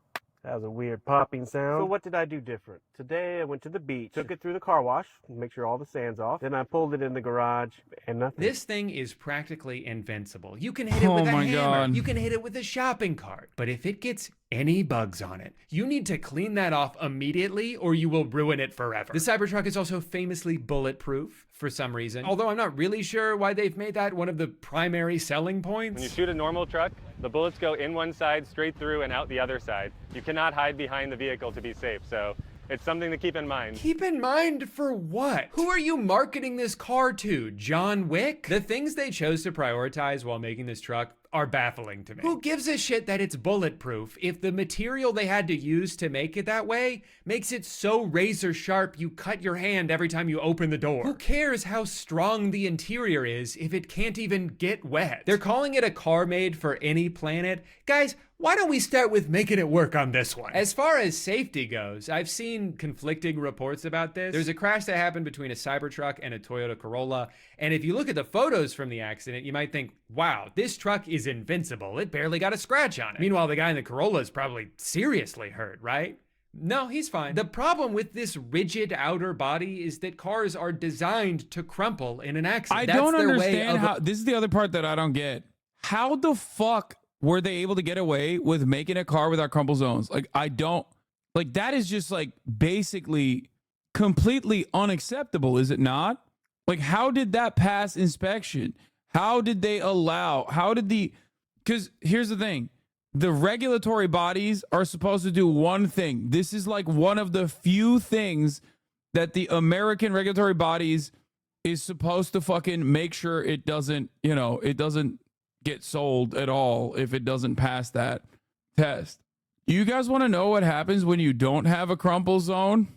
That was a weird popping sound. So what did I do different? Today I went to the beach, took it through the car wash, make sure all the sand's off. Then I pulled it in the garage and nothing. This thing is practically invincible. You can hit it with a hammer. God. You can hit it with a shopping cart. But if it gets any bugs on it, you need to clean that off immediately or you will ruin it forever. The Cybertruck is also famously bulletproof for some reason. Although I'm not really sure why they've made that one of the primary selling points. When you shoot a normal truck, the bullets go in one side, straight through, and out the other side. You cannot hide behind the vehicle to be safe, so it's something to keep in mind. Keep in mind for what? Who are you marketing this car to? John Wick? The things they chose to prioritize while making this truck are baffling to me. Who gives a shit that it's bulletproof if the material they had to use to make it that way makes it so razor sharp you cut your hand every time you open the door? Who cares how strong the interior is if it can't even get wet? They're calling it a car made for any planet. Guys, why don't we start with making it work on this one? As far as safety goes, I've seen conflicting reports about this. There's a crash that happened between a Cybertruck and a Toyota Corolla, and if you look at the photos from the accident, you might think, wow, this truck is invincible. It barely got a scratch on it. Meanwhile, the guy in the Corolla is probably seriously hurt, right? No, he's fine. The problem with this rigid outer body is that cars are designed to crumple in an accident. I don't understand how, this is the other part that I don't get. How the fuck were they able to get away with making a car without crumple zones? Like, I don't, like, that is just like basically completely unacceptable, is it not? Like, how did that pass inspection? How did they allow, because here's the thing. The regulatory bodies are supposed to do one thing. This is like one of the few things that the American regulatory bodies is supposed to fucking make sure it doesn't, you know, it doesn't get sold at all if it doesn't pass that test. You guys want to know what happens when you don't have a crumple zone?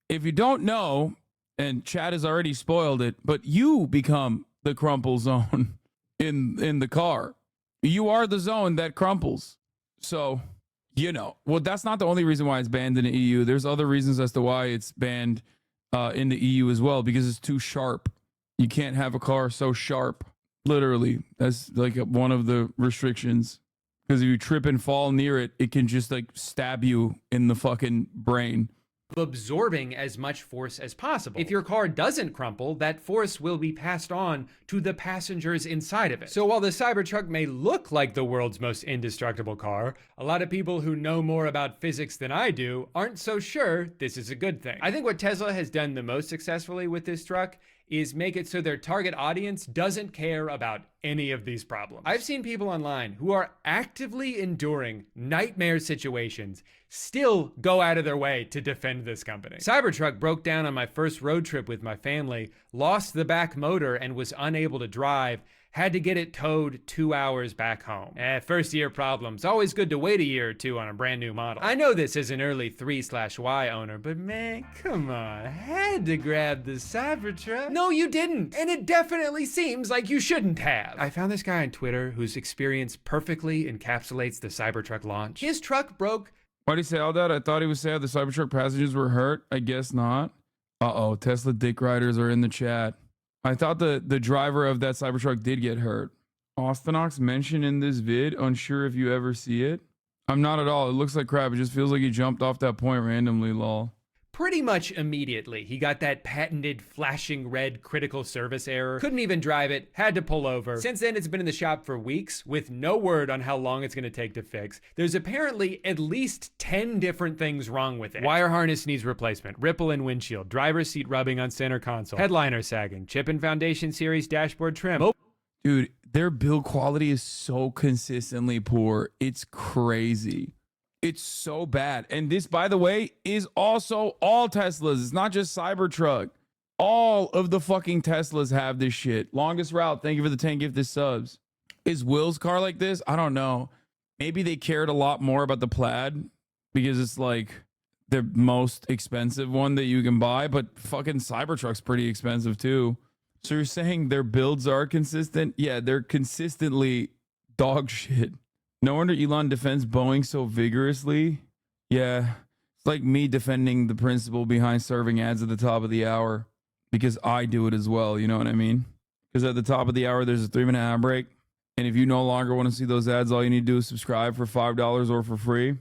If you don't know, and Chad has already spoiled it, but you become the crumple zone in the car. You are the zone that crumples. So, you know, well, that's not the only reason why it's banned in the EU. There's other reasons as to why it's banned in the EU as well, because it's too sharp. You can't have a car so sharp. Literally, that's like one of the restrictions. Because if you trip and fall near it, it can just like stab you in the fucking brain. Absorbing as much force as possible. If your car doesn't crumple, that force will be passed on to the passengers inside of it. So while the Cybertruck may look like the world's most indestructible car, a lot of people who know more about physics than I do aren't so sure this is a good thing. I think what Tesla has done the most successfully with this truck is make it so their target audience doesn't care about any of these problems. I've seen people online who are actively enduring nightmare situations still go out of their way to defend this company. Cybertruck broke down on my first road trip with my family, lost the back motor and was unable to drive, had to get it towed 2 hours back home. First year problems. Always good to wait a year or two on a brand new model. I know this as an early 3/Y owner, but man, come on. I had to grab the Cybertruck. No, you didn't. And it definitely seems like you shouldn't have. I found this guy on Twitter whose experience perfectly encapsulates the Cybertruck launch. His truck broke. Why'd he say all that? I thought he was sad the Cybertruck passengers were hurt. I guess not. Uh-oh, Tesla dick riders are in the chat. I thought the driver of that Cybertruck did get hurt. Austinox mentioned in this vid, unsure if you ever see it. I'm not at all. It looks like crap. It just feels like he jumped off that point randomly, lol. Pretty much immediately, he got that patented flashing red critical service error. Couldn't even drive it, had to pull over. Since then, it's been in the shop for weeks with no word on how long it's gonna take to fix. There's apparently at least 10 different things wrong with it. Wire harness needs replacement, ripple in windshield, driver's seat rubbing on center console, headliner sagging, chip and foundation series dashboard trim. Dude, their build quality is so consistently poor. It's crazy. It's so bad. And this, by the way, is also all Teslas. It's not just Cybertruck. All of the fucking Teslas have this shit. Longest route. Thank you for the 10 gifted subs. Is Will's car like this? I don't know. Maybe they cared a lot more about the Plaid because it's like the most expensive one that you can buy. But fucking Cybertruck's pretty expensive too. So you're saying their builds are consistent? Yeah, they're consistently dog shit. No wonder Elon defends Boeing so vigorously. Yeah, it's like me defending the principle behind serving ads at the top of the hour because I do it as well. You know what I mean? Because at the top of the hour, there's a 3-minute ad break. And if you no longer want to see those ads, all you need to do is subscribe for $5 or for free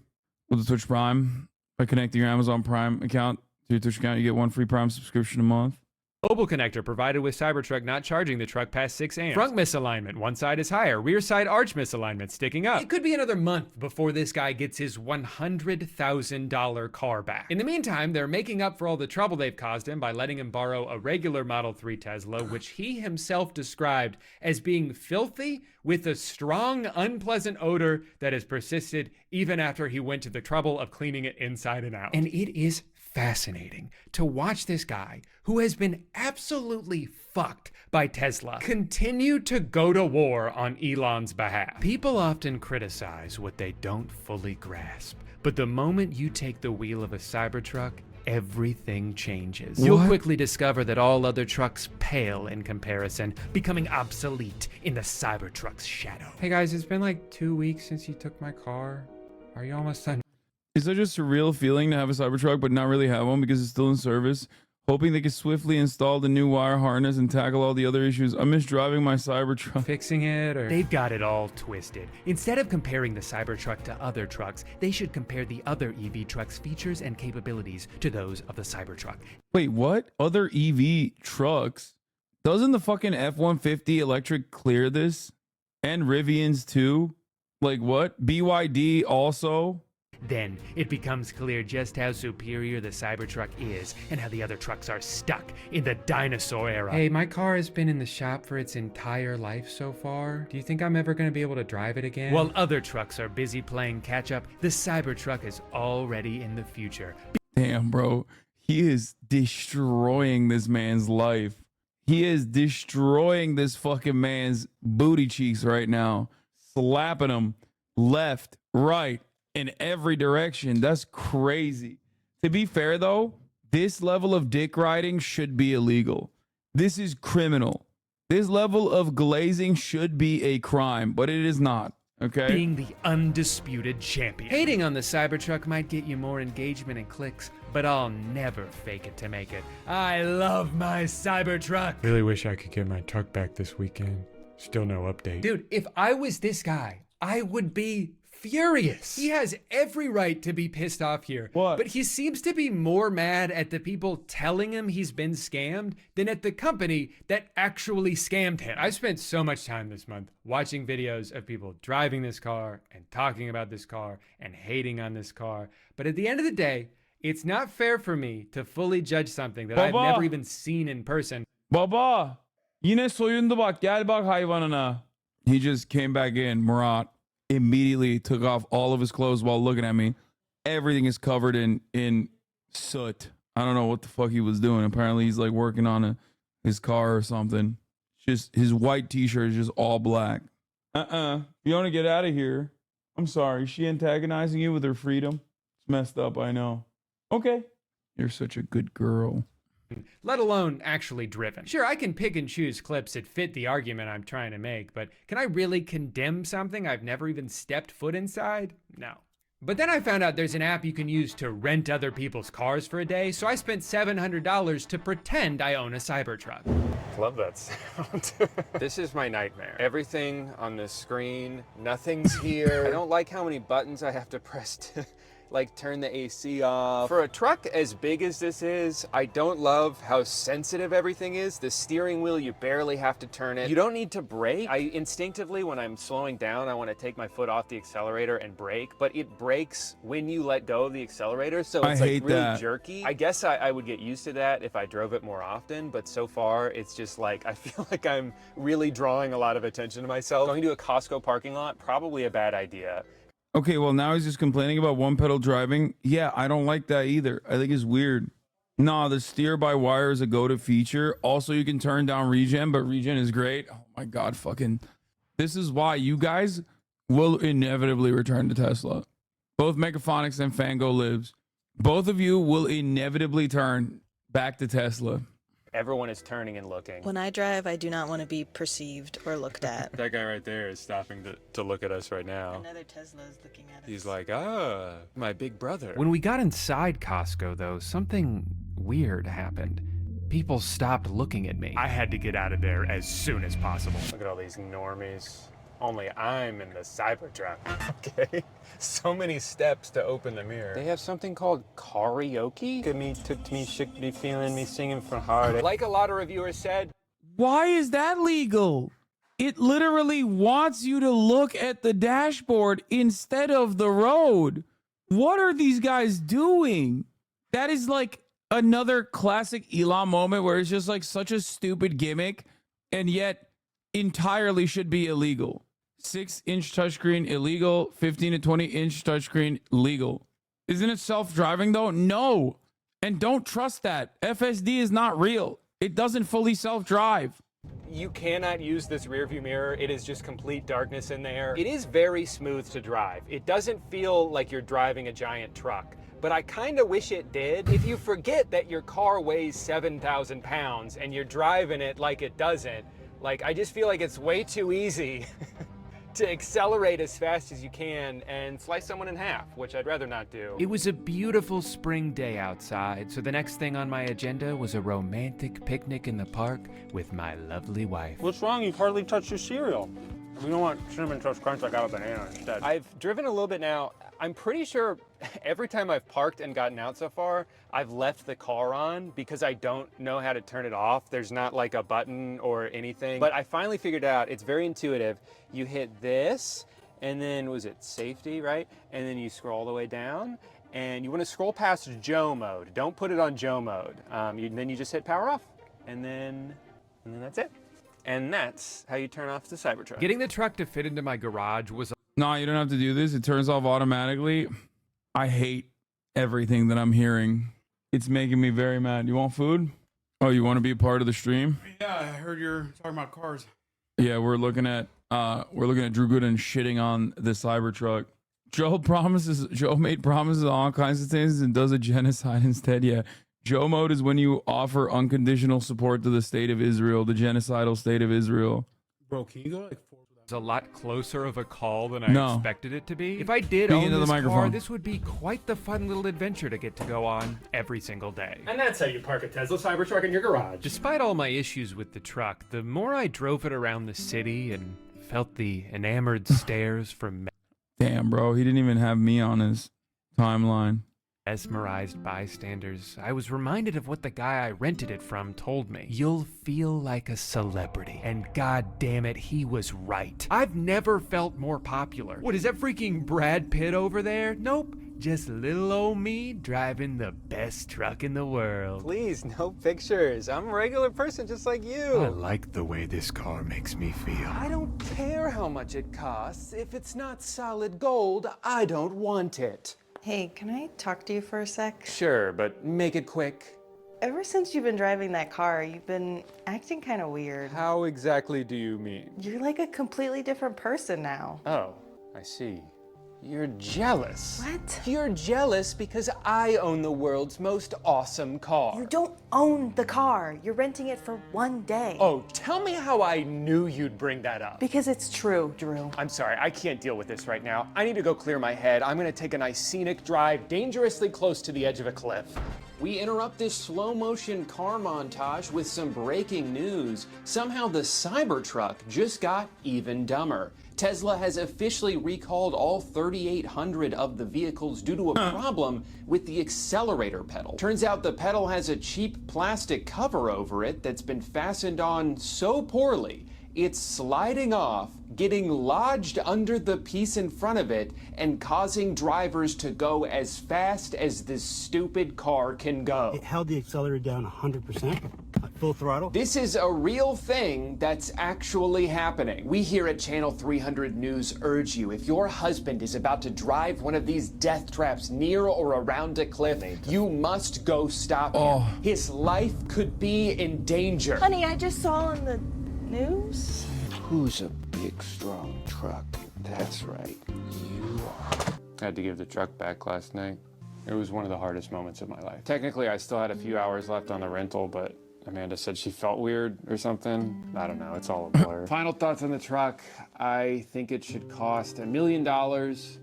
with the Twitch Prime. By connecting your Amazon Prime account to your Twitch account, you get 1 free Prime subscription a month. Mobile connector provided with Cybertruck not charging the truck past 6 amps. Front misalignment, one side is higher. Rear side arch misalignment sticking up. It could be another month before this guy gets his $100,000 car back. In the meantime, they're making up for all the trouble they've caused him by letting him borrow a regular Model 3 Tesla, which he himself described as being filthy with a strong, unpleasant odor that has persisted even after he went to the trouble of cleaning it inside and out. And it is fascinating to watch this guy who has been absolutely fucked by Tesla continue to go to war on Elon's behalf. People often criticize what they don't fully grasp, but the moment you take the wheel of a Cybertruck, everything changes. What? You'll quickly discover that all other trucks pale in comparison, becoming obsolete in the Cybertruck's shadow. Hey guys, it's been like 2 weeks since you took my car. Are you almost done? It's such a surreal feeling to have a Cybertruck but not really have one because it's still in service. Hoping they can swiftly install the new wire harness and tackle all the other issues. I miss driving my Cybertruck. Fixing it, or... They've got it all twisted. Instead of comparing the Cybertruck to other trucks, they should compare the other EV truck's features and capabilities to those of the Cybertruck. Wait, what? Other EV trucks? Doesn't the fucking F-150 electric clear this? And Rivians too? Like what? BYD also? Then it becomes clear just how superior the Cybertruck is and how the other trucks are stuck in the dinosaur era. Hey, my car has been in the shop for its entire life so far. Do you think I'm ever going to be able to drive it again? While other trucks are busy playing catch up, the Cybertruck is already in the future. Damn, bro. He is destroying this man's life. He is destroying this fucking man's booty cheeks right now. Slapping him left, right, in every direction. That's crazy. To be fair though, this level of dick riding should be illegal. This is criminal. This level of glazing should be a crime, but it is not. Okay. Being the undisputed champion. Hating on the Cybertruck might get you more engagement and clicks, but I'll never fake it to make it. I love my Cybertruck. Really wish I could get my truck back this weekend. Still no update. Dude, if I was this guy, I would be furious. He has every right to be pissed off here. What? But he seems to be more mad at the people telling him he's been scammed than at the company that actually scammed him. I've spent so much time this month watching videos of people driving this car and talking about this car and hating on this car. But at the end of the day, it's not fair for me to fully judge something that I've never even seen in person. Baba, yine soyundu bak. Gel bak hayvanına. He just came back in, Murat. Immediately took off all of his clothes while looking at me. Everything is covered in soot. I don't know what the fuck he was doing. Apparently he's like working on his car or something. Just his white t-shirt is just all black. You want to get out of here? I'm sorry. Is she antagonizing you with her freedom? It's messed up, I know. Okay. You're such a good girl. Let alone actually driven. Sure, I can pick and choose clips that fit the argument I'm trying to make, but can I really condemn something I've never even stepped foot inside? No. But then I found out there's an app you can use to rent other people's cars for a day, so I spent $700 to pretend I own a Cybertruck. Love that sound. This is my nightmare. Everything on the screen, nothing's here. I don't like how many buttons I have to press to like turn the AC off. For a truck as big as this is, I don't love how sensitive everything is. The steering wheel, you barely have to turn it. You don't need to brake. I instinctively, when I'm slowing down, I want to take my foot off the accelerator and brake, but it brakes when you let go of the accelerator, so it's like really jerky. I guess I would get used to that if I drove it more often, but so far it's just like, I feel like I'm really drawing a lot of attention to myself. Going to a Costco parking lot, probably a bad idea. Okay, well, now he's just complaining about one pedal driving. Yeah, I don't like that either. I think it's weird. Nah, the steer by wire is a go-to feature. Also, you can turn down regen, but regen is great. Oh my God, fucking. This is why you guys will inevitably return to Tesla. Both Megaphonics and Fango Lives. Both of you will inevitably turn back to Tesla. Everyone is turning and looking. When I drive, I do not want to be perceived or looked at. That guy right there is stopping to look at us right now. Another Tesla is looking at us. He's like, ah, my big brother. When we got inside Costco, though, something weird happened. People stopped looking at me. I had to get out of there as soon as possible. Look at all these normies. Only I'm in the Cybertruck. Okay. So many steps to open the mirror. They have something called karaoke? Look at me, took me, shook me, feeling me, singing from heart. Like a lot of reviewers said. Why is that legal? It literally wants you to look at the dashboard instead of the road. What are these guys doing? That is like another classic Elon moment where it's just like such a stupid gimmick and yet entirely should be illegal. 6-inch touchscreen illegal, 15 to 20-inch touchscreen legal. Isn't it self-driving though? No. And don't trust that. FSD is not real. It doesn't fully self-drive. You cannot use this rear view mirror. It is just complete darkness in there. It is very smooth to drive. It doesn't feel like you're driving a giant truck, but I kind of wish it did. If you forget that your car weighs 7,000 pounds and you're driving it like it doesn't, like, I just feel like it's way too easy to accelerate as fast as you can and slice someone in half, which I'd rather not do. It was a beautiful spring day outside, so the next thing on my agenda was a romantic picnic in the park with my lovely wife. What's wrong? You've hardly touched your cereal. We don't want Cinnamon Toast Crunch, I got a banana instead. I've driven a little bit now. I'm pretty sure every time I've parked and gotten out so far, I've left the car on because I don't know how to turn it off. There's not like a button or anything. But I finally figured out, it's very intuitive. You hit this, and then was it safety, right? And then you scroll all the way down, and you want to scroll past Joe mode. Don't put it on Joe mode. Then you just hit power off, and then that's it. And that's how you turn off the Cybertruck. Getting the truck to fit into my garage was... No, you don't have to do this. It turns off automatically. I hate everything that I'm hearing. It's making me very mad. You want food? Oh, you want to be a part of the stream? Yeah, I heard you're talking about cars. Yeah, we're looking at Drew Gooden shitting on the Cybertruck. Joe made promises on all kinds of things and does a genocide instead. Yeah. Joe mode is when you offer unconditional support to the state of Israel, the genocidal state of Israel. Bro, can you go like a lot closer of a call than I expected it to be. If I did own this car, this would be quite the fun little adventure to get to go on every single day. And that's how you park a Tesla Cybertruck in your garage. Despite all my issues with the truck, the more I drove it around the city and felt the enamored stares from Damn, bro, he didn't even have me on his timeline. Mesmerized bystanders, I was reminded of what the guy I rented it from told me. You'll feel like a celebrity. And god damn it, he was right. I've never felt more popular. What, is that freaking Brad Pitt over there? Nope. Just little old me driving the best truck in the world. Please, no pictures. I'm a regular person just like you. I like the way this car makes me feel. I don't care how much it costs. If it's not solid gold, I don't want it. Hey, can I talk to you for a sec? Sure, but make it quick. Ever since you've been driving that car, you've been acting kind of weird. How exactly do you mean? You're like a completely different person now. Oh, I see. You're jealous. What? You're jealous because I own the world's most awesome car. You don't own the car. You're renting it for one day. Oh, tell me how I knew you'd bring that up. Because it's true, Drew. I'm sorry, I can't deal with this right now. I need to go clear my head. I'm gonna take a nice scenic drive dangerously close to the edge of a cliff. We interrupt this slow motion car montage with some breaking news. Somehow the Cybertruck just got even dumber. Tesla has officially recalled all 3,800 of the vehicles due to a problem with the accelerator pedal. Turns out the pedal has a cheap plastic cover over it that's been fastened on so poorly, it's sliding off, getting lodged under the piece in front of it, and causing drivers to go as fast as this stupid car can go. It held the accelerator down 100%, full throttle. This is a real thing that's actually happening. We here at Channel 300 News urge you, if your husband is about to drive one of these death traps near or around a cliff, you must go stop him. His life could be in danger. Honey, I just saw on the news. Who's a big, strong truck? That's right, you are. I had to give the truck back last night. It was one of the hardest moments of my life. Technically, I still had a few hours left on the rental, but Amanda said she felt weird or something. I don't know, it's all a blur. Final thoughts on the truck. I think it should cost $1 million,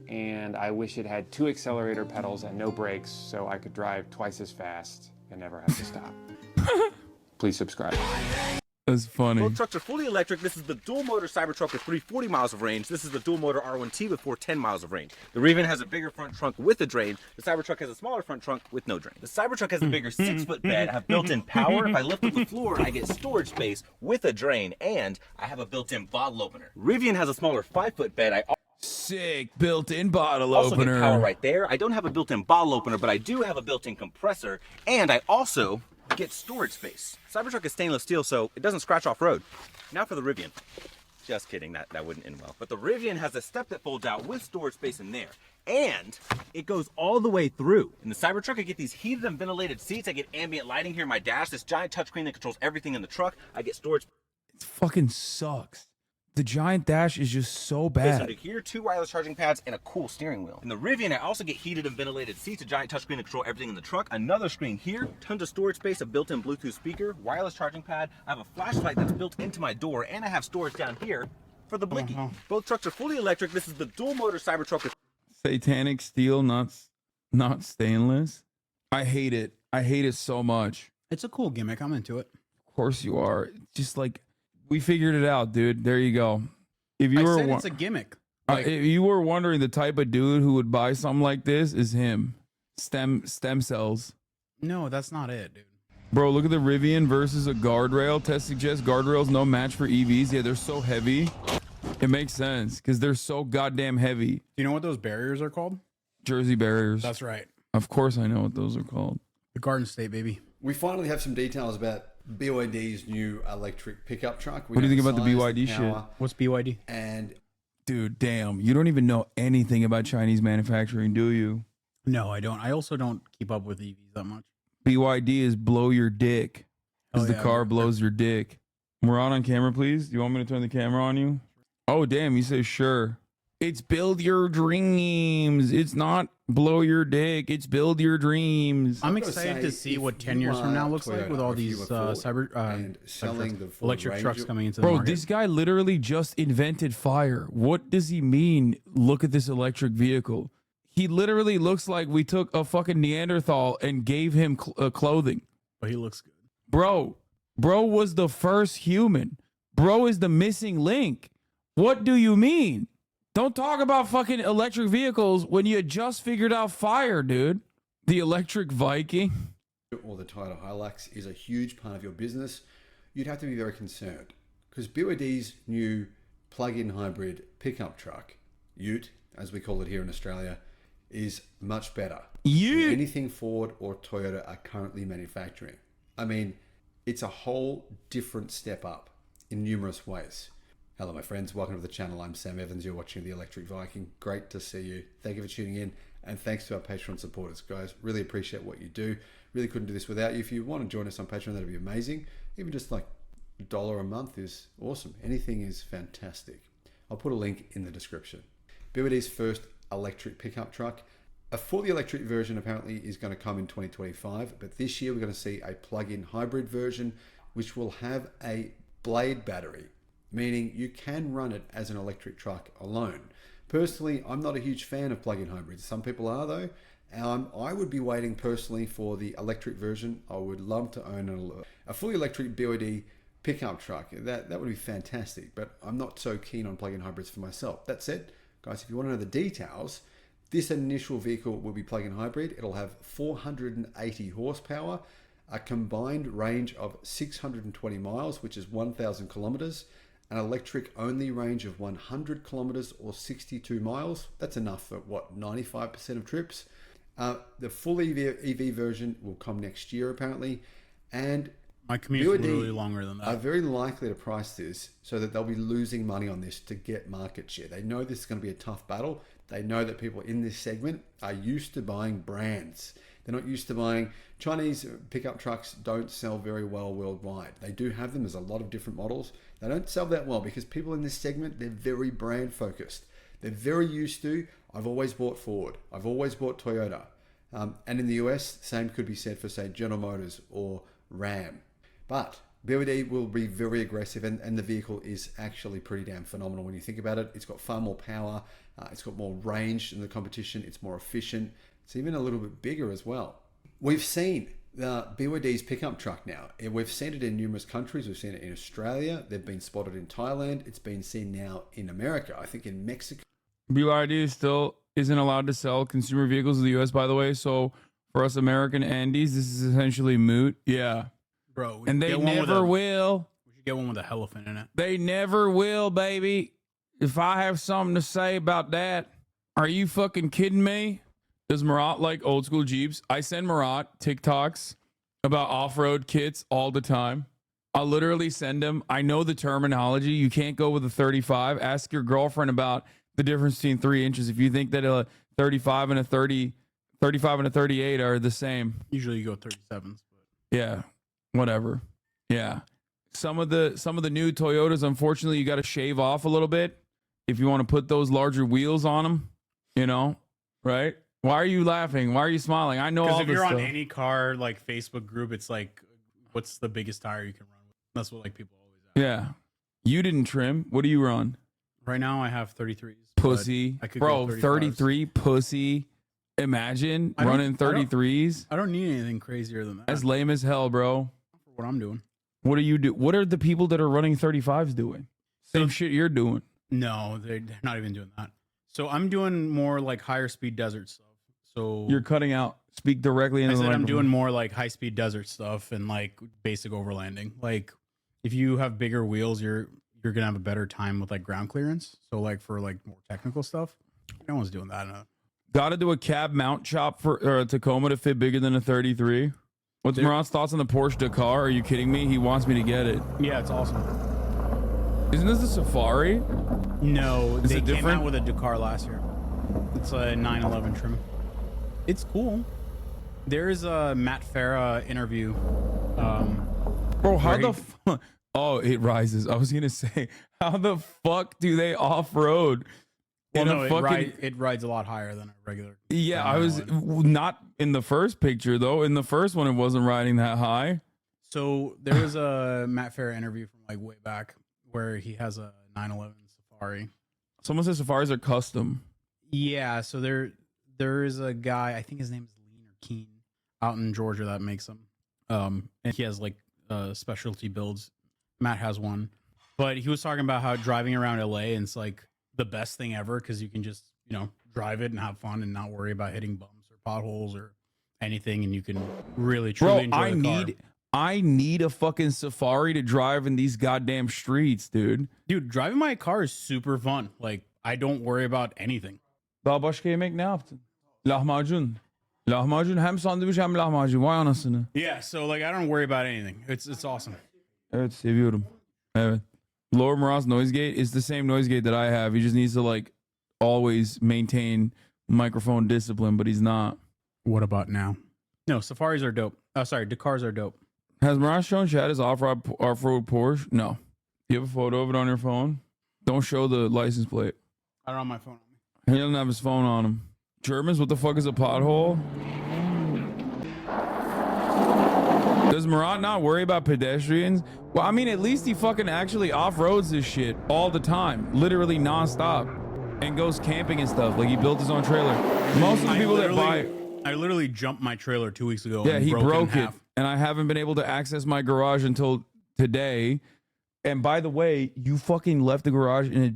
and I wish it had 2 accelerator pedals and no brakes so I could drive twice as fast and never have to stop. Please subscribe. That's funny. Both trucks are fully electric. This is the dual motor Cybertruck with 340 miles of range. This is the dual motor R1T with 410 miles of range. The Rivian has a bigger front trunk with a drain. The Cybertruck has a smaller front trunk with no drain. The Cybertruck has a bigger 6-foot bed. I have built-in power. If I lift up the floor, I get storage space with a drain, and I have a built-in bottle opener. Rivian has a smaller 5-foot bed. Sick built-in bottle also opener. Get power right there. I don't have a built-in bottle opener, but I do have a built-in compressor, and I also get storage space. Cybertruck is stainless steel, so it doesn't scratch off road. Now for the Rivian. Just kidding, that wouldn't end well. But the Rivian has a step that folds out with storage space in there. And it goes all the way through. In the Cybertruck, I get these heated and ventilated seats. I get ambient lighting here in my dash. This giant touchscreen that controls everything in the truck. I get storage. It fucking sucks. The Giant Dash is just so Space bad. under here, 2 wireless charging pads, and a cool steering wheel. In the Rivian, I also get heated and ventilated seats, a giant touchscreen to control everything in the truck, another screen here, tons of storage space, a built-in Bluetooth speaker, wireless charging pad. I have a flashlight that's built into my door, and I have storage down here for the blicky. Both trucks are fully electric. This is the dual motor Cybertruck with Satanic steel, not stainless. I hate it. I hate it so much. It's a cool gimmick. I'm into it. Of course you are. Just like we figured it out, dude. There you go. If you were, it's a gimmick. If you were wondering, the type of dude who would buy something like this is him. Stem cells. No, that's not it, dude. Bro, look at the Rivian versus a guardrail. Test suggests guardrails no match for EVs. Yeah, they're so heavy. It makes sense because they're so goddamn heavy. Do you know what those barriers are called? Jersey barriers. That's right. Of course I know what those are called. The Garden State, baby. We finally have some details about BYD's new electric pickup truck. What do you think about the BYD shit? What's BYD? And dude, damn, you don't even know anything about Chinese manufacturing, do you? No, I don't. I also don't keep up with EVs that much. BYD is blow your dick. Because the car blows your dick. We're on camera, please. Do you want me to turn the camera on you? Oh, damn, you say sure. It's build your dreams. It's not blow your dick. It's build your dreams. I'm excited to see what 10 years from now looks like with all these electric trucks coming into the market. Bro, this guy literally just invented fire. What does he mean? Look at this electric vehicle. He literally looks like we took a fucking Neanderthal and gave him clothing. But he looks good. Bro was the first human. Bro is the missing link. What do you mean? Don't talk about fucking electric vehicles when you just figured out fire, dude. The electric Viking. Or the Toyota Hilux is a huge part of your business. You'd have to be very concerned because BYD's new plug-in hybrid pickup truck, Ute, as we call it here in Australia, is much better than anything Ford or Toyota are currently manufacturing. I mean, it's a whole different step up in numerous ways. Hello, my friends. Welcome to the channel. I'm Sam Evans. You're watching The Electric Viking. Great to see you. Thank you for tuning in. And thanks to our Patreon supporters, guys. Really appreciate what you do. Really couldn't do this without you. If you want to join us on Patreon, that'd be amazing. Even just like $1 a month is awesome. Anything is fantastic. I'll put a link in the description. BYD's first electric pickup truck. A fully electric version apparently is going to come in 2025. But this year we're going to see a plug-in hybrid version, which will have a blade battery, meaning you can run it as an electric truck alone. Personally, I'm not a huge fan of plug-in hybrids. Some people are though. I would be waiting personally for the electric version. I would love to own a fully electric BYD pickup truck. That would be fantastic, but I'm not so keen on plug-in hybrids for myself. That said, guys, if you want to know the details, this initial vehicle will be plug-in hybrid. It'll have 480 horsepower, a combined range of 620 miles, which is 1,000 kilometers, an electric only range of 100 kilometers or 62 miles. That's enough for what, 95% of trips. The full EV version will come next year apparently, and my commute is really longer than that. Are very likely to price this so that they'll be losing money on this to get market share. They know this is going to be a tough battle. They know that people in this segment are used to buying brands. They're not used to buying Chinese pickup trucks. Don't sell very well worldwide. They do have them. There's a lot of different models. They don't sell that well because people in this segment, they're very brand focused. They're very used to, I've always bought Ford. I've always bought Toyota. And in the US, same could be said for, say, General Motors or Ram. But BYD will be very aggressive, and the vehicle is actually pretty damn phenomenal when you think about it. It's got far more power. It's got more range than the competition. It's more efficient. It's even a little bit bigger as well. We've seen BYD's pickup truck now. We've seen it in numerous countries. We've seen it in Australia. They've been spotted in Thailand. It's been seen now in America. I think in Mexico. BYD still isn't allowed to sell consumer vehicles in the U.S., by the way. So for us American Andes, this is essentially moot. Yeah. Bro, and they never will. We should get one with an elephant in it. They never will, baby. If I have something to say about that, are you fucking kidding me? Does Marat like old school Jeeps? I send Marat TikToks about off-road kits all the time. I'll literally send him. I know the terminology. You can't go with a 35. Ask your girlfriend about the difference between 3 inches. If you think that a 35 and a 35 and a 38 are the same. Usually you go 37s. Yeah. Whatever. Yeah. some of the new Toyotas, unfortunately, you got to shave off a little bit if you want to put those larger wheels on them. You know, right? Why are you laughing? Why are you smiling? I know all Because this if you're on stuff. any car like Facebook group, it's like, what's the biggest tire you can run with? That's what like people always ask. Yeah, you didn't trim. What do you run? Right now, I have 33s. Pussy, I could bro. go 35s. 33 pussy. Imagine running 33s. I don't need anything crazier than that. That's lame as hell, bro. For what I'm doing. What do you do? What are the people that are running 35s doing? Same shit you're doing. No, they're not even doing that. So I'm doing more like higher speed desert stuff. So You're cutting out. Speak directly into I the said I'm microphone. doing more like high speed desert stuff and like basic overlanding. Like if you have bigger wheels, you're gonna have a better time with like ground clearance. So like for like more technical stuff, no one's doing that. Got to do a cab mount chop for a Tacoma to fit bigger than a 33. What's Murat's thoughts on the Porsche Dakar? Are you kidding me? He wants me to get it. Yeah, it's awesome. Isn't this a Safari? No, Is they it came different? out with a Dakar last year. It's a 911 trim. It's cool. There is a Matt Farah interview. Bro, how the fuck? Oh, it rises. I was gonna say, how the fuck do they off road? Well, no, it rides a lot higher than a regular. Yeah, I was not in the first picture though. In the first one, it wasn't riding that high. So there was a Matt Farah interview from like way back where he has a 911 Safari. Someone says Safaris are custom. Yeah, so there is a guy, I think his name is Lean or Keen, out in Georgia that makes them. And he has like specialty builds. Matt has one, but he was talking about how driving around LA and it's like the best thing ever because you can just drive it and have fun and not worry about hitting bumps or potholes or anything, and you can really truly enjoy the car. I need a fucking Safari to drive in these goddamn streets, dude. Dude, driving my car is super fun. Like I don't worry about anything. Daha başka yemek ne yaptın? Lahmacun. Lahmacun hem sandviç hem lahmacun. Vay anasını. Yeah, so like I don't worry about anything. It's awesome. Evet, seviyorum. Evet. Lower Murat's noise gate is the same noise gate that I have. He just needs to like always maintain microphone discipline, but he's not. What about now? No, Safaris are dope. Oh, sorry, Dakars are dope. Has Murat shown Chad his off-road Porsche? No. You have a photo of it on your phone? Don't show the license plate. I don't have my phone. He doesn't have his phone on him. Germans, what the fuck is a pothole? Does Murat not worry about pedestrians? Well, I mean, at least he fucking actually off-roads this shit all the time. Literally non-stop. And goes camping and stuff. Like, he built his own trailer. Most of the people that buy... I literally jumped my trailer 2 weeks ago. Yeah, and he broke in it. half. And I haven't been able to access my garage until today. And by the way, you fucking left the garage in a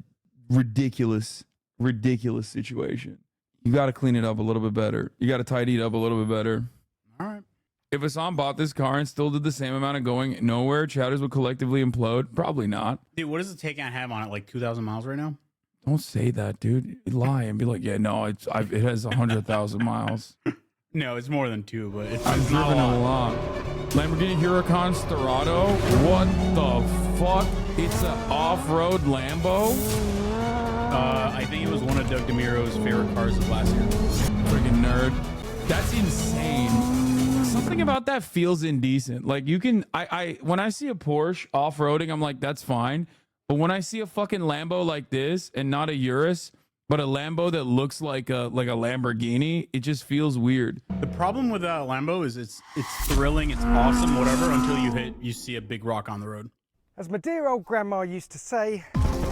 ridiculous situation. You got to clean it up a little bit better. You got to tidy it up a little bit better. All right. If Hasan bought this car and still did the same amount of going nowhere, chatters would collectively implode. Probably not. Dude, what does the take I have on it? Like 2,000 miles right now? Don't say that, dude. Lie and be like, yeah, no, it has 100,000 miles. No, it's more than 2, but it's I've not driven a lot. Lamborghini Huracan Storado. What the fuck? It's an off-road Lambo. I think it was one of Doug DeMiro's favorite cars of last year. Freaking nerd. That's insane. Something about that feels indecent. Like you can, when I see a Porsche off-roading, I'm like, that's fine. But when I see a fucking Lambo like this and not a Urus, but a Lambo that looks like a Lamborghini, it just feels weird. The problem with that Lambo is it's thrilling, it's awesome, whatever, until you see a big rock on the road. As my dear old grandma used to say,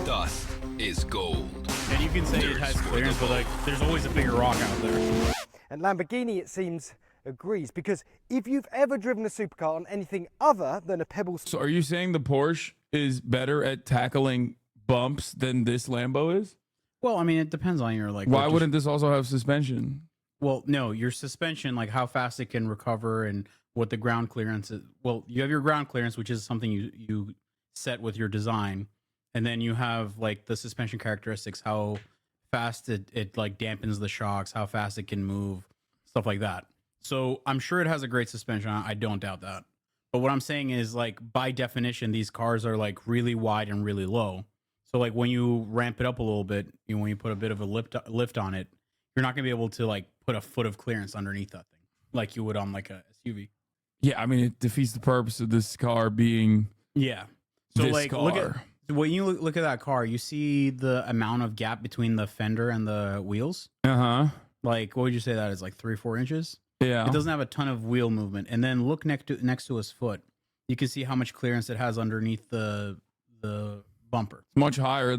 dust is gold. And you can say it has clearance, but like there's always a bigger rock out there. And Lamborghini, it seems, agrees, because if you've ever driven a supercar on anything other than a Pebble... So are you saying the Porsche is better at tackling bumps than this Lambo is? Well, I mean, it depends on your like. Why wouldn't this also have suspension? Well, no, your suspension, like how fast it can recover and what the ground clearance is. Well, you have your ground clearance, which is something you set with your design, and then you have like the suspension characteristics, how fast it like dampens the shocks, how fast it can move, stuff like that. So I'm sure it has a great suspension. I don't doubt that. But what I'm saying is, like, by definition, these cars are like really wide and really low. So like when you ramp it up a little bit, when you put a bit of a lift on it, you're not gonna be able to like put a foot of clearance underneath that thing like you would on like a SUV. Yeah, I mean, it defeats the purpose of this car being Yeah. So This like, car. look at when you look at that car, you see the amount of gap between the fender and the wheels. Like, what would you say that is? Like 3-4 inches. Yeah. It doesn't have a ton of wheel movement. And then look next to his foot. You can see how much clearance it has underneath the bumper. Much higher.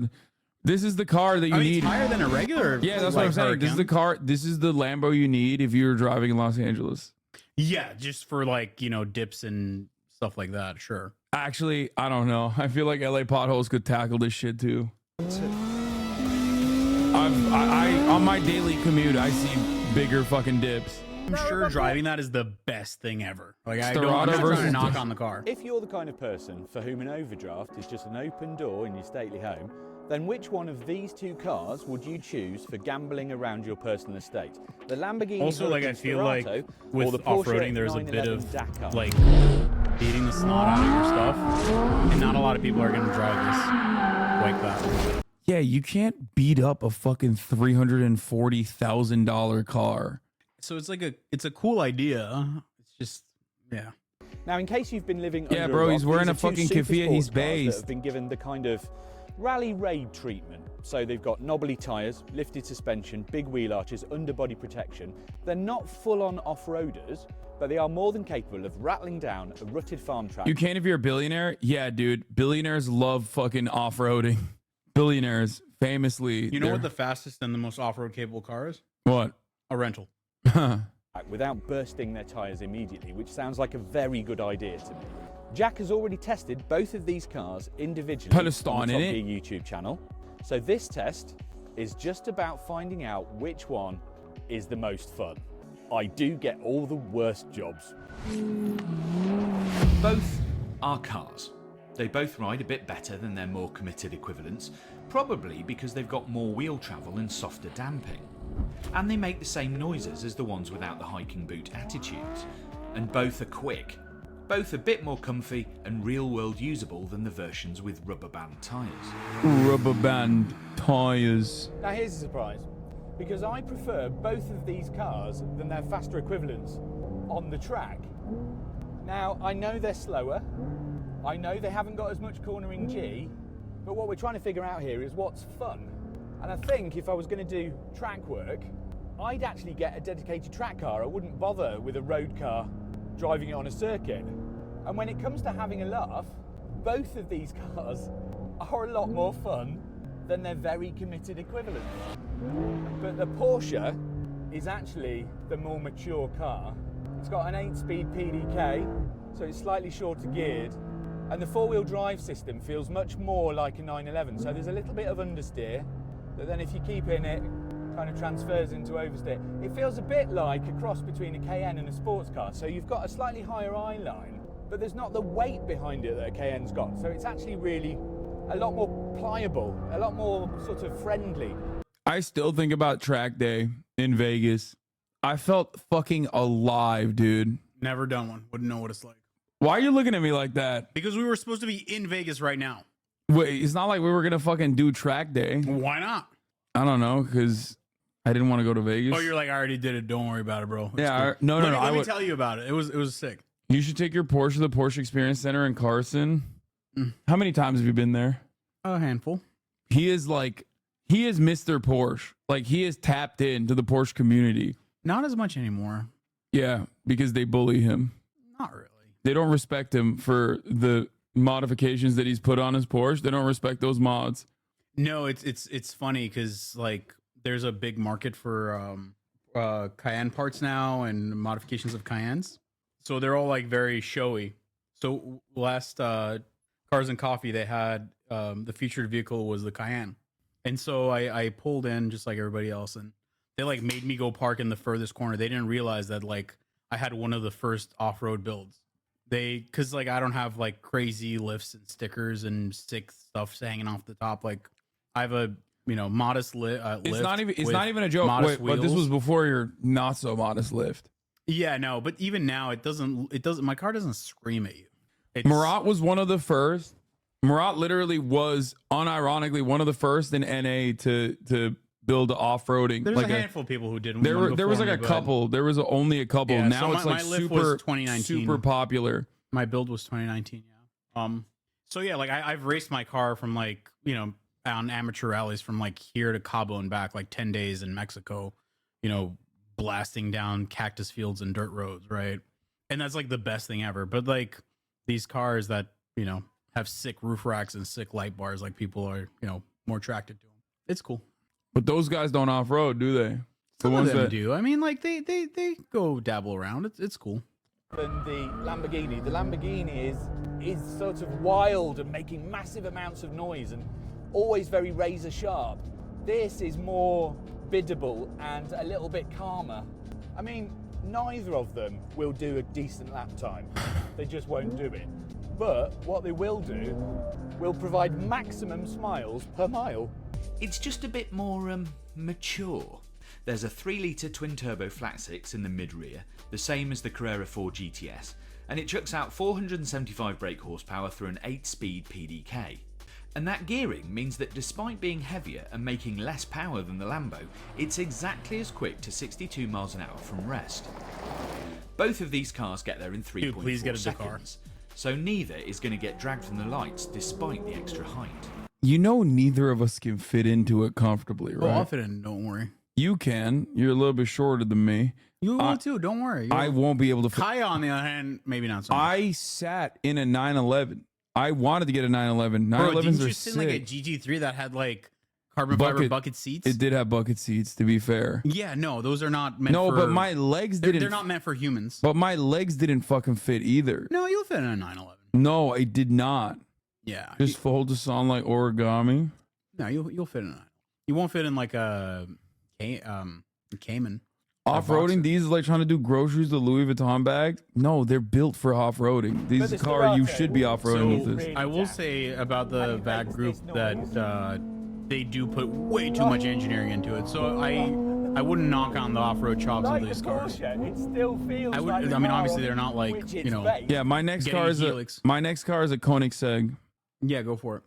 This is the car that you need. It's higher than a regular. Yeah, that's what I'm saying. Hurricane. This is the car. This is the Lambo you need if you're driving in Los Angeles. Yeah, just for like, you know, dips and stuff like that. Sure. Actually, I don't know. I feel like LA potholes could tackle this shit too. I on my daily commute, I see bigger fucking dips. I'm sure driving that is the best thing ever. Like, I'm not trying to knock on the car. If you're the kind of person for whom an overdraft is just an open door in your stately home, then which one of these two cars would you choose for gambling around your personal estate? The Lamborghini Also, like, I feel like with or the Porsche off-roading, there's a 911 bit of Dakar? like beating the snot out of your stuff, and not a lot of people are going to drive this like that. Yeah, you can't beat up a fucking $340,000 car. So it's like it's a cool idea. It's just, yeah. Now, in case you've been living Yeah, under bro, a he's rock, wearing these a are two fucking super keffiyeh, he's sports cars that based. have been given the kind of rally raid treatment. So they've got knobbly tyres, lifted suspension, big wheel arches, underbody protection. They're not full-on off-roaders, but they are more than capable of rattling down a rutted farm track. You can if you're a billionaire. Yeah, dude. Billionaires love fucking off-roading. Billionaires, famously. You know what the fastest and the most off-road capable car is? What? A rental. Without bursting their tyres immediately, which sounds like a very good idea to me. Jack has already tested both of these cars individually Put a on stone the in Top it. Gear YouTube channel. So this test is just about finding out which one is the most fun. I do get all the worst jobs. Both are cars. They both ride a bit better than their more committed equivalents, probably because they've got more wheel travel and softer damping. And they make the same noises as the ones without the hiking boot attitudes. And both are quick. Both a bit more comfy and real-world usable than the versions with rubber band tyres. Rubber band tires. Now here's a surprise, because I prefer both of these cars than their faster equivalents on the track. Now, I know they're slower, I know they haven't got as much cornering G, but what we're trying to figure out here is what's fun. And I think if I was going to do track work, I'd actually get a dedicated track car. I wouldn't bother with a road car driving it on a circuit. And when it comes to having a laugh, both of these cars are a lot more fun than their very committed equivalents. But the Porsche is actually the more mature car. It's got an 8-speed PDK, so it's slightly shorter geared, and the four-wheel drive system feels much more like a 911. So there's a little bit of understeer, but then if you keep in it, kind of transfers into oversteer. It feels a bit like a cross between a Cayenne and a sports car. So you've got a slightly higher eye line, but there's not the weight behind it that a Cayenne's got. So it's actually really a lot more pliable, a lot more sort of friendly. I still think about track day in Vegas. I felt fucking alive, dude. Never done one. Wouldn't know what it's like. Why are you looking at me like that? Because we were supposed to be in Vegas right now. Wait, it's not like we were gonna fucking do track day. Why not? I don't know, because I didn't want to go to Vegas. Oh, you're like, I already did it. Don't worry about it, bro. It's Yeah, cool. no. Let me tell you about it. It was sick. You should take your Porsche to the Porsche Experience Center in Carson. How many times have you been there? A handful. He is Mr. Porsche. Like, he is tapped into the Porsche community. Not as much anymore. Yeah, because they bully him. Not really. They don't respect him for the modifications that he's put on his Porsche. They don't respect those mods. No, it's funny because like there's a big market for Cayenne parts now and modifications of Cayennes. So they're all like very showy. So last Cars and Coffee, they had the featured vehicle was the Cayenne. And so I pulled in just like everybody else, and they like made me go park in the furthest corner. They didn't realize that like I had one of the first off-road builds. Cause like I don't have like crazy lifts and stickers and sick stuff hanging off the top. Like I have a modest lift. It's not even a joke. Wait, but this was before your not so modest lift. Yeah, no, but even now it doesn't. My car doesn't scream at you. Murat was one of the first. Murat literally was unironically one of the first in NA to build off-roading. There's like a handful of people who did. There was like a couple. There was only a couple. Yeah, now so it's like my lift was 2019. super popular. My build was 2019. Yeah. So yeah, like I've raced my car from like, you know, on amateur rallies from like here to Cabo and back, like 10 days in Mexico, you know, blasting down cactus fields and dirt roads, right? And that's like the best thing ever. But like these cars that, you know, have sick roof racks and sick light bars, like people are, you know, more attracted to them. It's cool. But those guys don't off road, do they? Some of them do. I mean, like they go dabble around. It's cool. Than the Lamborghini. The Lamborghini is sort of wild and making massive amounts of noise and always very razor sharp. This is more biddable and a little bit calmer. I mean, neither of them will do a decent lap time. They just won't do it. But what they will do will provide maximum smiles per mile. It's just a bit more mature. There's a 3-litre twin-turbo flat-six in the mid-rear, the same as the Carrera 4 GTS, and it chucks out 475 brake horsepower through an 8-speed PDK. And that gearing means that despite being heavier and making less power than the Lambo, it's exactly as quick to 62 miles an hour from rest. Both of these cars get there in 3.4 seconds, so neither is going to get dragged from the lights despite the extra height. You know, neither of us can fit into it comfortably, right? Oh, I'll fit in, don't worry. You can. You're a little bit shorter than me. You will too, don't worry. I won't be able to fit. Kaya, on the other hand, maybe not so much. I sat in a 911. I wanted to get a 911. 911s Bro, didn't are you sit sick. in like a GT3 that had like carbon fiber bucket seats? It did have bucket seats, to be fair. Yeah, no, those are not meant for... No, but my legs didn't... They're not meant for humans. But my legs didn't fucking fit either. No, you'll fit in a 911. No, I did not. Yeah. Just fold to sound like origami. No, you'll fit in a... You won't fit in like a Cayman. Off-roading, these is like trying to do groceries with a Louis Vuitton bag. No, they're built for off-roading. These car, you should be off-roading with this. I will say about the VAG group that they do put way too much engineering into it. So I wouldn't knock on the off-road chops of these cars. It still feels I mean, obviously they're not like, you know. Yeah, my next car is a Koenigsegg. Yeah, go for it.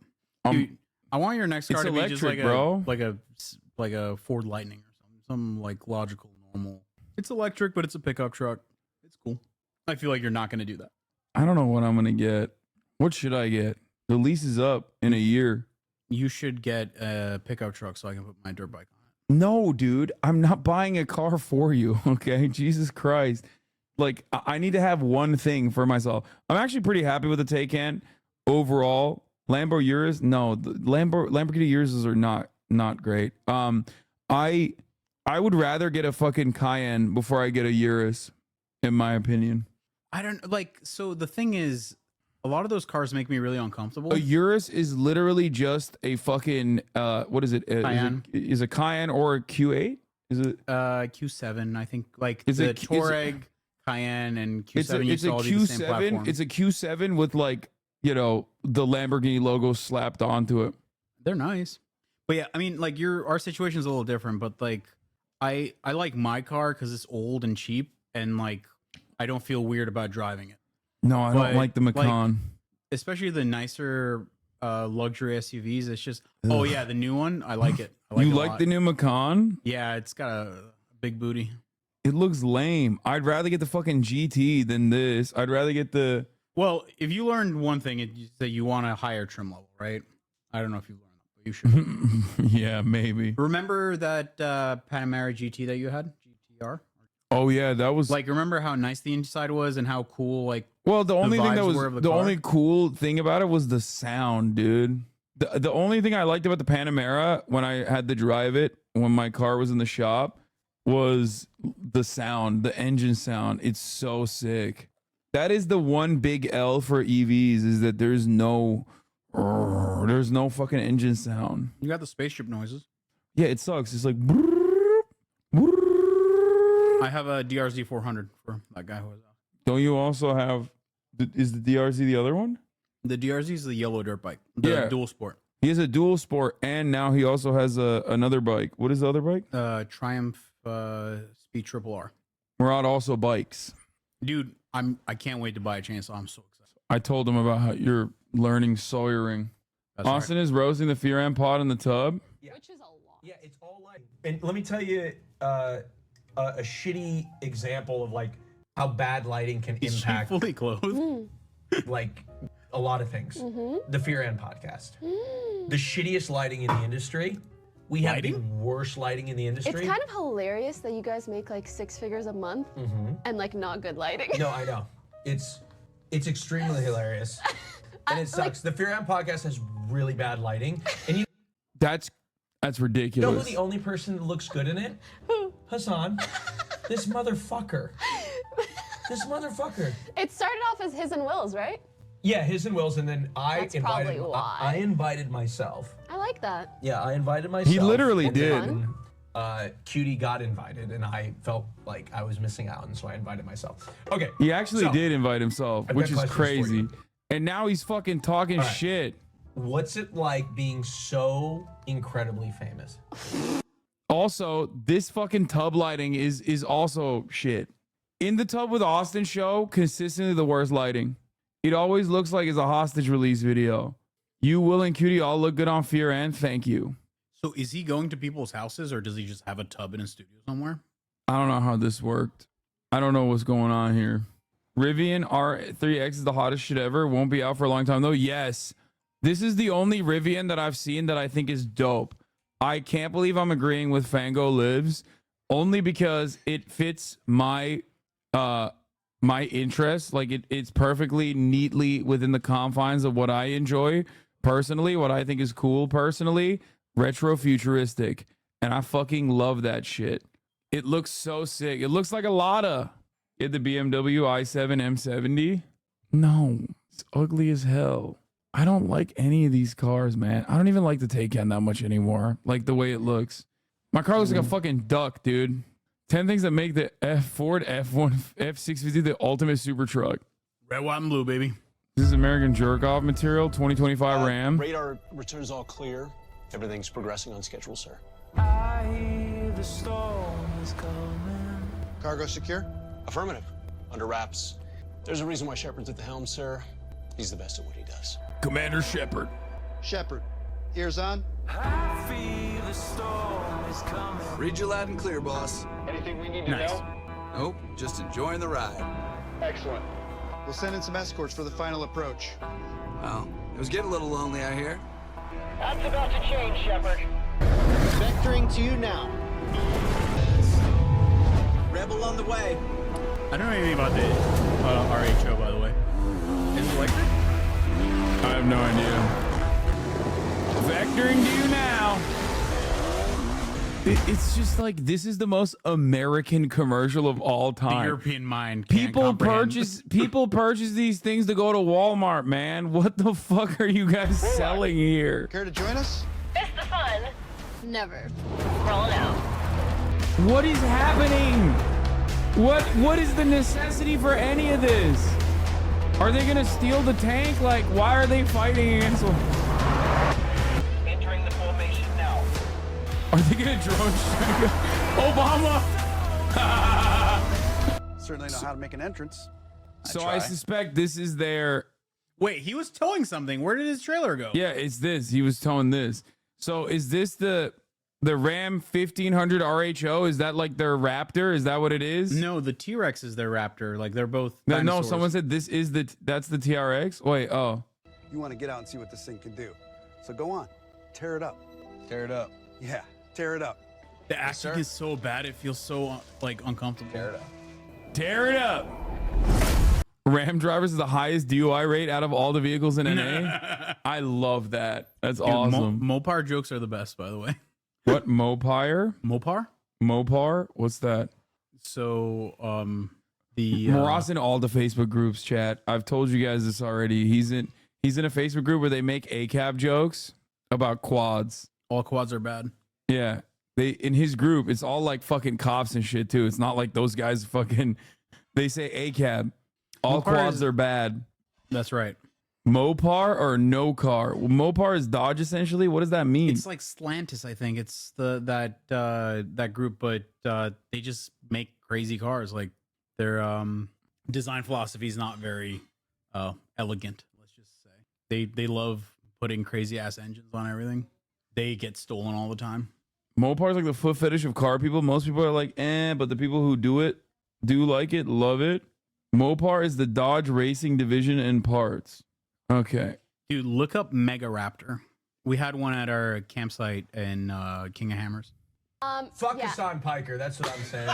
Dude, I want your next car it's to be electric, just like bro. like a Ford Lightning or something, some like logical, normal. It's electric, but it's a pickup truck. It's cool. I feel like you're not going to do that. I don't know what I'm going to get. What should I get? The lease is up in a year. You should get a pickup truck so I can put my dirt bike on it. No, dude, I'm not buying a car for you. Okay, Jesus Christ. Like, I need to have one thing for myself. I'm actually pretty happy with the Taycan overall. Lambo Urus, no, the Lamborghini Uruses are not great. I would rather get a fucking Cayenne before I get a Urus, in my opinion. I don't like. So the thing is, a lot of those cars make me really uncomfortable. A Urus is literally just a fucking what is it? Cayenne. Is a Cayenne or a Q8? Is it Q7? I think like is the it Touareg, Cayenne, and Q7. It's a Q7. It's a Q7 with like, you know, the Lamborghini logo slapped onto it. They're nice. But yeah, I mean, like our situation is a little different, but like I like my car because it's old and cheap, and like I don't feel weird about driving it. No, I don't like the Macan. Like, especially the nicer luxury SUVs. It's just, oh yeah, the new one. I like it. I like you it a like lot. the new Macan? Yeah, it's got a big booty. It looks lame. I'd rather get the fucking GT than this. I'd rather get the... Well, if you learned one thing, it's that you want a higher trim level, right? I don't know if you learned that, but you should. Yeah, maybe. Remember that Panamera GT that you had? GTR? Oh yeah, that was... Like, remember how nice the inside was and how cool, like... Well, the only thing that was... The car? only cool thing about it was the sound, dude. The only thing I liked about the Panamera when I had to drive it, when my car was in the shop, was the sound, the engine sound. It's so sick. That is the one big L for EVs, is that there's no fucking engine sound. You got the spaceship noises. Yeah, it sucks. It's like... I have a DRZ 400 for that guy who was out. Don't you also have... Is the DRZ the other one? The DRZ is the yellow dirt bike. The dual sport. He has a dual sport, and now he also has another bike. What is the other bike? Triumph Speed Triple R. We're out also bikes. Dude, I can't wait to buy a chainsaw. I'm so excited. I told him about how you're learning sawyering. That's Austin is roasting the Fearam pod in the tub. Yeah. Which is a lot. Yeah, it's all like... And let me tell you a shitty example of like how bad lighting can impact... fully clothed? Like a lot of things. The Fear and podcast. The shittiest lighting in the industry. We have the worst lighting in the industry. It's kind of hilarious that you guys make like 6 figures a month and like not good lighting. No, I know. It's extremely hilarious. And it sucks. The Fear and podcast has really bad lighting. And you That's ridiculous. know who the only person that looks good in it? Hasan. This motherfucker. This motherfucker. It started off as his and Will's, right? Yeah, his and Will's, and then I probably why. I invited myself. I like that. Yeah, I invited myself. He literally That's did. fun. Cutie got invited, and I felt like I was missing out, and so I invited myself. Okay. He actually so, did invite himself, I've which got is questions for crazy. you. And now he's fucking talking All right. shit. What's it like being so incredibly famous? Also, this fucking tub lighting is also shit. In the Tub with Austin show, consistently the worst lighting. It always looks like it's a hostage release video. You, Will, and Cutie all look good on Fear and thank you. So is he going to people's houses or does he just have a tub in his studio somewhere? I don't know how this worked. I don't know what's going on here. Rivian R3X is the hottest shit ever. Won't be out for a long time though. Yes. This is the only Rivian that I've seen that I think is dope. I can't believe I'm agreeing with Fango Lives only because it fits my interest. Like it's perfectly neatly within the confines of what I enjoy personally, what I think is cool personally, retro futuristic. And I fucking love that shit. It looks so sick. It looks like a Lada. Get the BMW i7 M70. No, it's ugly as hell. I don't like any of these cars, man. I don't even like the Taycan that much anymore. Like the way it looks. My car looks like a fucking duck, dude. 10 things that make the Ford F1 F650 the ultimate super truck. Red, white, and blue, baby. This is American jerk-off material, 2025 Ram. Radar returns all clear. Everything's progressing on schedule, sir. I hear the storm is coming. Cargo secure? Affirmative. Under wraps. There's a reason why Shepard's at the helm, sir. He's the best at what he does. Commander Shepard. Shepard, ears on. I feel the storm is coming. Read you loud and clear, boss. Anything we need to know? Nope, just enjoying the ride. Excellent. We'll send in some escorts for the final approach. Well, it was getting a little lonely out here. That's about to change, Shepard. Vectoring to you now. Rebel on the way. I don't know anything about the RHO, by the way. Is it electric? I have no idea. Vectoring to you now. It's just like, this is the most American commercial of all time. The European mind can't People purchase these things to go to Walmart, man. What the fuck are you guys selling here? Care to join us? It's the fun. Never. Roll it out. What is happening? What is the necessity for any of this? Are they gonna steal the tank? Like, why are they fighting against one? Entering the formation now. Are they gonna drone strike Obama? Certainly know how to make an entrance. I suspect this is their. Wait, he was towing something. Where did his trailer go? Yeah, it's this. He was towing this. So is this the Ram 1500 RHO? Is that like their Raptor? Is that what it is? No, the T-Rex is their Raptor. Like they're both No, dinosaurs. someone said that's the TRX. Wait, oh. You want to get out and see what this thing can do. So go on. Tear it up. Tear it up. Yeah, tear it up. The acting is so bad, it feels so like uncomfortable. Tear it up. Tear it up. Ram drivers is the highest DUI rate out of all the vehicles in NA. I love that. That's awesome. Mopar jokes are the best, by the way. What, Mopar? Mopar? Mopar? What's that? So, the Moras in all the Facebook groups, chat. I've told you guys this already. He's in a Facebook group where they make ACAB jokes about quads. All quads are bad. Yeah. In his group, it's all like fucking cops and shit too. It's not like those guys fucking, they say ACAB. All quads are bad. That's right. Mopar or no car? Well, Mopar is Dodge essentially. What does that mean? It's like Stellantis, I think. It's that group, but they just make crazy cars. Like their design philosophy is not very elegant. Let's just say they love putting crazy ass engines on everything. They get stolen all the time. Mopar is like the foot fetish of car people. Most people are like, but the people who do it do like it, love it. Mopar is the Dodge racing division in parts. Okay. Dude, look up Mega Raptor. We had one at our campsite in King of Hammers. Fuck Hasan Piker, that's what I'm saying.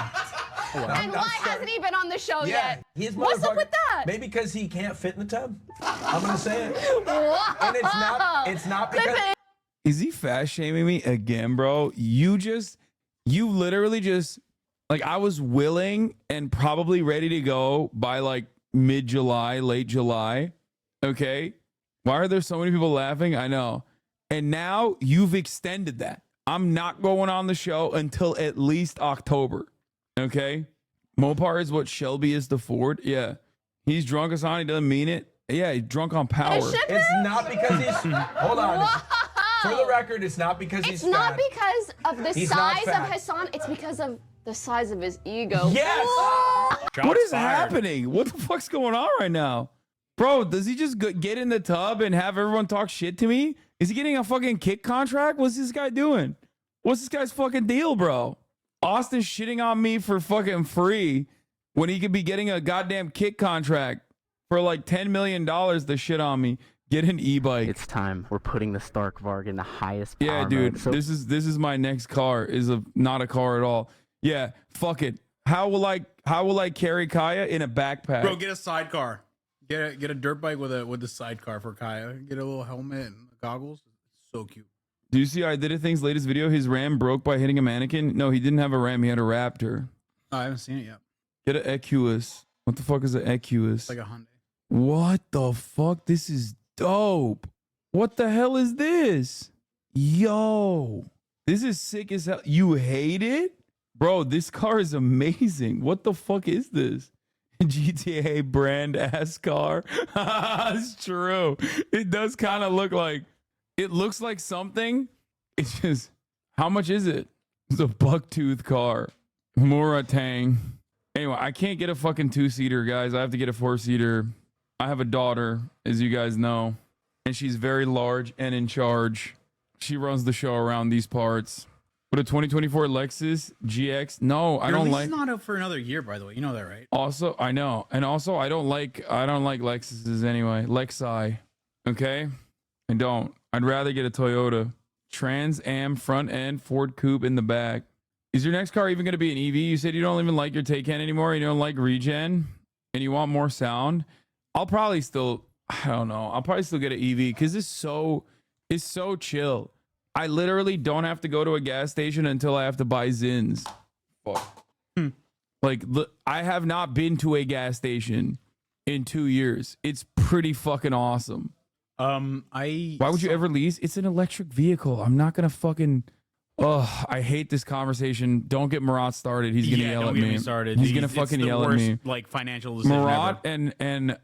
And why hasn't he been on the show yet? He's What's up with that? Maybe because he can't fit in the tub. I'm gonna say it. And it's not because Is he fat shaming me again, bro? You literally just, like, I was willing and probably ready to go by like mid-July, late July. Okay. Why are there so many people laughing? I know. And now you've extended that. I'm not going on the show until at least October. Okay. Mopar is what Shelby is to Ford. Yeah. He's drunk as on. He doesn't mean it. Yeah. He's drunk on power. it's not because he's hold on. For the record, it's not because he's It's not fat. because of the He's not size of fat. Hasan. It's because of the size of his ego. Yes! What is happening? What the fuck's going on right now? Bro, does he just get in the tub and have everyone talk shit to me? Is he getting a fucking kick contract? What's this guy doing? What's this guy's fucking deal, bro? Austin's shitting on me for fucking free when he could be getting a goddamn kick contract for like $10 million to shit on me. Get an e-bike. It's time. We're putting the Stark Varg in the highest power Yeah, dude. mode. So This is my next car. Not a car at all. Yeah, fuck it. How will I carry Kaya in a backpack? Bro, get a sidecar. Get a dirt bike with the sidecar for Kaya. Get a little helmet and goggles. So cute. Do you see I did a thing's latest video? His ram broke by hitting a mannequin. No, he didn't have a ram. He had a Raptor. Oh, I haven't seen it yet. Get an Equus. What the fuck is an Equus? It's like a Hyundai. What the fuck? This is dope. What the hell is this? Yo, this is sick as hell. You hate it? Bro, this car is amazing. What the fuck is this? GTA brand ass car. It's true. It does kind of look like, it looks like something. It's just, how much is it? It's a bucktooth car. Moratang. Anyway, I can't get a fucking 2-seater, guys. I have to get a 4-seater. I have a daughter, as you guys know, and she's very large and in charge. She runs the show around these parts. But a 2024 Lexus GX? No, I don't like. It's not up for another year, by the way. You know that, right? Also, I know, and also I don't like Lexuses anyway. Lexi, okay? I don't. I'd rather get a Toyota Trans Am front end Ford Coupe in the back. Is your next car even going to be an EV? You said you don't even like your Taycan anymore. You don't like regen, and you want more sound. I'll probably still, I don't know. I'll probably still get an EV because it's so chill. I literally don't have to go to a gas station until I have to buy Zins. Fuck. Like, I have not been to a gas station in 2 years. It's pretty fucking awesome. Why would you ever lease? It's an electric vehicle. I'm not gonna fucking. Ugh, I hate this conversation. Don't get Marat started. He's gonna yell at me. He's gonna fucking yell at me. Like financial decision Marat ever. and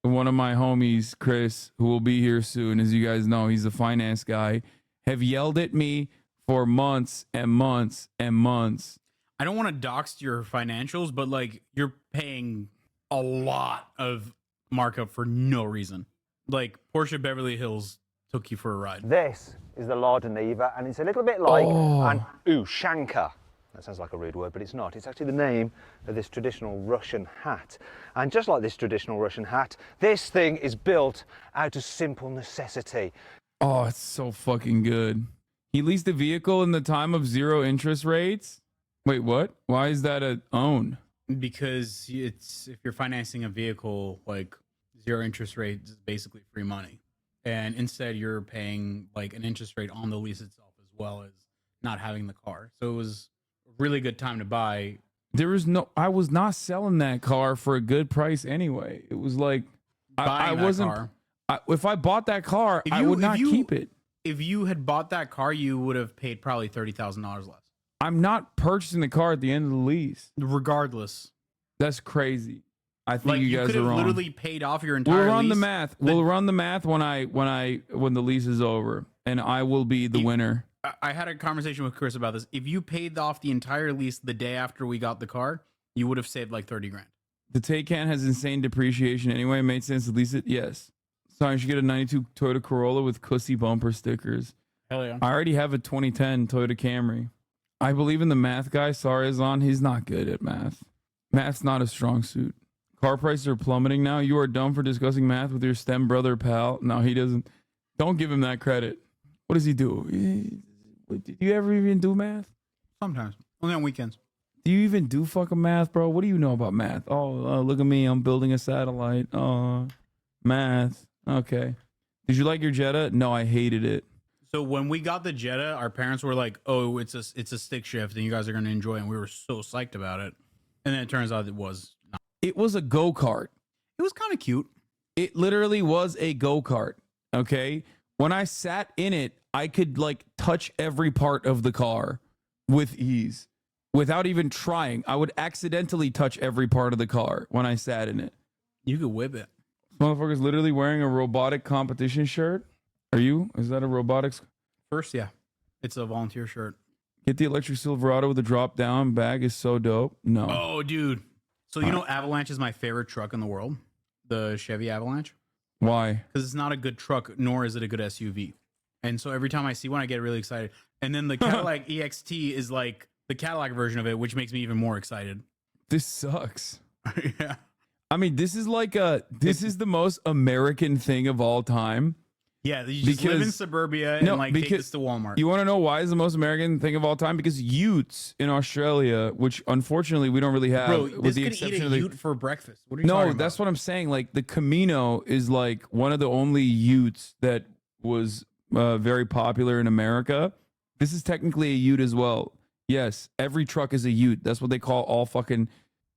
one of my homies, Chris, who will be here soon, as you guys know, he's a finance guy, have yelled at me for months and months and months. I don't want to dox your financials, but like you're paying a lot of markup for no reason. Like Porsche Beverly Hills took you for a ride. This is the Lord Neva, and it's a little bit like an Ushanka. That sounds like a rude word, but it's not. It's actually the name of this traditional Russian hat. And just like this traditional Russian hat, this thing is built out of simple necessity. Oh, it's so fucking good. He leased a vehicle in the time of zero interest rates? Wait, what? Why is that a own? Because it's, if you're financing a vehicle, like zero interest rate is basically free money. And instead you're paying like an interest rate on the lease itself as well as not having the car. So it was really good time to buy. I was not selling that car for a good price anyway. It was like I wasn't. If I bought that car, I would not keep it. If you had bought that car, you would have paid probably $30,000 less. I'm not purchasing the car at the end of the lease. Regardless, that's crazy. I think like you guys could are have wrong. literally paid off your entire. We'll run lease. the math. We'll run the math when the lease is over, and I will be the winner. I had a conversation with Chris about this. If you paid off the entire lease the day after we got the car, you would have saved like 30 grand. The Taycan has insane depreciation anyway. It made sense to lease it. Yes. Sorry, you should get a 92 Toyota Corolla with cussy bumper stickers. Hell yeah. I already have a 2010 Toyota Camry. I believe in the math guy. Sorry, Hasan. He's not good at math. Math's not a strong suit. Car prices are plummeting now. You are dumb for discussing math with your STEM brother, pal. No, he doesn't. Don't give him that credit. What does he do? Do you ever even do math? Sometimes. Only on weekends. Do you even do fucking math, bro? What do you know about math? Oh, look at me. I'm building a satellite. Oh, math. Okay. Did you like your Jetta? No, I hated it. So when we got the Jetta, our parents were like, "Oh, it's a stick shift, and you guys are going to enjoy it." And we were so psyched about it. And then it turns out it was not. It was a go-kart. It was kind of cute. It literally was a go-kart. Okay. When I sat in it, I could like touch every part of the car with ease without even trying. I would accidentally touch every part of the car when I sat in it. You could whip it. This motherfucker's literally wearing a robotic competition shirt. Are you? Is that a robotics? First, yeah. It's a volunteer shirt. Get the electric Silverado with the drop down bag is so dope. No. Oh, dude. So you know Avalanche is my favorite truck in the world? The Chevy Avalanche? Why? Because it's not a good truck, nor is it a good SUV. And so every time I see one, I get really excited. And then the Cadillac EXT is like the Cadillac version of it, which makes me even more excited. This sucks. Yeah. I mean, this is like this is the most American thing of all time. Yeah, you just live in suburbia and take this to Walmart. You want to know why it's the most American thing of all time? Because utes in Australia, which unfortunately we don't really have, Bro, with this the could exception eat of a the ute for breakfast. What are you talking about? that's what I'm saying. Like the Camino is like one of the only utes that was very popular in America. This is technically a ute as well. Yes, every truck is a ute. That's what they call all fucking.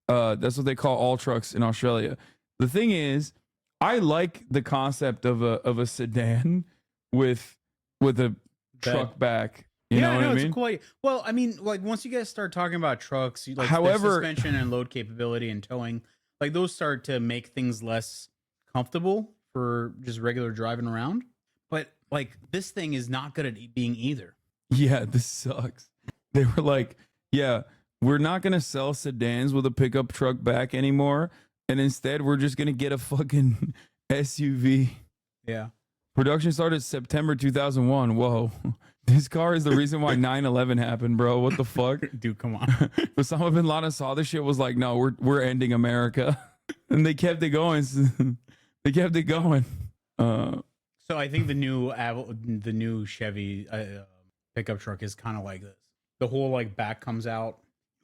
That's what they call all trucks in Australia. The thing is, I like the concept of a sedan with a truck back. You know what I mean? It's quite well. I mean, like once you guys start talking about trucks, like However, the suspension and load capability and towing, like those start to make things less comfortable for just regular driving around. But like this thing is not good at being either. Yeah, this sucks. They were like, yeah, we're not gonna sell sedans with a pickup truck back anymore, and instead we're just gonna get a fucking SUV. Yeah. Production started September 2001. Whoa. This car is the reason why 9/11 happened, bro. What the fuck? Dude, come on. Osama bin Laden saw this shit, was like, no, we're ending America. And they kept it going. They kept it going. So I think the new Chevy pickup truck is kind of like this. The whole like back comes out.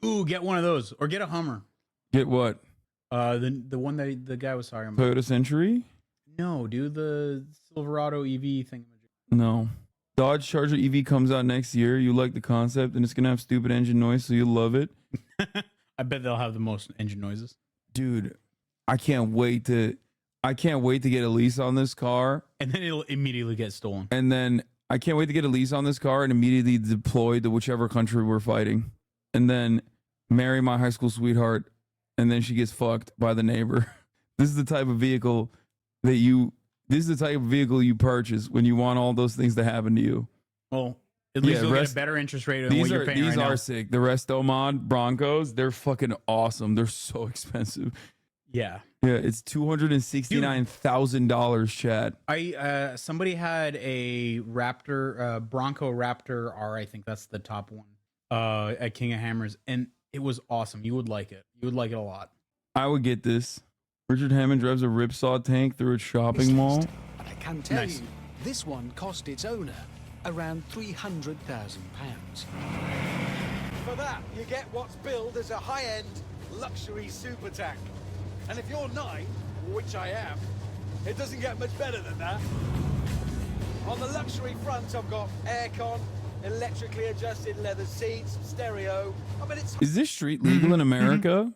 Ooh, get one of those or get a Hummer. Get what? The one that the guy was talking about. Toyota Century? No, dude, the Silverado EV thing. No. Dodge Charger EV comes out next year. You like the concept, and it's gonna have stupid engine noise, so you love it. I bet they'll have the most engine noises. Dude, I can't wait to get a lease on this car. And then it'll immediately get stolen. And then I can't wait to get a lease on this car and immediately deploy to whichever country we're fighting. And then marry my high school sweetheart, and then she gets fucked by the neighbor. This is the type of vehicle you purchase when you want all those things to happen to you. Well, at least you'll get a better interest rate than what you're paying right now. These are sick. The Resto Mod Broncos, they're fucking awesome. They're so expensive. Yeah. Yeah, it's $269,000, Chad. Somebody had a Raptor, Bronco Raptor R, I think that's the top one, at King of Hammers, and it was awesome. You would like it. You would like it a lot. I would get this. Richard Hammond drives a ripsaw tank through a shopping mall. And I can tell you, this one cost its owner around £300,000. For that, you get what's billed as a high-end luxury super tank. And if you're 9, which I am, it doesn't get much better than that. On the luxury front, I've got aircon, electrically adjusted leather seats, stereo. I mean, it's... Is this street legal in America?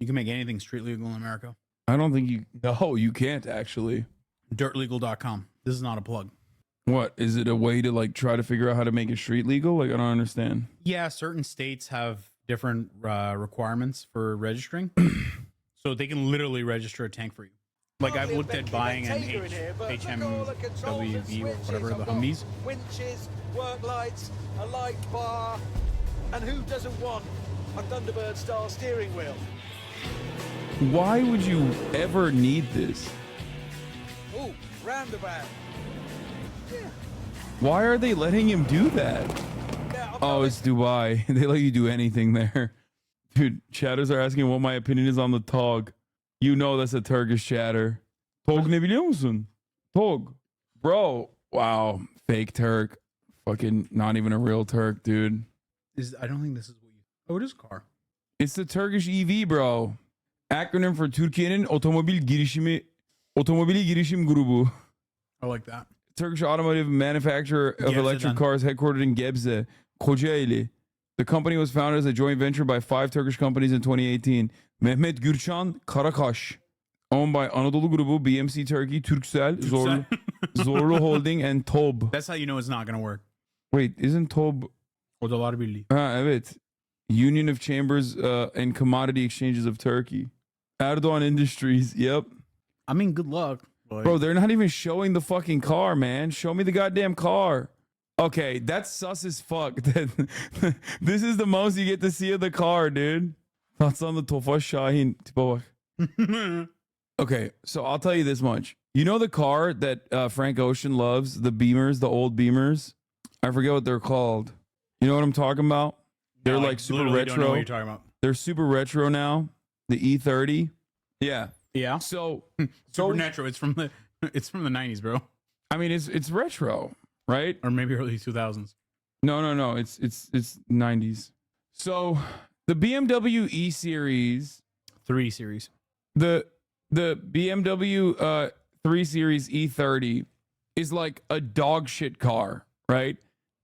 You can make anything street legal in America. I don't think you... No, you can't, actually. Dirtlegal.com. This is not a plug. What? Is it a way to, like, try to figure out how to make it street legal? Like, I don't understand. Yeah, certain states have different requirements for registering. So they can literally register a tank for you. Like, I've looked at buying an HMWV or whatever, the Humvees. Winches, work lights, a light bar, and who doesn't want a Thunderbird-style steering wheel? Why would you ever need this? Ooh, roundabout. Yeah. Why are they letting him do that? Oh, it's Dubai. They let you do anything there. Dude, chatters are asking what my opinion is on the TOG. You know that's a Turkish chatter. Tog ne biliyor musun? Tog. Bro. Wow. Fake Turk. Fucking not even a real Turk, dude. I don't think this is what you... Oh, it is a car. It's the Turkish EV, bro. Acronym for Türkiye'nin otomobili girişim grubu. I like that. Turkish automotive manufacturer of electric cars headquartered in Gebze, Kocaeli. The company was founded as a joint venture by 5 Turkish companies in 2018. Mehmet Gürçan Karakaş. Owned by Anadolu Grubu, BMC Turkey, Turkcell, Zorlu Holding, and TOB. That's how you know it's not going to work. Wait, isn't TOB... Odalar Birliği. Evet. Union of Chambers and Commodity Exchanges of Turkey. Erdogan Industries, yep. I mean, good luck. Bro, they're not even showing the fucking car, man. Show me the goddamn car. Okay, that's sus as fuck. This is the most you get to see of the car, dude. Thoughts on the Tofaş Şahin. Tipa bak. Okay, so I'll tell you this much. You know the car that Frank Ocean loves? The Beamers, the old Beamers? I forget what they're called. You know what I'm talking about? They're like super retro. Don't know what you're talking about. They're super retro now. The E30. Yeah. Yeah. So Supernatural. It's from the 90s, bro. I mean, it's retro, right? Or maybe early 2000s. No. It's 90s. So the BMW E Series, 3 Series, the BMW 3 Series E30 is like a dog shit car, right?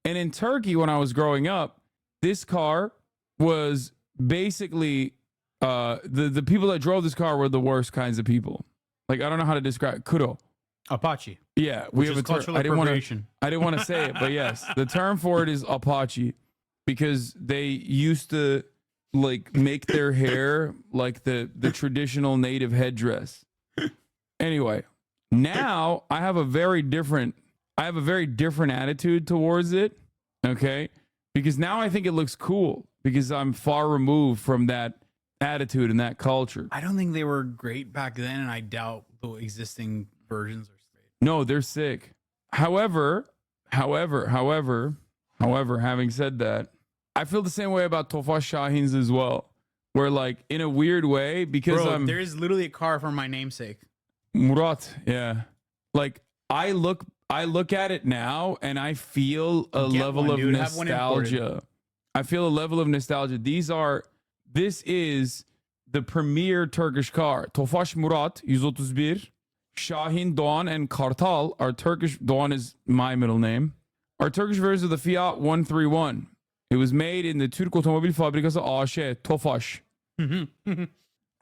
And in Turkey, when I was growing up, this car was basically the people that drove this car were the worst kinds of people. Like, I don't know how to describe Kuro. Apache. Yeah, we have a term. I didn't want to say it, but yes, the term for it is Apache because they used to like make their hair like the traditional native headdress. Anyway, now I have a very different attitude towards it. Okay, because now I think it looks cool because I'm far removed from that attitude and that culture. I don't think they were great back then, and I doubt the existing versions are straight. No, they're sick. However, having said that, I feel the same way about Tofaş Şahin's as well. Where like in a weird way, because there is literally a car for my namesake. Murat, yeah. Like I look at it now and I feel a level of nostalgia. I feel a level of nostalgia. This is the premier Turkish car. Tofaş Murat 131, Şahin Doğan and Kartal are Turkish. Doğan is my middle name. Are Turkish versions of the Fiat 131. It was made in the Türk Otomobil Fabrikası AŞ, Tofaş. I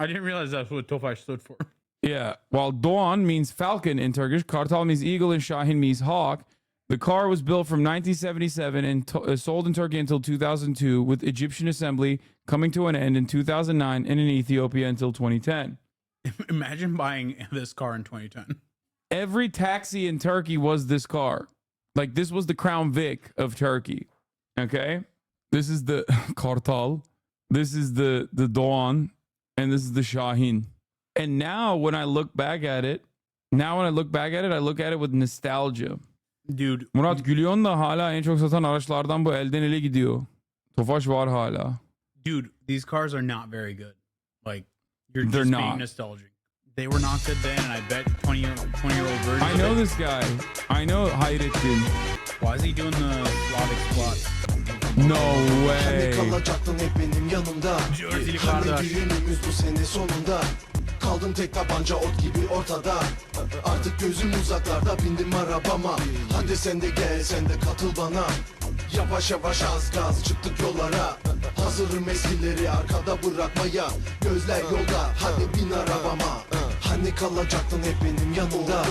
didn't realize that's what Tofaş stood for. Yeah, while Doğan means falcon in Turkish, Kartal means eagle, and Şahin means hawk. The car was built from 1977 and sold in Turkey until 2002, with Egyptian assembly coming to an end in 2009 and in Ethiopia until 2010. Imagine buying this car in 2010. Every taxi in Turkey was this car. Like, this was the Crown Vic of Turkey. Okay? This is the Kartal. This is the Doğan. And this is the Şahin. And now when I look back at it, I look at it with nostalgia. Dude. Murat Gülyon da hala en çok satan araçlardan bu elden ele gidiyor. Tofaş var hala. Dude, these cars are not very good. Like, you're just being nostalgic. They were not good then, and I bet 20-year-old versions. I know this guy. I know Hayrettin. Why is he doing the Slavic squat? No way. Kaldım tek tabanca ot gibi ortada. Artık gözüm uzaklarda, bindim arabama. Hadi sen de gel, sen de katıl bana. Yavaş yavaş az gaz çıktık yollara. Hazırım eskileri arkada bırakmaya. Gözler yolda, hadi bin arabama. Hani kalacaktın hep benim yanımda.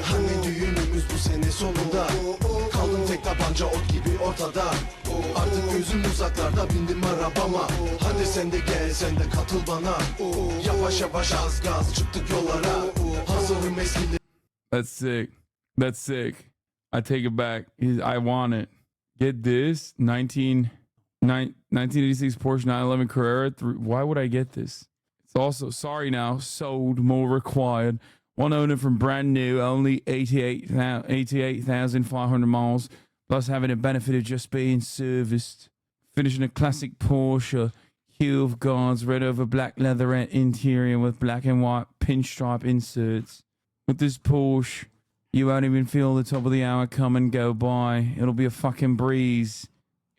Hani düğünümüz bu sene sonunda. Kaldım tek tabanca ot gibi ortada. Artık gözüm uzaklarda, bindim arabama. Hadi sen de gel, sen de katıl bana. Yavaş yavaş az gaz çıktık yollara. Hazırım eskileri. That's sick. That's sick. I take it back. I want it. Get this 1986 Porsche 911 Carrera. Why would I get this? It's also, sorry now, sold, more required. One owner from brand new, only 88,500 miles, plus having a benefit of just being serviced. Finishing a classic Porsche, Hue of Gods, red over black leatherette interior with black and white pinstripe inserts. With this Porsche, you won't even feel the top of the hour come and go by. It'll be a fucking breeze.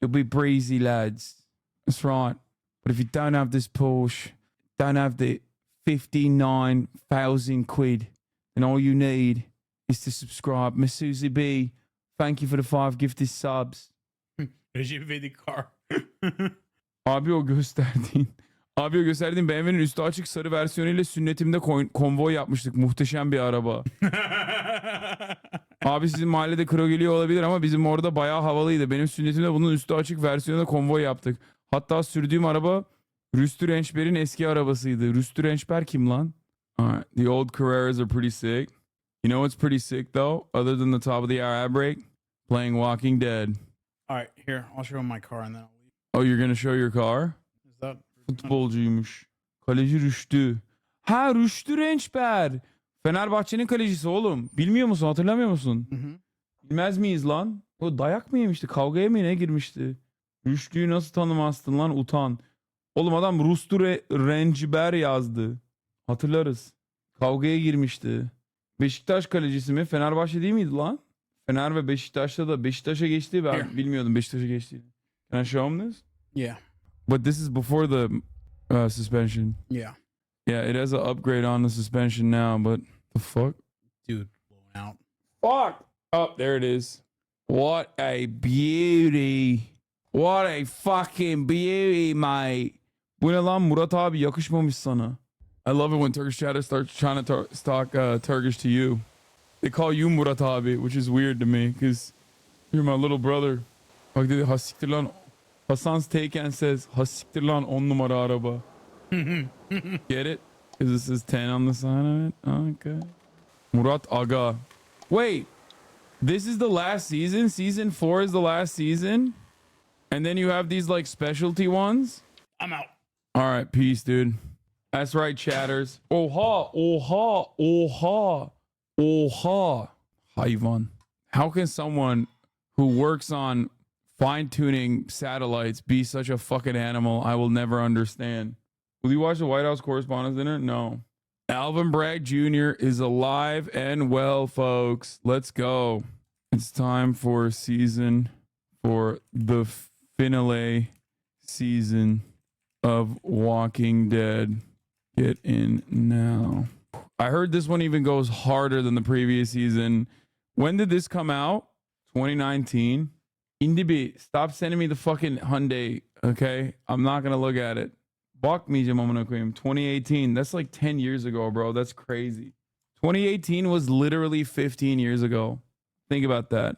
It'll be breezy, lads. That's right. But if you don't have this Porsche, don't have the 59,000 quid, then all you need is to subscribe. Miss Susie B, thank you for the 5 gifted subs. Recep car. Abi o gösterdiğin BMW'nin üstü açık sarı versiyonuyla sünnetimde konvoy yapmıştık. Muhteşem bir araba. Abi sizin mahallede kro geliyor olabilir ama bizim orada bayağı havalıydı. Benim sünnetimde bunun üstü açık versiyonunda konvoy yaptık. Hatta sürdüğüm araba Rüstü Rençber'in eski arabasıydı. Rüstü Rençber kim lan? Alright, the old Carreras are pretty sick. You know what's pretty sick though? Other than the top of the hour ad break? Playing Walking Dead. All right, here, I'll show him my car and then I'll leave. Oh, you're gonna show your car? Is that Futbolcuymuş. Kaleci Rüştü. Ha, Rüştü Rençber. Fenerbahçe'nin kalecisi oğlum. Bilmiyor musun? Hatırlamıyor musun? Bilmez miyiz lan? O dayak mı yemişti? Kavgaya mı ne girmişti? Rüştü'yü nasıl tanımazsın lan? Utan. Oğlum adam Rüştü Rençber yazdı. Hatırlarız. Kavgaya girmişti. Beşiktaş kalecisi mi? Fenerbahçe değil miydi lan? Fener ve Beşiktaş'ta da Beşiktaş'a geçti. Ben bilmiyordum Beşiktaş'a geçtiğini. Can I show him this? Yeah. But this is before the suspension. Yeah. Yeah, it has an upgrade on the suspension now, but the fuck? Dude, blown out. Fuck! Oh, there it is. What a beauty. What a fucking beauty, mate. Bu ne lan Murat abi, yakışmamış sana. I love it when Turkish chatter starts trying to talk Turkish to you. They call you Murat abi, which is weird to me because you're my little brother. Bak dedi hasiktir lan. Hasan's taken says hasiktir lan 10 numara araba. Get it? Because this is 10 on the side of it? Okay. Murat Aga. Wait, this is the last season? Season 4 is the last season? And then you have these like specialty ones? I'm out. All right, peace, dude. That's right, chatters. Oha, oha, oha, oha. Hayvan. How can someone who works on fine-tuning satellites be such a fucking animal? I will never understand. Will you watch the White House Correspondents' Dinner? No. Alvin Bragg Jr. is alive and well, folks. Let's go. It's time for the finale season of Walking Dead. Get in now. I heard this one even goes harder than the previous season. When did this come out? 2019. Indibi, stop sending me the fucking Hyundai, okay? I'm not gonna look at it. Bakmayacağım amına koyayım. 2018. That's like 10 years ago, bro. That's crazy. 2018 was literally 15 years ago. Think about that.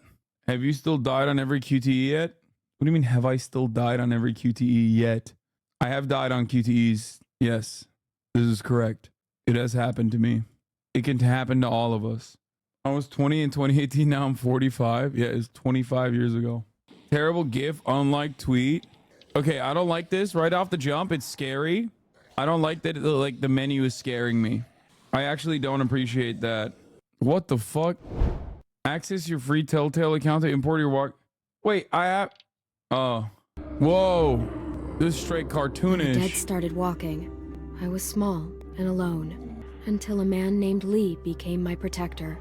Have you still died on every QTE yet? What do you mean, have I still died on every QTE yet? I have died on QTEs. Yes, this is correct. It has happened to me. It can happen to all of us. I was 20 in 2018. Now I'm 45. Yeah, it's 25 years ago. Terrible GIF, unlike tweet. Okay, I don't like this right off the jump. It's scary. I don't like that. Like the menu is scaring me. I actually don't appreciate that. What the fuck? Access your free Telltale account to import your walk. Wait, I have. Oh, whoa! This is straight cartoonish. The dead started walking. I was small and alone until a man named Lee became my protector.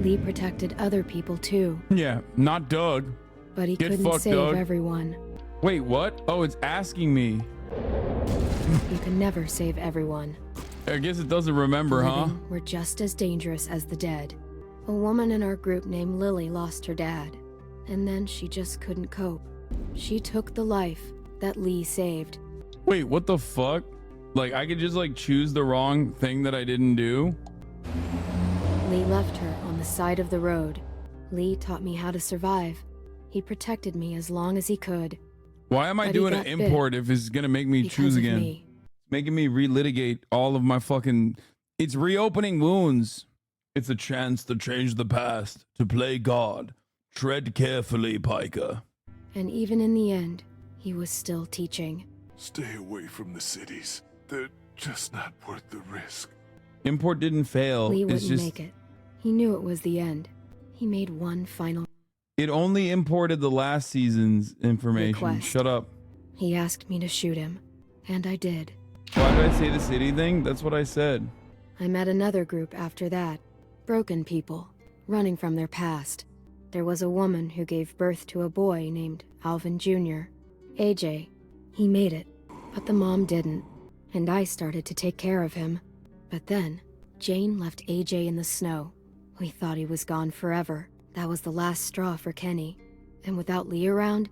Lee protected other people too. Yeah, not Doug. But he Get couldn't fucked, save Doug. everyone. Wait, what? Oh, it's asking me. You can never save everyone. I guess it doesn't remember, The huh? living were just as dangerous as the dead. A woman in our group named Lily lost her dad, and then she just couldn't cope. She took the life that Lee saved. Wait, what the fuck? Like, I could just like choose the wrong thing that I didn't do? Lee left her on the side of the road. Lee taught me how to survive. He protected me as long as he could. Why am I But he doing an got bit import if it's gonna make me because choose of again? me. It's making me relitigate all of my fucking. It's reopening wounds. It's a chance to change the past, to play God. Tread carefully, Piker. And even in the end, he was still teaching. Stay away from the cities. They're just not worth the risk. Import didn't fail. Lee It's wouldn't just make it. He knew it was the end. He made one final it only imported the last season's information. request. Shut up. He asked me to shoot him, and I did. Why did I say the city thing? That's what I said. I met another group after that. Broken people, running from their past. There was a woman who gave birth to a boy named Alvin Jr. AJ. He made it, but the mom didn't, and I started to take care of him. But then, Jane left AJ in the snow. We thought he was gone forever. That was the last straw for Kenny. And without Lee around,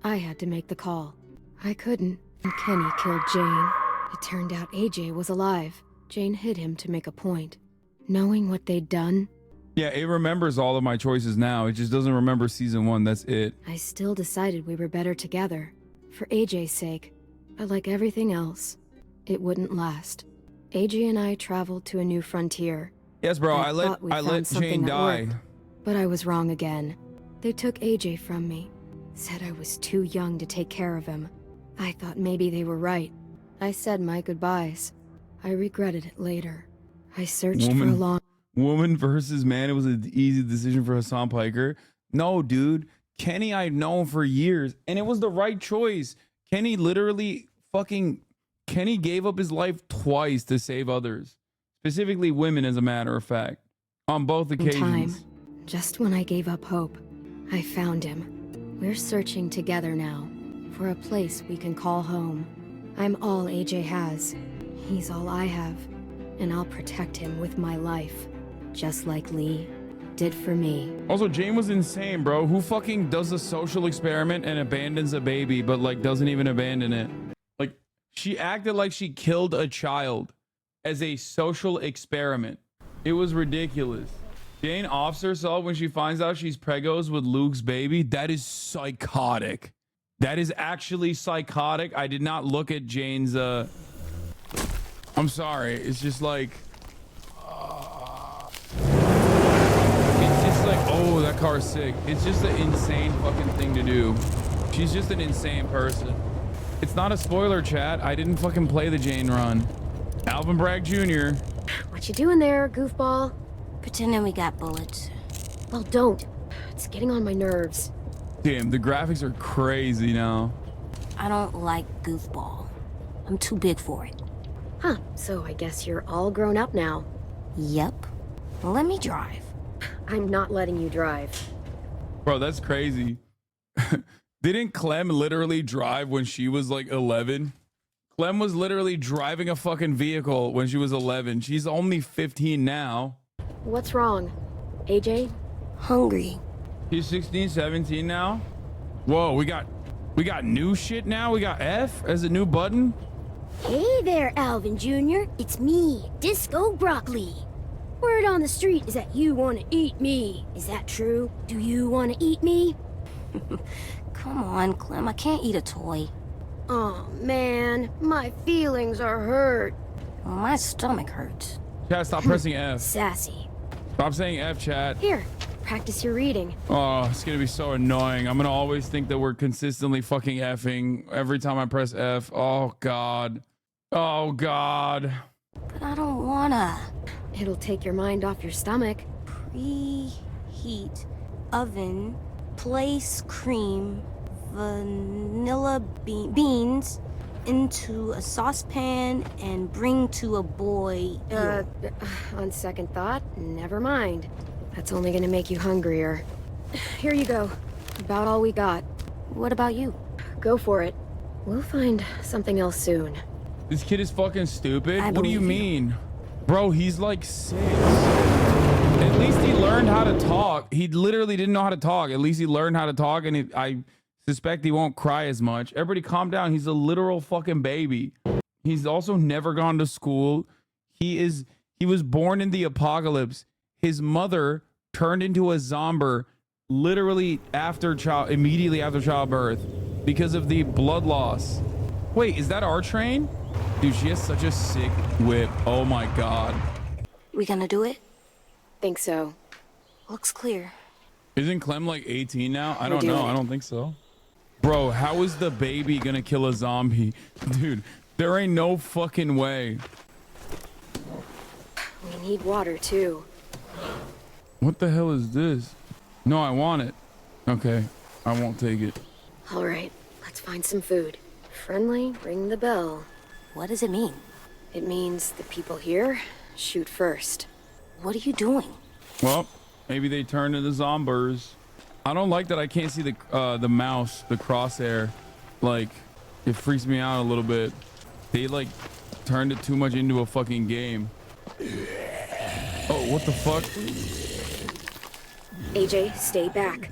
I had to make the call. I couldn't, and Kenny killed Jane. It turned out AJ was alive. Jane hid him to make a point. Knowing what they'd done, Yeah, it remembers all of my choices now. It just doesn't remember season 1. That's it. I still decided we were better together. For AJ's sake. But like everything else, it wouldn't last. AJ and I traveled to a new frontier. Yes, bro. I I let Jane die. But I was wrong again. They took AJ from me. Said I was too young to take care of him. I thought maybe they were right. I said my goodbyes. I regretted it later. I searched for a long... Woman versus man. It was an easy decision for Hasan Piker. No, dude. Kenny I'd known for years, and it was the right choice. Kenny literally Kenny gave up his life twice to save others. Specifically women, as a matter of fact. On both occasions. Just when I gave up hope, I found him. We're searching together now for a place we can call home. I'm all AJ has. He's all I have. And I'll protect him with my life. Just like Lee did for me. Also, Jane was insane, bro. Who fucking does a social experiment and abandons a baby, but like doesn't even abandon it? Like, she acted like she killed a child as a social experiment. It was ridiculous. Jane offs herself when she finds out she's pregos with Luke's baby. That is psychotic. That is actually psychotic. I did not look at Jane's I'm sorry. It's just like it's just like, oh, that car's sick. It's just an insane fucking thing to do. She's just an insane person. It's not a spoiler, chat. I didn't fucking play the Jane run. Alvin Bragg Jr. What you doing there, goofball? Pretending we got bullets. Well, don't. It's getting on my nerves. Damn, the graphics are crazy now. I don't like goofball. I'm too big for it. Huh, so I guess you're all grown up now. Yep. Let me drive. I'm not letting you drive. Bro, that's crazy. Didn't Clem literally drive when she was like 11? Clem was literally driving a fucking vehicle when she was 11. She's only 15 now. What's wrong? AJ? Hungry. He's 16, 17 now? Whoa, we got new shit now? We got F as a new button? Hey there, Alvin Jr. It's me, Disco Broccoli. Word on the street is that you want to eat me. Is that true? Do you want to eat me? Come on, Clem. I can't eat a toy. Oh, man. My feelings are hurt. Well, my stomach hurts. Chat, stop pressing F. Sassy. Stop saying F, chat. Here, practice your reading. Oh, it's gonna be so annoying. I'm gonna always think that we're consistently fucking Fing every time I press F. Oh, God. Oh, God. But I don't wanna. It'll take your mind off your stomach. Preheat oven, place cream, vanilla beans into a saucepan and bring to a boil. On second thought, never mind. That's only gonna make you hungrier. Here you go. About all we got. What about you? Go for it. We'll find something else soon. This kid is fucking stupid. What do you mean? Bro, he's like 6. At least he learned how to talk. He literally didn't know how to talk. At least he learned how to talk, and I suspect he won't cry as much. Everybody calm down. He's a literal fucking baby. He's also never gone to school. He was born in the apocalypse. His mother turned into a zombie literally immediately after childbirth because of the blood loss. Wait, is that our train? Dude, she has such a sick whip. Oh my God. We gonna do it? Think so. Looks clear. Isn't Clem like 18 now? I don't know. I don't think so. Bro, how is the baby gonna kill a zombie? Dude, there ain't no fucking way. We need water too. What the hell is this? No, I want it. Okay, I won't take it. All right, let's find some food. Friendly, ring the bell. What does it mean? It means the people here shoot first. What are you doing? Well, maybe they turn into zombies. I don't like that I can't see the mouse, the crosshair. Like, it freaks me out a little bit. They like turned it too much into a fucking game. Oh, what the fuck? AJ, stay back.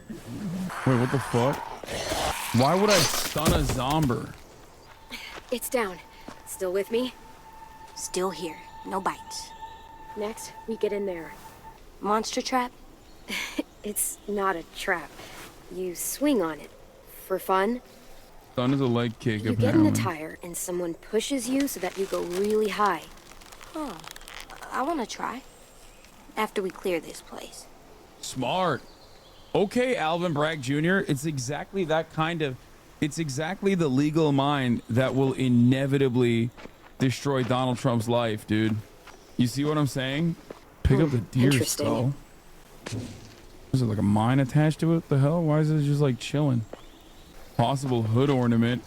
Wait, what the fuck? Why would I stun a zombie? It's down. Still with me? Still here. No bites. Next, we get in there. Monster trap? It's not a trap. You swing on it. For fun. Stun is a leg kick, You get in a tire and someone pushes you so that you go really high. Huh. I want to try. After we clear this place. Smart. Okay, Alvin Bragg Jr. It's exactly that kind of... It's exactly the legal mind that will inevitably destroy Donald Trump's life, dude. You see what I'm saying? Pick up the deer skull. Is it like a mine attached to it? What the hell? Why is it just like chilling? Possible hood ornament.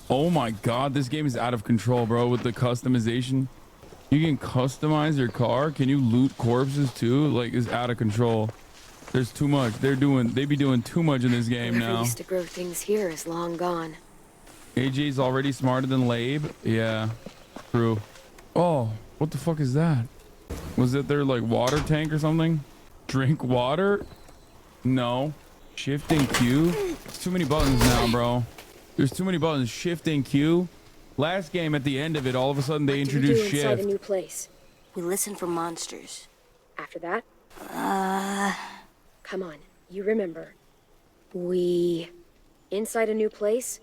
Oh my god, this game is out of control, bro, with the customization. You can customize your car. Can you loot corpses too? Like, it's out of control. There's too much. They be doing too much in this game Whoever now. used to grow things here is long gone. AJ's already smarter than Labe. Yeah, true. Oh, what the fuck is that? Was it their like water tank or something? Drink water? No. Shift and Q? There's too many buttons now, bro. There's too many buttons. Shift and Q. Last game, at the end of it, all of a sudden they introduced Inside a shift. new place. We listen for monsters. After that? Come on, you remember. We... Inside a new place?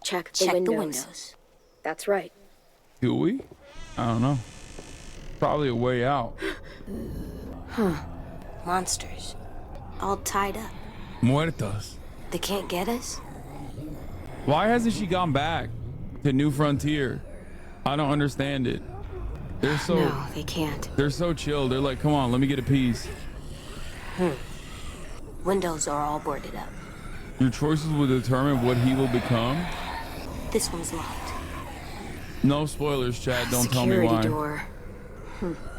Check the windows. That's right. Do we? I don't know. Probably a way out. Huh. Monsters. All tied up. Muertos. They can't get us? Why hasn't she gone back to New Frontier? I don't understand it. They're so... No, they can't. They're so chill. They're like, come on, let me get a piece. Windows are all boarded up. Your choices will determine what he will become. This one's locked. No spoilers, Chad. Don't tell me why. Security door.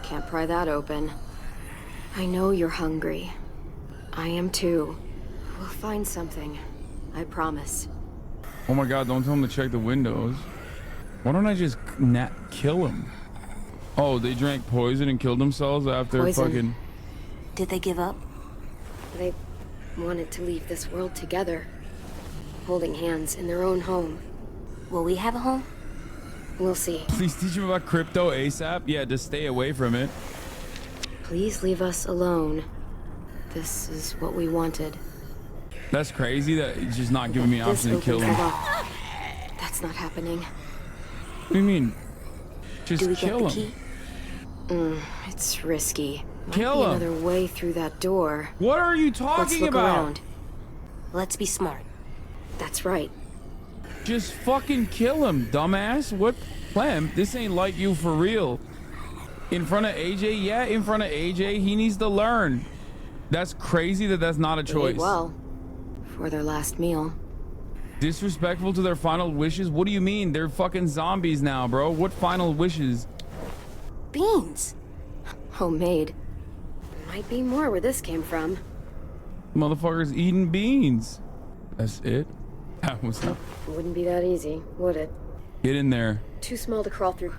Can't pry that open. I know you're hungry. I am too. We'll find something. I promise. Oh my god, don't tell him to check the windows. Why don't I just kill him? Oh, they drank poison and killed themselves after fucking... Did they give up? They wanted to leave this world together. Holding hands in their own home. Will we have a home? We'll see. Please teach him about crypto ASAP. Yeah, just stay away from it. Please leave us alone. This is what we wanted. That's crazy that he's just not giving me an option to kill him. That's not happening. What do you mean? Just kill him. It's risky. Kill him. Another way through that door. What are you talking Let's look about? Around. Let's be smart. That's right. Just fucking kill him, dumbass. What plan? This ain't like you for real. In front of AJ? Yeah, in front of AJ. He needs to learn. That's crazy that that's not a choice. Well, for their last meal. Disrespectful to their final wishes? What do you mean? They're fucking zombies now, bro. What final wishes? Beans. Homemade. Might be more where this came from. Motherfuckers eating beans. That's it? That was not... Wouldn't be that easy, would it? Get in there. Too small to crawl through.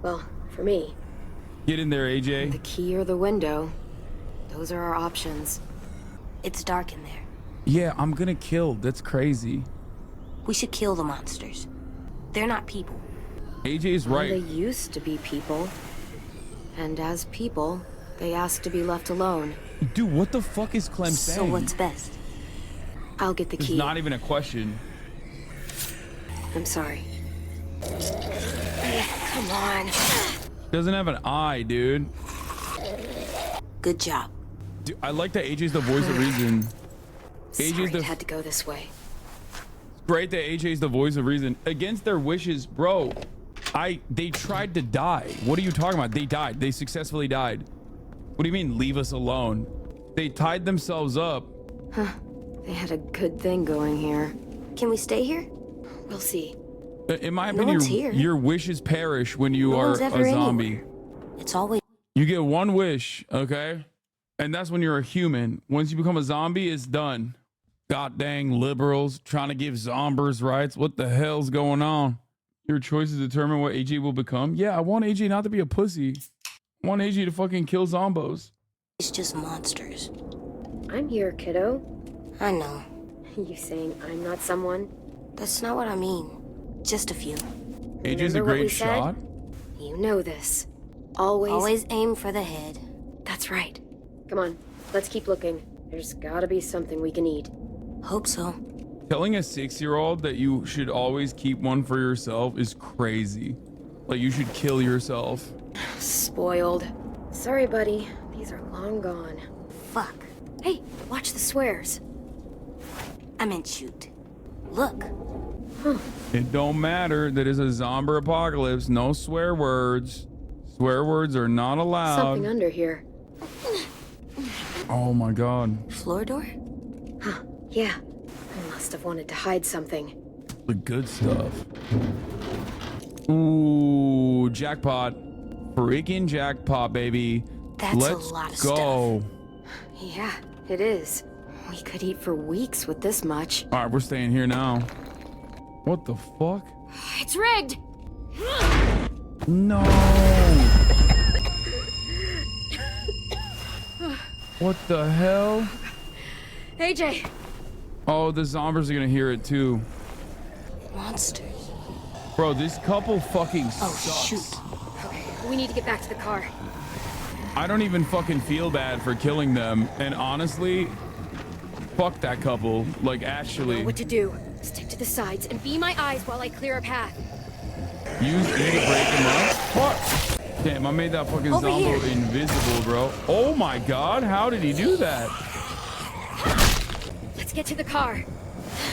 Well, for me. Get in there, AJ. The key or the window. Those are our options. It's dark in there. Yeah, I'm gonna kill. That's crazy. We should kill the monsters. They're not people. AJ's right. They used to be people. And as people, they asked to be left alone. Dude, what the fuck is Clem saying? So what's best? I'll get the key. It's not even a question. I'm sorry. Come on. Doesn't have an eye, dude. Good job. Dude, I like that AJ's the voice of reason. Sorry, it had to go this way. Great that AJ's the voice of reason. Against their wishes, bro. They tried to die. What are you talking about? They died. They successfully died. What do you mean, leave us alone? They tied themselves up. Huh. They had a good thing going here. Can we stay here? We'll see. In my No opinion, one's here. your wishes perish when you No are one's ever a zombie. anywhere. It's always. You get one wish, okay? And that's when you're a human. Once you become a zombie, it's done. God dang liberals trying to give zombies rights. What the hell's going on? Your choices determine what AJ will become. Yeah, I want AJ not to be a pussy. I want AJ to fucking kill zombos. It's just monsters. I'm here, kiddo. I know. You saying I'm not someone? That's not what I mean. Just a few. AJ's a Remember what we great said? shot. You know this. Always aim for the head. That's right. Come on, let's keep looking. There's gotta be something we can eat. Hope so. Telling a 6-year-old that you should always keep one for yourself is crazy. Like you should kill yourself. Spoiled. Sorry, buddy. These are long gone. Fuck. Hey, watch the swears. I meant shoot. Look. It don't matter that it's a zombie apocalypse. No swear words. Swear words are not allowed. Something under here. Oh my god. Floor door? Huh, yeah. I must have wanted to hide something. The good stuff. Ooh, jackpot. Freaking jackpot, baby. That's Let's a lot of go. Yeah, it is. We could eat for weeks with this much. All right, we're staying here now. What the fuck? It's rigged! No. What the hell? AJ! Oh, the zombies are gonna hear it too. Monsters. Bro, this couple fucking Oh, sucks. shoot. Okay, we need to get back to the car. I don't even fucking feel bad for killing them. And honestly, fuck that couple. Like, actually. Know what to do. Stick to the sides and be my eyes while I clear a path. Use E to break them up. What? Damn, I made that fucking Over zombie here. invisible, bro. Oh my god, how did he do that? Let's get to the car.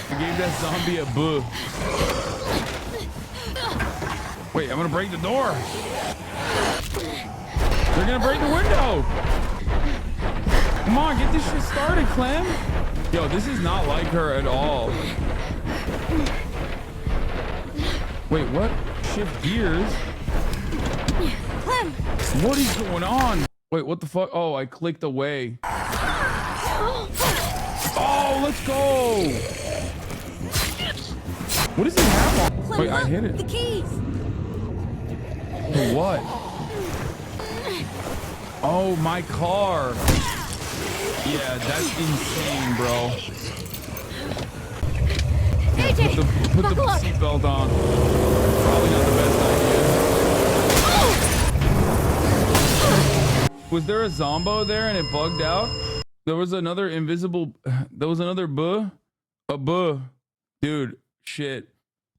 I gave that zombie a boo. Wait, I'm gonna break the door. They're gonna break the window. Come on, get this shit started, Clem. Yo, this is not like her at all. Wait, what? Shift gears? Clem! What is going on? Wait, what the fuck? Oh, I clicked away. Oh, let's go. What does he have on? Clem, Wait, I look, hit it. the keys! For what? Oh, my car. Yeah, that's insane, bro. AJ, Put the buckle up. seatbelt on. Probably not the best idea. Was there a zombo there and it bugged out? There was another invisible. There was another buh. A buh. Dude, shit.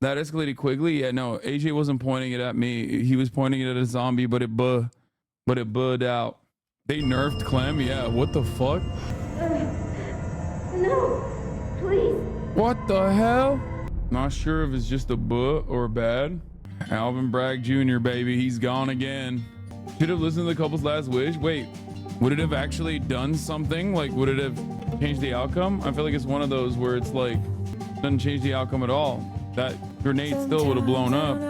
That escalated quickly. Yeah, no. AJ wasn't pointing it at me. He was pointing it at a zombie, but it buhed out. They nerfed Clem. Yeah. What the fuck? No, please. What the hell? Not sure if it's just a buh or bad. Alvin Bragg Jr., baby. He's gone again. Should have listened to the couple's last wish. Wait, would it have actually done something? Like, would it have changed the outcome? I feel like it's one of those where it's like, doesn't change the outcome at all. That grenade still would have blown up.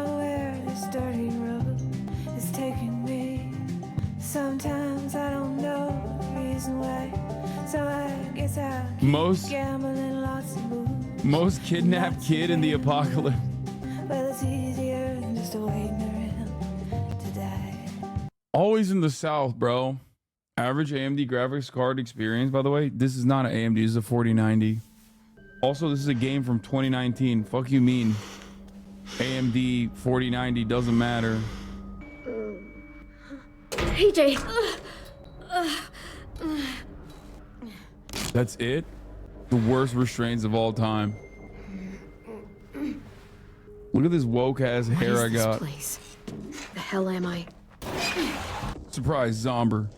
Sometimes I don't know the reason why. So I guess I'll Most gambling lots of moves. Most kidnapped kid in the apocalypse. Well, it's easier than just waiting around to die. Always in the South, bro. Average AMD graphics card experience, by the way. This is not an AMD, this is a 4090. Also, this is a game from 2019. Fuck you mean? AMD 4090 doesn't matter. AJ! That's it? The worst restraints of all time. Look at this woke ass hair I got. Place? The hell am I? Surprise, Zomber.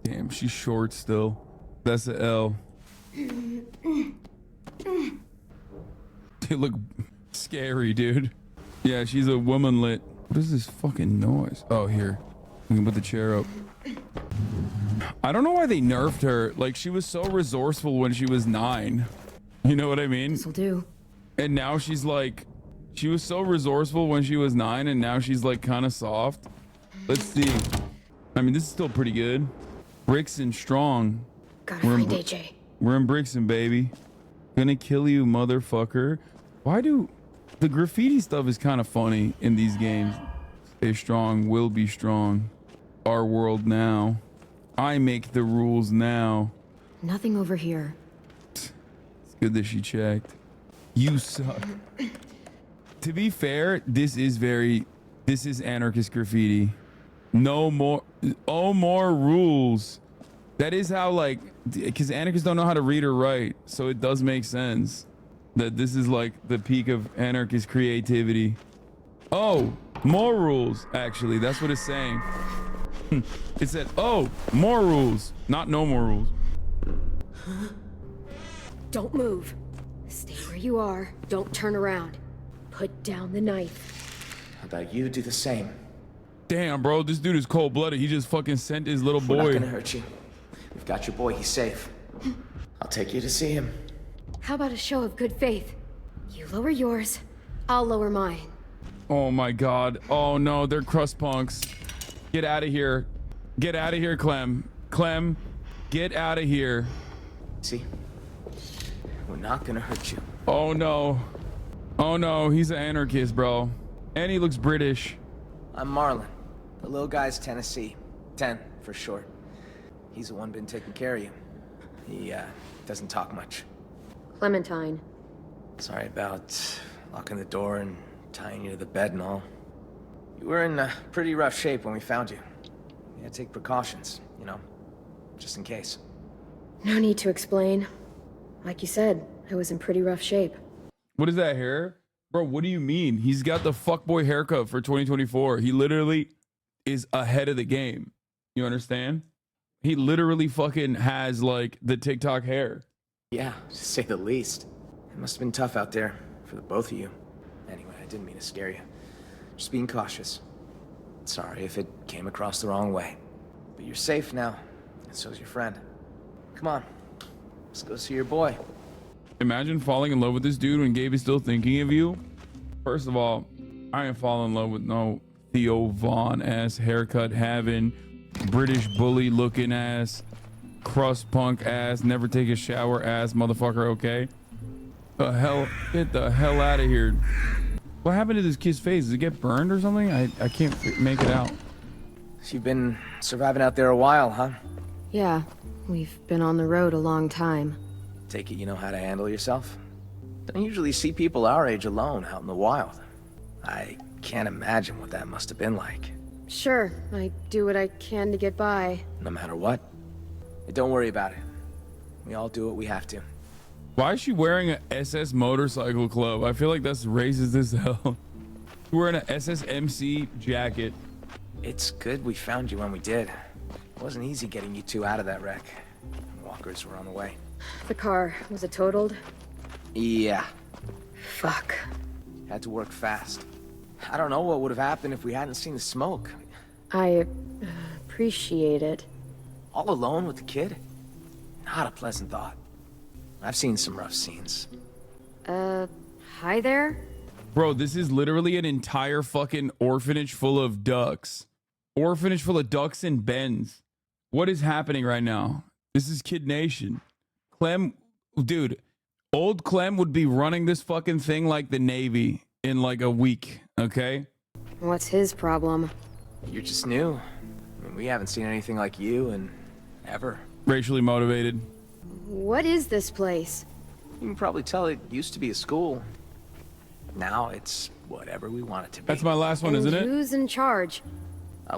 Damn, she's short still. That's the L. They look scary, dude. Yeah, she's a womanlet. What is this fucking noise? Oh, here. We can put the chair up. I don't know why they nerfed her. Like, she was so resourceful when she was 9. You know what I mean? This'll do. And now she's like She was so resourceful when she was 9, and now she's like kind of soft. Let's see. I mean, this is still pretty good. Brixton strong. Gotta find AJ. We're in Brixton, baby. Gonna kill you, motherfucker. Why do the graffiti stuff is kind of funny in these games? Stay strong, will be strong. Our world now. I make the rules now. Nothing over here. It's good that she checked. You suck. To be fair, this is anarchist graffiti. No more, more rules. That is how, like, because anarchists don't know how to read or write, so it does make sense that this is like the peak of anarchist creativity. Oh, more rules, actually. That's what it's saying. It said, oh, more rules, not no more rules. Don't move. Stay where you are. Don't turn around. Put down the knife. How about you do the same? Damn, bro, this dude is cold-blooded. He just fucking sent his little boy. We're not gonna hurt you. We've got your boy. He's safe. I'll take you to see him. How about a show of good faith? You lower yours, I'll lower mine. Oh my God. Oh no, they're crust punks. Get out of here. Get out of here, Clem. Clem, get out of here. See? We're not gonna hurt you. Oh no. Oh no, he's an anarchist, bro. And he looks British. I'm Marlon. The little guy's Tennessee. 10 for short. He's the one been taking care of you. He doesn't talk much. Clementine. Sorry about locking the door and tying you to the bed and all. You were in pretty rough shape when we found you. You had to take precautions, you know, just in case. No need to explain. Like you said, I was in pretty rough shape. What is that hair? Bro, what do you mean? He's got the fuckboy haircut for 2024. He literally is ahead of the game. You understand? He literally fucking has like the TikTok hair. Yeah, to say the least. It must have been tough out there for the both of you. Anyway, I didn't mean to scare you. Just being cautious. Sorry if it came across the wrong way. But you're safe now, and so's your friend. Come on, let's go see your boy. Imagine falling in love with this dude when Gabe is still thinking of you. First of all, I ain't falling in love with no Theo Vaughn ass haircut having, British bully looking ass, crust punk ass, never take a shower ass motherfucker, okay? The hell, get the hell out of here. What happened to this kid's face? Did it get burned or something? I can't make it out. You've been surviving out there a while, huh? Yeah, we've been on the road a long time. Take it you know how to handle yourself? Don't usually see people our age alone out in the wild. I can't imagine what that must have been like. Sure, I do what I can to get by. No matter what. Hey, don't worry about it. We all do what we have to. Why is she wearing an SS Motorcycle Club? I feel like that's racist as hell. She's wearing an SSMC jacket. It's good we found you when we did. It wasn't easy getting you two out of that wreck. Walkers were on the way. The car, was it totaled? Yeah. Fuck. Had to work fast. I don't know what would have happened if we hadn't seen the smoke. I appreciate it. All alone with the kid? Not a pleasant thought. I've seen some rough scenes. Hi there? Bro, this is literally an entire fucking orphanage full of ducks. Orphanage full of ducks and bens. What is happening right now? This is Kid Nation. Clem, dude, old Clem would be running this fucking thing like the Navy in like a week, okay? What's his problem? You're just new. I mean, we haven't seen anything like you in ever. Racially motivated. What is this place? You can probably tell it used to be a school. Now it's whatever we want it to be. That's my last one, isn't it? Who's in charge?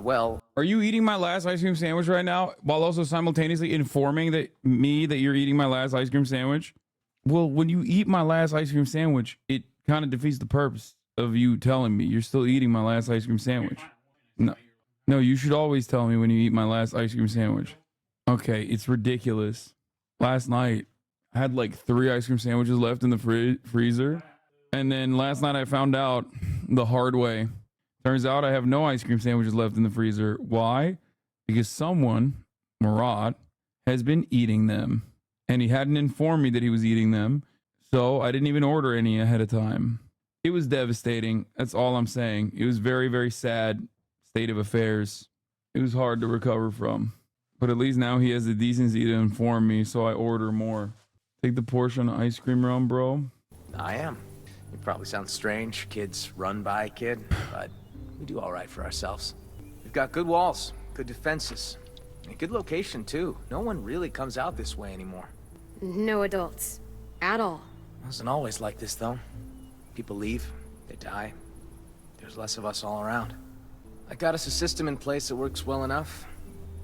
Well... Are you eating my last ice cream sandwich right now while also simultaneously informing that you're eating my last ice cream sandwich? Well, when you eat my last ice cream sandwich, it kind of defeats the purpose of you telling me you're still eating my last ice cream sandwich. No, you should always tell me when you eat my last ice cream sandwich. Okay, it's ridiculous. Last night, I had like 3 ice cream sandwiches left in the freezer. And then last night I found out the hard way. Turns out I have no ice cream sandwiches left in the freezer. Why? Because someone, Murat, has been eating them. And he hadn't informed me that he was eating them. So I didn't even order any ahead of time. It was devastating. That's all I'm saying. It was very, very sad state of affairs. It was hard to recover from. But at least now he has the decency to inform me, so I order more. Take the portion of ice cream around, bro. I am. You probably sound strange, kids run by kid, but we do all right for ourselves. We've got good walls, good defenses, and good location too. No one really comes out this way anymore. No adults. At all. It wasn't always like this though. People leave, they die. There's less of us all around. I got us a system in place that works well enough.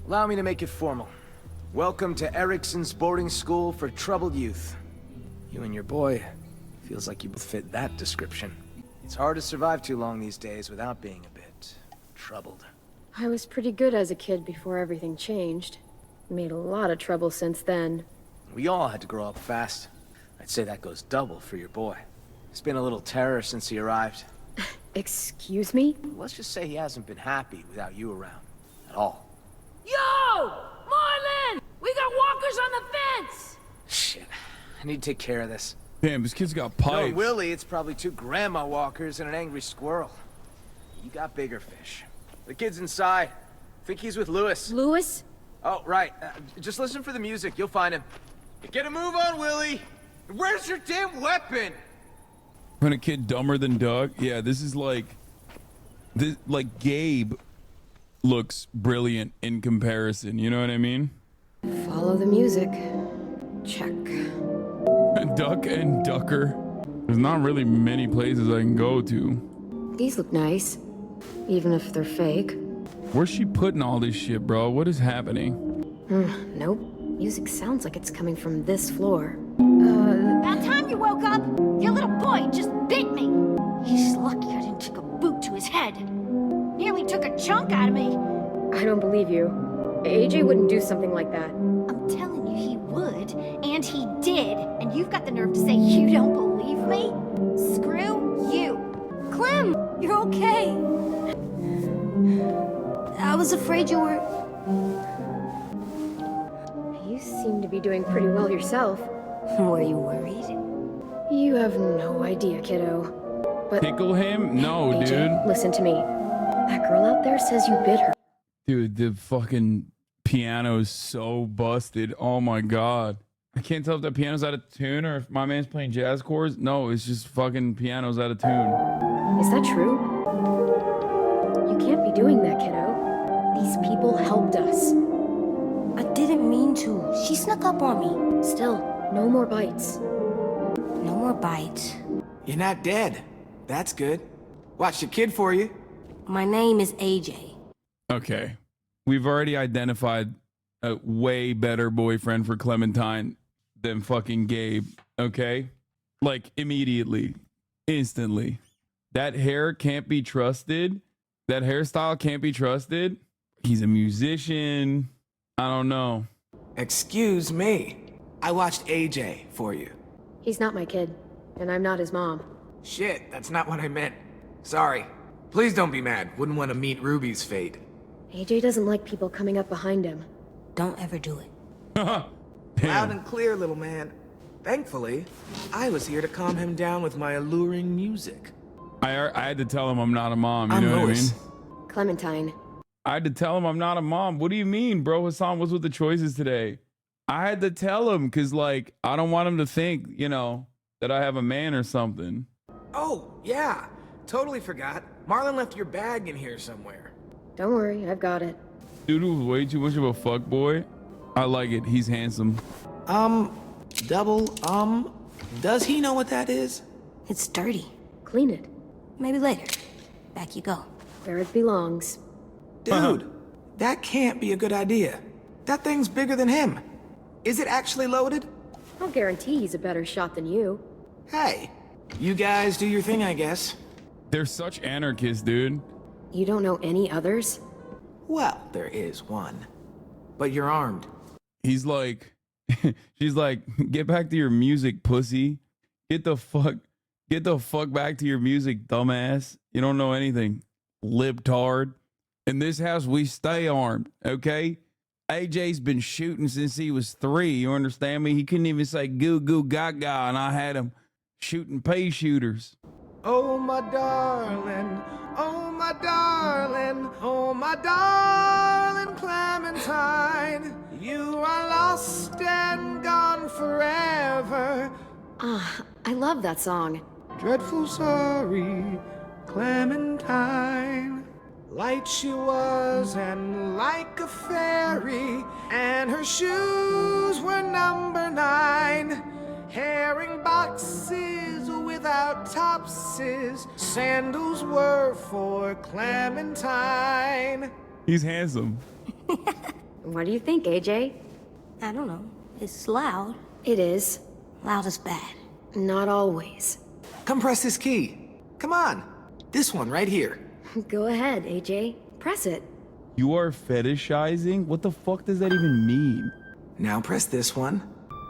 Allow me to make it formal. Welcome to Erickson's boarding school for troubled youth. You and your boy, feels like you both fit that description. It's hard to survive too long these days without being a bit troubled. I was pretty good as a kid before everything changed. Made a lot of trouble since then. We all had to grow up fast. I'd say that goes double for your boy. He's been a little terror since he arrived. Excuse me? Let's just say he hasn't been happy without you around. At all. Yo! Marlon! We got walkers on the fence! Shit. I need to take care of this. Damn, this kid's got pipes. No, Willie, it's probably 2 grandma walkers and an angry squirrel. You got bigger fish. The kid's inside. Think he's with Lewis. Lewis? Oh, right. Just listen for the music. You'll find him. Get a move on, Willie! Where's your damn weapon? When a kid dumber than Doug? Yeah, this is like... This, like, Gabe looks brilliant in comparison. You know what I mean? Follow the music. Check. Duck and Ducker. There's not really many places I can go to. These look nice. Even if they're fake. Where's she putting all this shit, bro? What is happening? Nope. Music sounds like it's coming from this floor. About time you woke up! Your little boy just bit me! He's lucky I didn't take a boot to his head. Nearly took a chunk out of me. I don't believe you. AJ wouldn't do something like that. I'm telling you he would, and he did, and you've got the nerve to say you don't believe me? Screw you. Clem, you're okay. I was afraid you were... You seem to be doing pretty well yourself. Were you worried? You have no idea, kiddo. But tickle him? No, AJ, dude. Listen to me. That girl out there says you bit her. Dude, the fucking piano is so busted. Oh my god. I can't tell if the piano's out of tune or if my man's playing jazz chords. No, it's just fucking piano's out of tune. Is that true? You can't be doing that, kiddo. These people helped us. I didn't mean to. She snuck up on me. Still, no more bites. No more bites. You're not dead. That's good. Watch the kid for you. My name is AJ. Okay. We've already identified a way better boyfriend for Clementine than fucking Gabe. Okay? Like, immediately. Instantly. That hair can't be trusted. That hairstyle can't be trusted. He's a musician. I don't know. Excuse me. I watched AJ for you. He's not my kid, and I'm not his mom. Shit, that's not what I meant. Sorry. Please don't be mad. Wouldn't want to meet Ruby's fate. AJ doesn't like people coming up behind him. Don't ever do it. Loud and clear, little man. Thankfully, I was here to calm him down with my alluring music. I had to tell him I'm not a mom. You know what I mean? Clementine. I had to tell him I'm not a mom. What do you mean, bro? Hasan, what's with the choices today? I had to tell him because, like, I don't want him to think, you know, that I have a man or something. Oh, yeah. Totally forgot. Marlon left your bag in here somewhere. Don't worry, I've got it. Dude was way too much of a fuck boy. I like it. He's handsome. Does he know what that is? It's dirty. Clean it. Maybe later. Back you go. Where it belongs. Dude, that can't be a good idea. That thing's bigger than him. Is it actually loaded? I'll guarantee he's a better shot than you. Hey, you guys do your thing, I guess. They're such anarchists, dude. You don't know any others? Well, there is one. But you're armed. He's like, she's like, get back to your music, pussy. Get the fuck back to your music, dumbass. You don't know anything, libtard. In this house, we stay armed, okay? AJ's been shooting since he was 3. You understand me? He couldn't even say goo goo gaga, and I had him shooting pea shooters. Oh my darling, oh my darling, oh my darling Clementine, you are lost and gone forever. I love that song. Dreadful sorry, Clementine. Light she was and like a fairy, and her shoes were number 9. Herring boxes without topses, sandals were for Clementine. He's handsome. What do you think, AJ? I don't know. It's loud. It is. Loud is bad. Not always. Come press this key. Come on. This one right here. Go ahead, AJ. Press it. You are fetishizing? What the fuck does that even mean? Now press this one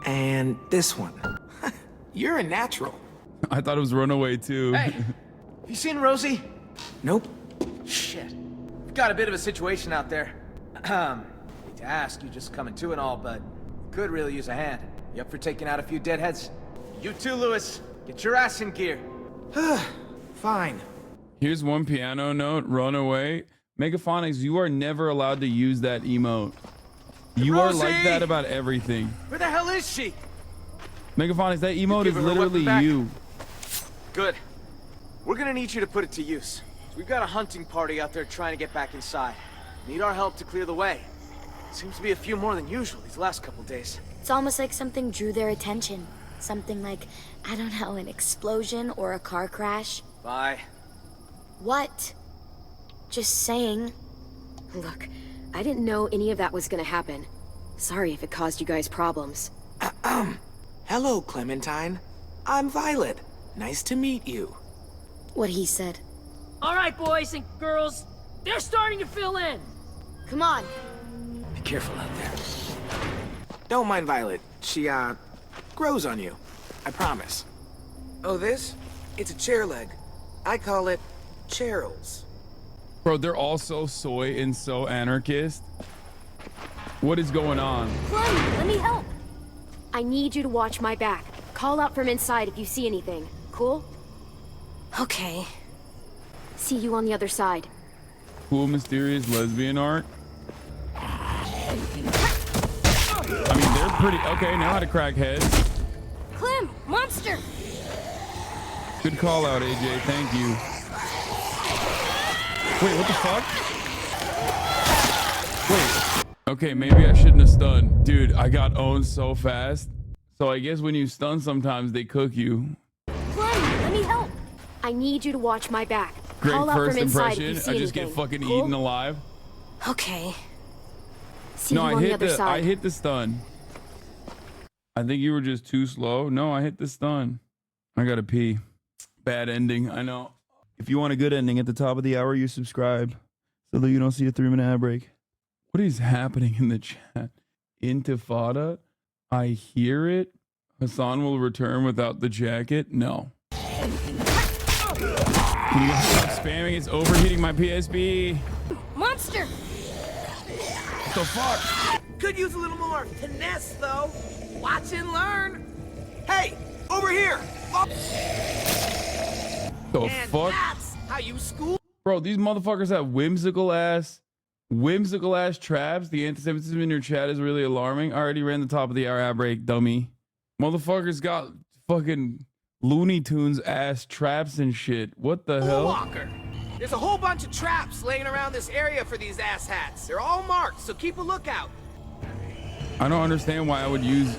and this one. You're a natural. I thought it was Runaway too. Hey, have you seen Rosie? Nope. Shit. We've got a bit of a situation out there. Hate to ask, you just coming to and all, but could really use a hand. You up for taking out a few deadheads? You too, Lewis. Get your ass in gear. Fine. Here's one piano note, Runaway. Megaphonics, you are never allowed to use that emote. You are like that about everything. Where the hell is she? Megaphonics, that emote is literally you. Good. We're gonna need you to put it to use. We've got a hunting party out there trying to get back inside. Need our help to clear the way. Seems to be a few more than usual these last couple days. It's almost like something drew their attention. Something like, I don't know, an explosion or a car crash. Bye. What? Just saying. Look, I didn't know any of that was gonna happen. Sorry if it caused you guys problems. Hello, Clementine. I'm Violet. Nice to meet you. What he said. All right, boys and girls. They're starting to fill in. Come on. Be careful out there. Don't mind Violet. She, grows on you. I promise. Oh, this? It's a chair leg. I call it Cheryl's. Bro, they're all so soy and so anarchist. What is going on? Clem, let me help. I need you to watch my back. Call out from inside if you see anything. Cool? Okay. See you on the other side. Cool, mysterious lesbian art. I mean, they're pretty okay. Know how to crack heads. Clem, monster. Good call out, AJ. Thank you. Wait, what the fuck? Wait. Okay, maybe I shouldn't have stunned. Dude, I got owned so fast. So I guess when you stun, sometimes they cook you. Clem, let me help. I need you to watch my back. Great Call out first from inside if impression. you see I just anything. get fucking Cool? eaten alive. Okay. See No, you I on the hit other side. I hit the stun. I think you were just too slow. No, I hit the stun. I gotta pee. Bad ending, I know. If you want a good ending at the top of the hour, you subscribe so that you don't see a 3-minute ad break. What is happening in the chat? Intifada? I hear it. Hasan will return without the jacket. No. Can you guys stop spamming? It's overheating my PSP. Monster. What the fuck? Could use a little more finesse, though. Watch and learn. Hey, over here. The And fuck? that's how you school. Bro, these motherfuckers have whimsical ass traps. The anti-Semitism in your chat is really alarming. I already ran the top of the hour ad break, dummy. Motherfuckers got fucking Looney Tunes ass traps and shit. What the hell? Walker. There's a whole bunch of traps laying around this area for these asshats. They're all marked, so keep a lookout. I don't understand why I would use.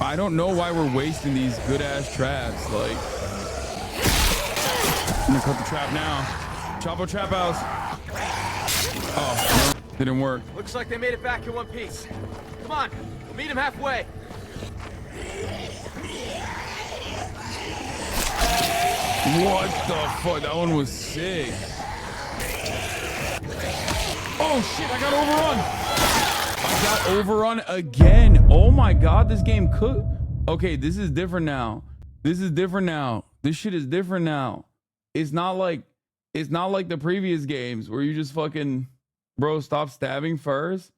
I don't know why we're wasting these good ass traps. Like, I'm gonna cut the trap now. Chapo trap house. Oh, no, didn't work. Looks like they made it back in one piece. Come on, we'll meet him halfway. What the fuck? That one was sick. Oh shit, I got overrun. I got overrun again. Oh my god, this game could. Okay, this is different now. This is different now. This shit is different now. It's not like the previous games where you just fucking, bro, stop stabbing first.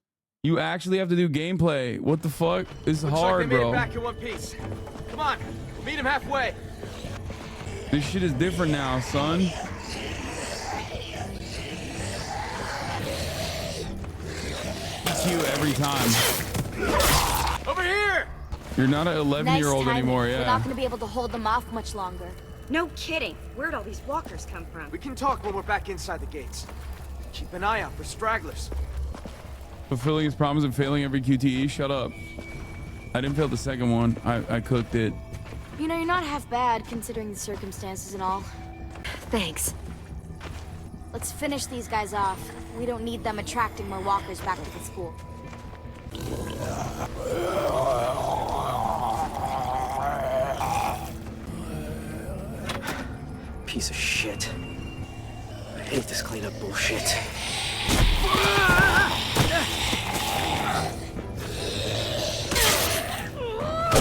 You actually have to do gameplay. What the fuck? It's Looks hard, like they made bro. it back in one piece. Come on, we'll meet him halfway. This shit is different now, son. It's you every time. Over here! You're not an 11-year-old Nice anymore, timing. yeah. We're not going to be able to hold them off much longer. No kidding. Where'd all these walkers come from? We can talk when we're back inside the gates. Keep an eye out for stragglers. Fulfilling his promise and failing every QTE? Shut up. I didn't fail the second one. I cooked it. You know, you're not half bad considering the circumstances and all. Thanks. Let's finish these guys off. We don't need them attracting more walkers back to the school. Piece of shit. I hate this cleanup bullshit.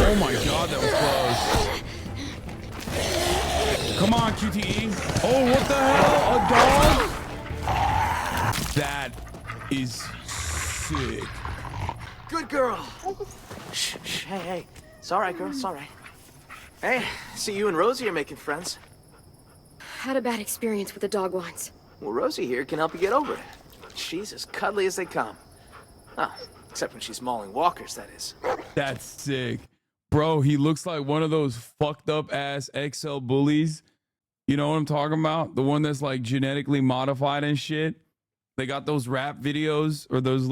Oh my god, that was close. Come on, QTE. Oh, what the hell? A dog? That is sick. Good girl. Shh, shh, hey. It's all right, girl. It's all right. Hey, see you and Rosie are making friends. Had a bad experience with the dog once. Well, Rosie here can help you get over it. She's as cuddly as they come. Oh, except when she's mauling walkers, that is. That's sick. Bro, he looks like one of those fucked up ass XL bullies. You know what I'm talking about? The one that's like genetically modified and shit. They got those rap videos or those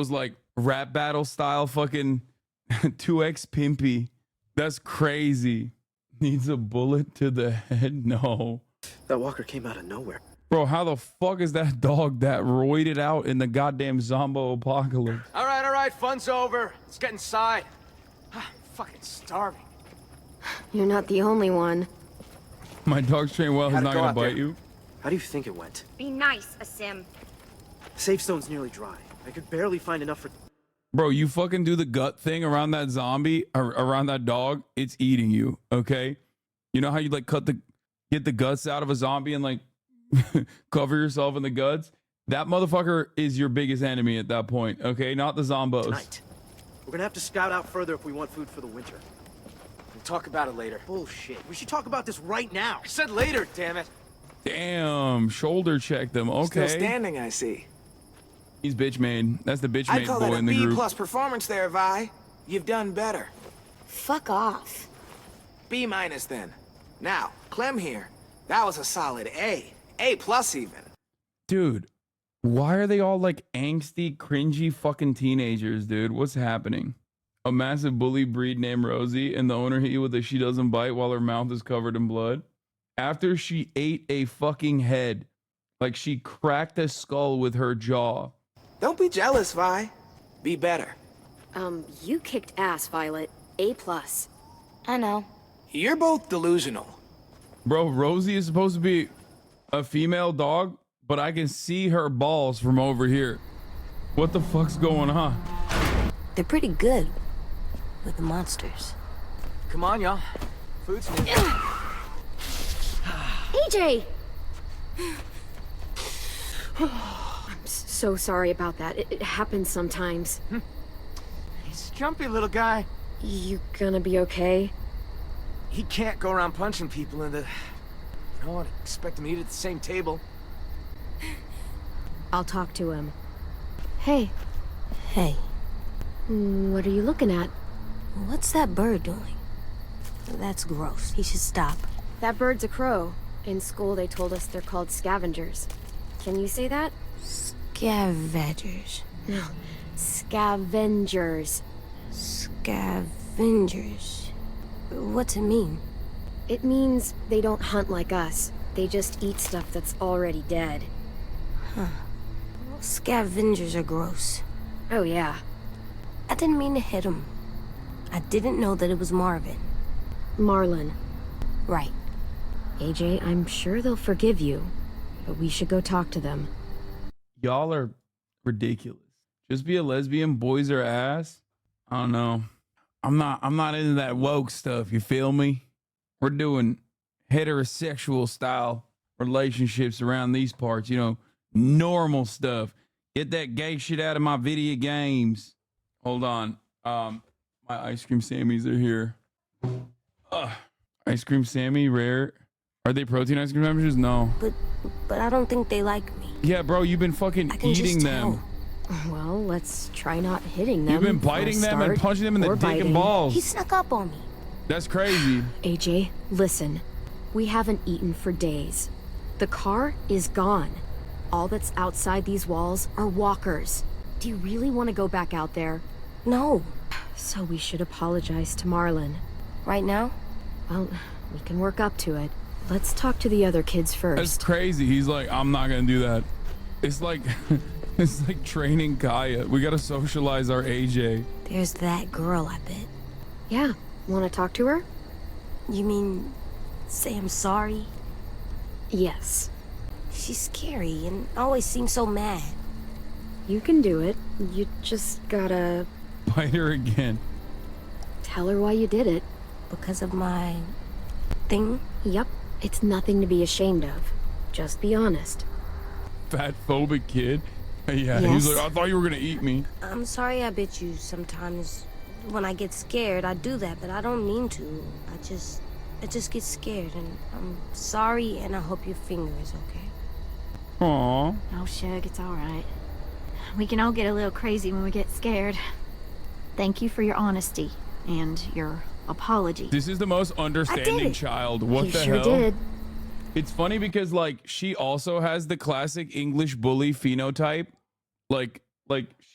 like rap battle style fucking 2X pimpy. That's crazy. Needs a bullet to the head? No. That walker came out of nowhere. Bro, how the fuck is that dog that roided out in the goddamn zombo apocalypse? All right, fun's over. Let's get inside. I'm fucking starving. You're not the only one. My dog's trained well. He's How'd it not go gonna out bite there? you. How do you think it went? Be nice, Asim. Safe zone's nearly dry. I could barely find enough for... Bro, you fucking do the gut thing around that zombie, or around that dog, it's eating you, okay? You know how you like get the guts out of a zombie and like cover yourself in the guts? That motherfucker is your biggest enemy at that point, okay? Not the zombos. Tonight. We're gonna have to scout out further if we want food for the winter. We'll talk about it later. Bullshit. We should talk about this right now. I said later, damn it. Damn, shoulder check them, okay. Still standing, I see. He's bitch made. That's the bitch I'd made call boy that a in the B group. plus performance there, Vi. You've done better. Fuck off. B minus then. Now, Clem here. That was a solid A. A plus even. Dude, why are they all like angsty, cringy fucking teenagers, dude? What's happening? A massive bully breed named Rosie, and the owner hit you with a she doesn't bite while her mouth is covered in blood. After she ate a fucking head, like she cracked a skull with her jaw. Don't be jealous, Vi. Be better. You kicked ass, Violet. A plus. I know. You're both delusional. Bro, Rosie is supposed to be a female dog, but I can see her balls from over here. What the fuck's going on? They're pretty good with the monsters. Come on, y'all. Food's near. AJ! I'm so sorry about that. It happens sometimes. He's a jumpy little guy. You gonna be okay? He can't go around punching people in the... You know, I'd expect him to eat at the same table. I'll talk to him. Hey. Hey. What are you looking at? What's that bird doing? That's gross. He should stop. That bird's a crow. In school, they told us they're called scavengers. Can you say that? Scavengers. No. Scavengers. Scavengers. What's it mean? It means they don't hunt like us. They just eat stuff that's already dead. Huh. Well, scavengers are gross. Oh, yeah. I didn't mean to hit him. I didn't know that it was Marvin. Marlon. Right. AJ, I'm sure they'll forgive you, but we should go talk to them. Y'all are ridiculous. Just be a lesbian, boys are ass. I don't know. I'm not into that woke stuff, you feel me? We're doing heterosexual style relationships around these parts, you know, normal stuff. Get that gay shit out of my video games. Hold on. My ice cream Sammies are here. Ice cream Sammy, rare. Are they protein ice cream sandwiches? No. But I don't think they like me. Yeah, bro, you've been fucking eating them. Well, let's try not hitting them. You've been biting them and punching them in the dick and balls. He snuck up on me. That's crazy. AJ, listen. We haven't eaten for days. The car is gone. All that's outside these walls are walkers. Do you really want to go back out there? No. So we should apologize to Marlon. Right now? Well, we can work up to it. Let's talk to the other kids first. That's crazy. He's like, I'm not gonna do that. It's like it's like training Kaya. We gotta socialize our AJ. There's that girl, I bet. Yeah. Want to talk to her? You mean say I'm sorry? Yes. She's scary and always seems so mad. You can do it. You just gotta... Bite her again. Tell her why you did it. Because of my... thing? Yep. It's nothing to be ashamed of. Just be honest. Fat phobic kid. Yeah, yes. He was like, I thought you were gonna eat me. I'm sorry I bit you sometimes. When I get scared, I do that, but I don't mean to. I just get scared, and I'm sorry, and I hope your finger is okay. Aww. Oh, Shug, it's all right. We can all get a little crazy when we get scared. Thank you for your honesty and your apology. This is the most understanding child. What You the sure hell? did. It's funny because like she also has the classic English bully phenotype. Like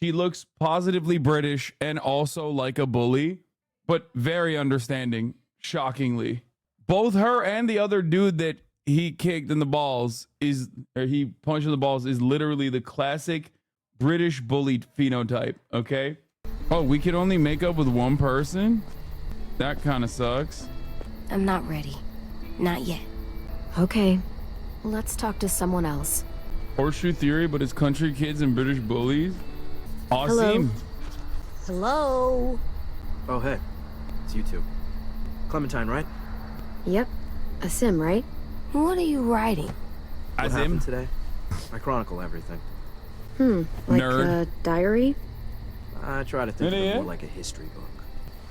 she looks positively British and also like a bully, but very understanding, shockingly. Both her and the other dude that he kicked in the balls he punched in the balls is literally the classic British bully phenotype, okay? Oh, we could only make up with one person? That kind of sucks. I'm not ready. Not yet. Okay. Let's talk to someone else. Horseshoe theory, but it's country kids and British bullies. Awesome. Hello? Oh, hey. It's you two. Clementine, right? Yep. A sim, right? What are you writing? What happened today? I chronicle everything. Like a diary? I try to think of it more like a history book.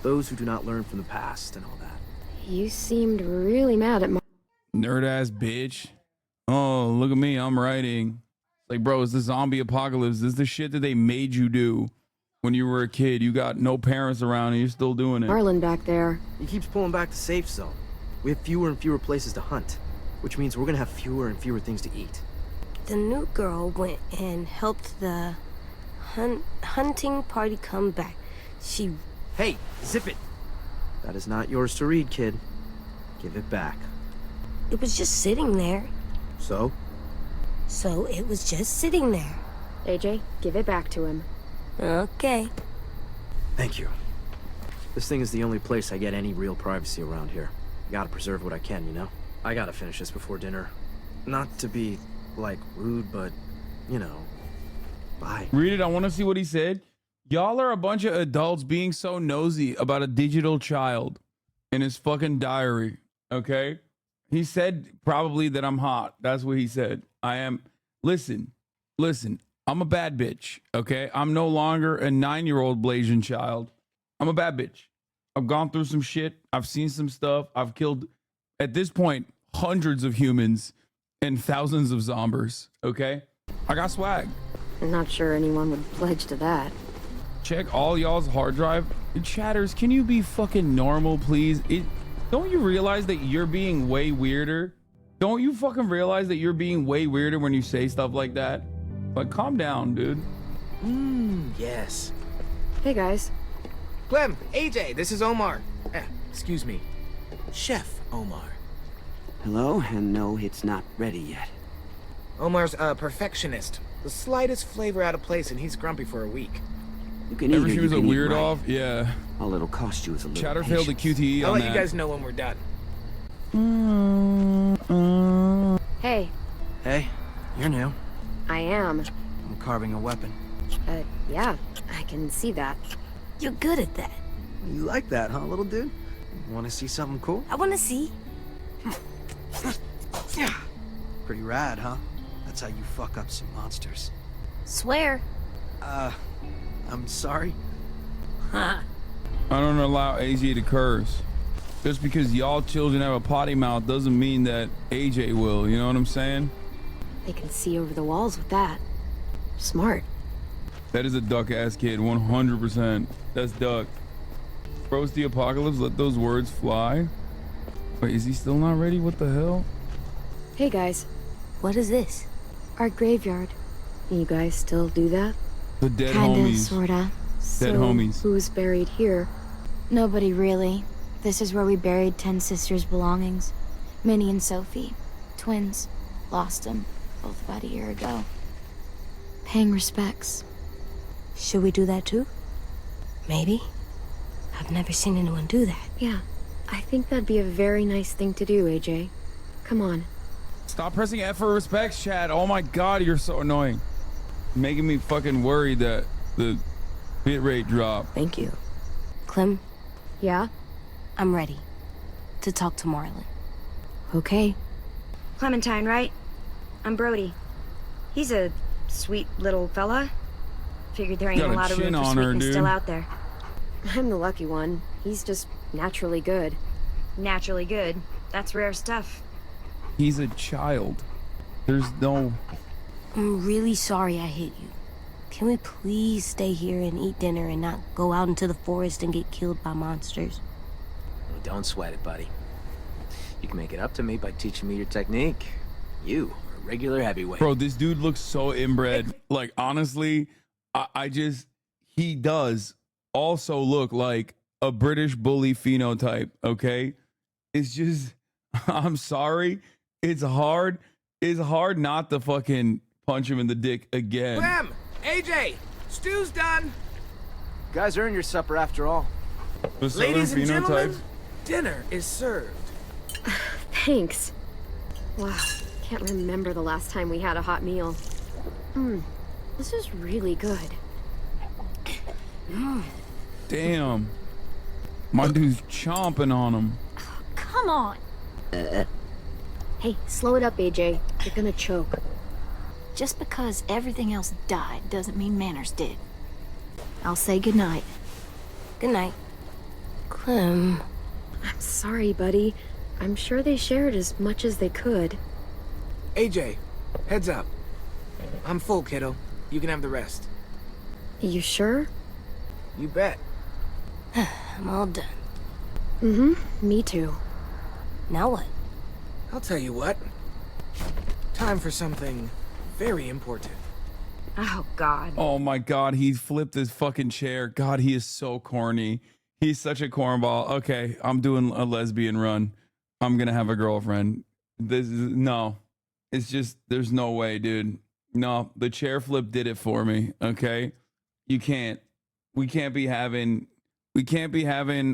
Those who do not learn from the past and all that. You seemed really mad at my... Nerd ass bitch. Oh, look at me. I'm writing. Like, bro, it's the zombie apocalypse. This is the shit that they made you do when you were a kid. You got no parents around and you're still doing it. Marlon back there. He keeps pulling back the safe zone. We have fewer and fewer places to hunt, which means we're gonna have fewer and fewer things to eat. The new girl went and helped the hunting party come back. She... Hey, zip it! That is not yours to read, kid. Give it back. It was just sitting there. So? So it was just sitting there. AJ, give it back to him. Okay. Thank you. This thing is the only place I get any real privacy around here. Gotta preserve what I can, you know? I gotta finish this before dinner. Not to be, like, rude, but, you know, bye. Read it. I want to see what he said. Y'all are a bunch of adults being so nosy about a digital child in his fucking diary, okay? He said probably that I'm hot. That's what he said. I am. Listen. I'm a bad bitch, okay? I'm no longer a 9-year-old Blasian child. I'm a bad bitch. I've gone through some shit. I've seen some stuff. I've killed, at this point, hundreds of humans and thousands of zombies, okay? I got swag. I'm not sure anyone would pledge to that. Check all y'all's hard drive. Chatters, can you be fucking normal, please? Don't you realize that you're being way weirder? Don't you fucking realize that you're being way weirder when you say stuff like that? Like, calm down, dude. Yes. Hey, guys. Clem, AJ, this is Omar. Excuse me. Chef Omar. Hello, and no, it's not ready yet. Omar's a perfectionist. The slightest flavor out of place and he's grumpy for a week. You can Ever eat she or was you a can eat weird right. off? Yeah. All it'll cost you is a little Chatter failed the QTE I'll on let that. you guys know when we're done. Hey. Hey, you're new. I am. I'm carving a weapon. Yeah, I can see that. You're good at that. You like that, huh, little dude? Want to see something cool? I want to see. Pretty rad, huh? That's how you fuck up some monsters. Swear. I'm sorry. Huh. I don't allow AJ to curse. Just because y'all children have a potty mouth doesn't mean that AJ will, you know what I'm saying? They can see over the walls with that. Smart. That is a duck-ass kid, 100%. That's duck. Bro's the apocalypse, let those words fly. Wait, is he still not ready? What the hell? Hey guys. What is this? Our graveyard. You guys still do that? The dead Kinda, homies. sorta. Dead homies. Who's buried here? Nobody really. This is where we buried 10 sisters' belongings. Minnie and Sophie. Twins. Lost them. Both about a year ago. Paying respects. Should we do that too? Maybe? I've never seen anyone do that. Yeah. I think that'd be a very nice thing to do, AJ. Come on. Stop pressing F for respects, Chad. Oh my god, you're so annoying. Making me fucking worried that the bitrate dropped. Thank you. Clem? Yeah? I'm ready to talk to Marlon. Okay. Clementine, right? I'm Brody. He's a sweet little fella. Figured there ain't Got a a lot of room chin for on her, sweetness dude. still out there. I'm the lucky one. He's just naturally good. Naturally good. That's rare stuff. He's a child. There's no... I'm really sorry I hit you. Can we please stay here and eat dinner and not go out into the forest and get killed by monsters? Well, don't sweat it, buddy. You can make it up to me by teaching me your technique. You are a regular heavyweight. Bro, this dude looks so inbred. Like, honestly, I just... He does also look like a British bully phenotype, okay? It's just... I'm sorry. It's hard not to fucking punch him in the dick again. Clem! AJ! Stew's done! You guys earned your supper after all. The southern Ladies and gentlemen, phenotypes. dinner is served. Thanks. Wow. Can't remember the last time we had a hot meal. This is really good. Damn. My dude's chomping on him. Come on. Hey, slow it up, AJ. You're gonna choke. Just because everything else died doesn't mean manners did. I'll say goodnight. Good night. Clem. I'm sorry, buddy. I'm sure they shared as much as they could. AJ, heads up. I'm full, kiddo. You can have the rest. You sure? You bet. I'm all done. Me too. Now what? I'll tell you what. Time for something very important. Oh, God. Oh my god, he flipped his fucking chair. God, he is so corny. He's such a cornball. Okay, I'm doing a lesbian run. I'm gonna have a girlfriend. This is no. It's just there's no way, dude. No, the chair flip did it for me. Okay, you can't. We can't be having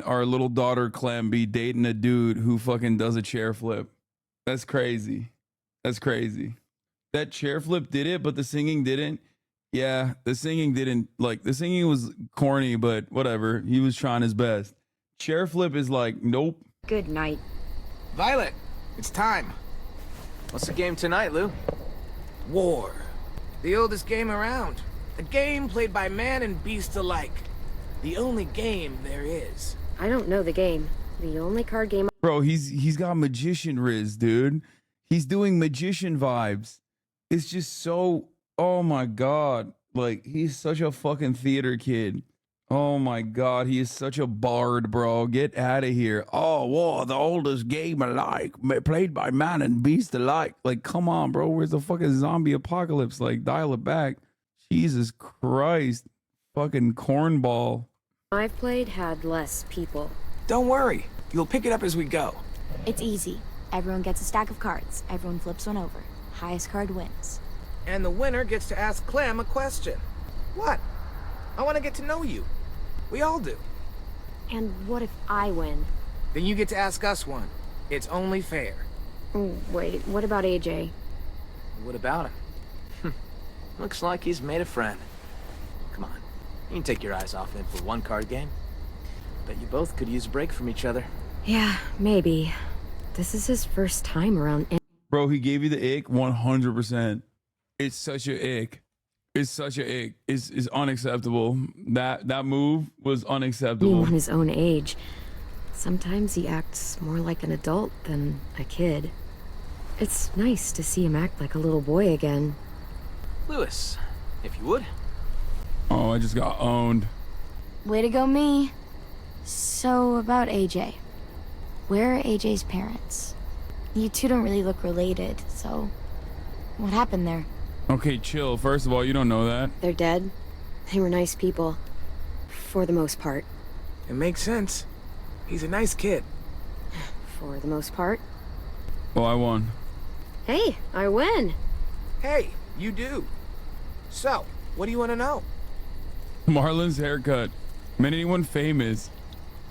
our little daughter Clem be dating a dude who fucking does a chair flip. That's crazy. That's crazy. That chair flip did it, but the singing didn't. Yeah, the singing didn't. Like, the singing was corny, but whatever. He was trying his best. Chair flip is like, nope. Good night. Violet, it's time. What's the game tonight, Lou? War. The oldest game around. A game played by man and beast alike. The only game there is. I don't know the game. The only card game. Bro, he's got magician riz, dude. He's doing magician vibes. It's just so, oh my god. Like, he's such a fucking theater kid. Oh my god, he is such a bard, bro. Get out of here. Oh, whoa, the oldest game alike, played by man and beast alike. Like, come on, bro. Where's the fucking zombie apocalypse? Like, dial it back. Jesus Christ. Fucking cornball. I've played had less people. Don't worry. You'll pick it up as we go. It's easy. Everyone gets a stack of cards. Everyone flips one over. Highest card wins. And the winner gets to ask Clem a question. What? I want to get to know you. We all do. And what if I win? Then you get to ask us one. It's only fair. Oh, wait, what about AJ? What about him? Looks like he's made a friend. Come on. You can take your eyes off him for one card game. Bet you both could use a break from each other. Yeah, maybe. This is his first time around. Bro, he gave you the ick 100%. It's such a ick. It's such a ick. It's unacceptable. That move was unacceptable. Being his own age. Sometimes he acts more like an adult than a kid. It's nice to see him act like a little boy again. Lewis, if you would. Oh, I just got owned. Way to go, me. So, about AJ. Where are AJ's parents? You two don't really look related, so... What happened there? Okay, chill. First of all, you don't know that. They're dead. They were nice people. For the most part. It makes sense. He's a nice kid. For the most part. Well, I won. Hey, I win. Hey, you do. So, what do you want to know? Marlon's haircut. Met anyone famous?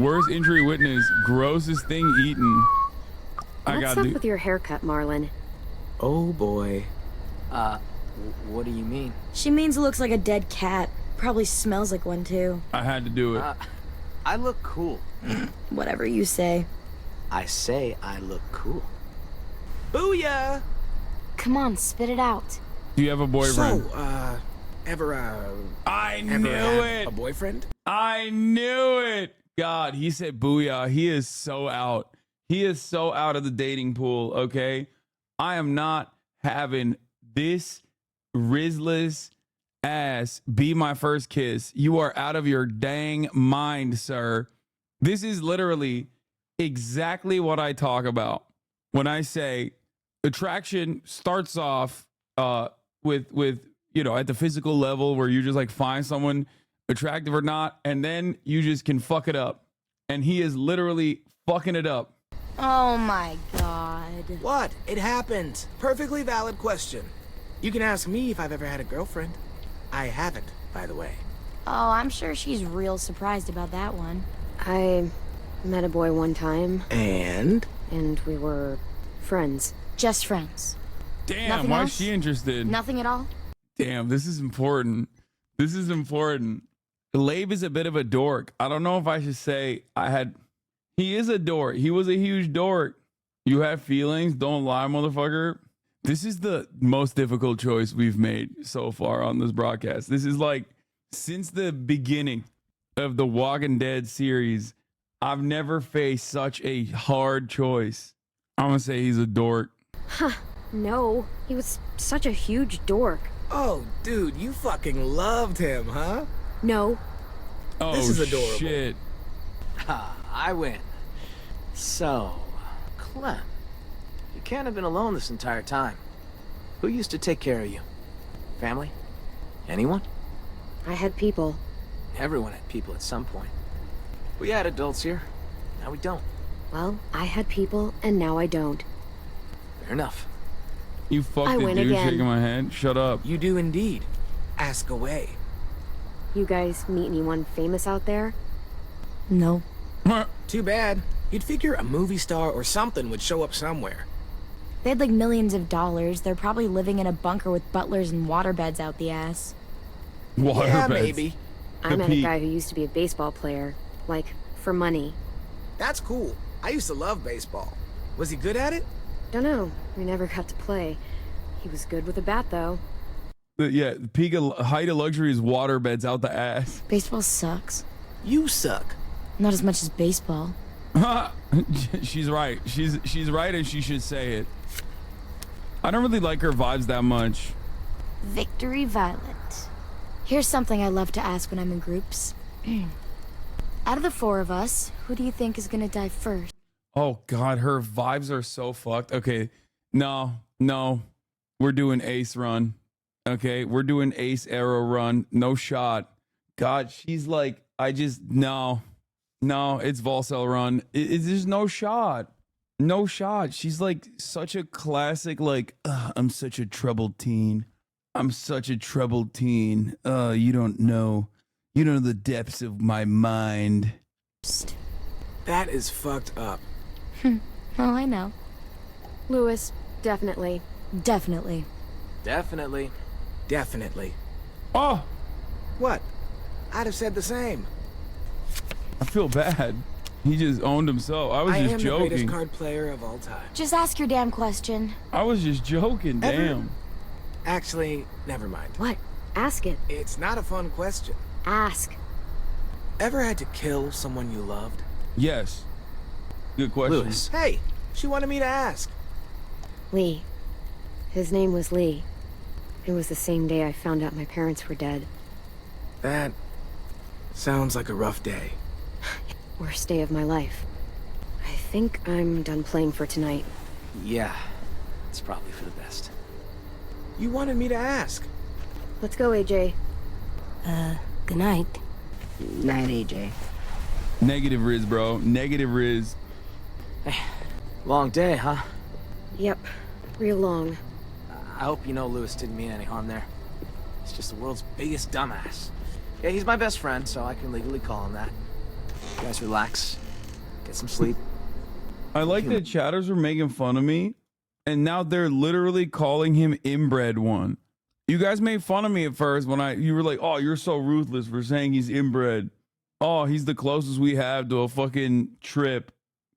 Worst injury witness. Grossest thing eaten. What's up with your haircut, Marlon? Oh boy. What do you mean? She means it looks like a dead cat. Probably smells like one too. I had to do it. I look cool. Whatever you say. I say I look cool. Booyah! Come on, spit it out. Do you have a boyfriend? So, I ever knew had it. a boyfriend? I knew it. God, he said booyah. He is so out. He is so out of the dating pool, okay? I am not having this Rizless ass be my first kiss. You are out of your dang mind, sir. This is literally exactly what I talk about when I say attraction starts off with you know, at the physical level where you just like find someone attractive or not, and then you just can fuck it up. And he is literally fucking it up. Oh my god. What? It happens. Perfectly valid question. You can ask me if I've ever had a girlfriend. I haven't, by the way. Oh, I'm sure she's real surprised about that one. I met a boy one time. And we were friends. Just friends. Damn, Nothing why else? is she interested? Nothing at all? Damn, this is important. This is important. Labe is a bit of a dork. I don't know if I should say he is a dork. He was a huge dork. You have feelings, don't lie, motherfucker. This is the most difficult choice we've made so far on this broadcast. This is like, since the beginning of the Walking Dead series, I've never faced such a hard choice. I'm gonna say he's a dork. Huh, no. He was such a huge dork. Oh, dude, you fucking loved him, huh? No. Oh, This is adorable. shit. I win. So, Clem, you can't have been alone this entire time. Who used to take care of you? Family? Anyone? I had people. Everyone had people at some point. We had adults here. Now we don't. Well, I had people, and now I don't. Fair enough. You fucked I it, win dude. again. Shaking my head. Shut up. You do indeed. Ask away. You guys meet anyone famous out there? No. Too bad. You'd figure a movie star or something would show up somewhere. They had like millions of dollars. They're probably living in a bunker with butlers and waterbeds out the ass. Yeah, maybe. I met a guy who used to be a baseball player. Like, for money. That's cool. I used to love baseball. Was he good at it? Don't know. We never got to play. He was good with a bat, though. Yeah, the peak of height of luxury is water beds out the ass. Baseball sucks. You suck. Not as much as baseball. She's right. She's right, and she should say it. I don't really like her vibes that much. Victory Violet. Here's something I love to ask when I'm in groups. Out of the four of us, who do you think is gonna die first? Oh God, her vibes are so fucked. Okay, no, we're doing Ace run. Okay, we're doing Ace arrow run. No shot. God, she's like, no, it's Volcel run. There's no shot. No shot. She's like such a classic, like, I'm such a troubled teen. I'm such a troubled teen. You don't know the depths of my mind. That is fucked up. Oh, I know. Lewis, definitely. Definitely. Definitely. Definitely. Oh! What? I'd have said the same. I feel bad. He just owned himself. I was I just am joking. the greatest card player of all time. Just ask your damn question. I was just joking. Damn. Actually, never mind. What? Ask it. It's not a fun question. Ask. Ever had to kill someone you loved? Yes. Good question. Lewis. Hey, she wanted me to ask. Lee. His name was Lee. It was the same day I found out my parents were dead. That sounds like a rough day. Worst day of my life. I think I'm done playing for tonight. Yeah, it's probably for the best. You wanted me to ask. Let's go, AJ. Good night. Night, AJ. Negative Riz, bro. Negative Riz. Hey, long day, huh? Yep, real long. I hope you know Lewis didn't mean any harm there. He's just the world's biggest dumbass. Yeah, he's my best friend, so I can legally call him that. You guys relax. Get some sleep. I like that chatters were making fun of me, and now they're literally calling him inbred one. You guys made fun of me at first when you were like, oh, you're so ruthless for saying he's inbred. Oh, he's the closest we have to a fucking Trip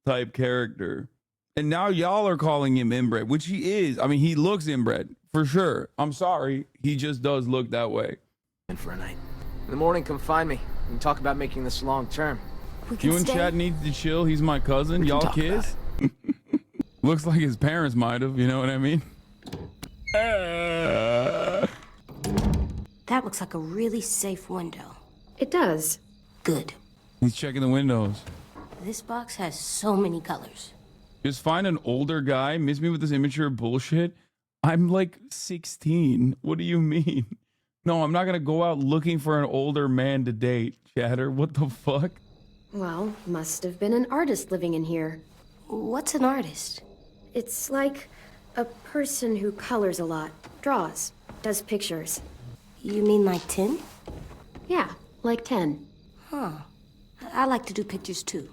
type character. And now y'all are calling him inbred, which he is. I mean, he looks inbred for sure. I'm sorry. He just does look that way. In for a night. In the morning, come find me. We can talk about making this long term. You and Chad need to chill. He's my cousin. Y'all kiss. Looks like his parents might have. You know what I mean? That looks like a really safe window. It does. Good. He's checking the windows. This box has so many colors. Just find an older guy, miss me with this immature bullshit. I'm like 16. What do you mean? No, I'm not gonna go out looking for an older man to date, Chatter. What the fuck? Well, must have been an artist living in here. What's an artist? It's like a person who colors a lot, draws, does pictures. You mean like 10? Yeah, like 10. Huh. I like to do pictures too.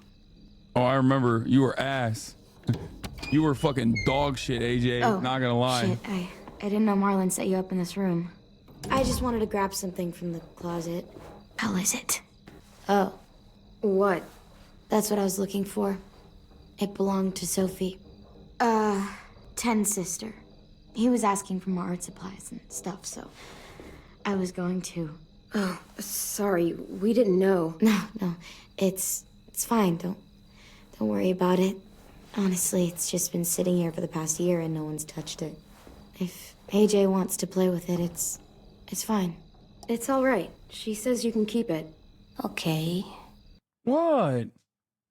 Oh, I remember. You were ass. You were fucking dog shit, AJ. Oh, not gonna lie. Shit, I didn't know Marlon set you up in this room. I just wanted to grab something from the closet. How is it? Oh. What? That's what I was looking for. It belonged to Sophie. 10's sister. He was asking for more art supplies and stuff, so I was going to. Oh, sorry. We didn't know. No. It's fine. Don't worry about it. Honestly, it's just been sitting here for the past year and no one's touched it. If AJ wants to play with it, it's fine. It's all right. She says you can keep it. Okay. What?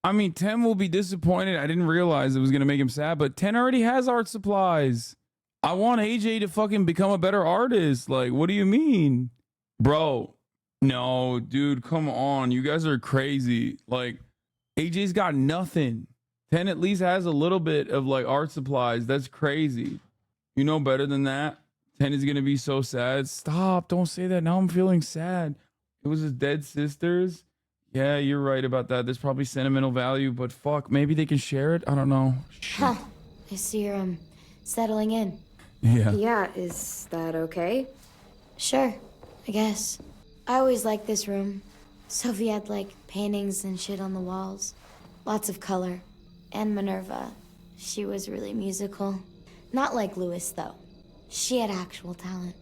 I mean, 10 will be disappointed. I didn't realize it was going to make him sad, but 10 already has art supplies. I want AJ to fucking become a better artist. Like, what do you mean? Bro, no, dude, come on. You guys are crazy. Like, AJ's got nothing. 10 at least has a little bit of, like, art supplies. That's crazy. You know better than that? 10 is going to be so sad. Stop. Don't say that. Now I'm feeling sad. It was his dead sisters. Yeah, you're right about that. There's probably sentimental value, but fuck, maybe they can share it. I don't know. Huh. I see you're settling in. Yeah. Yeah, is that okay? Sure, I guess. I always liked this room. Sophie had like paintings and shit on the walls. Lots of color. And Minerva. She was really musical. Not like Lewis, though. She had actual talent.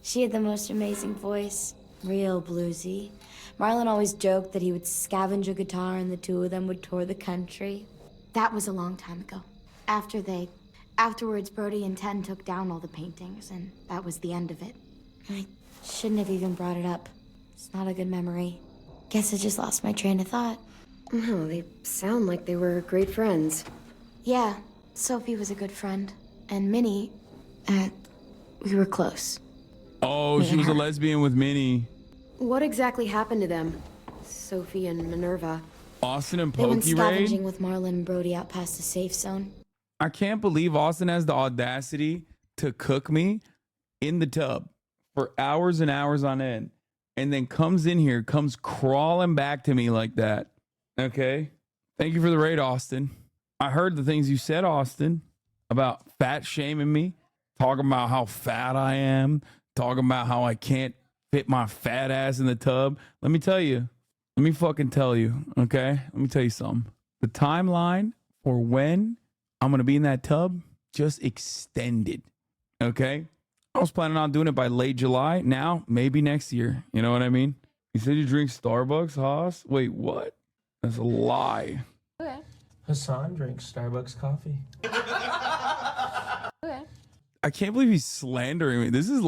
She had the most amazing voice. Real bluesy. Marlon always joked that he would scavenge a guitar and the two of them would tour the country. That was a long time ago. Afterwards, Brody and 10 took down all the paintings, and that was the end of it. I shouldn't have even brought it up. It's not a good memory. Guess I just lost my train of thought. No, they sound like they were great friends. Yeah, Sophie was a good friend. And Minnie, we were close. Oh, she was a lesbian with Minnie. What exactly happened to them? Sophie and Minerva. Austin and They went Pokey scavenging Ray? with Marlon and Brody out past the safe zone. I can't believe Austin has the audacity to cook me in the tub for hours and hours on end, and then comes in here, comes crawling back to me like that. Okay? Thank you for the raid, Austin. I heard the things you said, Austin, about fat shaming me, talking about how fat I am, talking about how I can't fit my fat ass in the tub. Let me tell you. Let me fucking tell you, okay? Let me tell you something. The timeline for when I'm going to be in that tub just extended, okay? I was planning on doing it by late July. Now, maybe next year. You know what I mean? You said you drink Starbucks, Haas? Wait, what? That's a lie. Okay. Hasan drinks Starbucks coffee. Okay. I can't believe he's slandering me. This is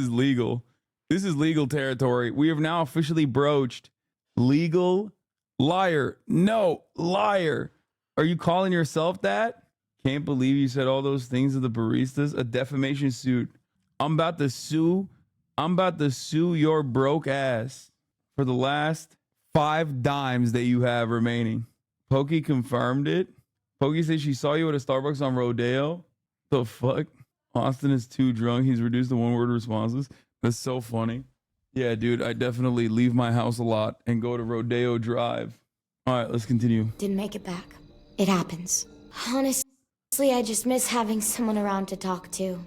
legal. This is legal territory. We have now officially broached legal liar. No, liar. Are you calling yourself that? Can't believe you said all those things to the baristas. A defamation suit. I'm about to sue your broke ass for the last 5 dimes that you have remaining. Pokey confirmed it. Pokey said she saw you at a Starbucks on Rodeo. The fuck? Austin is too drunk. He's reduced to 1-word responses. That's so funny. Yeah, dude, I definitely leave my house a lot and go to Rodeo Drive. All right, let's continue. Didn't make it back. It happens. Honestly, I just miss having someone around to talk to.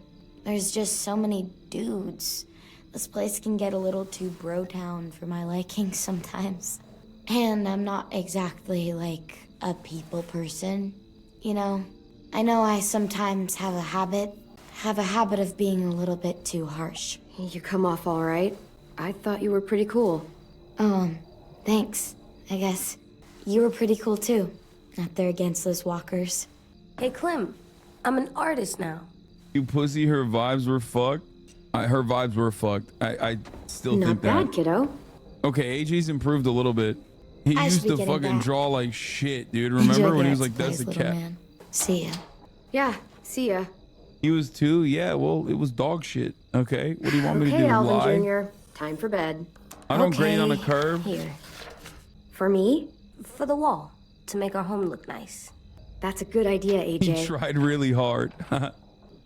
There's just so many dudes. This place can get a little too bro-town for my liking sometimes. And I'm not exactly like a people person, you know? I know I sometimes have a habit of being a little bit too harsh. You come off all right. I thought you were pretty cool. Thanks. I guess you were pretty cool too. Out there against those walkers. Hey, Clem, I'm an artist now. You pussy, her vibes were fucked. Her vibes were fucked. I still think that. Not bad, kiddo. Okay, AJ's improved a little bit. He used to fucking draw like shit, dude. Remember when he was like, that's a cat? Man. See ya. Yeah, see ya. He was 2? Yeah, well, it was dog shit. Okay, what do you want me to do? Alvin Lie? Jr., time for bed. I don't grade on a curve. Here. For me? For the wall. To make our home look nice. That's a good idea, AJ. He tried really hard.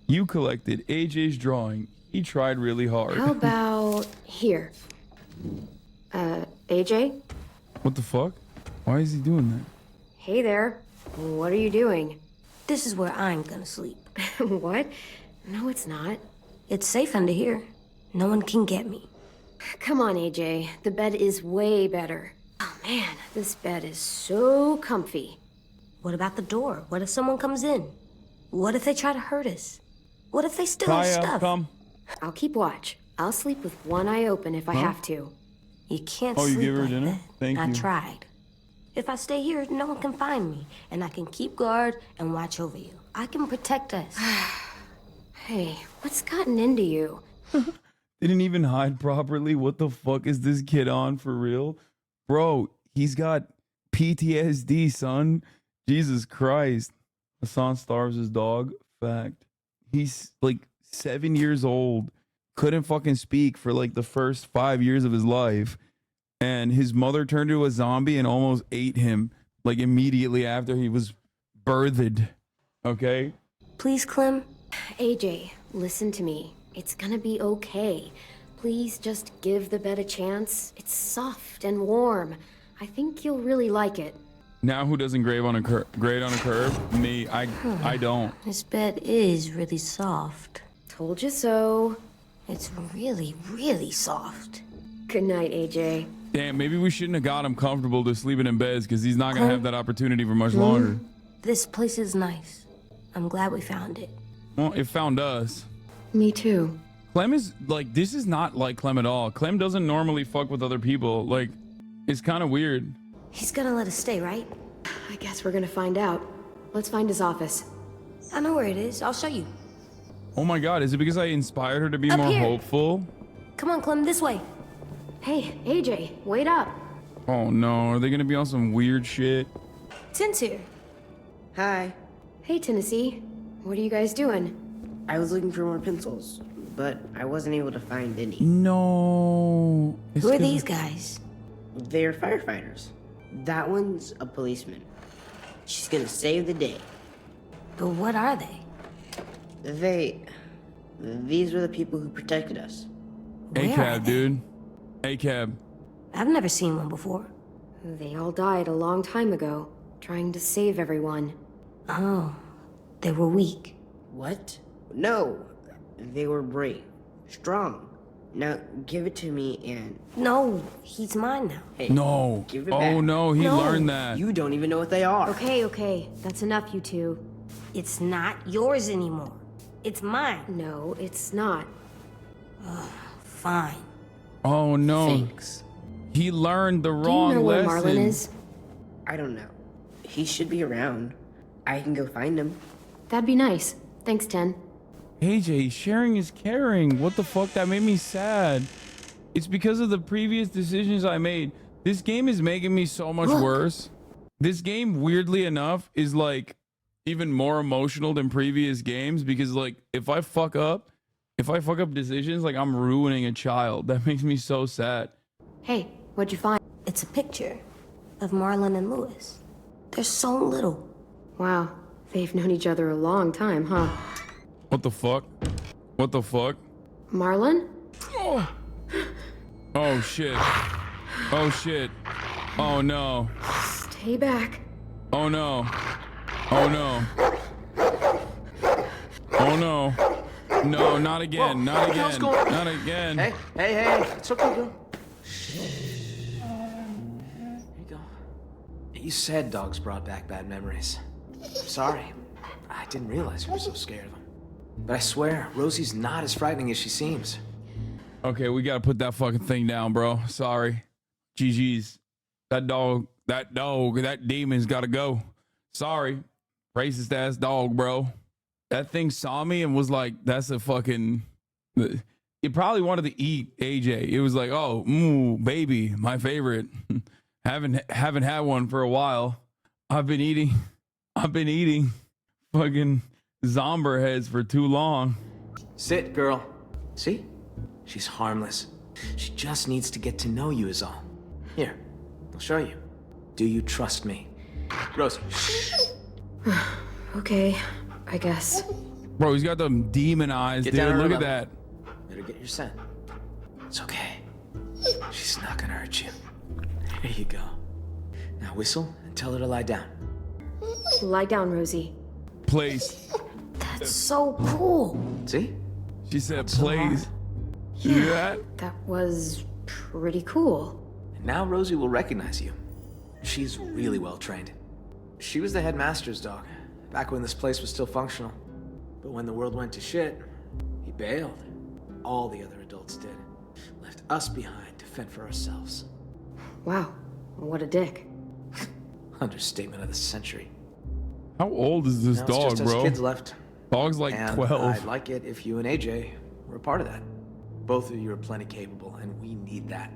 You collected AJ's drawing. He tried really hard. How about here? AJ? What the fuck? Why is he doing that? Hey there. What are you doing? This is where I'm gonna sleep. What? No, it's not. It's safe under here. No one can get me. Come on, AJ. The bed is way better. Oh man, this bed is so comfy. What about the door? What if someone comes in? What if they try to hurt us? What if they steal our stuff? Come. I'll keep watch. I'll sleep with one eye open if I have to. You can't Oh, you sleep give her like dinner? that. Thank you. I tried. If I stay here, no one can find me, and I can keep guard and watch over you. I can protect us. Hey, what's gotten into you? Didn't even hide properly. What the fuck is this kid on for real? Bro, he's got PTSD, son. Jesus Christ. Hasan starves his dog. Fact. He's like 7 years old. Couldn't fucking speak for like the first 5 years of his life. And his mother turned into a zombie and almost ate him like immediately after he was birthed. Okay? Please, Clem. AJ, listen to me. It's gonna be okay. Please just give the bed a chance. It's soft and warm. I think you'll really like it. Now who doesn't grade on a curve? Me. I don't. This bed is really soft. Told you so. It's really, really soft. Good night, AJ. Damn, maybe we shouldn't have got him comfortable to sleeping in beds because he's not going to have that opportunity for much longer. This place is nice. I'm glad we found it. Well, it found us. Me too. Clem is like, this is not like Clem at all. Clem doesn't normally fuck with other people. Like, it's kind of weird. He's gonna let us stay, right? I guess we're gonna find out. Let's find his office. I know where it is. I'll show you. Oh my God, is it because I inspired her to be Up more here. hopeful? Come on, Clem, this way. Hey, AJ, wait up. Oh no, are they going to be on some weird shit? Tin's here. Hi. Hey, Tennessee. What are you guys doing? I was looking for more pencils, but I wasn't able to find any. No. Who are these guys? They're firefighters. That one's a policeman. She's gonna save the day. But what are they? These were the people who protected us. A-cab, dude. A-cab. I've never seen one before. They all died a long time ago, trying to save everyone. Oh, they were weak. What? No, they were brave, strong. Now give it to me and... No, he's mine now. Hey, No. give it back. Oh no, he learned that. You don't even know what they are. Okay, that's enough, you two. It's not yours anymore. It's mine. No, it's not. Fine. Oh no. Thanks. He learned the Do you wrong know where lesson. Marlon is? I don't know. He should be around. I can go find him. That'd be nice. Thanks, 10. AJ, sharing is caring. What the fuck? That made me sad. It's because of the previous decisions I made. This game is making me so much worse. This game, weirdly enough, is like even more emotional than previous games because like if I fuck up decisions, like I'm ruining a child. That makes me so sad. Hey, what'd you find? It's a picture of Marlon and Lewis. They're so little. Wow, they've known each other a long time, huh? What the fuck? What the fuck? Marlon? Oh shit. Oh shit. Oh no. Stay back. Oh no. Oh no. Oh no. No, not again. Whoa, Not what the hell's again. going on? Not again. Hey, it's okay, girl. Here you go. You said dogs brought back bad memories. I'm sorry. I didn't realize you were so scared of them. But I swear, Rosie's not as frightening as she seems. Okay, we gotta put that fucking thing down, bro. Sorry. GG's. That demon's gotta go. Sorry. Racist ass dog, bro. That thing saw me and was like, that's a fucking... It probably wanted to eat AJ. It was like, oh, baby, my favorite. haven't had one for a while. I've been eating fucking zomber heads for too long. Sit, girl. See? She's harmless. She just needs to get to know you is all. Here, I'll show you. Do you trust me? Rosie. Okay, I guess. Bro, he's got them demon eyes, Get dude. down Look her at level. that. Better get your scent. It's okay. She's not gonna hurt you. Here you go. Now whistle and tell her to lie down. Lie down, Rosie. Place. That's so cool. See? She said, so please. You hear that? That was pretty cool. And now Rosie will recognize you. She's really well trained. She was the headmaster's dog, back when this place was still functional. But when the world went to shit, he bailed. All the other adults did. Left us behind to fend for ourselves. Wow, what a dick. Understatement of the century. How old is this Now it's dog, just us bro? kids left. Dog's like And 12. I'd like it if you and AJ were a part of that. Both of you are plenty capable, and we need that.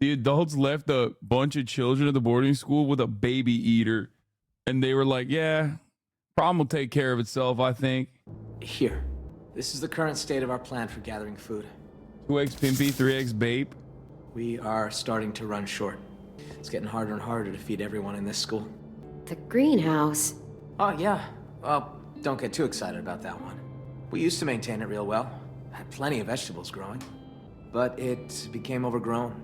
The adults left a bunch of children at the boarding school with a baby eater. And they were like, yeah, problem will take care of itself, I think. Here. This is the current state of our plan for gathering food. 2x Pimpy, 3x Bape. We are starting to run short. It's getting harder and harder to feed everyone in this school. The greenhouse. Oh, yeah. Well, don't get too excited about that one. We used to maintain it real well. Had plenty of vegetables growing. But it became overgrown.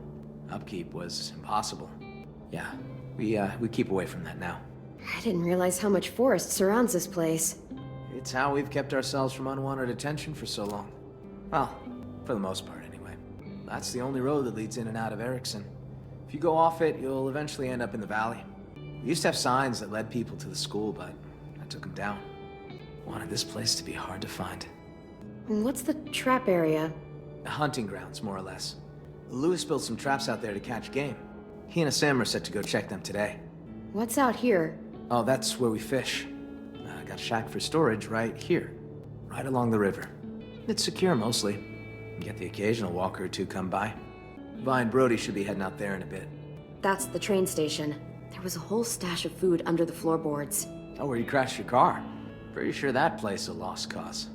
Upkeep was impossible. Yeah, we keep away from that now. I didn't realize how much forest surrounds this place. It's how we've kept ourselves from unwanted attention for so long. Well, for the most part, anyway. That's the only road that leads in and out of Erickson. If you go off it, you'll eventually end up in the valley. We used to have signs that led people to the school, but I took them down. Wanted this place to be hard to find. What's the trap area? Hunting grounds, more or less. Lewis built some traps out there to catch game. He and Sam are set to go check them today. What's out here? Oh, that's where we fish. I got a shack for storage right here, right along the river. It's secure mostly. You get the occasional walker or two come by. Vi and Brody should be heading out there in a bit. That's the train station. There was a whole stash of food under the floorboards. Oh, where you crashed your car. Pretty sure that place is a lost cause.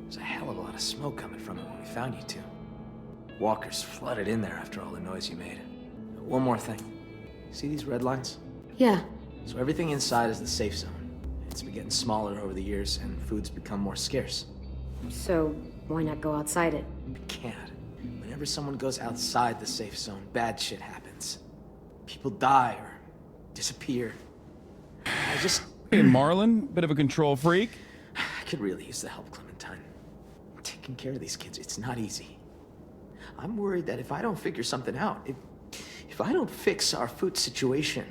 There's a hell of a lot of smoke coming from it when we found you two. Walkers flooded in there after all the noise you made. One more thing. See these red lines? Yeah. So everything inside is the safe zone. It's been getting smaller over the years, and food's become more scarce. So, why not go outside it? We can't. Whenever someone goes outside the safe zone, bad shit happens. People die or disappear. I just... Hey, Marlon, bit of a control freak. I could really use the help, Clementine. Taking care of these kids, it's not easy. I'm worried that if I don't figure something out, if I don't fix our food situation,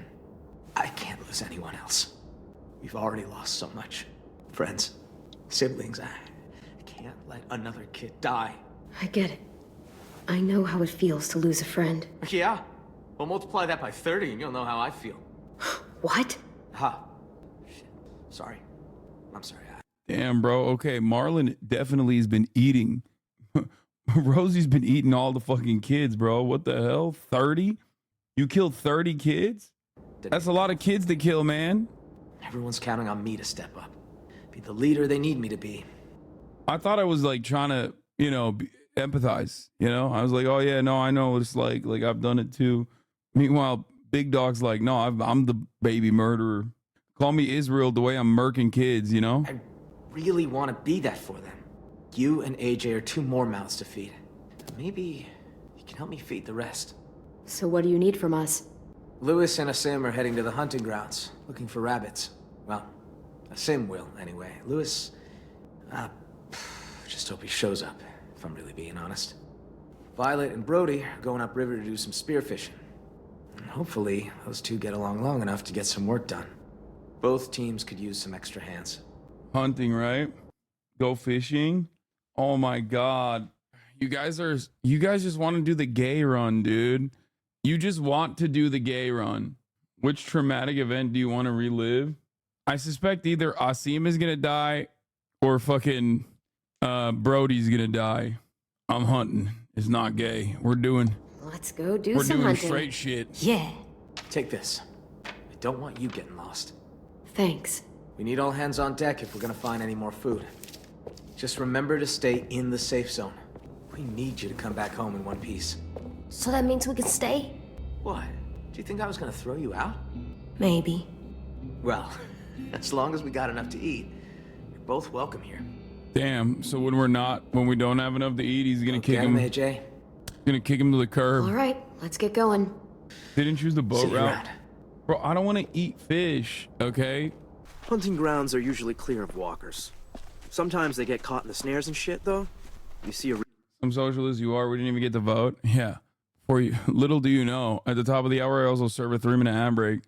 I can't lose anyone else. We've already lost so much. Friends, siblings, I can't let another kid die. I get it. I know how it feels to lose a friend. Yeah? Well, multiply that by 30 and you'll know how I feel. What? Ha. Shit. Sorry. I'm sorry. Damn, bro. Okay, Marlon definitely has been eating. Rosie's been eating all the fucking kids, bro. What the hell? 30? You killed 30 kids? That's a lot of kids to kill, man. Everyone's counting on me to step up. Be the leader they need me to be. I thought I was like trying to, you know, empathize, you know? I was like, oh yeah, no, I know what it's like I've done it too. Meanwhile, Big Dog's like, no, I'm the baby murderer. Call me Israel the way I'm murking kids, you know? I really want to be that for them. You and AJ are 2 more mouths to feed. Maybe you can help me feed the rest. So what do you need from us? Lewis and Asim are heading to the hunting grounds, looking for rabbits. Well, Asim will, anyway. Lewis, just hope he shows up, if I'm really being honest. Violet and Brody are going upriver to do some spearfishing. And hopefully, those 2 get along long enough to get some work done. Both teams could use some extra hands. Hunting, right? Go fishing? Oh my God. You guys just want to do the gay run, dude. You just want to do the gay run. Which traumatic event do you want to relive? I suspect either Asim is going to die or fucking Brody's going to die. I'm hunting. It's not gay. We're doing... Let's go do We're some doing hunting. straight shit. Yeah. Take this. I don't want you getting lost. Thanks. We need all hands on deck if we're gonna find any more food. Just remember to stay in the safe zone. We need you to come back home in one piece. So that means we can stay? What? Do you think I was gonna throw you out? Maybe. Well, as long as we got enough to eat, you're both welcome here. Damn. So when we don't have enough to eat, he's gonna kick Get him. AJ. Gonna kick him to the curb. All right, let's get going. They didn't choose the boat See you route. around. Bro, I don't want to eat fish, okay? Hunting grounds are usually clear of walkers. Sometimes they get caught in the snares and shit, though. You see a... Some socialists you are, we didn't even get to vote. Yeah. For you, little do you know, at the top of the hour, I also serve a 3-minute handbrake,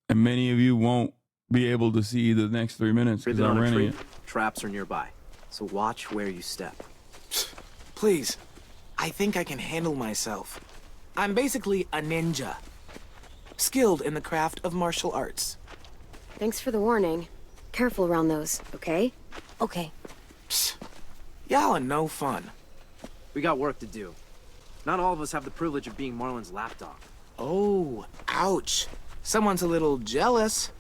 and many of you won't be able to see the next 3 minutes because I'm renting it. Traps are nearby, so watch where you step. Please, I think I can handle myself. I'm basically a ninja, skilled in the craft of martial arts. Thanks for the warning. Careful around those, okay? Okay. Y'all are no fun. We got work to do. Not all of us have the privilege of being Marlon's lapdog. Oh, ouch. Someone's a little jealous.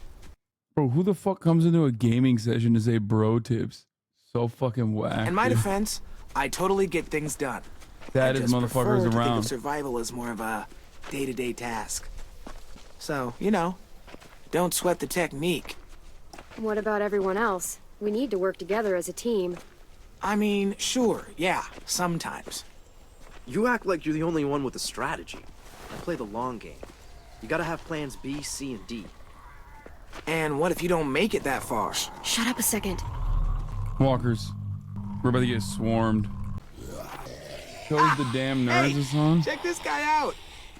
Bro, who the fuck comes into a gaming session to say bro tips? So fucking whack. In my dude. defense, I totally get things done. That I is just motherfuckers prefer to think around. of survival as more of a day-to-day task. So, you know, don't sweat the technique. What about everyone else? We need to work together as a team. I mean, sure, yeah, sometimes. You act like you're the only one with a strategy. I play the long game. You gotta have plans B, C, and D. And what if you don't make it that far? Shut up a second. Walkers. We're about to get swarmed. Shows the damn nerds, Hasan. Check this guy out.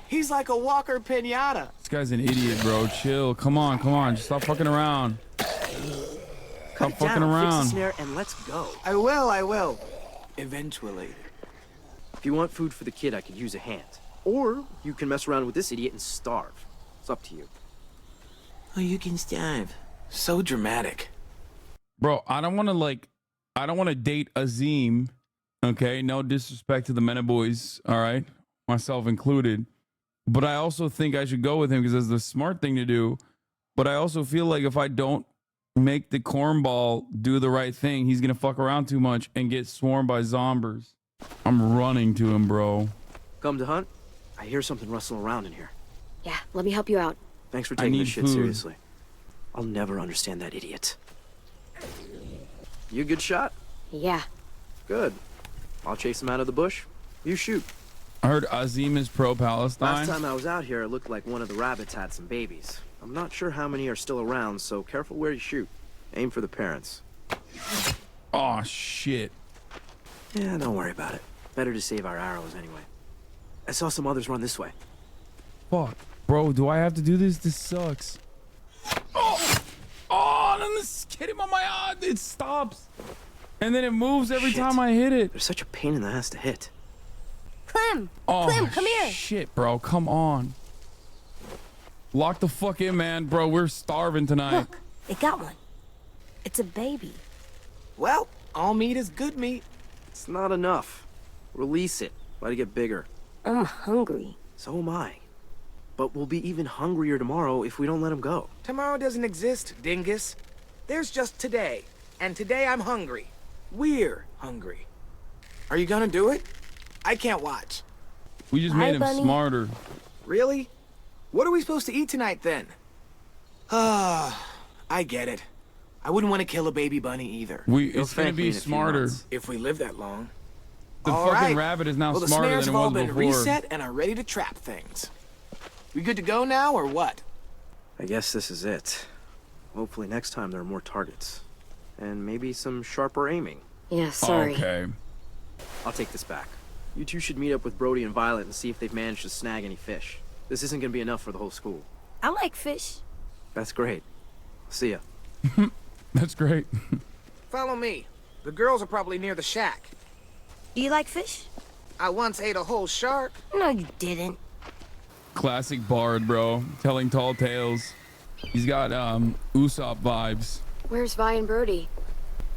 He's like a walker pinata. This guy's an idiot, bro. Chill. Come on, come on. Just stop fucking around. Stop fucking Fix the around. snare and let's go. I will. Eventually. If you want food for the kid, I could use a hand. Or you can mess around with this idiot and starve. It's up to you. Oh, you can starve. So dramatic. Bro, I don't want to date Azim. Okay, no disrespect to the Mena boys, all right, myself included. But I also think I should go with him because it's the smart thing to do. But I also feel like if I don't make the cornball do the right thing, he's gonna fuck around too much and get swarmed by zombies. I'm running to him, bro. Come to hunt? I hear something rustling around in here. Yeah, let me help you out. Thanks for I taking need this shit food. seriously. I'll never understand that idiot. You a good shot? Yeah. Good. I'll chase him out of the bush. You shoot. I heard Azim is pro-Palestine. Last time I was out here, it looked like one of the rabbits had some babies. I'm not sure how many are still around, so careful where you shoot. Aim for the parents. Oh, shit. Yeah, don't worry about it. Better to save our arrows anyway. I saw some others run this way. Fuck. Bro, do I have to do this? This sucks. Oh, then this hit him on my eye. It stops. And then it moves every time I hit it. They're such a pain in the ass to hit. Clem! Oh, Clem, come here! shit, bro. Come on. Lock the fuck in, man. Bro, we're starving tonight. Look, it got one. It's a baby. Well, all meat is good meat. It's not enough. Release it. Let it get bigger. I'm hungry. So am I. But we'll be even hungrier tomorrow if we don't let him go. Tomorrow doesn't exist, dingus. There's just today. And today I'm hungry. We're hungry. Are you gonna do it? I can't watch. We just made him smarter. Really? What are we supposed to eat tonight then? I get it. I wouldn't want to kill a baby bunny either. It's gonna be smarter. If we live that long. The All fucking right. rabbit is now well, smarter the than snares it have all was been before. reset and are ready to trap things. We good to go now or what? I guess this is it. Hopefully next time there are more targets. And maybe some sharper aiming. Yeah, sorry. Okay. I'll take this back. You two should meet up with Brody and Violet and see if they've managed to snag any fish. This isn't gonna be enough for the whole school. I like fish. That's great. See ya. That's great. Follow me. The girls are probably near the shack. Do you like fish? I once ate a whole shark. No, you didn't. Classic bard, bro. Telling tall tales. He's got Usopp vibes. Where's Vi and Brody?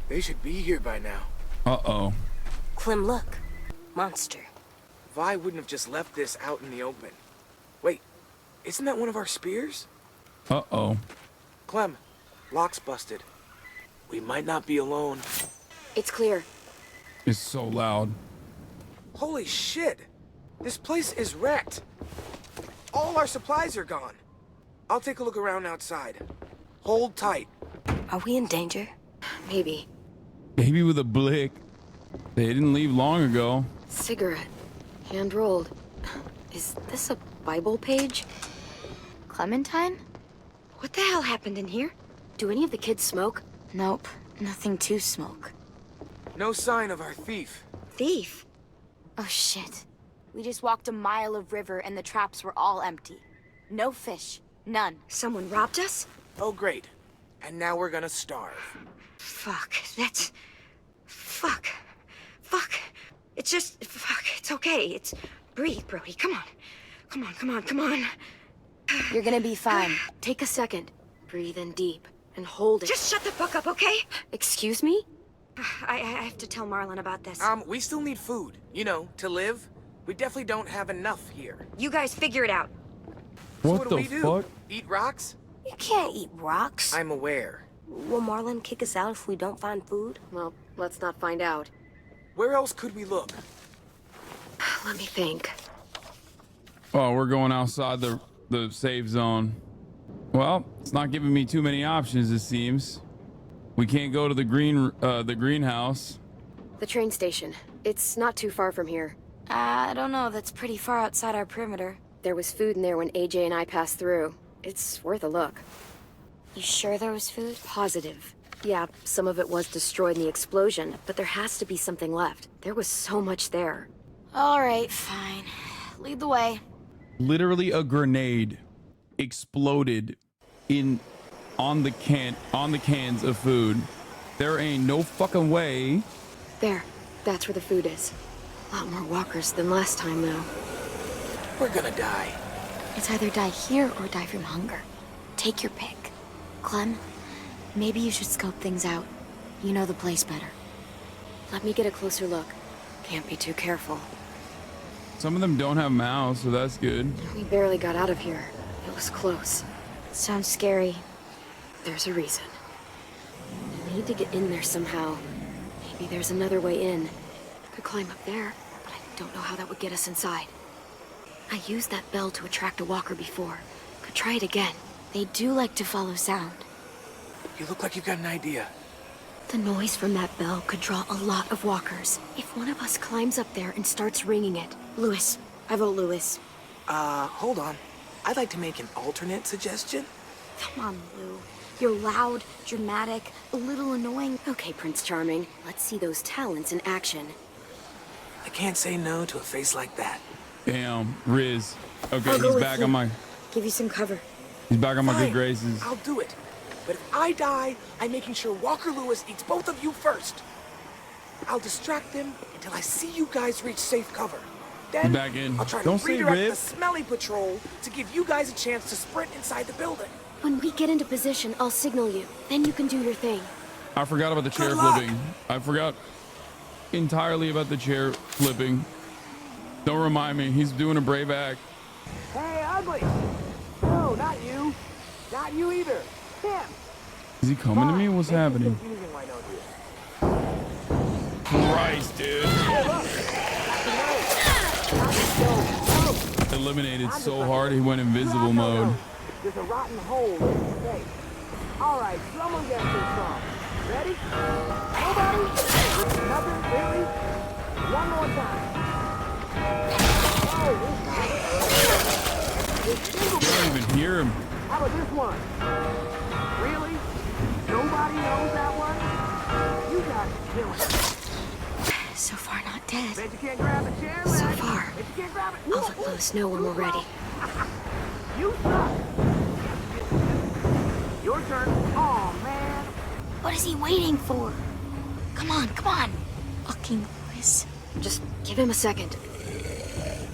They should be here by now. Uh-oh. Clem, look. Monster. Vi wouldn't have just left this out in the open. Wait, isn't that one of our spears? Uh-oh. Clem, lock's busted. We might not be alone. It's clear. It's so loud. Holy shit! This place is wrecked. All our supplies are gone. I'll take a look around outside. Hold tight. Are we in danger? Maybe. Baby with a blick. They didn't leave long ago. Cigarette. Hand-rolled. Is this a Bible page? Clementine? What the hell happened in here? Do any of the kids smoke? Nope, nothing to smoke. No sign of our thief. Thief? Oh shit. We just walked a mile of river and the traps were all empty. No fish. None. Someone robbed us? Oh great. And now we're gonna starve. Fuck, that's... Fuck. Fuck. It's just... Fuck, it's okay. It's... Breathe, Brody. Come on. Come on, come on, come on. You're gonna be fine. Take a second. Breathe in deep. And hold it. Just shut the fuck up, okay? Excuse me? I have to tell Marlon about this. We still need food. You know, to live. We definitely don't have enough here. You guys figure it out. So What what the do we do? fuck? Eat rocks? You can't eat rocks. I'm aware. Will Marlon kick us out if we don't find food? Well, let's not find out. Where else could we look? Let me think. Oh, we're going outside the safe zone. Well, it's not giving me too many options, it seems. We can't go to the greenhouse. The train station. It's not too far from here. I don't know, that's pretty far outside our perimeter. There was food in there when AJ and I passed through. It's worth a look. You sure there was food? Positive. Yeah, some of it was destroyed in the explosion, but there has to be something left. There was so much there. All right, fine. Lead the way. Literally a grenade exploded on the cans of food. There ain't no fucking way. There. That's where the food is. A lot more walkers than last time, though. We're gonna die. It's either die here or die from hunger. Take your pick. Clem, maybe you should scope things out. You know the place better. Let me get a closer look. Can't be too careful. Some of them don't have mouths, so that's good. We barely got out of here. It was close. Sounds scary. There's a reason. We need to get in there somehow. Maybe there's another way in. Could climb up there, but I don't know how that would get us inside. I used that bell to attract a walker before. Could try it again. They do like to follow sound. You look like you've got an idea. The noise from that bell could draw a lot of walkers. If one of us climbs up there and starts ringing it. Lewis. I vote Lewis. Hold on. I'd like to make an alternate suggestion. Come on, Lou. You're loud, dramatic, a little annoying. Okay, Prince Charming. Let's see those talents in action. I can't say no to a face like that. Damn, Riz. Okay, I'll go he's with back you. on my Give you some cover. he's back on my good Fine. graces. I'll do it. But if I die, I'm making sure Walker Lewis eats both of you first. I'll distract them until I see you guys reach safe cover. Then Back in. I'll try Don't to say redirect rib. the smelly patrol to give you guys a chance to sprint inside the building. When we get into position, I'll signal you. Then you can do your thing. I forgot about the chair Good luck. flipping. I forgot entirely about the chair flipping. Don't remind me. He's doing a brave act. Hey, ugly! No, not you. Not you either. Him. Is he coming to me? What's happening? Confusing, why don't you? Christ, dude. Eliminated so hard he went invisible mode. There's a rotten hole in his face. All right, someone get this song. Ready? Nobody? Nothing? Really? One more time. Oh, this I don't even hear him. How about this one? Really? Nobody knows that one? You guys kill it. So far, not dead. Bet you can't grab a chair, So Lex. far. Bet you can't grab it. I'll let Lois know when we're ready. You suck. Your turn. Oh, man. What is he waiting for? Come on, come on. Fucking Lois. Just give him a second.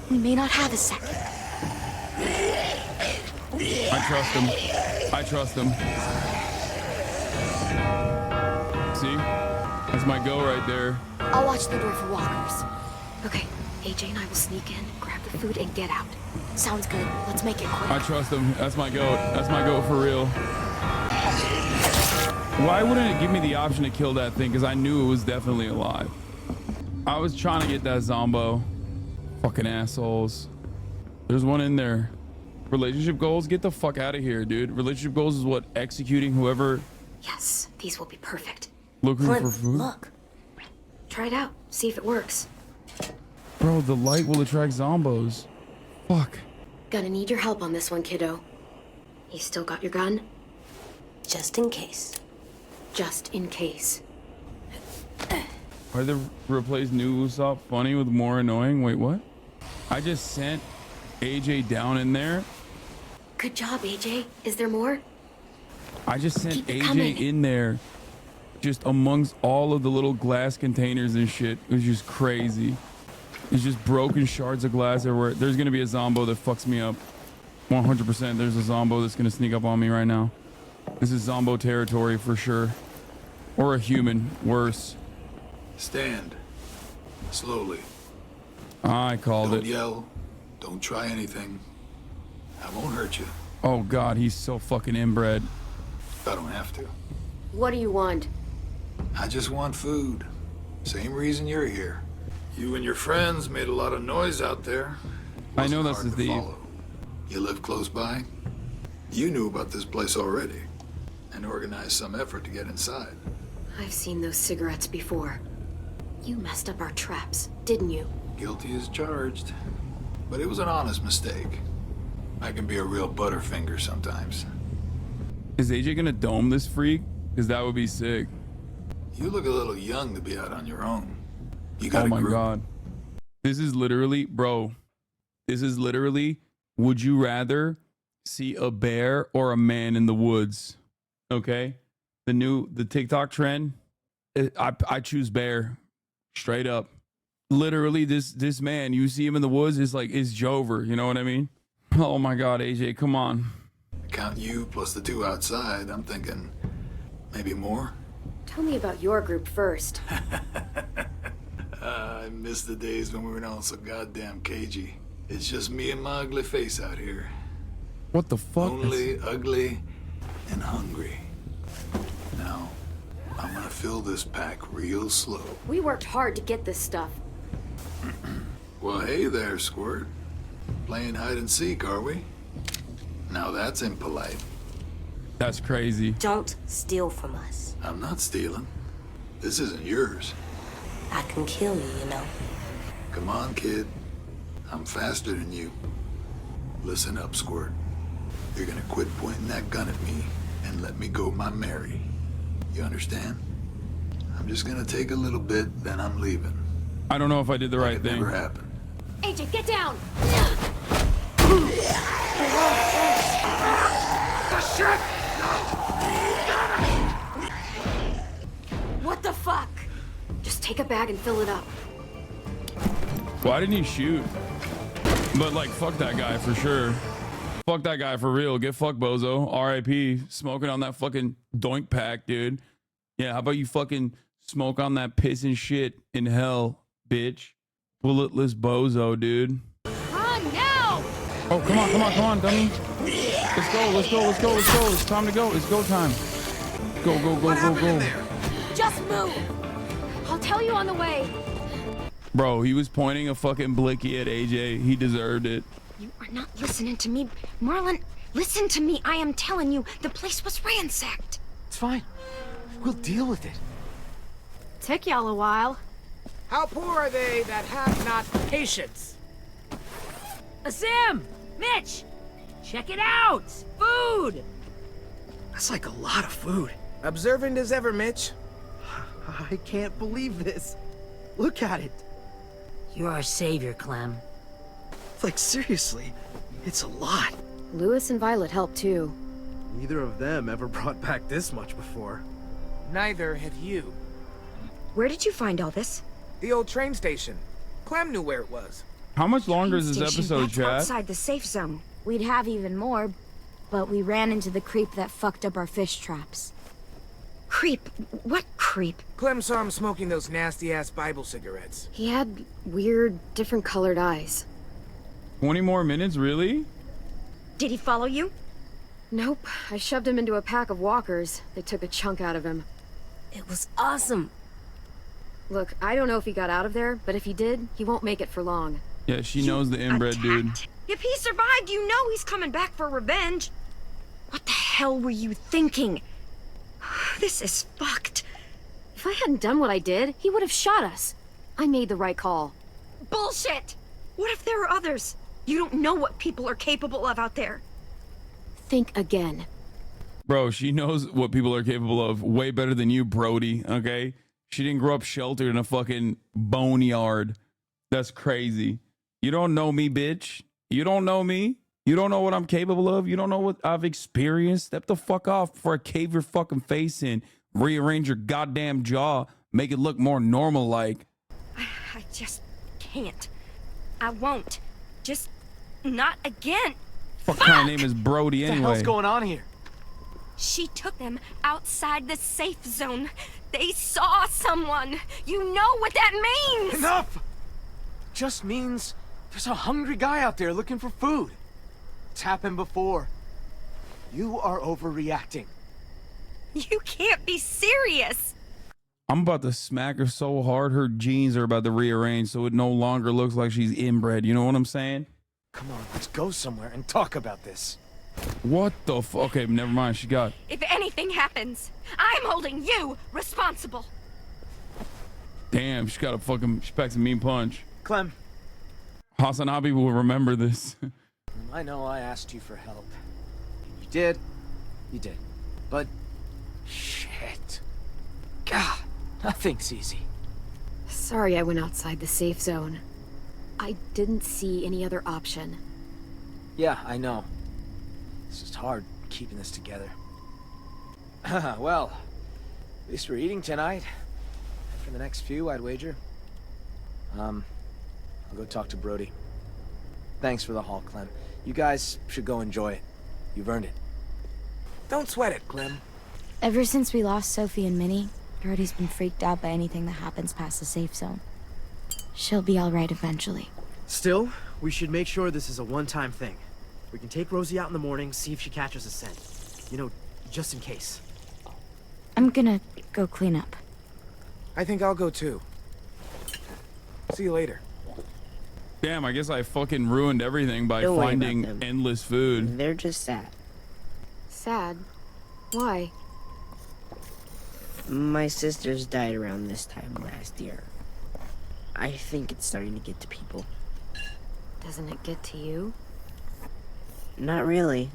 We may not have a second. I trust him. I trust him. See? That's my go right there. I'll watch the door for walkers. Okay, AJ and I will sneak in, grab the food, and get out. Sounds good. Let's make it quick. I trust him. That's my goat. That's my goat for real. Why wouldn't it give me the option to kill that thing? Because I knew it was definitely alive. I was trying to get that zombo. Fucking assholes. There's one in there. Relationship goals? Get the fuck out of here, dude. Relationship goals is what? Executing whoever. Yes, these will be perfect. Looking for food? Look. Try it out. See if it works. Bro, the light will attract zombos. Fuck. Gonna need your help on this one, kiddo. You still got your gun? Just in case. Just in case. Why they replace new Usopp funny with more annoying? Wait, what? I just sent AJ down in there. Good job, AJ. Is there more? I just sent Keep it AJ coming. in there, just amongst all of the little glass containers and shit. It was just crazy. It's just broken shards of glass everywhere. There's gonna be a zombo that fucks me up. 100%. There's a zombo that's gonna sneak up on me right now. This is zombo territory for sure. Or a human, worse. Stand. Slowly. I called Don't it. yell. Don't try anything. I won't hurt you. Oh God, he's so fucking inbred. I don't have to. What do you want? I just want food. Same reason you're here. You and your friends made a lot of noise out there. I know that's Hard the to thief. follow. You live close by? You knew about this place already and organized some effort to get inside. I've seen those cigarettes before. You messed up our traps, didn't you? Guilty as charged. But it was an honest mistake. I can be a real butterfinger sometimes. Is AJ gonna dome this freak? Because that would be sick. You look a little young to be out on your own. You got Oh a my group. God. This is literally, bro. This is literally, would you rather see a bear or a man in the woods? Okay? The TikTok trend, I choose bear. Straight up. Literally, this man, you see him in the woods, is Jover. You know what I mean? Oh my God, AJ, come on. Count you plus the two outside. I'm thinking maybe more. Tell me about your group first. I miss the days when we were all so goddamn cagey. It's just me and my ugly face out here. What the fuck? Lonely, ugly, and hungry. Now, I'm gonna fill this pack real slow. We worked hard to get this stuff. Well, hey there, Squirt. Playing hide and seek, are we? Now that's impolite. That's crazy. Don't steal from us. I'm not stealing. This isn't yours. I can kill you, you know. Come on, kid. I'm faster than you. Listen up, Squirt. You're gonna quit pointing that gun at me and let me go my Mary. You understand? I'm just gonna take a little bit, then I'm leaving. I don't know if I did the right thing. Never happened. AJ, get down! What the fuck? Just take a bag and fill it up. Why didn't he shoot? But like, fuck that guy for sure. Fuck that guy for real. Get fucked, bozo. R.I.P. Smoking on that fucking doink pack, dude. Yeah, how about you fucking smoke on that piss and shit in hell, bitch. Bulletless bozo, dude. On now! Oh, come on, dummy. Let's go. It's time to go. It's go time. Go. Just move. I'll tell you on the way. Bro, he was pointing a fucking blicky at AJ. He deserved it. You are not listening to me. Marlon, listen to me. I am telling you, the place was ransacked. It's fine. We'll deal with it. Took y'all a while. How poor are they that have not patience? Asim! Mitch! Check it out! Food! That's like a lot of food. Observant as ever, Mitch. I can't believe this. Look at it. You're our savior, Clem. Like, seriously, it's a lot. Lewis and Violet helped too. Neither of them ever brought back this much before. Neither have you. Where did you find all this? The old train station. Clem knew where it was. How much longer is this episode, That's chat? outside the safe zone. We'd have even more, but we ran into the creep that fucked up our fish traps. Creep? What creep? Clem saw him smoking those nasty-ass Bible cigarettes. He had weird, different colored eyes. 20 more minutes, really? Did he follow you? Nope. I shoved him into a pack of walkers. They took a chunk out of him. It was awesome. Look, I don't know if he got out of there, but if he did, he won't make it for long. Yeah, she knows the inbred dude. If he survived, you know he's coming back for revenge. What the hell were you thinking? This is fucked. If I hadn't done what I did, he would have shot us. I made the right call. Bullshit! What if there are others? You don't know what people are capable of out there. Think again. Bro, she knows what people are capable of way better than you, Brody, okay? She didn't grow up sheltered in a fucking boneyard. That's crazy. You don't know me, bitch. You don't know me. You don't know what I'm capable of. You don't know what I've experienced. Step the fuck off before I cave your fucking face in. Rearrange your goddamn jaw. Make it look more normal like. I just can't. I won't. Just not again. What kind of name is Brody anyway? What the hell's going on here? She took them outside the safe zone. They saw someone. You know what that means. Enough! Just means there's a hungry guy out there looking for food. It's happened before. You are overreacting. You can't be serious. I'm about to smack her so hard her jeans are about to rearrange so it no longer looks like she's inbred. You know what I'm saying? Come on, let's go somewhere and talk about this. What the fuck? Okay, never mind. She got... If anything happens, I'm holding you responsible. Damn, she got a fucking... She packs a mean punch. Clem. HasanAbi will remember this. I know I asked you for help. You did. You did. But... Shit. God, nothing's easy. Sorry I went outside the safe zone. I didn't see any other option. Yeah, I know. It's just hard keeping this together. Well, at least we're eating tonight. For the next few, I'd wager. I'll go talk to Brody. Thanks for the haul, Clem. You guys should go enjoy it. You've earned it. Don't sweat it, Clem. Ever since we lost Sophie and Minnie, Brody's been freaked out by anything that happens past the safe zone. She'll be all right eventually. Still, we should make sure this is a one-time thing. We can take Rosie out in the morning, see if she catches a scent. You know, just in case. I'm gonna go clean up. I think I'll go too. See you later. Damn, I guess I fucking ruined everything by Don't worry about finding them. endless food. They're just sad. Sad? Why? My sisters died around this time last year. I think it's starting to get to people. Doesn't it get to you? Not really.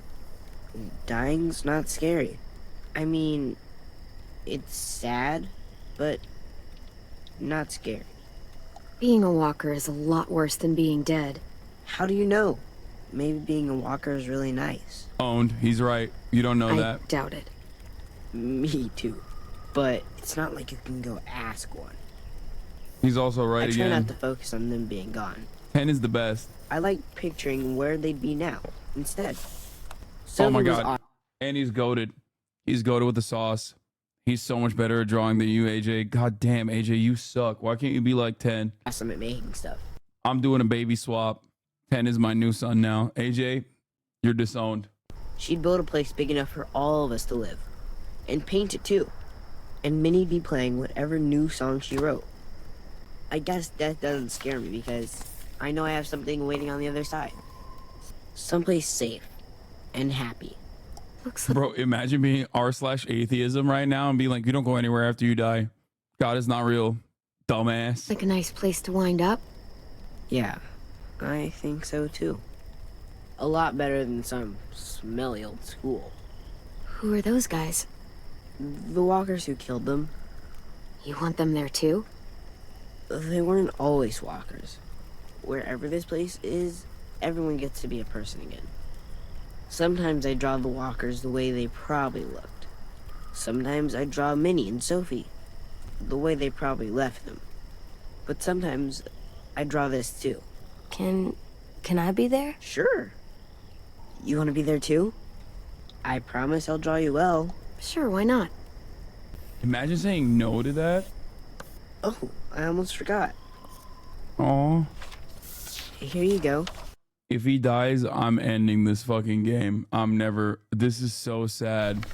Dying's not scary. I mean, it's sad, but not scary. Being a walker is a lot worse than being dead. How do you know? Maybe being a walker is really nice. Owned. He's right. You don't know I that. doubt it. Me too. But it's not like you can go ask one. He's also right I try again. not to focus on them being gone. 10 is the best. I like picturing where they'd be now instead. Oh my Sylvie was god. And he's goated. He's goated with the sauce. He's so much better at drawing than you, AJ. God damn, AJ, you suck. Why can't you be like 10? awesome at making stuff. I'm doing a baby swap. 10 is my new son now. AJ, you're disowned. She'd build a place big enough for all of us to live. And paint it too. And Minnie'd be playing whatever new song she wrote. I guess death doesn't scare me because I know I have something waiting on the other side. Someplace safe and happy. Bro, imagine being r/atheism right now and being like, you don't go anywhere after you die. God is not real. Dumbass. Like a nice place to wind up. Yeah, I think so too. A lot better than some smelly old school. Who are those guys? The walkers who killed them. You want them there too? They weren't always walkers. Wherever this place is, everyone gets to be a person again. Sometimes I draw the walkers the way they probably looked. Sometimes I draw Minnie and Sophie the way they probably left them. But sometimes I draw this too. Can I be there? Sure. You want to be there too? I promise I'll draw you well. Sure, why not? Imagine saying no to that. Oh, I almost forgot. Aw. Here you go. If he dies, I'm ending this fucking game. I'm never. This is so sad.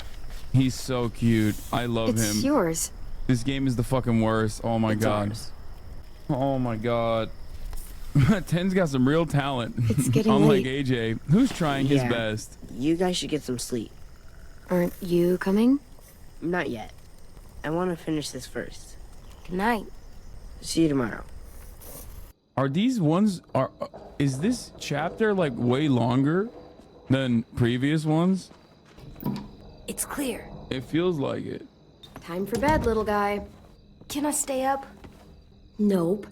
He's so cute. I love him. It's yours. This game is the fucking worst. Oh my god. Ours. Oh my god. 10's got some real talent. It's getting Unlike late. AJ, who's trying his Yeah. best. You guys should get some sleep. Aren't you coming? Not yet. I want to finish this first. Good night. See you tomorrow. Are these ones is this chapter like way longer than previous ones? It's clear. It feels like it. Time for bed, little guy. Can I stay up? Nope.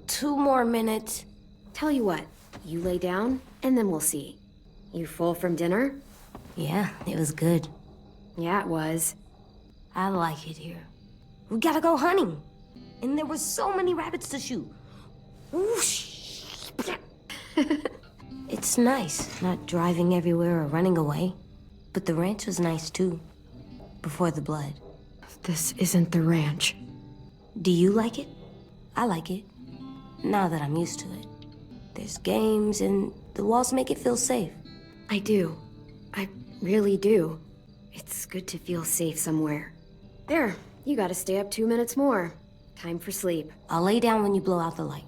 2 more minutes. Tell you what, you lay down, and then we'll see. You full from dinner? Yeah, it was good. Yeah, it was. I like it here. We gotta go hunting. And there were so many rabbits to shoot. Whoosh. It's nice, not driving everywhere or running away. But the ranch was nice too. Before the blood. This isn't the ranch. Do you like it? I like it. Now that I'm used to it. There's games and the walls make it feel safe. I do. I really do. It's good to feel safe somewhere. There, you gotta stay up 2 minutes more. Time for sleep. I'll lay down when you blow out the light.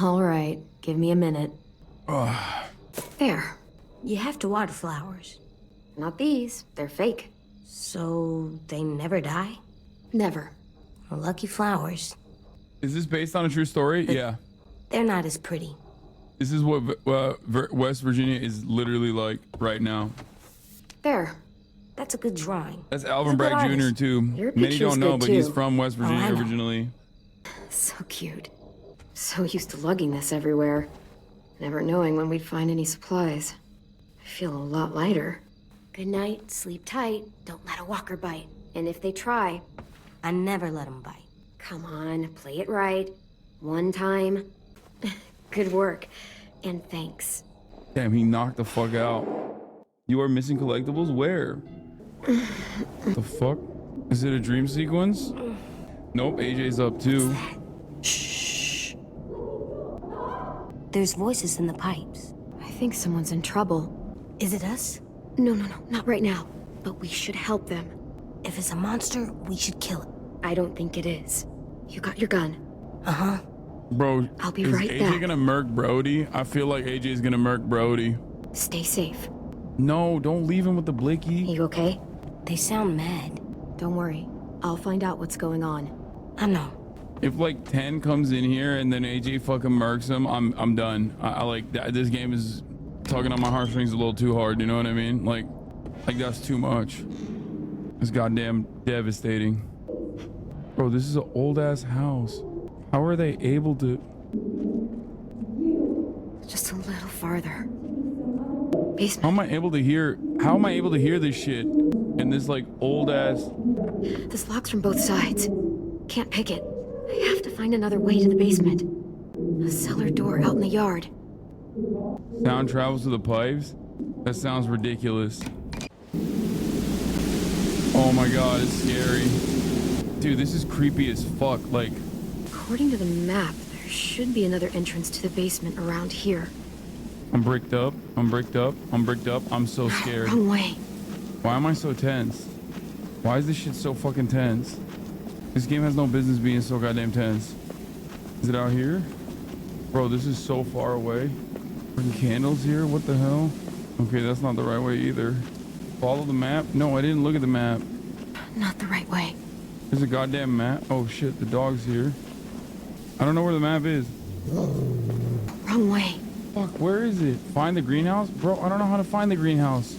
All right, give me a minute. There. You have to water flowers. Not these, they're fake. So they never die? Never. Lucky flowers. Is this based on a true story? Yeah. They're not as pretty. This is what West Virginia is literally like right now. There. That's a good drawing. That's Alvin He's a good Bragg Jr. artist. too. Your Many picture's don't know, good, but he's too. from West I Virginia know. originally. So cute. So used to lugging this everywhere. Never knowing when we'd find any supplies. I feel a lot lighter. Good night, sleep tight, don't let a walker bite. And if they try, I never let them bite. come on, play it right. One time. Good work. And thanks. Damn, he knocked the fuck out. You are missing collectibles? Where? The fuck? Is it a dream sequence? Nope, AJ's up too. Shh. There's voices in the pipes. I think someone's in trouble. Is it us? No, not right now. But we should help them. If it's a monster, we should kill it. I don't think it is. You got your gun. Uh-huh. Bro, I'll be is right AJ back. gonna murk Brody? I feel like AJ's gonna murk Brody. Stay safe. No, don't leave him with the blicky. You okay? They sound mad. Don't worry. I'll find out what's going on. I know. If like 10 comes in here and then AJ fucking murks him, I'm done. I like that. This game is tugging on my heartstrings a little too hard. You know what I mean? Like that's too much. It's goddamn devastating. Bro, this is an old ass house. How are they able to? Just a little farther. Basement. How am I able to hear? How am I able to hear this shit in this like old ass? This lock's from both sides. Can't pick it. I have to find another way to the basement. A cellar door out in the yard. Sound travels to the pipes? That sounds ridiculous. Oh my god, it's scary. Dude, this is creepy as fuck. Like, According to the map, there should be another entrance to the basement around here. I'm bricked up. I'm bricked up. I'm bricked up. I'm so scared. Wrong way. Why am I so tense? Why is this shit so fucking tense? This game has no business being so goddamn tense. Is it out here? Bro, this is so far away. Fucking candles here? What the hell? Okay, that's not the right way either. Follow the map? No, I didn't look at the map. Not the right way. There's a goddamn map. Oh shit, the dog's here. I don't know where the map is. Wrong way. Fuck, where is it? Find the greenhouse? Bro, I don't know how to find the greenhouse.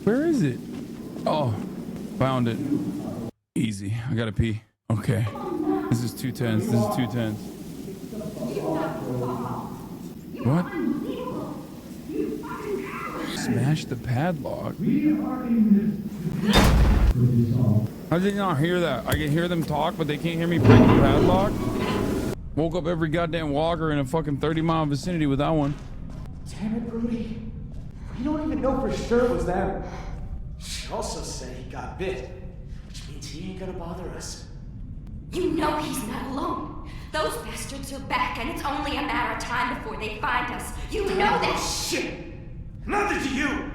Where is it? Oh, found it. Easy. I gotta pee. Okay. This is too tense. This is too tense. What? Smash the padlock. How did you not hear that? I can hear them talk, but they can't hear me break the padlock? Woke up every goddamn walker in a fucking 30-mile vicinity with that one. Damn it, Brody. We don't even know for sure it was them. She also said he got bit, which means he ain't gonna bother us. You know he's not alone. Those bastards are back, and it's only a matter of time before they find us. You know that shit. Nothing to you.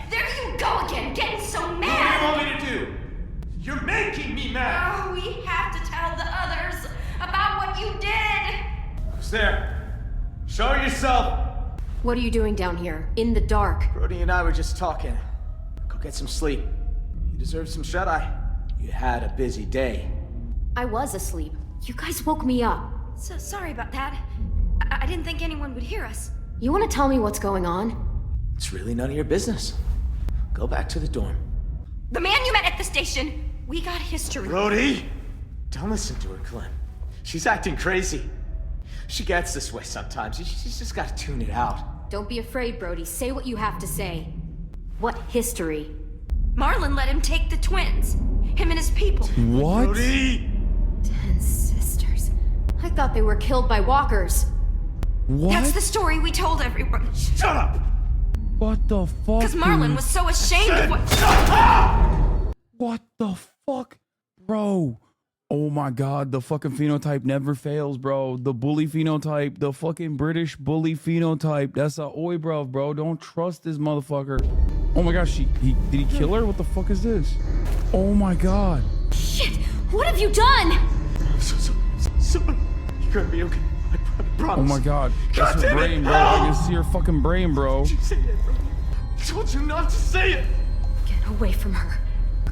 There you go again, getting so mad. What do you want me to do? You're making me mad. Oh, we have to tell the others about what you did. Who's there? Show yourself. What are you doing down here, in the dark? Brody and I were just talking. Go get some sleep. You deserve some shut-eye. You had a busy day. I was asleep. You guys woke me up. So sorry about that. I didn't think anyone would hear us. You want to tell me what's going on? It's really none of your business. Go back to the dorm. The man you met at the station, we got history. Brody! Don't listen to her, Clem. She's acting crazy. She gets this way sometimes. She's just got to tune it out. Don't be afraid, Brody. Say what you have to say. What history? Marlon let him take the twins. Him and his people. What? Brody! 10 sisters. I thought they were killed by walkers. What? That's the story we told everyone. Shut up! What the fuck? Because Marlon was so ashamed of what. Shut up! What the fuck? Bro. Oh my god, the fucking phenotype never fails, bro. The bully phenotype, the fucking British bully phenotype. That's a oi, bro. Don't trust this motherfucker. Oh my gosh, did he kill her? What the fuck is this? Oh my god. Shit! What have you done? So, you're gonna be okay. I promise. Oh my god. That's her brain, bro. I can see her fucking brain, bro. Did you say that, bro? I told you not to say it. Get away from her.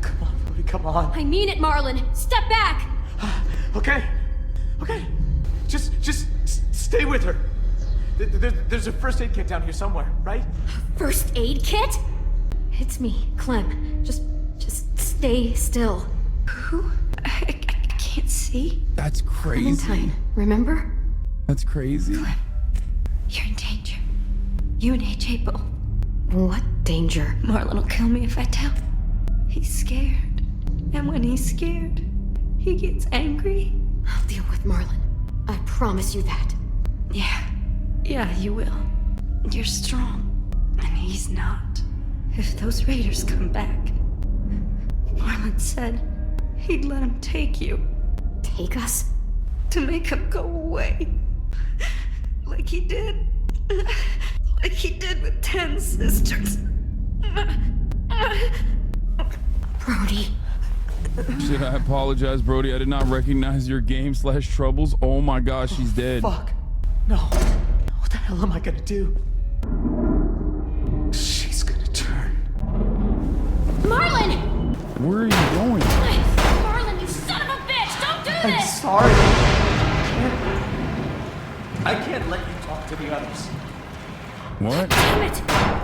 Come on, Brody, come on. I mean it, Marlon. Step back. Okay. Just stay with her. There's a first aid kit down here somewhere, right? First aid kit? It's me, Clem. Just stay still. Who? I can't see. That's crazy. Clementine, remember? That's crazy. Clem, you're in danger. You and AJ both. What danger? Marlon will kill me if I tell. He's scared. And when he's scared, he gets angry. I'll deal with Marlon. I promise you that. Yeah, you will. You're strong. And he's not. If those raiders come back, Marlon said he'd let him take you. Take us? To make him go away. Like he did. Like he did with 10 sisters. Brody. Shit, I apologize, Brody. I did not recognize your game/troubles. Oh my gosh, she's dead. Fuck. No. What the hell am I gonna do? She's gonna turn. Marlon! Where are you going? Marlon, you son of a bitch! Don't do I'm this! sorry. I can't let you talk to the others. What? Damn it!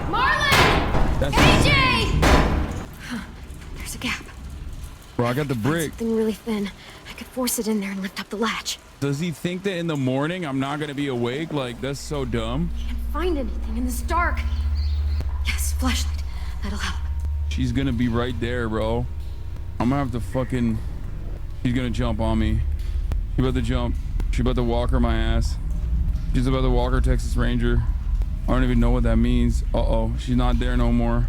Marlon! That's AJ! There's a gap. Bro, I got the brick. Something really thin. I could force it in there and lift up the latch. Does he think that in the morning I'm not gonna be awake? Like, that's so dumb. Can't find anything in this dark. Yes, flashlight. That'll help. She's gonna be right there, bro. I'm gonna have to fucking... She's gonna jump on me. She about to jump. She about to walk her my ass. She's about to walk her Texas Ranger. I don't even know what that means. Uh-oh, she's not there no more.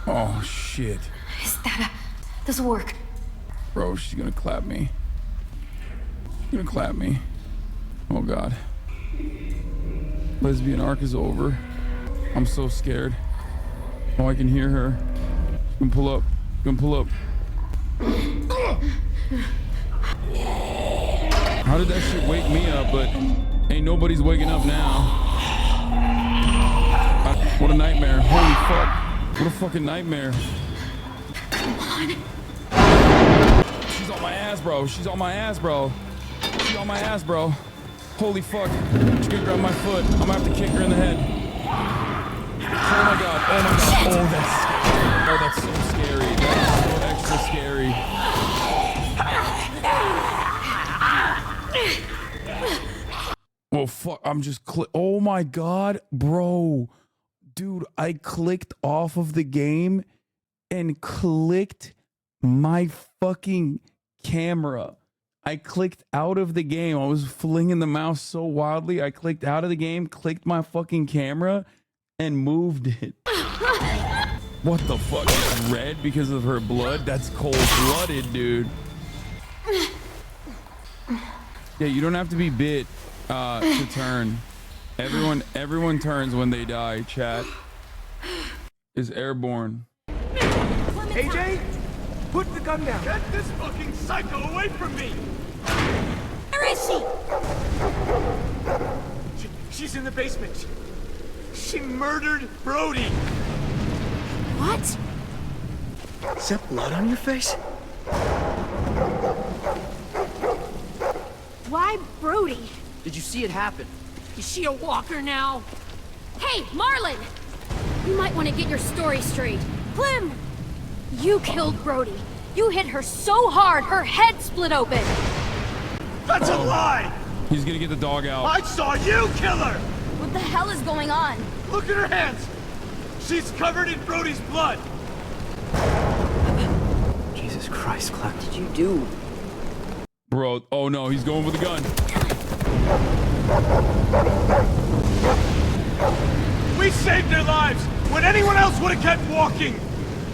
Oh, shit. Is that This will work. Bro, she's gonna clap me. She's gonna clap me. Oh, God. Lesbian arc is over. I'm so scared. Oh, I can hear her. She can pull up. She can pull up. How did that shit wake me up? But ain't nobody's waking up now. What a nightmare. Holy fuck. What a fucking nightmare. Come on. She's on my ass, bro. She's on my ass, bro. She's on my ass, bro. Holy fuck. She can grab my foot. I'm gonna have to kick her in the head. Oh my god. Oh my god. Oh, that's so scary. That's so extra scary. Oh fuck. I'm just oh my god, bro. Dude, I clicked off of the game and clicked my fucking camera. I clicked out of the game. I was flinging the mouse so wildly. I clicked out of the game, clicked my fucking camera, and moved it. What the fuck? It's red because of her blood? That's cold-blooded, dude. Yeah, you don't have to be bit to turn. Everyone turns when they die, chat. Is airborne. AJ, put the gun down. Get this fucking psycho away from me! Where is she? She's in the basement. She murdered Brody. What? Is that blood on your face? Why Brody? Did you see it happen? Is she a walker now? Hey, Marlon! You might want to get your story straight. Clem! You killed Brody. You hit her so hard, her head split open. That's a lie! He's gonna get the dog out. I saw you kill her! What the hell is going on? Look at her hands! She's covered in Brody's blood! Jesus Christ, Clem. What did you do? Bro, oh no, he's going with the gun. We saved their lives when anyone else would have kept walking!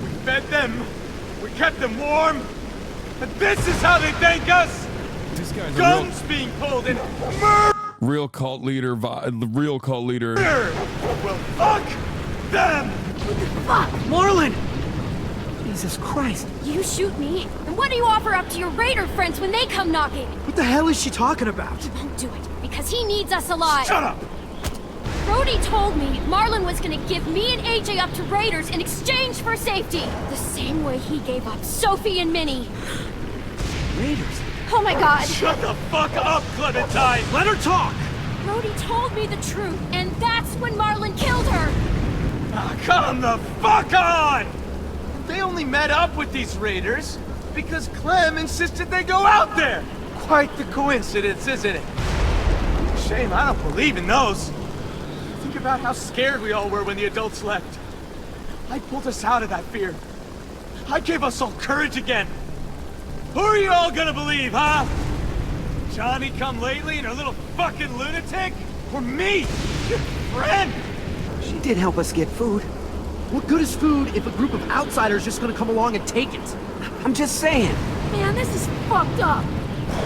We fed them, we kept them warm, and this is how they thank us! This guy's guns being pulled and murder! Real cult leader, real cult leader. Well, fuck them! Fuck! Marlon! Jesus Christ. You shoot me, and what do you offer up to your raider friends when they come knocking? What the hell is she talking about? He won't do it, because he needs us alive. Shut up! Brody told me Marlon was gonna give me and AJ up to raiders in exchange for safety. The same way he gave up Sophie and Minnie. Raiders? Oh my god. Shut the fuck up, Clementine! Let her talk! Brody told me the truth, and that's when Marlon killed her. Ah, come the fuck on! They only met up with these raiders because Clem insisted they go out there. Quite the coincidence, isn't it? Shame I don't believe in those. Think about how scared we all were when the adults left. I pulled us out of that fear. I gave us all courage again. Who are you all gonna believe, huh? Johnny come lately and her little fucking lunatic? Or me, your friend? She did help us get food. What good is food if a group of outsiders just gonna come along and take it? I'm just saying. Man, this is fucked up.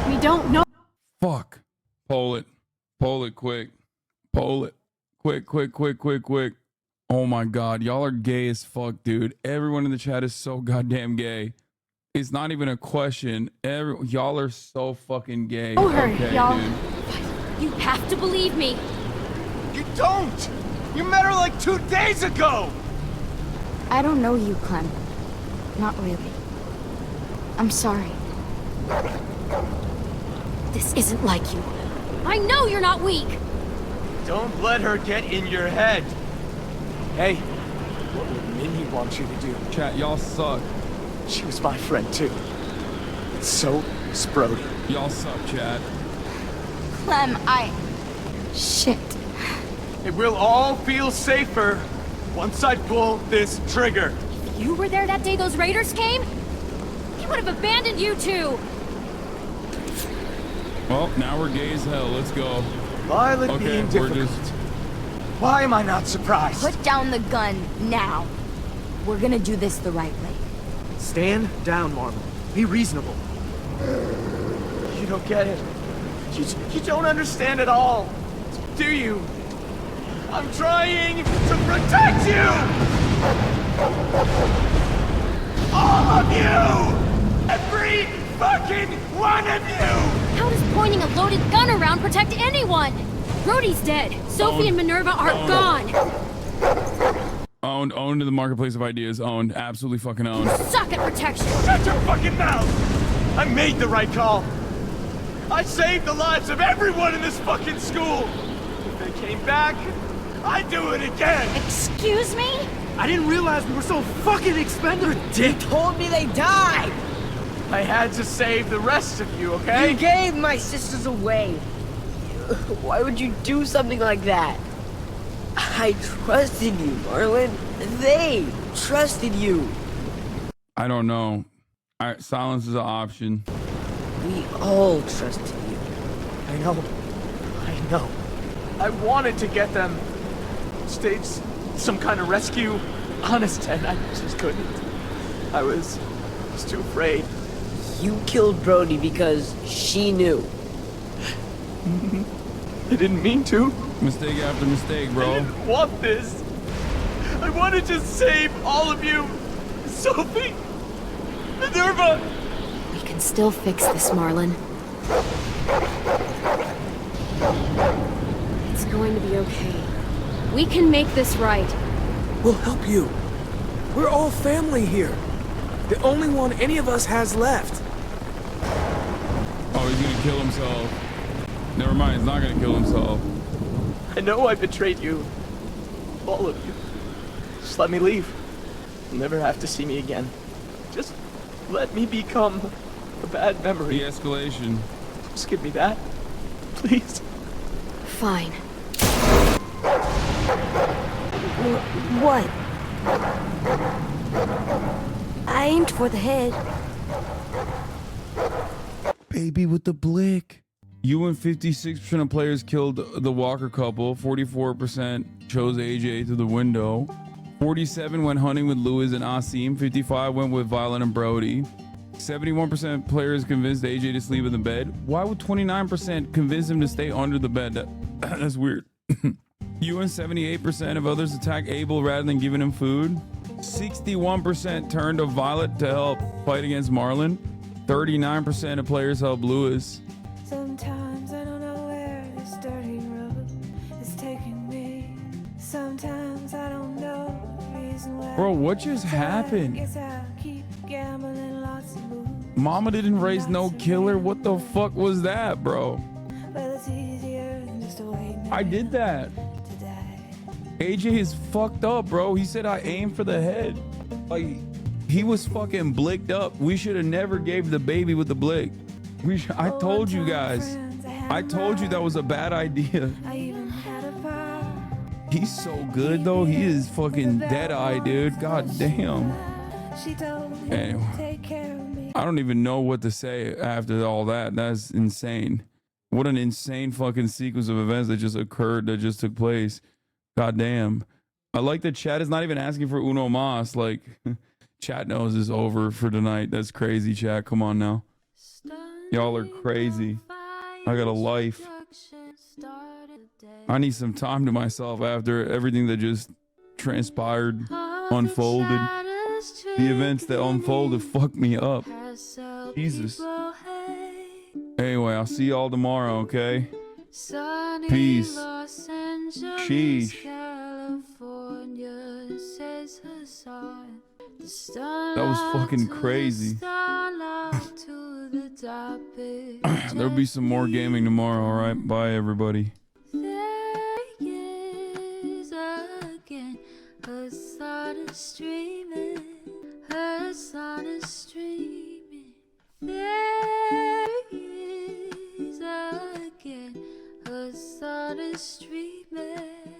We don't know. Fuck. Pull it. Pull it quick. Pull it. Quick, quick, quick, quick, quick. Oh my god, y'all are gay as fuck, dude. Everyone in the chat is so goddamn gay. It's not even a question. Y'all are so fucking gay. Oh, her, okay, y'all. dude. You have to believe me. You don't! You met her like 2 days ago! I don't know you, Clem. Not really. I'm sorry. This isn't like you. I know you're not weak. Don't let her get in your head. Hey, what would Minnie want you to do? Chat, y'all suck. She was my friend too. And so is Brody. Y'all suck, chat. Clem, Shit. It will all feel safer once I pull this trigger. You were there that day those raiders came? He would have abandoned you two! Well, now we're gay as hell. Let's go. Violet Okay, being we're difficult. just... Why am I not surprised? Put down the gun now. We're gonna do this the right way. Stand down, Marlon. Be reasonable. You don't get it. You don't understand at all. Do you? I'm trying to protect you! All of you! Every fucking one of you! How does pointing a loaded gun around protect anyone? Brody's dead. Sophie and Minerva are gone. Owned to the marketplace of ideas. Owned. Absolutely fucking owned. Suck at protection. Shut your fucking mouth! I made the right call. I saved the lives of everyone in this fucking school. If they came back, I'd do it again. Excuse me? I didn't realize we were so fucking expendable. They told me they died. I had to save the rest of you, okay? You gave my sisters away. Why would you do something like that? I trusted you, Marlon. They trusted you. I don't know. Silence is an option. We all trusted you. I know. I wanted to get them. Staged some kind of rescue. Honest, and I just couldn't. I was too afraid. You killed Brody because she knew. I didn't mean to. Mistake after mistake, bro. I didn't want this. I wanted to save all of you. Sophie, Minerva. We can still fix this, Marlon. It's going to be okay. We can make this right. We'll help you. We're all family here. The only one any of us has left. Oh, he's gonna kill himself. Never mind, he's not gonna kill himself. I know I betrayed you. All of you. Just let me leave. You'll never have to see me again. Just let me become a bad memory. De-escalation. Just give me that. Please. Fine. What? I aimed for the head. Baby with the blick. You and 56% of players killed the Walker couple. 44% chose AJ through the window. 47 went hunting with Lewis and Asim. 55 went with Violet and Brody. 71% players convinced AJ to sleep in the bed. Why would 29% convince him to stay under the bed? That's weird. You and 78% of others attacked Abel rather than giving him food. 61% turned to Violet to help fight against Marlon. 39% of players helped Lewis. Sometimes I don't know where this dirty road is taking me. Sometimes I don't know the reason why. Bro, what just happened? Guess I'll keep gambling lots of moves. Mama didn't raise no killer. What the fuck was that, bro? But it's easier than just to wait. I did that. AJ is fucked up, bro. He said I aimed for the head. Like, he was fucking blicked up. We should have never gave the baby with the blick. I told you guys. I told you that was a bad idea. He's so good though. He is fucking dead-eye, dude. God damn. Anyway, I don't even know what to say after all that. That's insane. What an insane fucking sequence of events that just occurred, that just took place. God damn. I like that chat is not even asking for uno mas. Like, chat knows it's over for tonight. That's crazy, chat. Come on now. Y'all are crazy. I got a life. I need some time to myself after everything that just transpired, unfolded. The events that unfolded fucked me up. Jesus. Anyway, I'll see y'all tomorrow, okay? Peace. Sheesh. That was fucking crazy. There'll be some more gaming tomorrow, alright? Bye, everybody. Hasan is streaming. Hasan is streaming. There he is again. Hasan is streaming.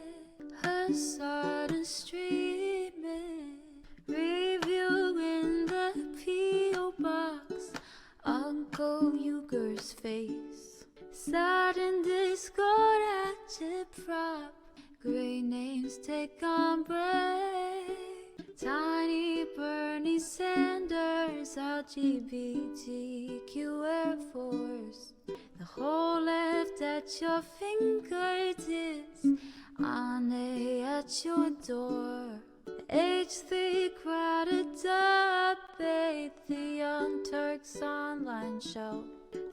Sudden streaming, review in the P.O. box, Uncle Uger's face. Sudden Discord active prop, great names take on break. Tiny Bernie Sanders, LGBTQ Air Force. The whole left at your fingertips, Ane at your door. H3 crowded debate, the Young Turks online show.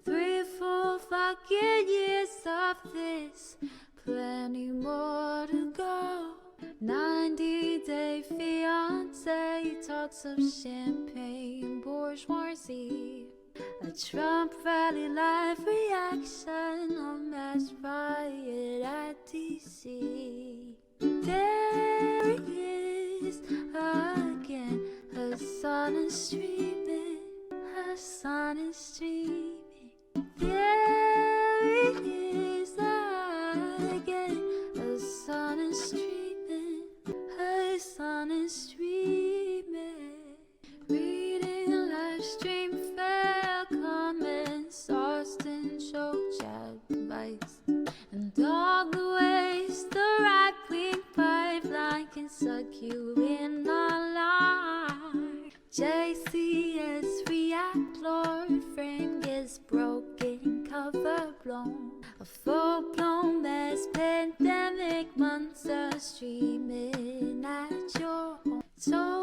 3 full fucking years of this, plenty more to go. 90-day fiance, talks of champagne bourgeoisie. A Trump rally live reaction, a mass riot at DC. There he is again, Hasan is streaming, Hasan is streaming. There he is again, Hasan is streaming, Hasan is streaming. Reading live stream fair comments, Austin show chat advice, and all the ways the right-wing pipeline can suck you in online. JCS react, Lord frame gets broken, cover blown. A full-blown mass pandemic monster streaming at your home. So